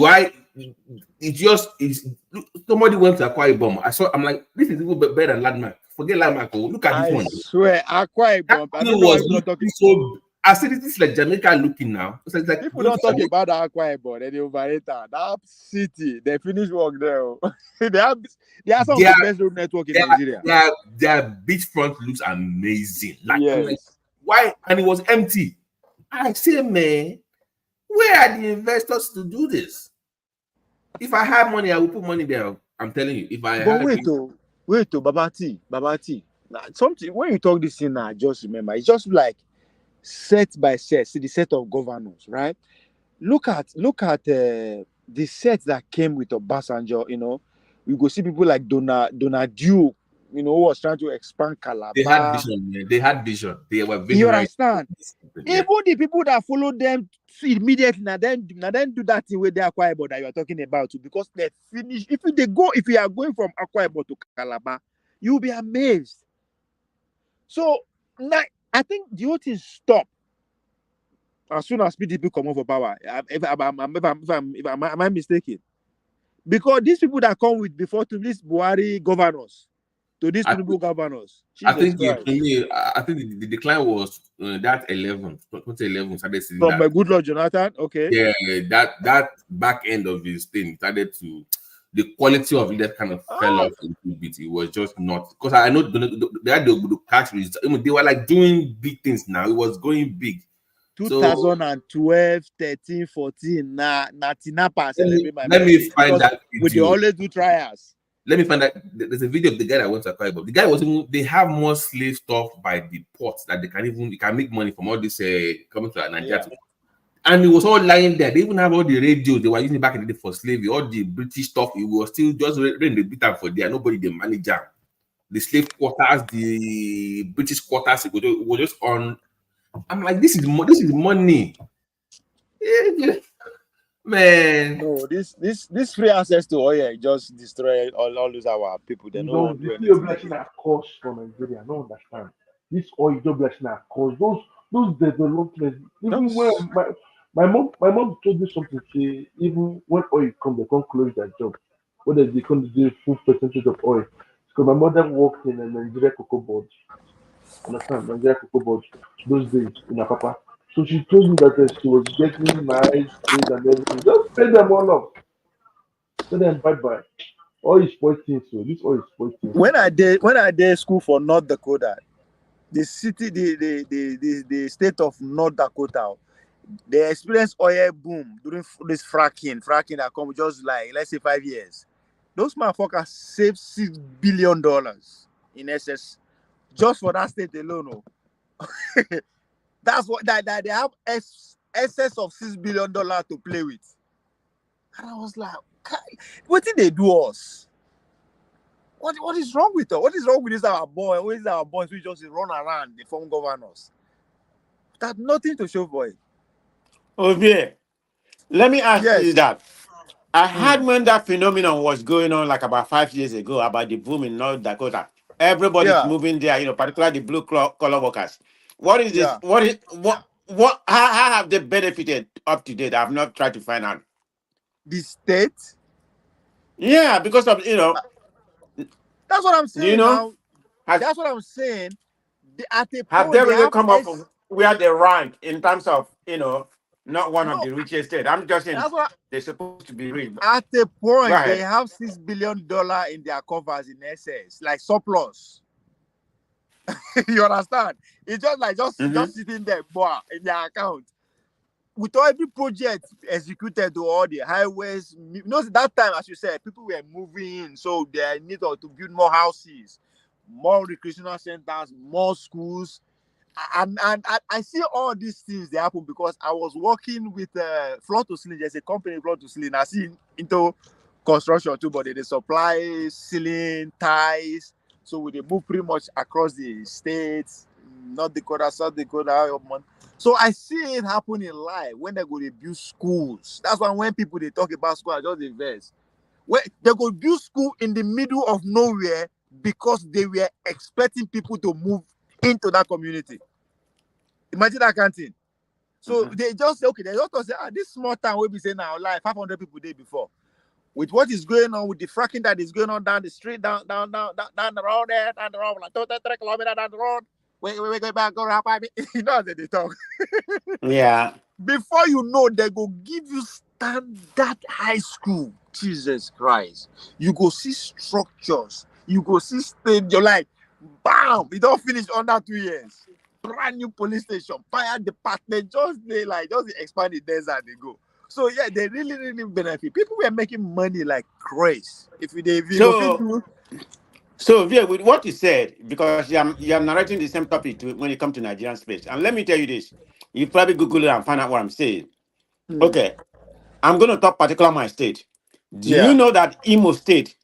somebody went to Akwa Ibom. I'm like, this is even better than Landmark. Forget Landmark. Look at this one. I swear, Akwa Ibom. I don't know why people talking. So I said this is like Jamaica looking now. So it's like people don't talk about the Akwa Ibom. They overrate that city. They finish work there. they have some of the best road network in Nigeria. Their beachfront looks amazing. Like why? And it was empty. I say, man, where are the investors to do this? If I had money, I would put money there. I'm telling you. Wait, Babati. Now, something when you talk this thing now, just remember, it's just like set by set. See the set of governors, right? Look at the set that came with Obasanjo. We go see people like Donadieu, who was trying to expand Calabar. They had vision. They were visionary. You understand? Even the people that follow them immediately, then do that thing with the Akwa Ibom that you are talking about too, because they finish. If you are going from Akwa Ibom to Calabar, you'll be amazed. So now I think the whole thing stop as soon as PDP come over power. Am I mistaken? Because these people that come with before to these Buhari governors, to these people governors. I think the decline was that 2011 started seeing from my good Lord Jonathan. Okay. Yeah, that back end of his thing started to the quality of it kind of fell off a little bit. It was just not because I know they had the cash results. They were like doing big things now. It was going big. 2012, 13, 14. Tinapa let me find that video. They always do trials. Let me find that there's a video of the guy that went to Akwa Ibom. The guy they have more slave stuff by the ports that they can make money from all this coming to Nigeria. Yeah. And it was all lying there. They even have all the radios they were using back in the day for slavery, all the British stuff. It was still just running the beat for there. Nobody the manager. The slave quarters, the British quarters, it was just on. I'm like, this is money. Man, no, this free access to oil just destroy all those our people. They don't do anything. Blessing that cost for Nigeria. I don't understand. this oil just be like na cause those developments. Even when Just my mom told me something. Say even when oil come, they can't close their job. When they can't do full percentage of oil. Because my mother worked in a Nigeria cocoa board. Understand? Nigeria cocoa board those days in Apapa. So she told me that she was getting nice things and everything. Just pay them all off. Tell them bye bye. Oil is spoil things. So this oil is spoil things. when I did school for North Dakota, the city, the state of North Dakota, they experienced oil boom during this fracking that come just like let's say 5 years. Those motherfuckers saved $6 billion in excess just for that state alone. Oh. That's what that they have excess of $6 billion to play with. And I was like, what did they do us? What is wrong with us? What is wrong with this our boy? What is our boys we just run around the form governors? That nothing to show for it. Okay, let me ask you Yes. that. I Mm. had when that phenomenon was going on like about 5 years ago about the boom in North Dakota. Everybody's Yeah. moving there, particularly the blue collar workers. What is this? Yeah. How have they benefited up to date? I've not tried to find out. The state. Yeah, because of, That's what I'm do you saying know? now. Has That's what I'm saying. At a have they point they really have come up S. where they rank in terms of, not one of No, the richest states? I'm just saying that's what. they're supposed to be rich. At a Go point they ahead. have $6 billion in their covers in excess, like surplus. You understand? It's just like Mm-hmm. just sitting there, boy, in their account. With all every project executed to all the highways, that time, as you said, people were moving in, so they need to build more houses, more recreational centers, more schools. And I see all these things they happen because I was working with Floor to Ceiling. There's a company, Floor to Ceiling. I see into construction too, but they supply ceiling ties. So they move pretty much across the states, North Dakota, South Dakota. So I see it happen in life when they go to build schools. That's why when people they talk about school, I just invest. When they go build school in the middle of nowhere because they were expecting people to move into that community. Imagine that kind of thing. So Mm-hmm. they just say, okay, they just say, this small town will be saying now like 500 people day before. With what is going on with the fracking that is going on down the street, down the road there, down the road, like 2-3 kilometers down the road. Wait, go back, go up. You know how they talk. Yeah. Before you know, they go give you standard high school. Jesus Christ. You go see structures. You go see stage. You're like, bam, it don't finish under 2 years. Brand new police station, fire department, just expand the desert they go. So yeah, they really benefit. People were making money like crazy. If you go fit So, do. yeah, with what you said, because you're narrating the same topic when it comes to Nigerian space. And let me tell you this. You probably Google it and find out what I'm saying. Okay. I'm going to talk particular my state. Do you Yeah. know that Imo State,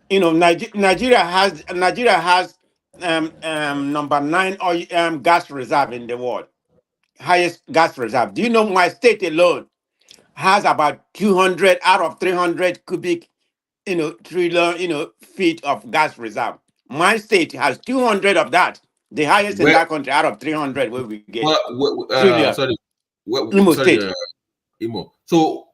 Nigeria has number 9 oil gas reserve in the world, highest gas reserve. Do you know my state alone has about 200 out of 300 cubic, trillion, feet of gas reserve. My state has 200 of that, the highest in Where, that country out of 300 where we get trillion. sorry, Imo sorry, State. Imo. So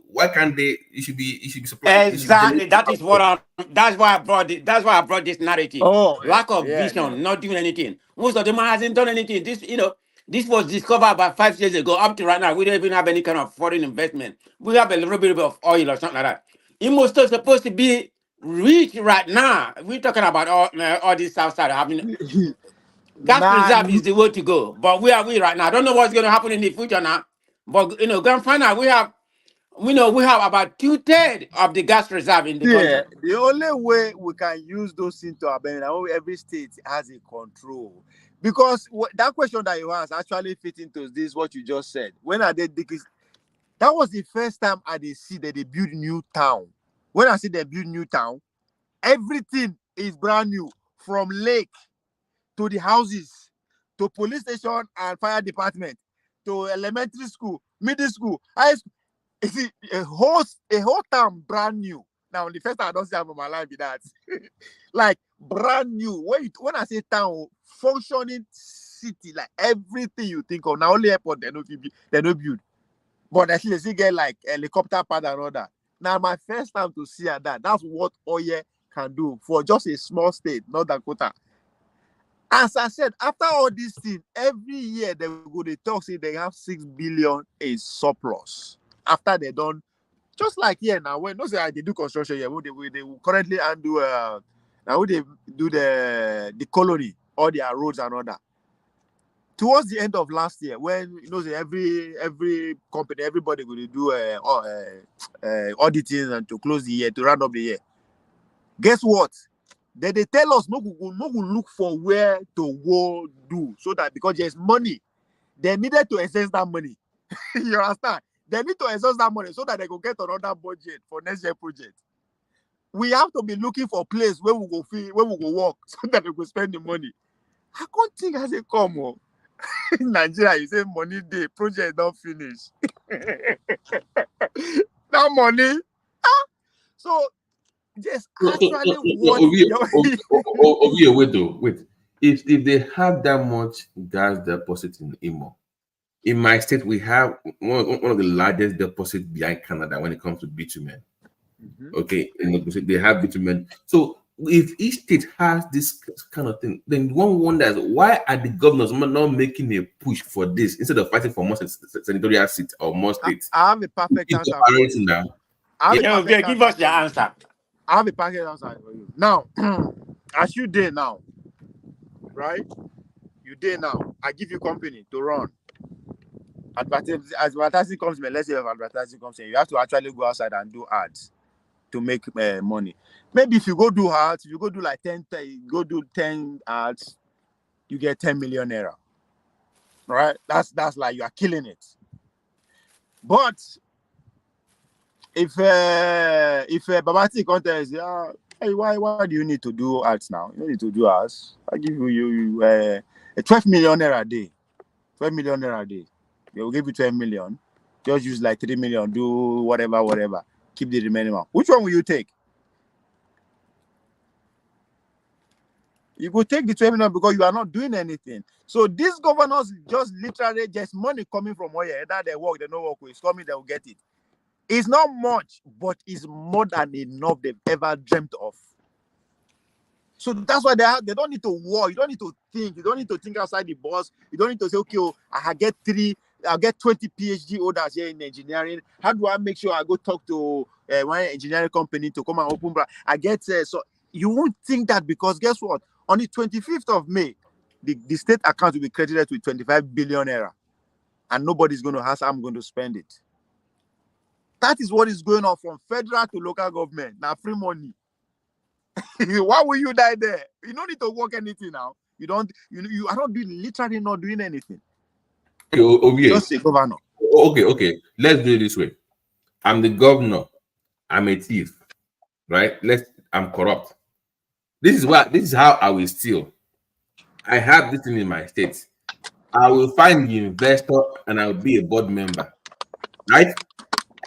why can't they? It should be supplying. It should be Exactly. generating output. That's why I brought it. That's why I brought this narrative. Oh, Lack of yeah. vision, not doing anything. Most of them hasn't done anything. This was discovered about 5 years ago. Up to right now, we don't even have any kind of foreign investment. We have a little bit of oil or something like that. Imo State supposed to be rich right now. We're talking about all this south side having gas reserve Man, is the way to go. But where are we right now? I don't know what's going to happen in the future now. But grand final, we have about 2/3 of the gas reserve in the yeah, country. the only way we can use those things to our benefit, every state has a control. Because that question that you asked actually fit into this, what you just said. When I did this, that was the first time I did see that they build new town. When I see they build new town, everything is brand new. From lake to the houses, to police station and fire department, to elementary school, middle school, high school. You see, a whole town brand new. Now, the first time I don't see am for my life be that. Like brand new. When I say town, functioning city, like everything you think of. Now only airport they no build. But at least you get like helicopter pad and all that. Now my first time to see that. That's what Oye can do for just a small state, North Dakota. As I said, after all this thing, every year they go they talk say they have 6 billion in surplus. After they done, just like here now, when no say they do construction here, they currently undo now they do the colony, all their roads and all that. Towards the end of last year, when say every company, everybody going to do auditing and to close the year, to round up the year. Guess what? They tell us no go look for where to go do, so that because there's money, they needed to access that money. You understand? They need to access that money so that they go get another budget for next year project. We have to be looking for a place where we go work so that we go spend the money. I can't think as it come on. In Nigeria, you say money day, project don't finish. That money. So yes, actually what wait. If they have that much gas deposit in Imo, in my state we have one of the largest deposits behind Canada when it comes to bitumen. Okay, and they have bitumen. So if each state has this kind of thing, then one wonders why are the governors not making a push for this instead of fighting for more senatorial seats or more states? I have a perfect answer for you. Now. Give us the answer. I have a perfect answer for you. Now, as you did now, right? You did now. I give you company to run. Advertising comes in, let's say if advertising comes in, you have to actually go outside and do ads to make money. Maybe if you go do ads, if you go do like 10 ads, you get 10 million naira. Right? That's like you are killing it. But if Babati contest, hey, why do you need to do ads now? You don't need to do ads. I give you 12 million naira a day. 12 million naira a day. They will give you 12 million. Just use like 3 million, do whatever. Keep the remaining one. Which one will you take? You go take the 12 million because you are not doing anything. So these governors just literally just money coming from where either they work, they don't work with. It's coming, they will get it. It's not much, but it's more than enough they've ever dreamt of. So that's why they don't need to work. You don't need to think. You don't need to think outside the box. You don't need to say, okay, I'll get 20 PhD holders here in engineering. How do I make sure I go talk to one engineering company to come and open? I get so you won't think that because guess what? On the 25th of May, the state account will be credited with 25 billion naira, and nobody's going to ask how I'm going to spend it. That is what is going on from federal to local government. Now free money. Why will you die there? You don't need to work anything now. You are not doing literally not doing anything. Just a governor. Okay. Let's do it this way. I'm the governor. I'm a thief, right? I'm corrupt. This is how I will steal. I have this thing in my state. I will find the investor and I will be a board member, right?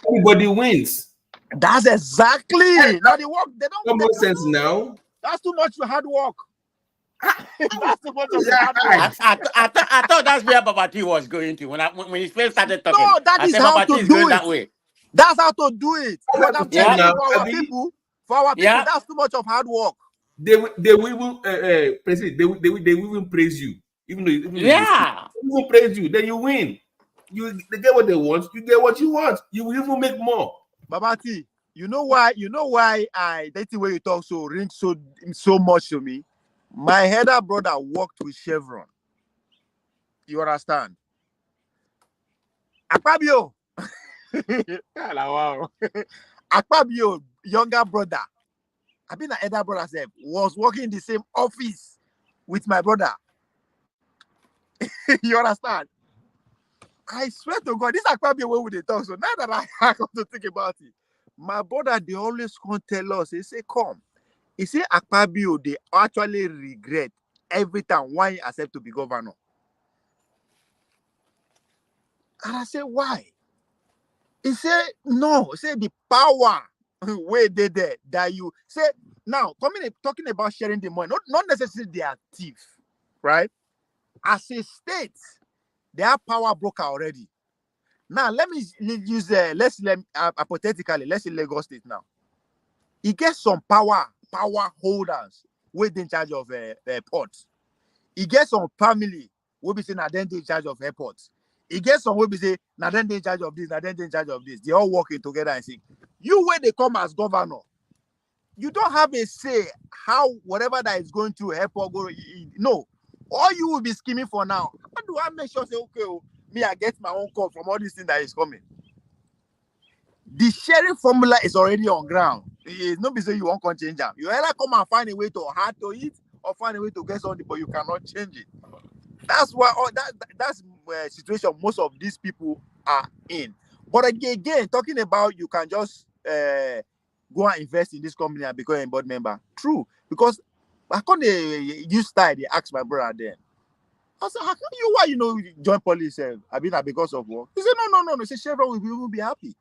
Everybody wins. That's exactly. Now the work they don't. Common sense now. That's too much hard work. That's too much of the hard work. I thought that's where Babati was going to when he first started talking. No, that is how to do that way. That's how to do it. But I'm telling you, for our people, that's too much of hard work. They will even they will even praise you, even though they will praise you. Then you win. They get what they want. You get what you want. You will even make more. Babati, you know why that's the way you talk so ring so much to me. My elder brother worked with Chevron. You understand? Akpabio. Wow. Akpabio, younger brother. I've been an elder brother was working in the same office with my brother. You understand? I swear to God, this Akpabio way with the talk. So now that I come to think about it, my brother, they always come tell us, they say, come. He say Akpabio, they actually regret every time why he accept to be governor. And I say, why? He said, no. He said the power where they there that you say now talking about sharing the money, not necessarily they are thief, right? As a state, they have power broker already. Now let me use hypothetically, let's say Lagos State now. He gets some power holders where they in charge of ports. He gets some family will be saying then they in charge of airports. He gets some will be say now then they in charge of this, now then they in charge of this. They all working together and say, you where they come as governor, you don't have a say how whatever that is going to airport go. No, all you will be scheming for now. How do I make sure say okay, me I get my own call from all these things that is coming? The sharing formula is already on ground. It's not because you won't change them. You either come and find a way to hard to eat or find a way to get something, but you cannot change it. That's why that's situation most of these people are in. But again, talking about you can just go and invest in this company and become a board member. True, because I can't use style. They asked my brother then. I said, how come you why join police? I mean, because of work. He said, no. Say Chevron will be happy.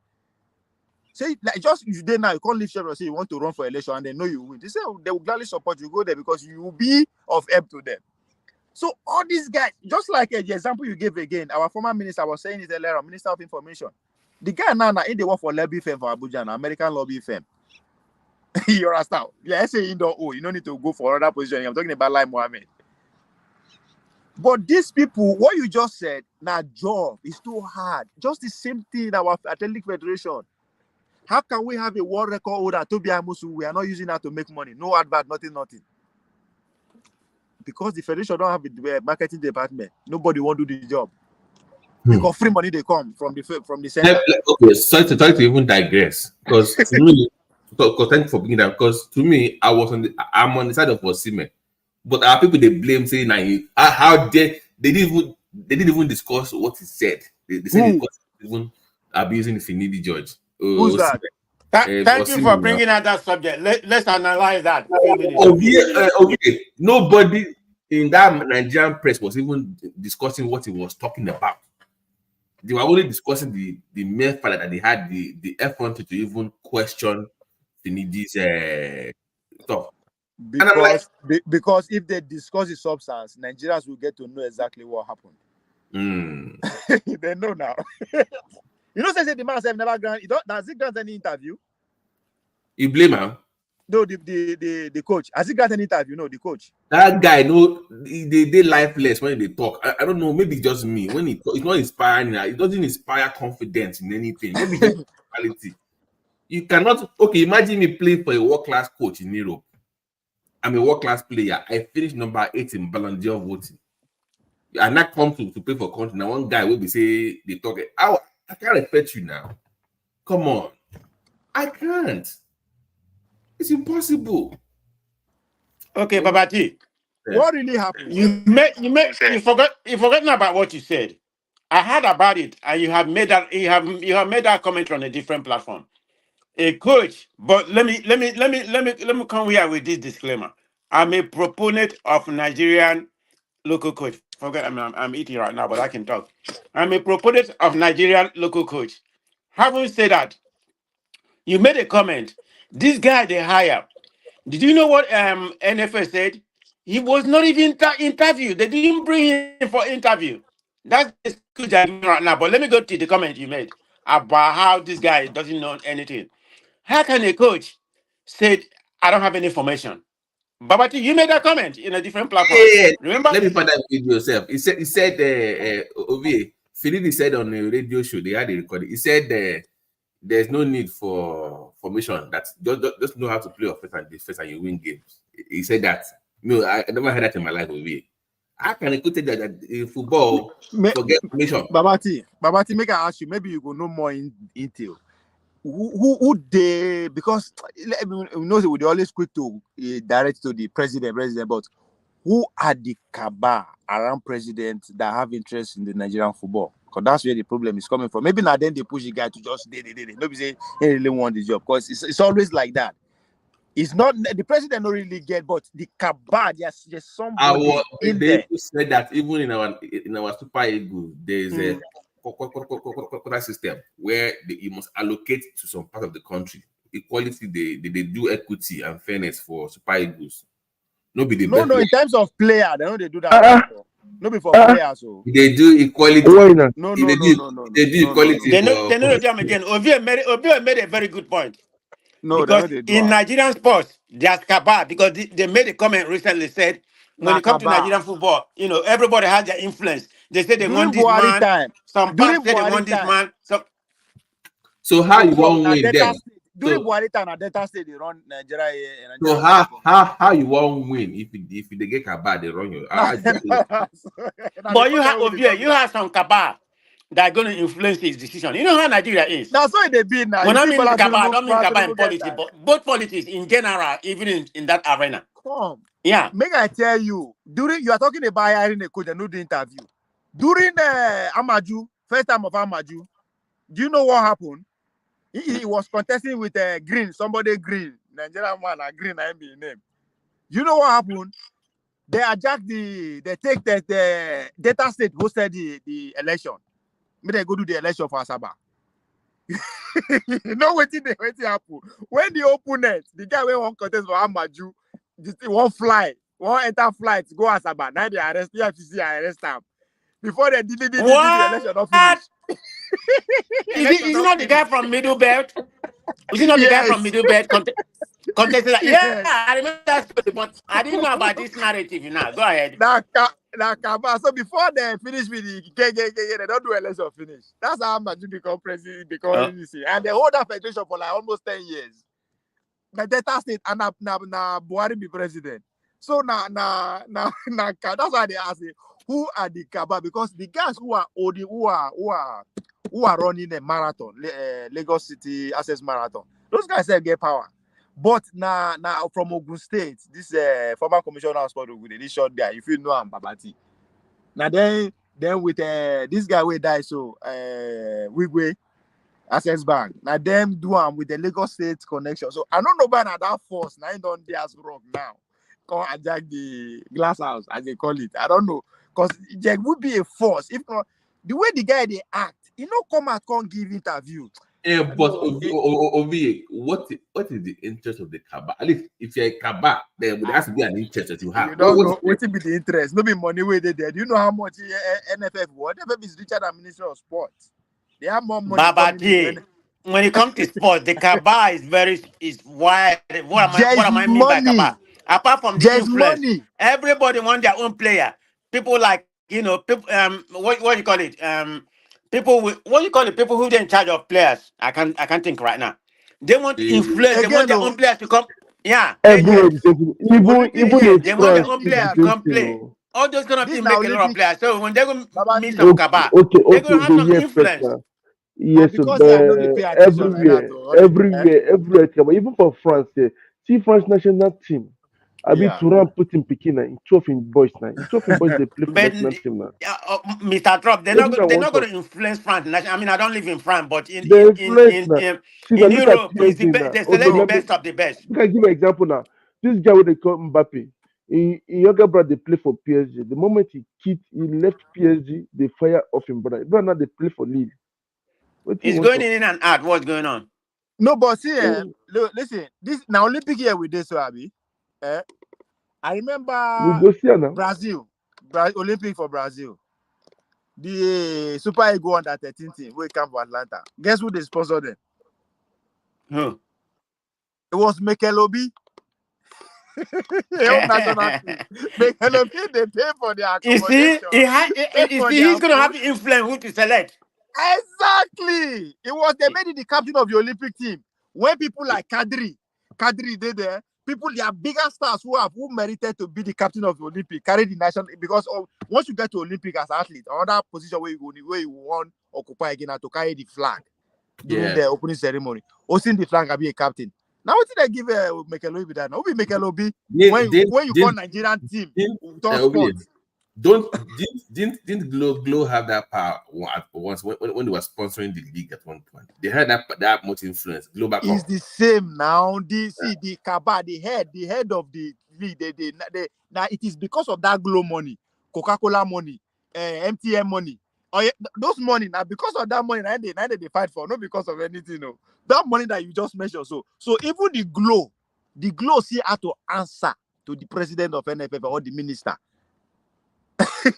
Say like just you did now, you can't leave Chevron. Say you want to run for election and they know you win. They say they will gladly support you. Go there because you will be of help to them. So all these guys, just like the example you gave again, our former minister was saying it earlier, Minister of Information. The guy now in the work for lobby firm for Abuja, an American lobby firm. You understand? Let's say you don't need to go for another position. I'm talking about Lai Mohammed. But these people, what you just said, now job is too hard. Just the same thing in our Athletic Federation. How can we have a world record holder, Tobi Amusu? We are not using that to make money. No advert, nothing. Because the federation don't have a marketing department. Nobody want to do the job. Because free money they come from the center. Okay, sorry to even digress. Because to me, thank you for bringing that. Because to me, I'm on the side of Osimhen. But our people they blame saying how they didn't even discuss what he said. They said he was even abusing the Finidi judge. Who's that? Thank you for bringing out that subject. Let's analyze that. Okay. Nobody in that Nigerian press was even discussing what he was talking about. They were only discussing the mere fact that they had the effort to even question Finidi's stuff. Because if they discuss the substance, Nigerians will get to know exactly what happened. They know now. You know, say the man have never granted. Does he grant any interview? You blame him? No, the coach. Has he got any interview? No, the coach. That guy, they lifeless when they talk. I don't know, maybe just me. When it's not inspiring, it doesn't inspire confidence in anything. Maybe just quality. You cannot. Okay, imagine me playing for a world-class coach in Europe. I'm a world-class player. I finished number 8 in Ballon d'Or voting. I not come to play for country. Now one guy will be say they talk. I can't respect you now. Come on, I can't. It's impossible. Okay, Babati. What really happened? You forgotten about what you said. I heard about it, and you have made that comment on a different platform. A coach, but let me come here with this disclaimer. I'm a proponent of Nigerian local coach. Forget I'm eating right now, but I can talk. I'm a proponent of Nigerian local coach. Having said that, you made a comment. This guy they hire. Did you know what NFL said? He was not even interviewed. They didn't bring him for interview. That's the coach I'm right now. But let me go to the comment you made about how this guy doesn't know anything. How can a coach say, I don't have any information? Babati, you made that comment in a different platform. Yeah. Remember? Let me find that video yourself. He said, Ovie, Philip said on a radio show, they had a recording. He said, there's no need for formation. That just know how to play offense and defense and you win games. He said that. No, I never heard that in my life, Ovie. How can I put it that in football, forget formation? Babati, make I ask you, maybe you go know more in detail. Who they, because we know they always quick to direct to the president, but who are the cabal around president that have interest in the Nigerian football? Because that's where the problem is coming from. Maybe now then they push the guy to just nobody say he really want the job, because it's always like that. It's not the president don't really get, but the cabal, there's somebody in there. They said that even in our Super Eagles, there's a quota system where you must allocate to some part of the country. equality, they do equity and fairness for Super Eagles. No be the No, best. in terms of player, they know they do that. No be for players. So They do equality. Why not? no. They do equality They know for. do them again. Ovie made a very good point. No, they Because know they do in that. Nigerian sports, there's Kaba, because they made a comment recently said, when it comes to Nakaba. Nigerian football, everybody has their influence. They say they During want this Buhari man. time, Some during parts say they Buhari want this time, man. Some So how you bro, won't na win Delta then? State. During So Buhari time, na Delta State they run Nigeria so Nigerian football. how you won't win if they get Kabah, they run you. Now they but you come have here with the Ovie, you government. have some Kaba that are going to influence his decision. You know how Nigeria is. Now so they be now. When You I see mean Bola Kaba, I Tinubu, don't mean Bola Kaba in Tinubu get politics, that. but both politics in general, even in that arena. Come. Yeah. Make I tell you, during you are talking about hiring a coach and no the interview. During Amaju, first time of Amaju, do you know what happened? He was contesting with Green, somebody Green, Nigerian man, Green, I be name. You know what happened? They adjust they take the Delta State hosted the election. May they go do the election for Asaba. You know what happen? When the opponent, the guy went one contest for Amaju, one fly, one enter flight, go Asaba. Now they arrest the FCC, arrest him. Before they did the election not finish. Is he not the guy from Middle Belt? Is he not the guy from Yes. Middle Belt? Contested that? Yeah, Yes. I remember that story, but I didn't know about this narrative. Now, go ahead. So before they finish with the KKK, they don't do election finish. That's how Maju become president, and they hold that federation for like almost 10 years. The Delta State and na Buhari be president. So that's why they ask you, who are the Kaba? Because the guys who are running a marathon, Lagos City Access Marathon, those guys say get power. But now from Ogun State, this former commissioner of sport Ogun, this short guy, if you know him, Babati. Now then with this guy will die, so Wigwe Access Bank. Now them do him with the Lagos State connection. So I don't know about that force. Now I don't dare rock now. Come attack the glass house, as they call it. I don't know. Because there would be a force. If not, the way the guy they act, come and can't give interview. Yeah, but Ovi, what is the interest of the Kaba? At least if you're a Kaba, there has to be an interest that you have. You don't know what will be the interest. No be money where they there. Do you know how much NFF? What NFF is richer than Ministry of Sports. They have more money coming in. When it comes to sports, the Kaba is wide. What am I mean by money. Kaba? Apart from the There's influence, money. everybody want their own player. People like people what you call it? People with what you call it? People who are in charge of players. I can't think right now. They want to influence. They want their own players to come. Yeah, Everywhere agents. even in They want their France, own it's players the to same come thing. play. All those kind of things now make a lot of Olympic. players. So when they're going to meet some Okay, Kaba, okay, they're going to have some yes, first influence. now. Yes, Because I know they pay attention like that. everywhere. Even for France, see France national team. I be Yeah. Turan put in Pekin in 12 in boys now. In 12 in boys they play for But national team now. Mr. Trump, they're Maybe I not want going to. to influence France. I mean, I don't live in France, but They influence now. See, now in look at Europe, it's PSG now. they Okay, select the best of the best. I give an example now. This guy what they call Mbappe. In younger brother, they play for PSG. The moment he left PSG, they fire off him brother. Right now they play for Lille. What do you It's want going to? in and out. What's going on? No, but see, look, listen. This now Olympic year with this, Abi. I remember We go see her now. Brazil, Olympic for Brazil. The Super Eagle under 13 team will come for Atlanta. Guess who they sponsored them? Who? It was Michelobi. National team. Michelobi, they pay for their You see, accommodation. he's going to have influence who to select. Exactly. They made it the captain of the Olympic team. When people like Kadri did there, people, they are bigger stars who merited to be the captain of the Olympic, carry the national, because once you get to Olympic as an athlete, another position where you want occupy again to carry the flag during the opening ceremony. Hosting the flag and be a captain. Now what did they give Michelobi that? Now we Michelobi when you call Nigerian team sports. Didn't Glow have that power once when they were sponsoring the league at one point? They had that much influence. Global It's the same now. The Kaba, the head of the league. Now it is because of that Glow money, Coca-Cola money, MTN money. Oh yeah, those money now because of that money, now they fight for, not because of anything. No, that money that you just mentioned. So even the glow see how to answer to the president of NFF or the minister.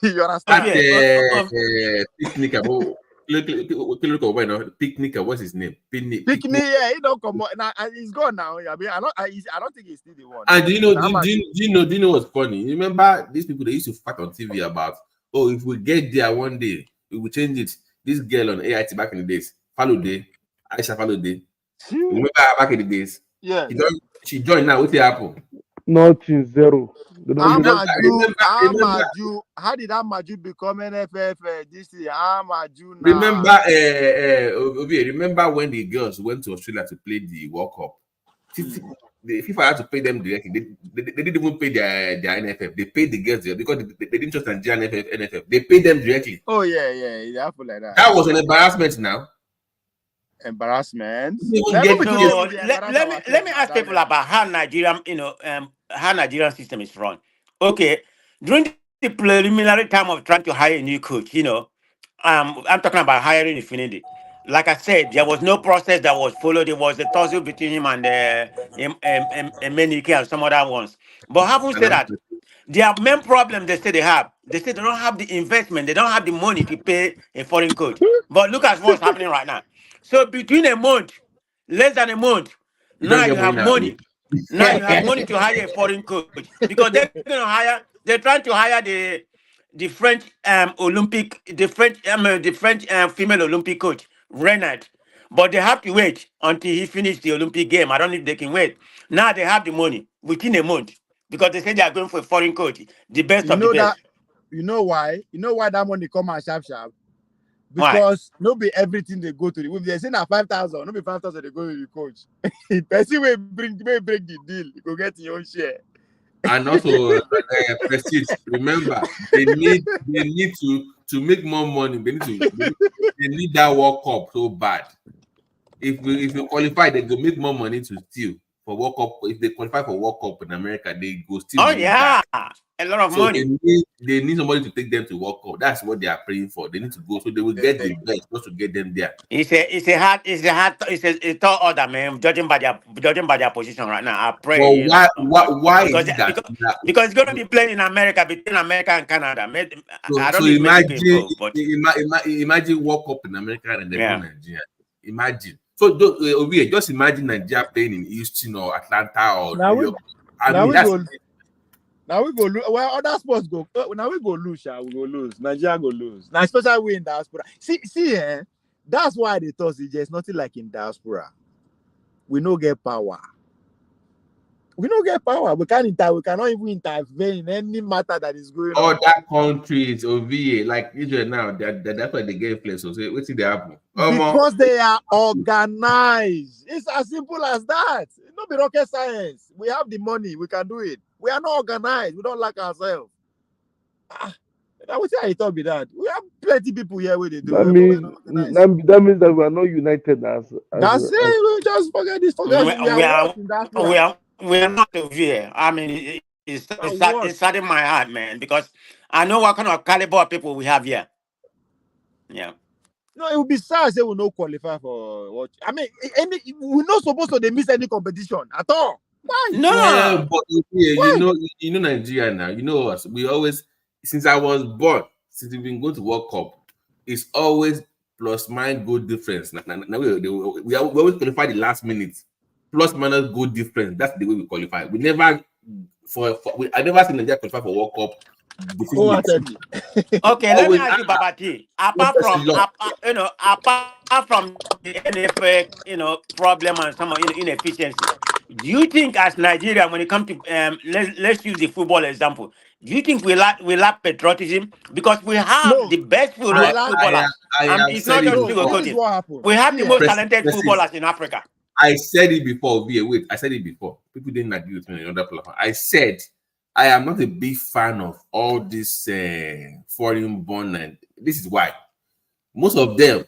You understand? That picnic, picnic, what's his name? Picnic, yeah, he don't come out. Now he's gone now. I mean, I don't think he's still the one. And do you know what's funny? You remember these people they used to fight on TV about, oh, if we get there one day, we will change it. This girl on AIT back in the days, Falode, Aisha Falode. Remember her back in the days? Yeah. She joined now. What's happened? Nothing, zero. Remember, how did Amaju become NFF? This is Amaju now. Remember when the girls went to Australia to play the World Cup? The FIFA had to pay them directly. They didn't even pay their NFF. They paid the girls there because they didn't trust Nigerian NFF. They paid them directly. Oh yeah, it happened like that. That was an embarrassment now. Embarrassment. Let me ask people about how Nigerian, how Nigerian system is run. Okay, during the preliminary time of trying to hire a new coach, I'm talking about hiring Infinity. Like I said, there was no process that was followed. There was a tussle between him and Menike and some other ones. But having said that, their main problem they say they don't have the investment, they don't have the money to pay a foreign coach. But look at what's happening right now. So between a month, less than a month, now you have money. Now you have money to hire a foreign coach because they're trying to hire the French female Olympic coach, Renard. But they have to wait until he finishes the Olympic game. I don't know if they can wait. Now they have the money within a month because they say they are going for a foreign coach, the best of the best. You know why? You know why that money come out sharp? Because no be everything they go to the. If they say na 5,000, no be 5,000 they go to the coach. Person will break the deal. You go get your own share. And also, Prestige. Remember, they need to make more money. They need that World Cup so bad. If you qualify, they go make more money to steal for World Cup. If they qualify for World Cup in America, they go steal. Oh yeah, a lot of money. They need somebody to take them to World Cup. That's what they are praying for. They need to go, so they will get the best just to get them there. It's a tall order, man. Judging by their position right now, I pray. Well, why because, is that? Because it's going to be playing in America, between America and Canada. I don't imagine World Cup in America and then Nigeria. Imagine. So just imagine Nigeria playing in Houston or Atlanta or New York. Now we go lose. Well, other sports go. Now we go lose. We go lose. Nigeria go lose. Now, especially we in diaspora. See, that's why they thought there's nothing like in diaspora. We no get power. We don't get power. We cannot even intervene in any matter that is going on. Other countries, OVA, like Israel now, that's why they get place. So what's the happen? Because they are organized. It's as simple as that. It not be rocket science. We have the money. We can do it. We are not organized. We don't like ourselves. I would say I thought be that. We have plenty people here where they do. That means that we are not united as that's it. We just forget this. We are not here. I mean, it's saddening my heart, man, because I know what kind of caliber of people we have here. Yeah. No, it would be sad say we no qualify for what. I mean, we're not supposed to miss any competition at all. Why? No. Yeah, but you know Nigeria now. You know us. We always, since I was born, since we've been going to World Cup, it's always plus minus goal difference. Now we always qualify the last minute. Plus minus goal difference. That's the way we qualify. We never I never seen Nigeria qualify for World Cup. Okay, let me ask you, Babati. Apart from the NFL, problem and some inefficiency, do you think as Nigeria, when it comes to let's use the football example, do you think we lack patriotism? Because we have the best footballers. It's not just sugarcoating. We have the most talented footballers in Africa. I said it before. Wait, I said it before. People didn't agree with me on another platform. I said I am not a big fan of all this foreign born, and this is why most of them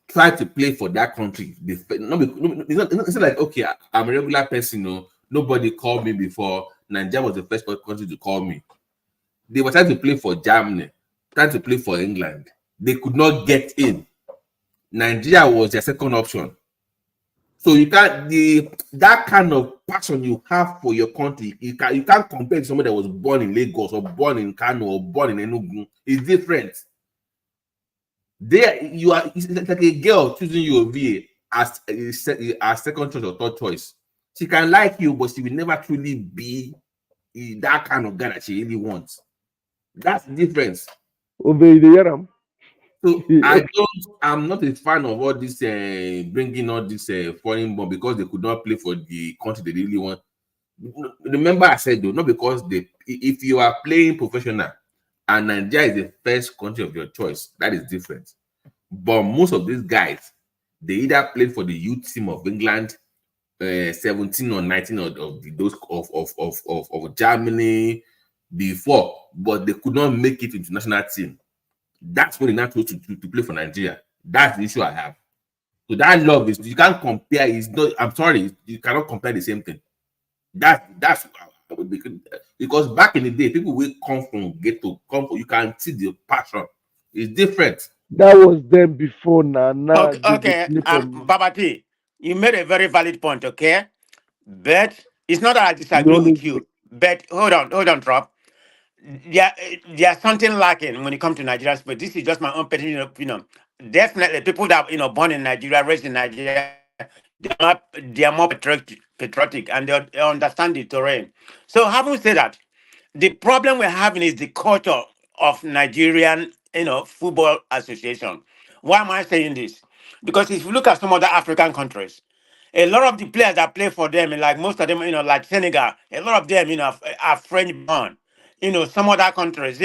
try to play for that country. It's not like, okay, I'm a regular person. No, nobody called me before. Nigeria was the first country to call me. They were trying to play for Germany, trying to play for England. they could not get in. Nigeria was their second option. So you can't that kind of passion you have for your country, you can't compare to somebody that was born in Lagos or born in Kano or born in Enugu. It's different. There you are. It's like a girl choosing your VA as second choice or third choice. She can like you, but she will never truly be that kind of guy that she really wants. That's the difference. Obey the yaram. So I'm not a fan of all this bringing all this foreign born because they could not play for the country they really want. Remember, I said though, not because if you are playing professional and Nigeria is the first country of your choice, that is different. But most of these guys, they either played for the youth team of England, 17 or 19 of those of Germany before, but they could not make it into national team. That's when they now chose to play for Nigeria. That's the issue I have. So that love is, you can't compare. It's not. I'm sorry, you cannot compare the same thing. That's because back in the day, people will come from ghetto, you can see the passion. It's different. That was them before now. Okay, Baba P, you made a very valid point, okay? But it's not that I disagree with you. But hold on, Trop. There's something lacking when it comes to Nigeria sport. This is just my own personal opinion. Definitely, people that born in Nigeria, raised in Nigeria, they are more patriotic and they understand the terrain. So, having said that, the problem we're having is the culture of Nigerian, football association. Why am I saying this? Because if you look at some other African countries, a lot of the players that play for them, like most of them, like Senegal, a lot of them, are French born. Some other countries,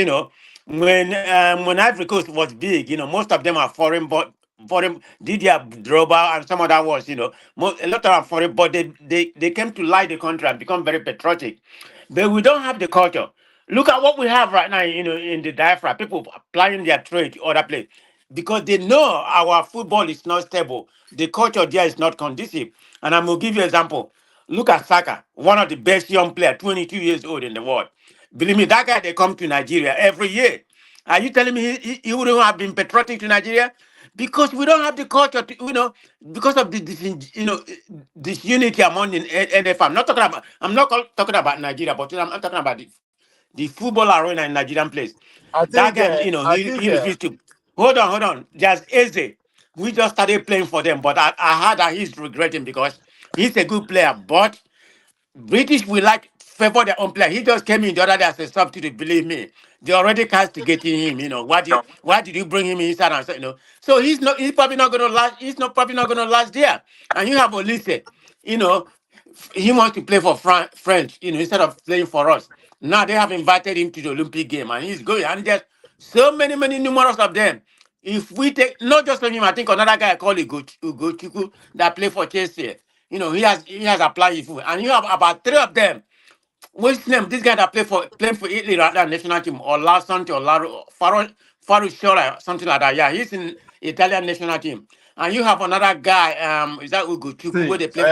when Ivory Coast was big, most of them are foreign, but foreign Didier Drogba and some other ones, a lot of them are foreign, but they came to like the country and become very patriotic. But we don't have the culture. Look at what we have right now, in the diaspora. People applying their trade to other place because they know our football is not stable. The culture there is not conducive. And I'm going to give you an example. Look at Saka, one of the best young players, 22 years old in the world. Believe me, that guy, they come to Nigeria every year. Are you telling me he wouldn't have been patriotic to Nigeria? Because we don't have the culture, because of this unity among the NF. I'm not talking about Nigeria, but I'm talking about the football arena in Nigerian place. I That think, guy, I think, he refused to. Hold on. There's Eze. We just started playing for them, but I heard that he's regretting because he's a good player. But British will favor their own player. He just came in the other day as a substitute. Believe me, they already castigating him. Why did you bring him inside? And so he's not. He's probably not going to last. He's not probably not going to last there. And you have Olise. He wants to play for French. Instead of playing for us. Now they have invited him to the Olympic game, and he's going. And there's so many numerous of them. If we take not just him, I think another guy called Ugochukwu that play for Chelsea. He has applied his foot. And you have about 3 of them. What's name? This guy that playing for Italy right now, national team, or last something, or Faru Shora, something like that. Yeah, he's in Italian national team. And you have another guy, is that Ugochukwu, where see, they play for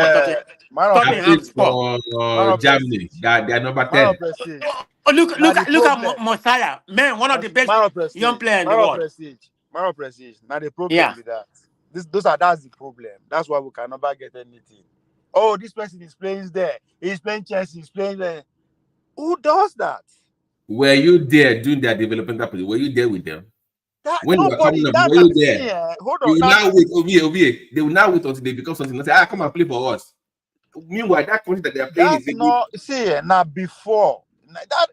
man of I Tottenham played prestige, Sport. man for of Germany. prestige, They are number man 10. of prestige. Oh, look Now the at problem, Mosiah, man, one of the best man of young prestige, player in the man of world. prestige, man of prestige. Now the problem Yeah. with that, that's the problem. That's why we can never get anything. Oh, this person is playing there. He's playing Chelsea. He's playing there. Who does that? Were you there during their developmental period? Were you there with them? That When they were coming nobody. up, That were you see, there? hold You on. will Now now wait, OVA. They will now wait until they become something and say, come and play for us. Meanwhile, that country that they are playing is that's not see. Now before that,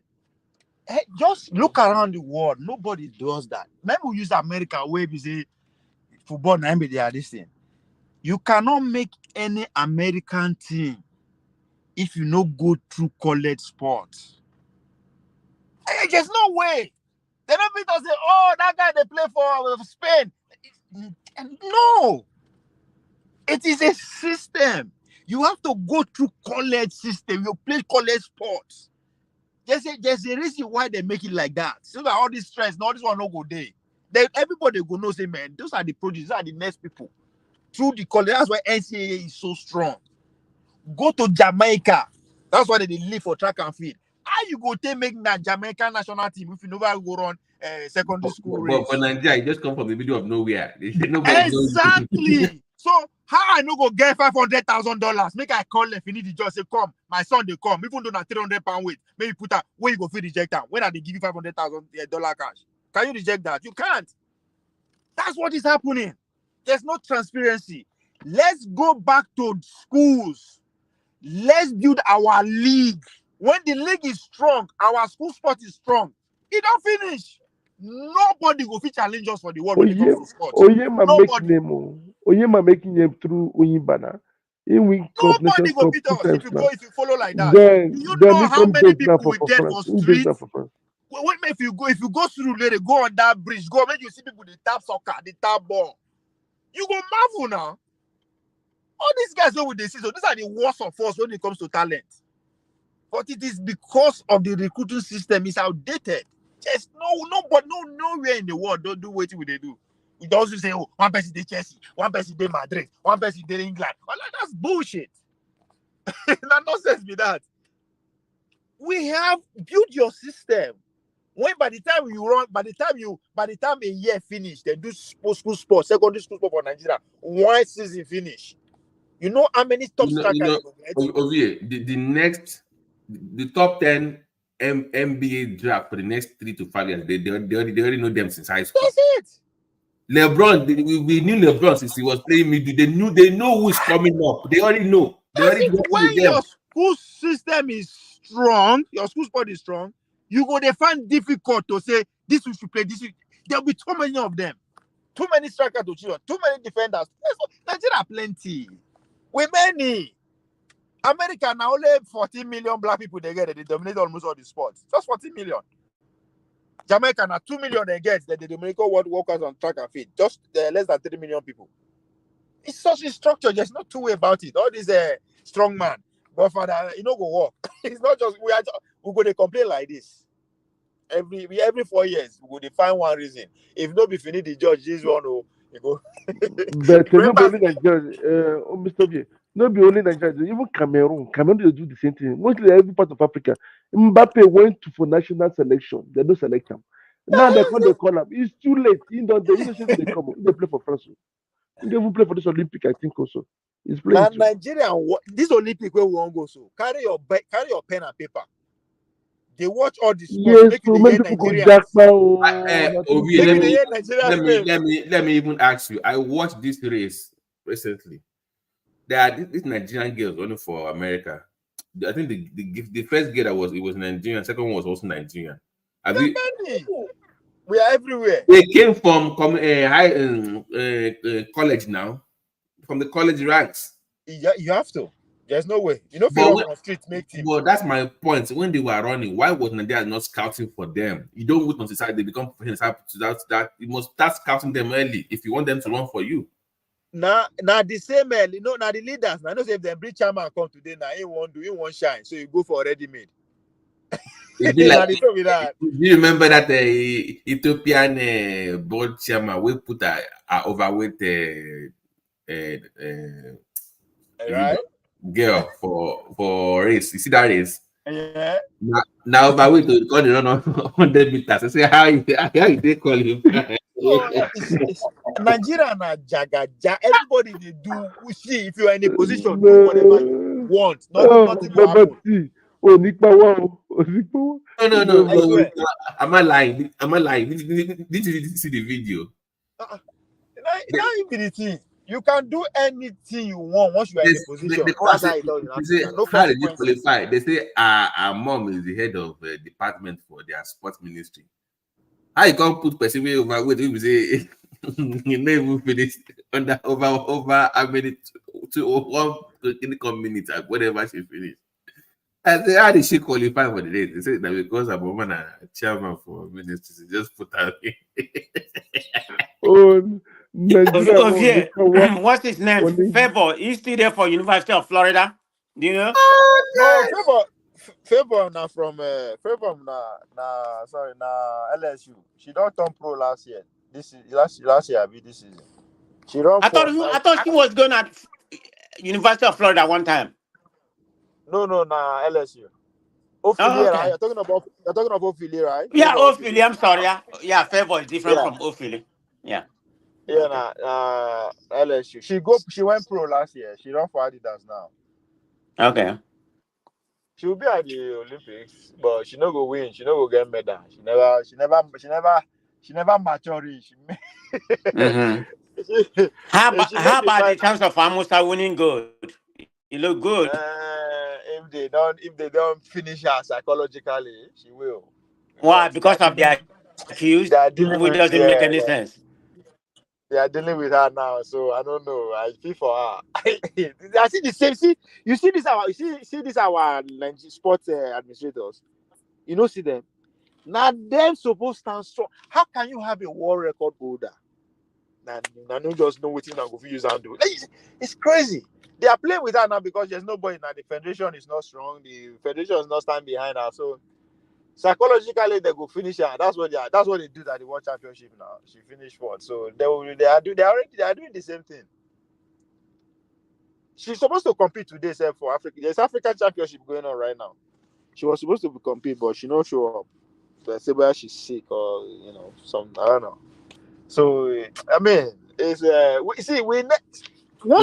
just look around the world. Nobody does that. Maybe we use America where we say football. Now they are this thing. You cannot make any American team if you no go through college sports. There's no way. They don't meet us say, oh, that guy they play for Spain. No. It is a system. You have to go through college system. You play college sports. There's a reason why they make it like that. So that all this stress, all this one no go there. Everybody go know say, man, those are the producers, those are the next people. Through the college, that's why NCAA is so strong. Go to Jamaica. That's why they live for track and field. How you go take make that Jamaican national team if you never go run secondary school But for race. Nigeria, it just come from the middle of nowhere. Nobody knows. Exactly. So how I no go get $500,000? Make I call if you need the job. Say come, my son they come. Even though na £300 weight, maybe put that where you go feel reject them. When are they give you $500,000 cash? Can you reject that? You can't. That's what is happening. There's no transparency. Let's go back to schools. Let's build our league. When the league is strong, our school sport is strong. It don't finish. Nobody will fit challenge us for the world when it comes to sports. Oyema make Nobody. name. Oyema making name through Oyibana. He win cup, Nobody Nations will Cup beat 2 us times now. if you follow like that. Then Do you then know he how come many base now people we for dead France. for Who base now streets? for France? Wait, if you go through later, go on that bridge, go when you see people they tap soccer, they tap ball. You go marvel now. All these guys know what they see. So these are the worst of us when it comes to talent. But it is because of the recruiting system is outdated. Just nowhere in the world don't do what they do. We also say, oh, one person did Chelsea, one person did Madrid, one person did England. Well, that's bullshit. That nonsense be that. We have built your system. When by the time a year finish, they do school sports, secondary school sport for Nigeria. One season finish. You know how many top strikers you go get? Ovie, the top 10 NBA draft for the next 3 to 5 years, they already know them since high school. That's it. LeBron, we knew LeBron since he was playing middle. They know who is coming up. They already know. They That's already it. know When them. your school system is strong, your school sport is strong, you go they find difficult to say this we should play, this there'll be too many of them. Too many strikers to choose on, too many defenders. Nigeria plenty. We many. America now only 14 million black people they get, they dominate almost all the sports. Just 14 million. Jamaica now 2 million they get, that they dominate world workers on track and field. Just less than 3 million people. It's such a structure, there's no two way about it. All these strong man, godfather, you know go work. It's not just we go to complain like this. Every 4 years, we go to find one reason. If not be finish the judge, this one you go. But no be only Nigeria, Mr. Ovie, no be only Nigeria, even Cameroon. Cameroon they do the same thing. Mostly every part of Africa. Mbappe went for national selection. They don't select him. Now they call him. It's too late. He don't they come. They play for France. He even play for this Olympic, I think also. He's playing Now too. Nigeria, this Olympic where we won't go so carry your pen and paper. They watch all the sports. Yes, so many people go jack now. Ovie, let me even ask you. I watched this race recently. There are these Nigerian girls only for America. I think the first girl it was Nigerian, second one was also Nigerian. We are everywhere. They came from college now, from the college ranks. You have to. There's no way. You know, if you run on street, make team. Well, that's my point. When they were running, why was Nigeria not scouting for them? You don't wait until they become professionals. That you must start scouting them early if you want them to run for you. Now the same, now the leaders. Now, I know if the bridge chairman come today, now he won't shine. So you go for ready made. It'd be like, do you remember that Ethiopian board chairman we put a overweight right? Girl for race? You see that race? Yeah. Now overweight to call the run 100 meters. I say how they call him? Nigeria na jagaja. Everybody they do. We see if you are in a position, do whatever you want. Nothing will happen. No. Am I lying? Did you see the video? Now infinity. You can do anything you want once you are in a position. That's how it does. No how did you qualify? They say our mom is the head of department for their sports ministry. How you can't put person way overweight? We say you never even finished under over how many 1 minutes whatever she finished. I say, how did she qualify for the race? They say that because her mom and a chairman for ministry, she just put her Nigeria. What's his name? Favor. He's still there for University of Florida. Do you know? No, Favor now from Favor sorry LSU. She don't turn pro last year. This is last year. This season. She run. I thought she was going at University of Florida one time. No, LSU. Oh, Ophelia, right? okay. You're talking about Ophelia, right? Yeah, Favor Ophelia. Ophelia. I'm sorry. Yeah, Favor is different Yeah. from Ophelia. Yeah. Yeah, Okay. LSU. She went pro last year. She run for Adidas now. Okay. She will be at the Olympics, but she no go win. She no go get medal. She never mature. She Mm-hmm. she How make the about the fight. chance of Amusa winning gold? You look good. If they don't finish her psychologically, she will, Why? because they Because are of dealing the accused, they are dealing which with doesn't make yeah, any sense. they are dealing with her now. So I don't know. I feel for her. I see the same. See this our sports administrators. You know, see them. Now them supposed to stand strong. How can you have a world record holder? Now no just know what thing I'm going to use and do. It's crazy. They are playing with her now because there's nobody now. The federation is not strong. The federation is not standing behind her. So psychologically they go finish her. That's what they do at the World Championship now. She finished fourth. So they are doing the same thing. She's supposed to compete today, sir, for Africa. There's African Championship going on right now. She was supposed to compete, but she not show up. They say whether she's sick or some I don't know. So I mean, it's once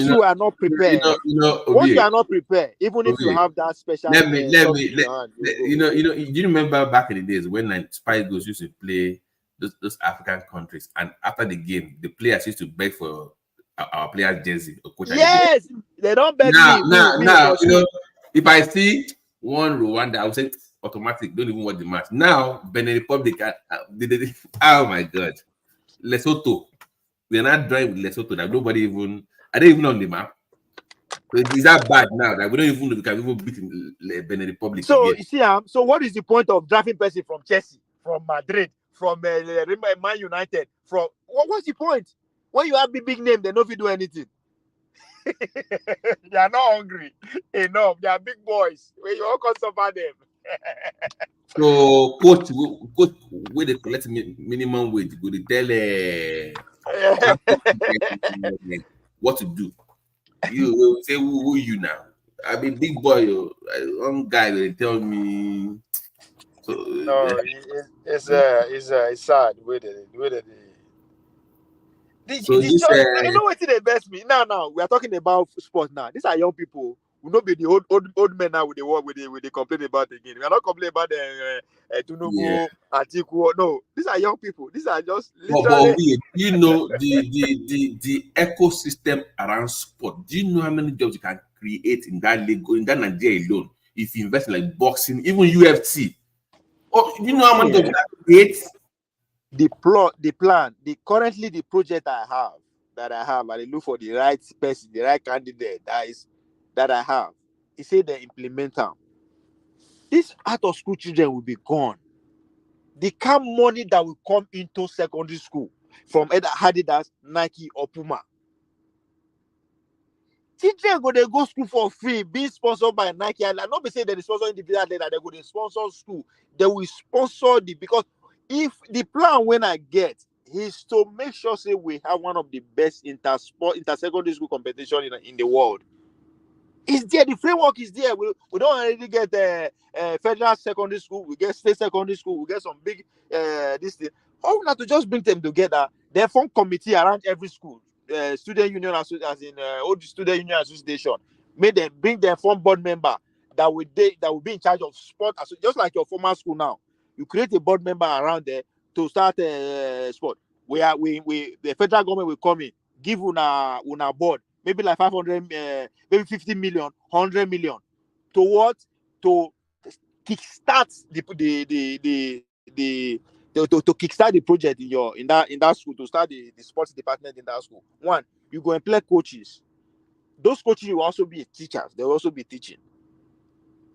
You know, you are not prepared, once you Obi, are not prepared, even if you Obi. have that special Let sauce me, in your hand, you let, go. do you remember back in the days when Spy Girls used to play those African countries, and after the game, the players used to beg for our players' jersey or coach, and they give. Yes, they don't beg Now, me for shoe. if I see one Rwanda, I would say automatic. Don't even watch the match. Now, Benin Republic, oh my God, Lesotho. They're not drawing with Lesotho. That nobody even. Are they even on the map? So is that bad now that we don't even know we can even beat Benin Republic So again? you see, so what is the point of drafting person from Chelsea, from Madrid, from Man United? From what's the point? When you have big name, they don't do anything. They are not hungry enough. They are big boys. When you all come suffer them. So coach, where they collect minimum wage, go to tell what to do. You will say who you now? I be big boy. One guy will tell me. So No, it's sad. so The this just you know what they best me now. We are talking about sport now. These are young people. We not be the old men now with the work with the complain about again. We are not complaining about the yeah. Tunubu, Atiku. No, these are young people. These are just But literally. you know the ecosystem around sport? Do you know how many jobs you can create in that league, in that Nigeria alone? If you invest in like boxing, even UFC. Oh, you know how many See, jobs you can create? currently the project I have, and I look for the right person, the right candidate that I have. He said they implement them. These out of school children will be gone. The kind of money that will come into secondary school from either Adidas, Nike, or Puma. Children go school for free, being sponsored by Nike. And not be saying they sponsor individual that they go to sponsor school. They will sponsor because if the plan when I get is to make sure say we have one of the best inter-secondary school competition in the world. It's there. The framework is there. We don't already get federal secondary school. We get state secondary school. We get some big this thing. All we have to just bring them together. They form committee around every school. Student union as in old student union association. Make them bring their form board member that will be in charge of sport. Just like your former school now. You create a board member around there to start sport. The federal government will come in, give una board. Maybe like 500, maybe 50 million, 100 million. To what? To kickstart to kickstart the project in that school, to start the sports department in that school. One, you go employ coaches. Those coaches will also be teachers. They will also be teaching.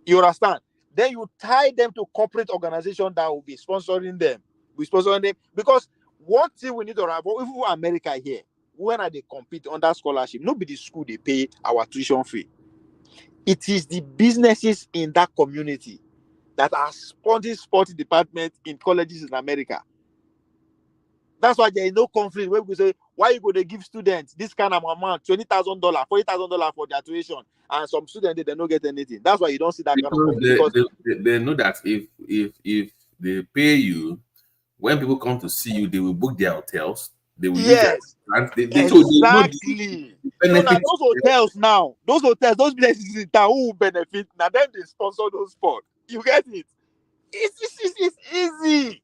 You understand? Then you tie them to corporate organization that will be sponsoring them. Because one thing we need to have, even America here, when they compete under scholarship, nobody school they pay our tuition fee. It is the businesses in that community that are sponsoring sports department in colleges in America. That's why there is no conflict where we say Why you go to give students this kind of amount, $20,000, $40,000 for their tuition, and some students they don't get anything? That's why you don't see that kind of money. Because they know that if they pay you, when people come to see you, they will book their hotels. They will use their grants. So they know exactly. the So now benefits. those hotels now, those places in town who will benefit. Now them they sponsor those sports. You get it? It's easy.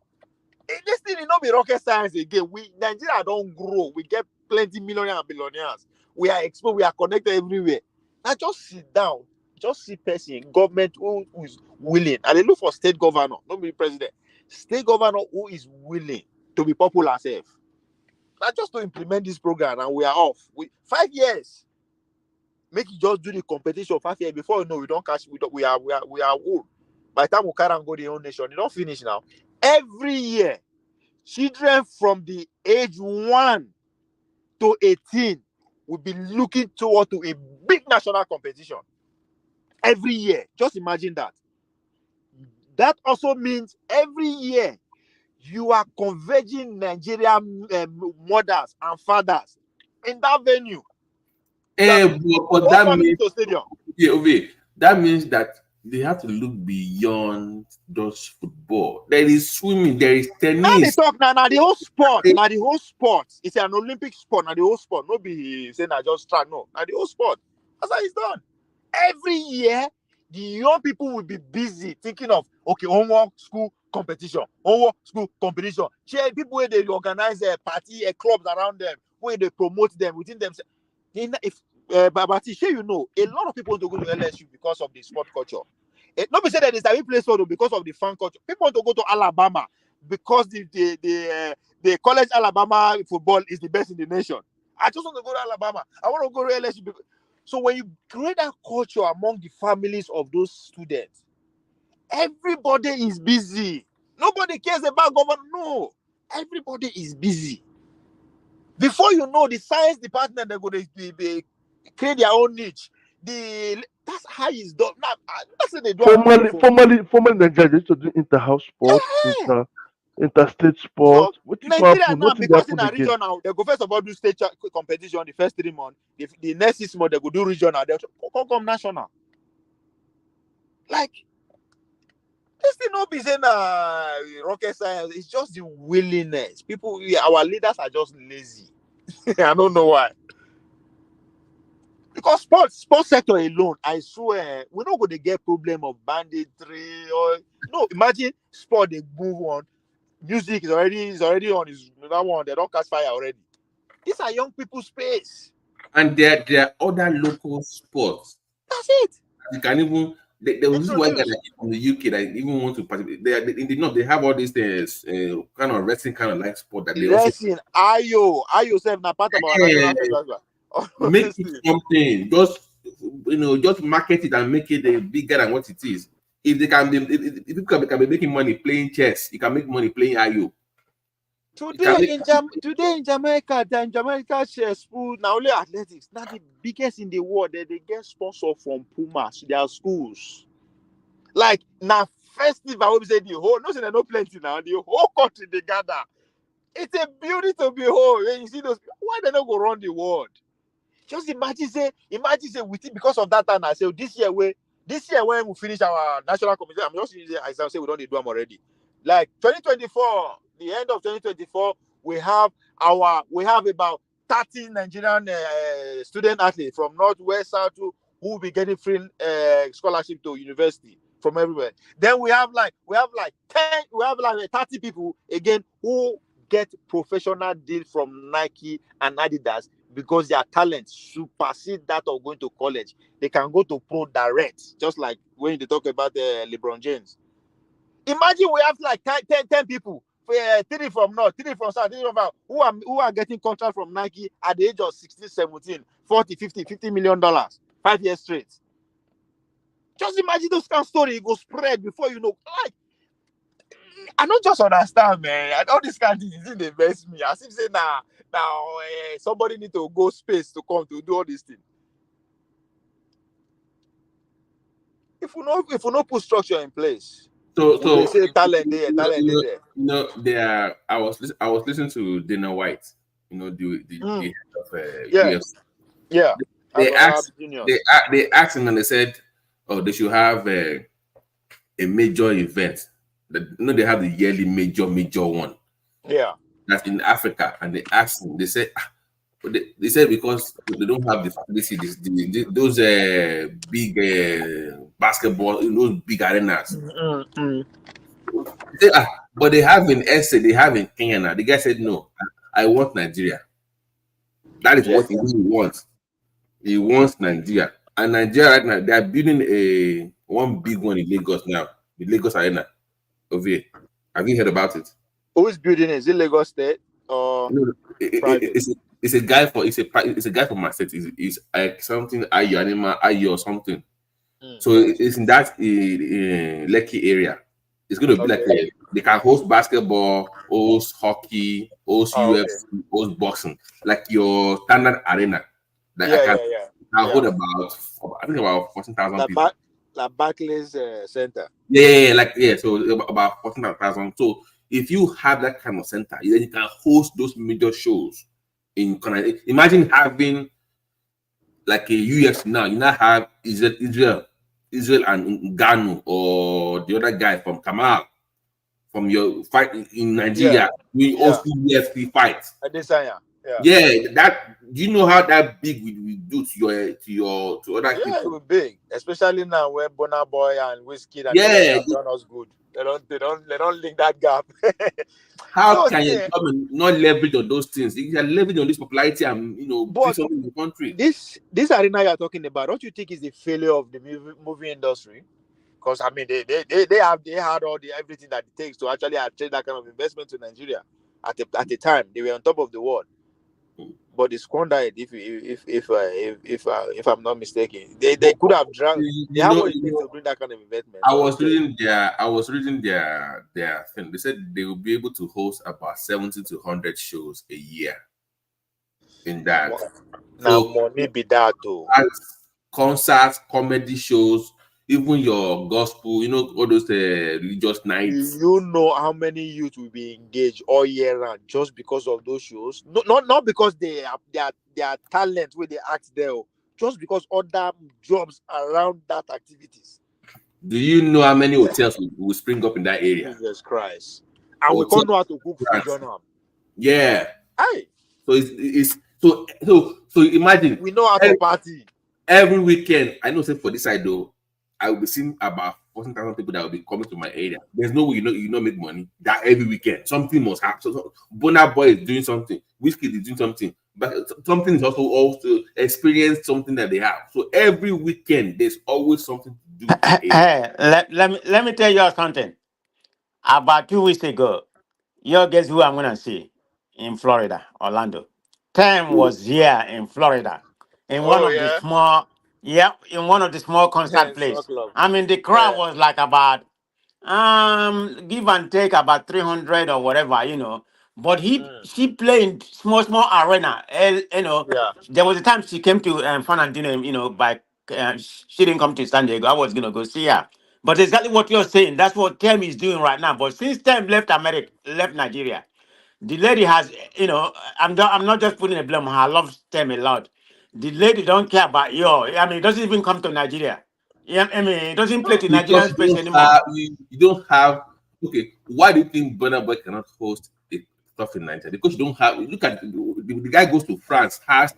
This thing will not be rocket science again. Nigeria don't grow. We get plenty millionaires and billionaires. We are exposed. We are connected everywhere. Now just sit down. Just see person government who is willing. And they look for state governor, not be president. State governor who is willing to be popular self. Now just to implement this program, and we are off. 5 years. Make you just do the competition 5 years before you know we don't catch. We are old. By the time we carry and go the whole nation, you don't finish now. Every year, children from the age 1 to 18 will be looking toward to a big national competition. Every year. Just imagine that. That also means every year you are converging Nigerian mothers and fathers in that venue. But that means, that means that they have to look beyond just football. There is swimming, there is tennis. Now they talk now the whole sport. Now the whole sport. It's an Olympic sport. Now the whole sport. No be saying I just track. No. Now the whole sport. That's how it's done. Every year, the young people will be busy thinking of homework, school competition, people where they organize a party, clubs around them, where they promote them within themselves. If Babati, you know, a lot of people want to go to LSU because of the sport culture. Not be said that it's a place for because of the fan culture. People want to go to Alabama because the college Alabama football is the best in the nation. I just want to go to Alabama. I want to go to LSU. So when you create that culture among the families of those students, everybody is busy. Nobody cares about government. No, everybody is busy. Before you know, the science department, they're going to create their own niche. That's how it's done. Now, that's what they do. Formerly, Nigeria used to do inter-house sports, interstate sports. So What Nigeria now, nothing because in happened a again. regional, they go first of all do state competition the first 3 months. The next 6 months they go do regional. They come national. Like this thing not be saying rocket science. It's just the willingness. People, our leaders are just lazy. I don't know why. Because sports sector alone, I swear, we're not going to get problem of banditry or no. Imagine sport they move on. Music is already on that one. They don't catch fire already. These are young people's space. And there are other local sports. That's it. You can even there was this one guy in the UK that even want to participate. In the north, they have all these things, kind of wrestling, kind of like sport that they wrestling. Ayo self na part of our national festival. Make it something. Just market it and make it bigger than what it is. If they can be, if people can be making money playing chess, you can make money playing Ayo. Today in Jamaica chess food now only athletics. Now the biggest in the world. They get sponsor from Puma to their schools. Like now festival, we say the whole no say they no plenty now. The whole country they gather. It's a beauty to behold. When you see those, why they not go around the world? Just imagine say with it because of that time. I say this year when we finish our national competition, I'm just using I say we don't need to do them already. Like 2024, the end of 2024, we have about 30 Nigerian student athletes from north, west, south who will be getting free scholarship to university from everywhere. Then we have like 30 people again who get professional deal from Nike and Adidas because their talent supersede that of going to college. They can go to pro direct, just like when they talk about LeBron James. Imagine we have like 10 people, 3 from north, 3 from south, 3 from south, who are getting contract from Nike at the age of 16, 17, 40, $50 million, 5 years straight. Just imagine those kind of story. It go spread before you know. Like, I don't just understand, man. All this kind of things in the best me. As if say now somebody need to go space to come to do all these things. If we not put structure in place, so they say talent there. I was listening to Dana White, the head of Yeah, UFC. yeah. They I've asked, juniors. they asked him and they said, oh, they should have a major event. They have the yearly major one Yeah. that's in Africa, and they asked him. They said, they said because they don't have the facility, those big basketball, those big arenas. They said, but they have in SA, they have in Kenya now. The guy said, no, I want Nigeria. That is Yeah. what he really wants. He wants Nigeria. And Nigeria right now, they are building one big one in Lagos now, the Lagos Arena over here. Have you heard about it? Who is building it? Is it Lagos State or No, private? it's a guy for it's a guy from my state. It's like something Ayo Anima Ayo or something. So it's in that Lekki area. It's going to be like they can host basketball, host hockey, host UFC, host boxing, like your standard arena. Like I can hold about, I think about 14,000 people. Like Barclays Center. Yeah. So about 14,000. So if you have that kind of center, then you can host those major shows. Imagine having like a UFC now. You now have Israel and Ngannou or the other guy from Kamal from your fight in Nigeria. We also UFC fights. Yeah, that do you know how that big we do to other people? Yeah, it will be big, especially now where Burna Boy and Whiskey and have done us good. They don't link that gap. How can you come and not leverage on those things? You can leverage on this popularity and do something in the country. This arena you're talking about, don't you think is the failure of the movie industry? Because I mean, they had all the everything that it takes to actually attract that kind of investment to Nigeria at the time. They were on top of the world. But they squandered it. If I'm not mistaken, they could have dragged. They have what it takes to bring that kind of investment. I was reading their thing. They said they will be able to host about 70 to 100 shows a year. In that, now money be that too. Concerts, comedy shows, even your gospel. All those religious nights. You know how many youth will be engaged all year round just because of those shows? Not because they are talent where they act there, just because other jobs around that activities. Do you know how many hotels will spring up in that area? Jesus Christ! And we can't know how to cook food, Yeah. Hey. So it's so imagine we know how to party every weekend. I know, say for this side though, I will be seeing about 14,000 people that will be coming to my area. There's no way you not make money that every weekend. Something must happen. So Burna Boy is doing something. Whiskey is doing something. But something is also experience something that they have. So every weekend there's always something to do. Hey, let me tell you something. About 2 weeks ago, you guess who I'm gonna see in Florida, Orlando. Tim was here in Florida in one of the small concert places. I mean, the crowd was like about give and take about 300 or whatever. But she played small arena. There was a time she came to San Antonio, by she didn't come to San Diego. I was gonna go see her. But exactly what you're saying, that's what Tem is doing right now. But since Tem left Nigeria, the lady has, I'm not just putting a blame on her. I love Tem a lot. The lady don't care about you. I mean, it doesn't even come to Nigeria. Yeah, I mean, it doesn't play to Nigerian space anymore. You don't have. Okay, why do you think Burna Boy cannot host stuff in Nigeria? Because you don't have. Look at the guy goes to France, has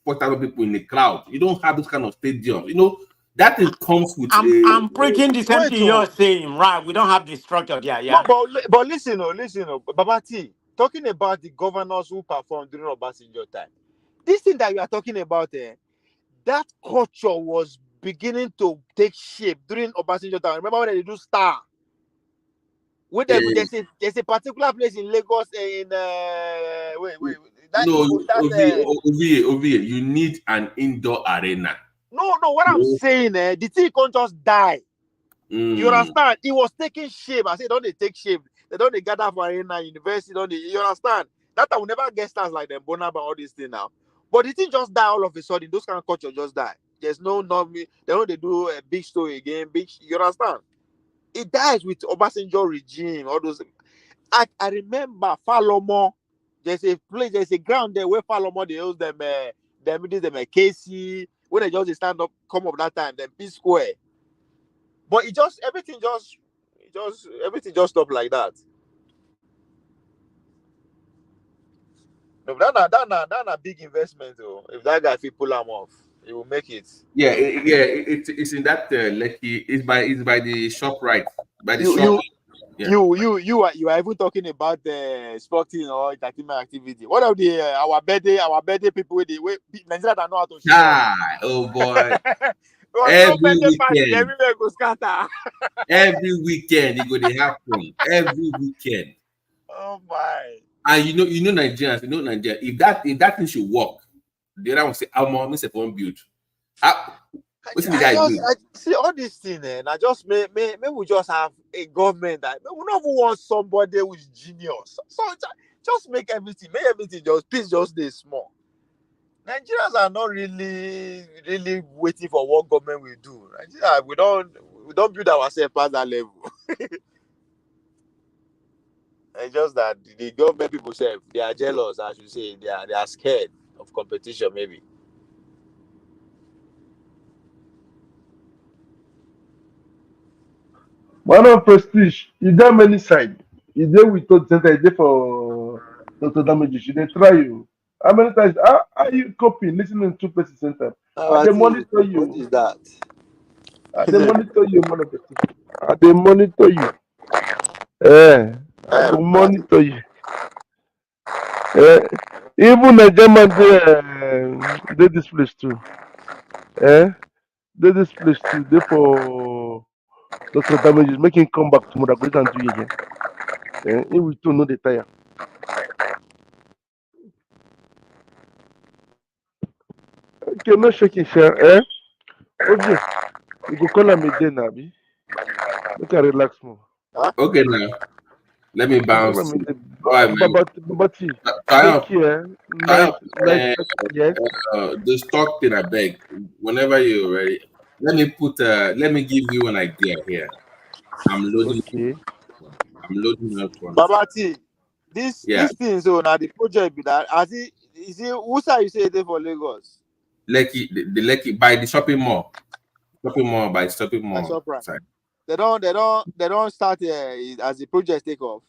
4,000 people in the crowd. You don't have those kind of stadiums. That thing comes with. I'm preaching the same thing you're saying, right? We don't have the structure there, yeah. But listen, Babati, talking about the governors who performed during Obasanjo time. This thing that you are talking about, that culture was beginning to take shape during Obasanjo time. Remember when they do Star? There's a particular place in Lagos Ovie, you need an indoor arena. No, what I'm saying, the thing can't just die. You understand? It was taking shape. I said, don't they take shape? They don't gather for arena, university, don't they? You understand? That I will never get stars like them, Bonaba, all these things now. But the thing just die all of a sudden. Those kind of culture just die. There's they do a big story again. You understand? It dies with Obasanjo regime. All those. I remember Falomo. there's a place, there's a ground there where Falomo they use them KC, when they just stand up, come up that time, then P Square. But everything just stopped like that. No, that a big investment though. If that guy if pull him off, he will make it. Yeah, it's in that Lekki. It's by the shop, right? By the You shop. you Yeah. you are even talking about the sporting or entertainment activity. What of the our birthday people with the way Nigeria don't know how to show Ah, oh boy. off. No Every birthday party, weekend, everywhere go scatter. every weekend it go dey happen. Every weekend. Oh my. And you know Nigerians, if that thing should work, the other one say, I'm on this one build. What's the guy do? I see all these things, and I just may we just have a government that we don't even want somebody who's genius. So just make everything just please just stay small. Nigerians are not really waiting for what government will do. Nigeria, we don't build ourselves past that level. It's just that the government people say they are jealous, as you say, they are scared of competition, maybe. Man of prestige, you get many side. You dey with Todd Center, you dey for Dr. Damages. You dey try you. How many times are you copying, listening to places center? I dey monitor What you. is that? I dey monitor you, man of prestige. I dey monitor you. I go monitor you. Even the German dey this place too. Dey this place too. Dey for Dr. Damages. Make him come back tomorrow. Go and do it again. He will too know the tire. Okay, no shaking, sir. Okay, you go call am again, Abi. Make I relax more. Okay, now let me Call bounce. am again. All right, man. Babati, Triumph, take care. Triumph, Nice. Yes. the stock thing, I beg. Whenever you're ready, let me give you an idea here. I'm loading. Okay. I'm loading up one. Babati, this Yeah, thing so now the project be that as it is it who say you say they for Lagos? Lekki, the Lekki by the shopping mall by the shopping I mall saw Prime. side. They don't start as the project take off.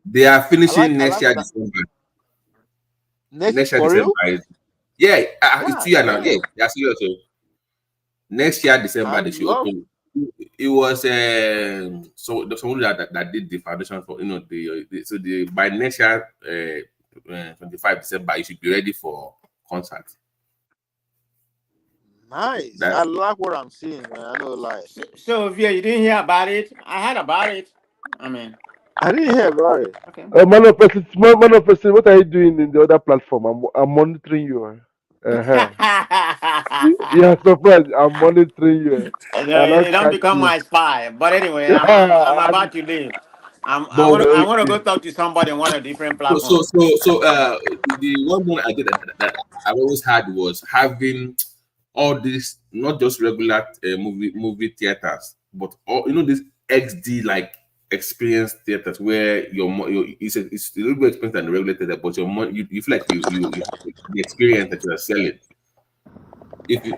They are finishing I next like year that. December. Next Year for December. real? Yeah, it's God 2 years now. Yeah, damn. that's serious. So next year December I they should love open. It was so there's someone that did the foundation for the by next year 25 December you should be ready for concert. nice. That I like what I'm seeing, man. I don't lie. So if you didn't hear about it, I heard about it. I mean, I didn't hear about it. okay. Man of prestige, what are you doing in the other platform? I'm monitoring you. Yeah, surprise. I'm monitoring you. No, I not it don't catch become you. my spy. But anyway, I'm about to leave. but I want to Okay. go talk to somebody on one of the different so so platforms. so so the one thing I did that I always had was having all these not just regular movie theaters, but all this XD like experience theaters where it's a little bit expensive than the regular theater, but your money you feel like you have the experience that you are selling. If you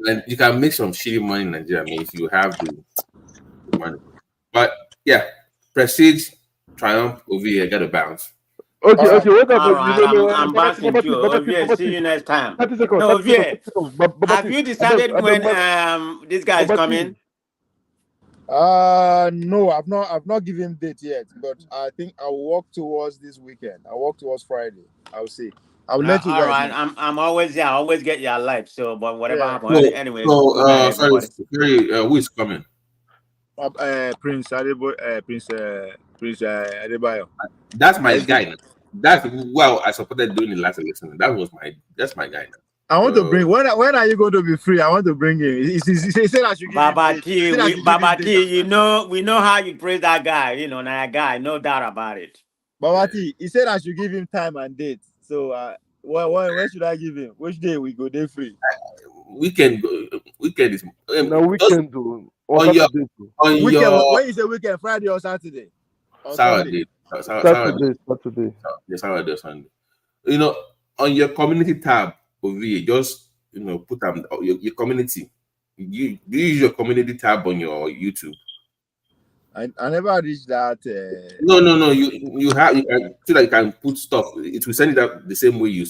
and you can make some shitty money in Nigeria, I mean, if you have the money. But yeah, Prestige, Triumph over here, got to bounce. Okay, All right. okay. What All happened? right, I'm Babati, bouncing too. Ovie, see Babati. you next time. 30 seconds, No, 30 seconds, Ovie, 30 seconds. have Babati, you decided when this guy is Babati. coming? No, I've not given date yet, but I think I'll work towards this weekend. I'll work towards Friday. I'll see. I'll let you All guys right, know. I'm always I always get your life. So, but whatever Yeah. happens, So, anyway, good night, everybody. sorry, who is coming? Prince Adebayo. That's my SD. guy. Now. That's well, I supported doing the last election. That's my guy. Now. I want to So, bring when are you going to be free? I want to bring him. He said I should give him Baba date. He said I T, should give him Baba date T, and time. we know how you praise that guy. That guy, no doubt about it. Babati, he said I should give him time and date. So when should I give him? Which day we go day free? weekend is Now just weekend, on on your Saturday. on Weekend your when you say weekend, Friday or Saturday? Saturday. Saturday, Sunday. You know, on your community tab over here, just put your community. Do you use your community tab on your YouTube? I never reached that. No. You have. You can feel like you can put stuff. It will send it out the same way you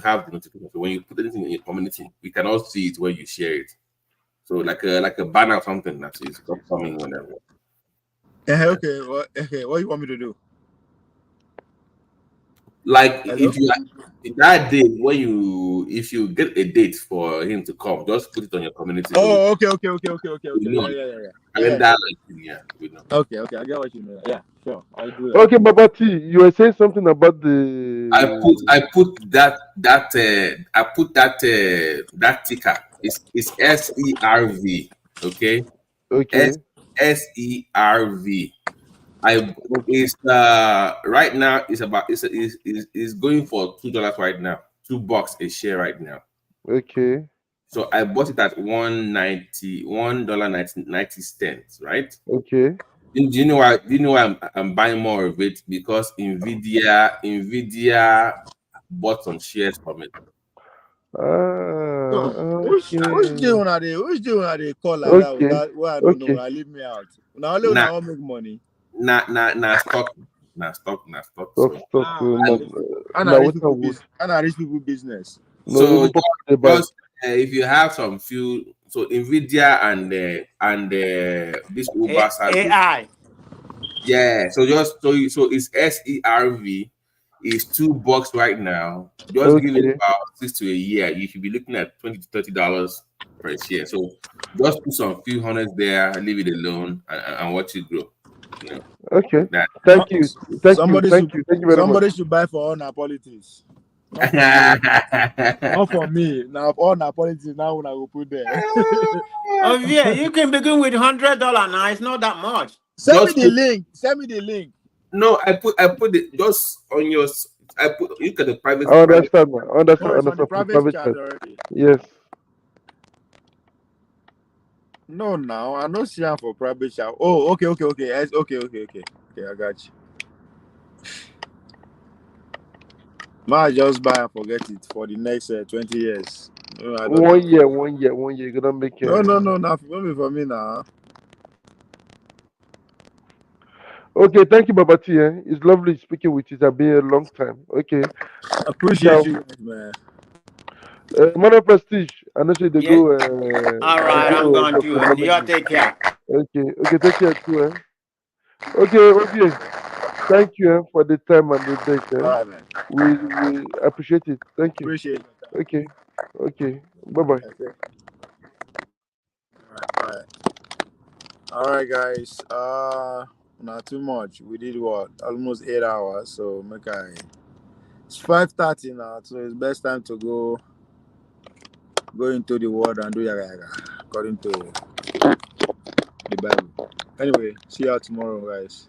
have the notification. So when you put anything in your community, we can all see it when you share it. So like a banner or something that is coming whenever. Okay. What you want me to do? Like Hello? if you that day if you get a date for him to come, just put it on your community. Oh, okay. Yeah. Calendar, we know. Okay, I get what you mean. Yeah, sure. I'll do it. Okay, Babati, you were saying something about the. I put that ticker. It's SERV. Okay. Okay. SERV. It's right now it's going for $2 right now. $2 a share right now. Okay. So I bought it at $1.90, right? Okay. Do you know why? Do you know why I'm buying more of it? Because Nvidia bought some shares from it. Which day when they call like that without I don't know? I leave me out. Now only when I want make money. Stock. And I reach people business. So just if you have some few, so Nvidia and this Uber AI. Yeah, so it's SERV is $2 right now. Just give it about 6 to a year. You should be looking at $20 to $30 per share. So just put some few hundreds there, leave it alone, and watch it grow. Okay. Thank you. Thank you very much. Somebody should buy for all our politics. Not for me. Now all our politics now when I will put there. Oh yeah, you can begin with $100 now. It's not that much. Send me the link. No, I put it just on your. You got the private. I understand. Understand. The private chat already. Yes. No, now I don't see her for private chat. Oh, okay. Okay, I got you. Might just buy and forget it for the next 20 years. No, I don't 1 year. You're gonna make it. No, nothing for me now. Okay, thank you, Babati. It's lovely speaking with you. It's been a long time. Okay. Appreciate you, man. Man of Prestige, I know they go. All right, I'm going to. You take care. Okay, take care too. Okay. Thank you for the time and the date. All right, man. We appreciate it. Thank you. Appreciate Okay. it. Bye-bye. Okay. All right, guys. Not too much. We did what? Almost 8 hours. So it's 5:30 now. So it's best time to go into the world and do yaga according to the Bible. Anyway, see y'all tomorrow, guys.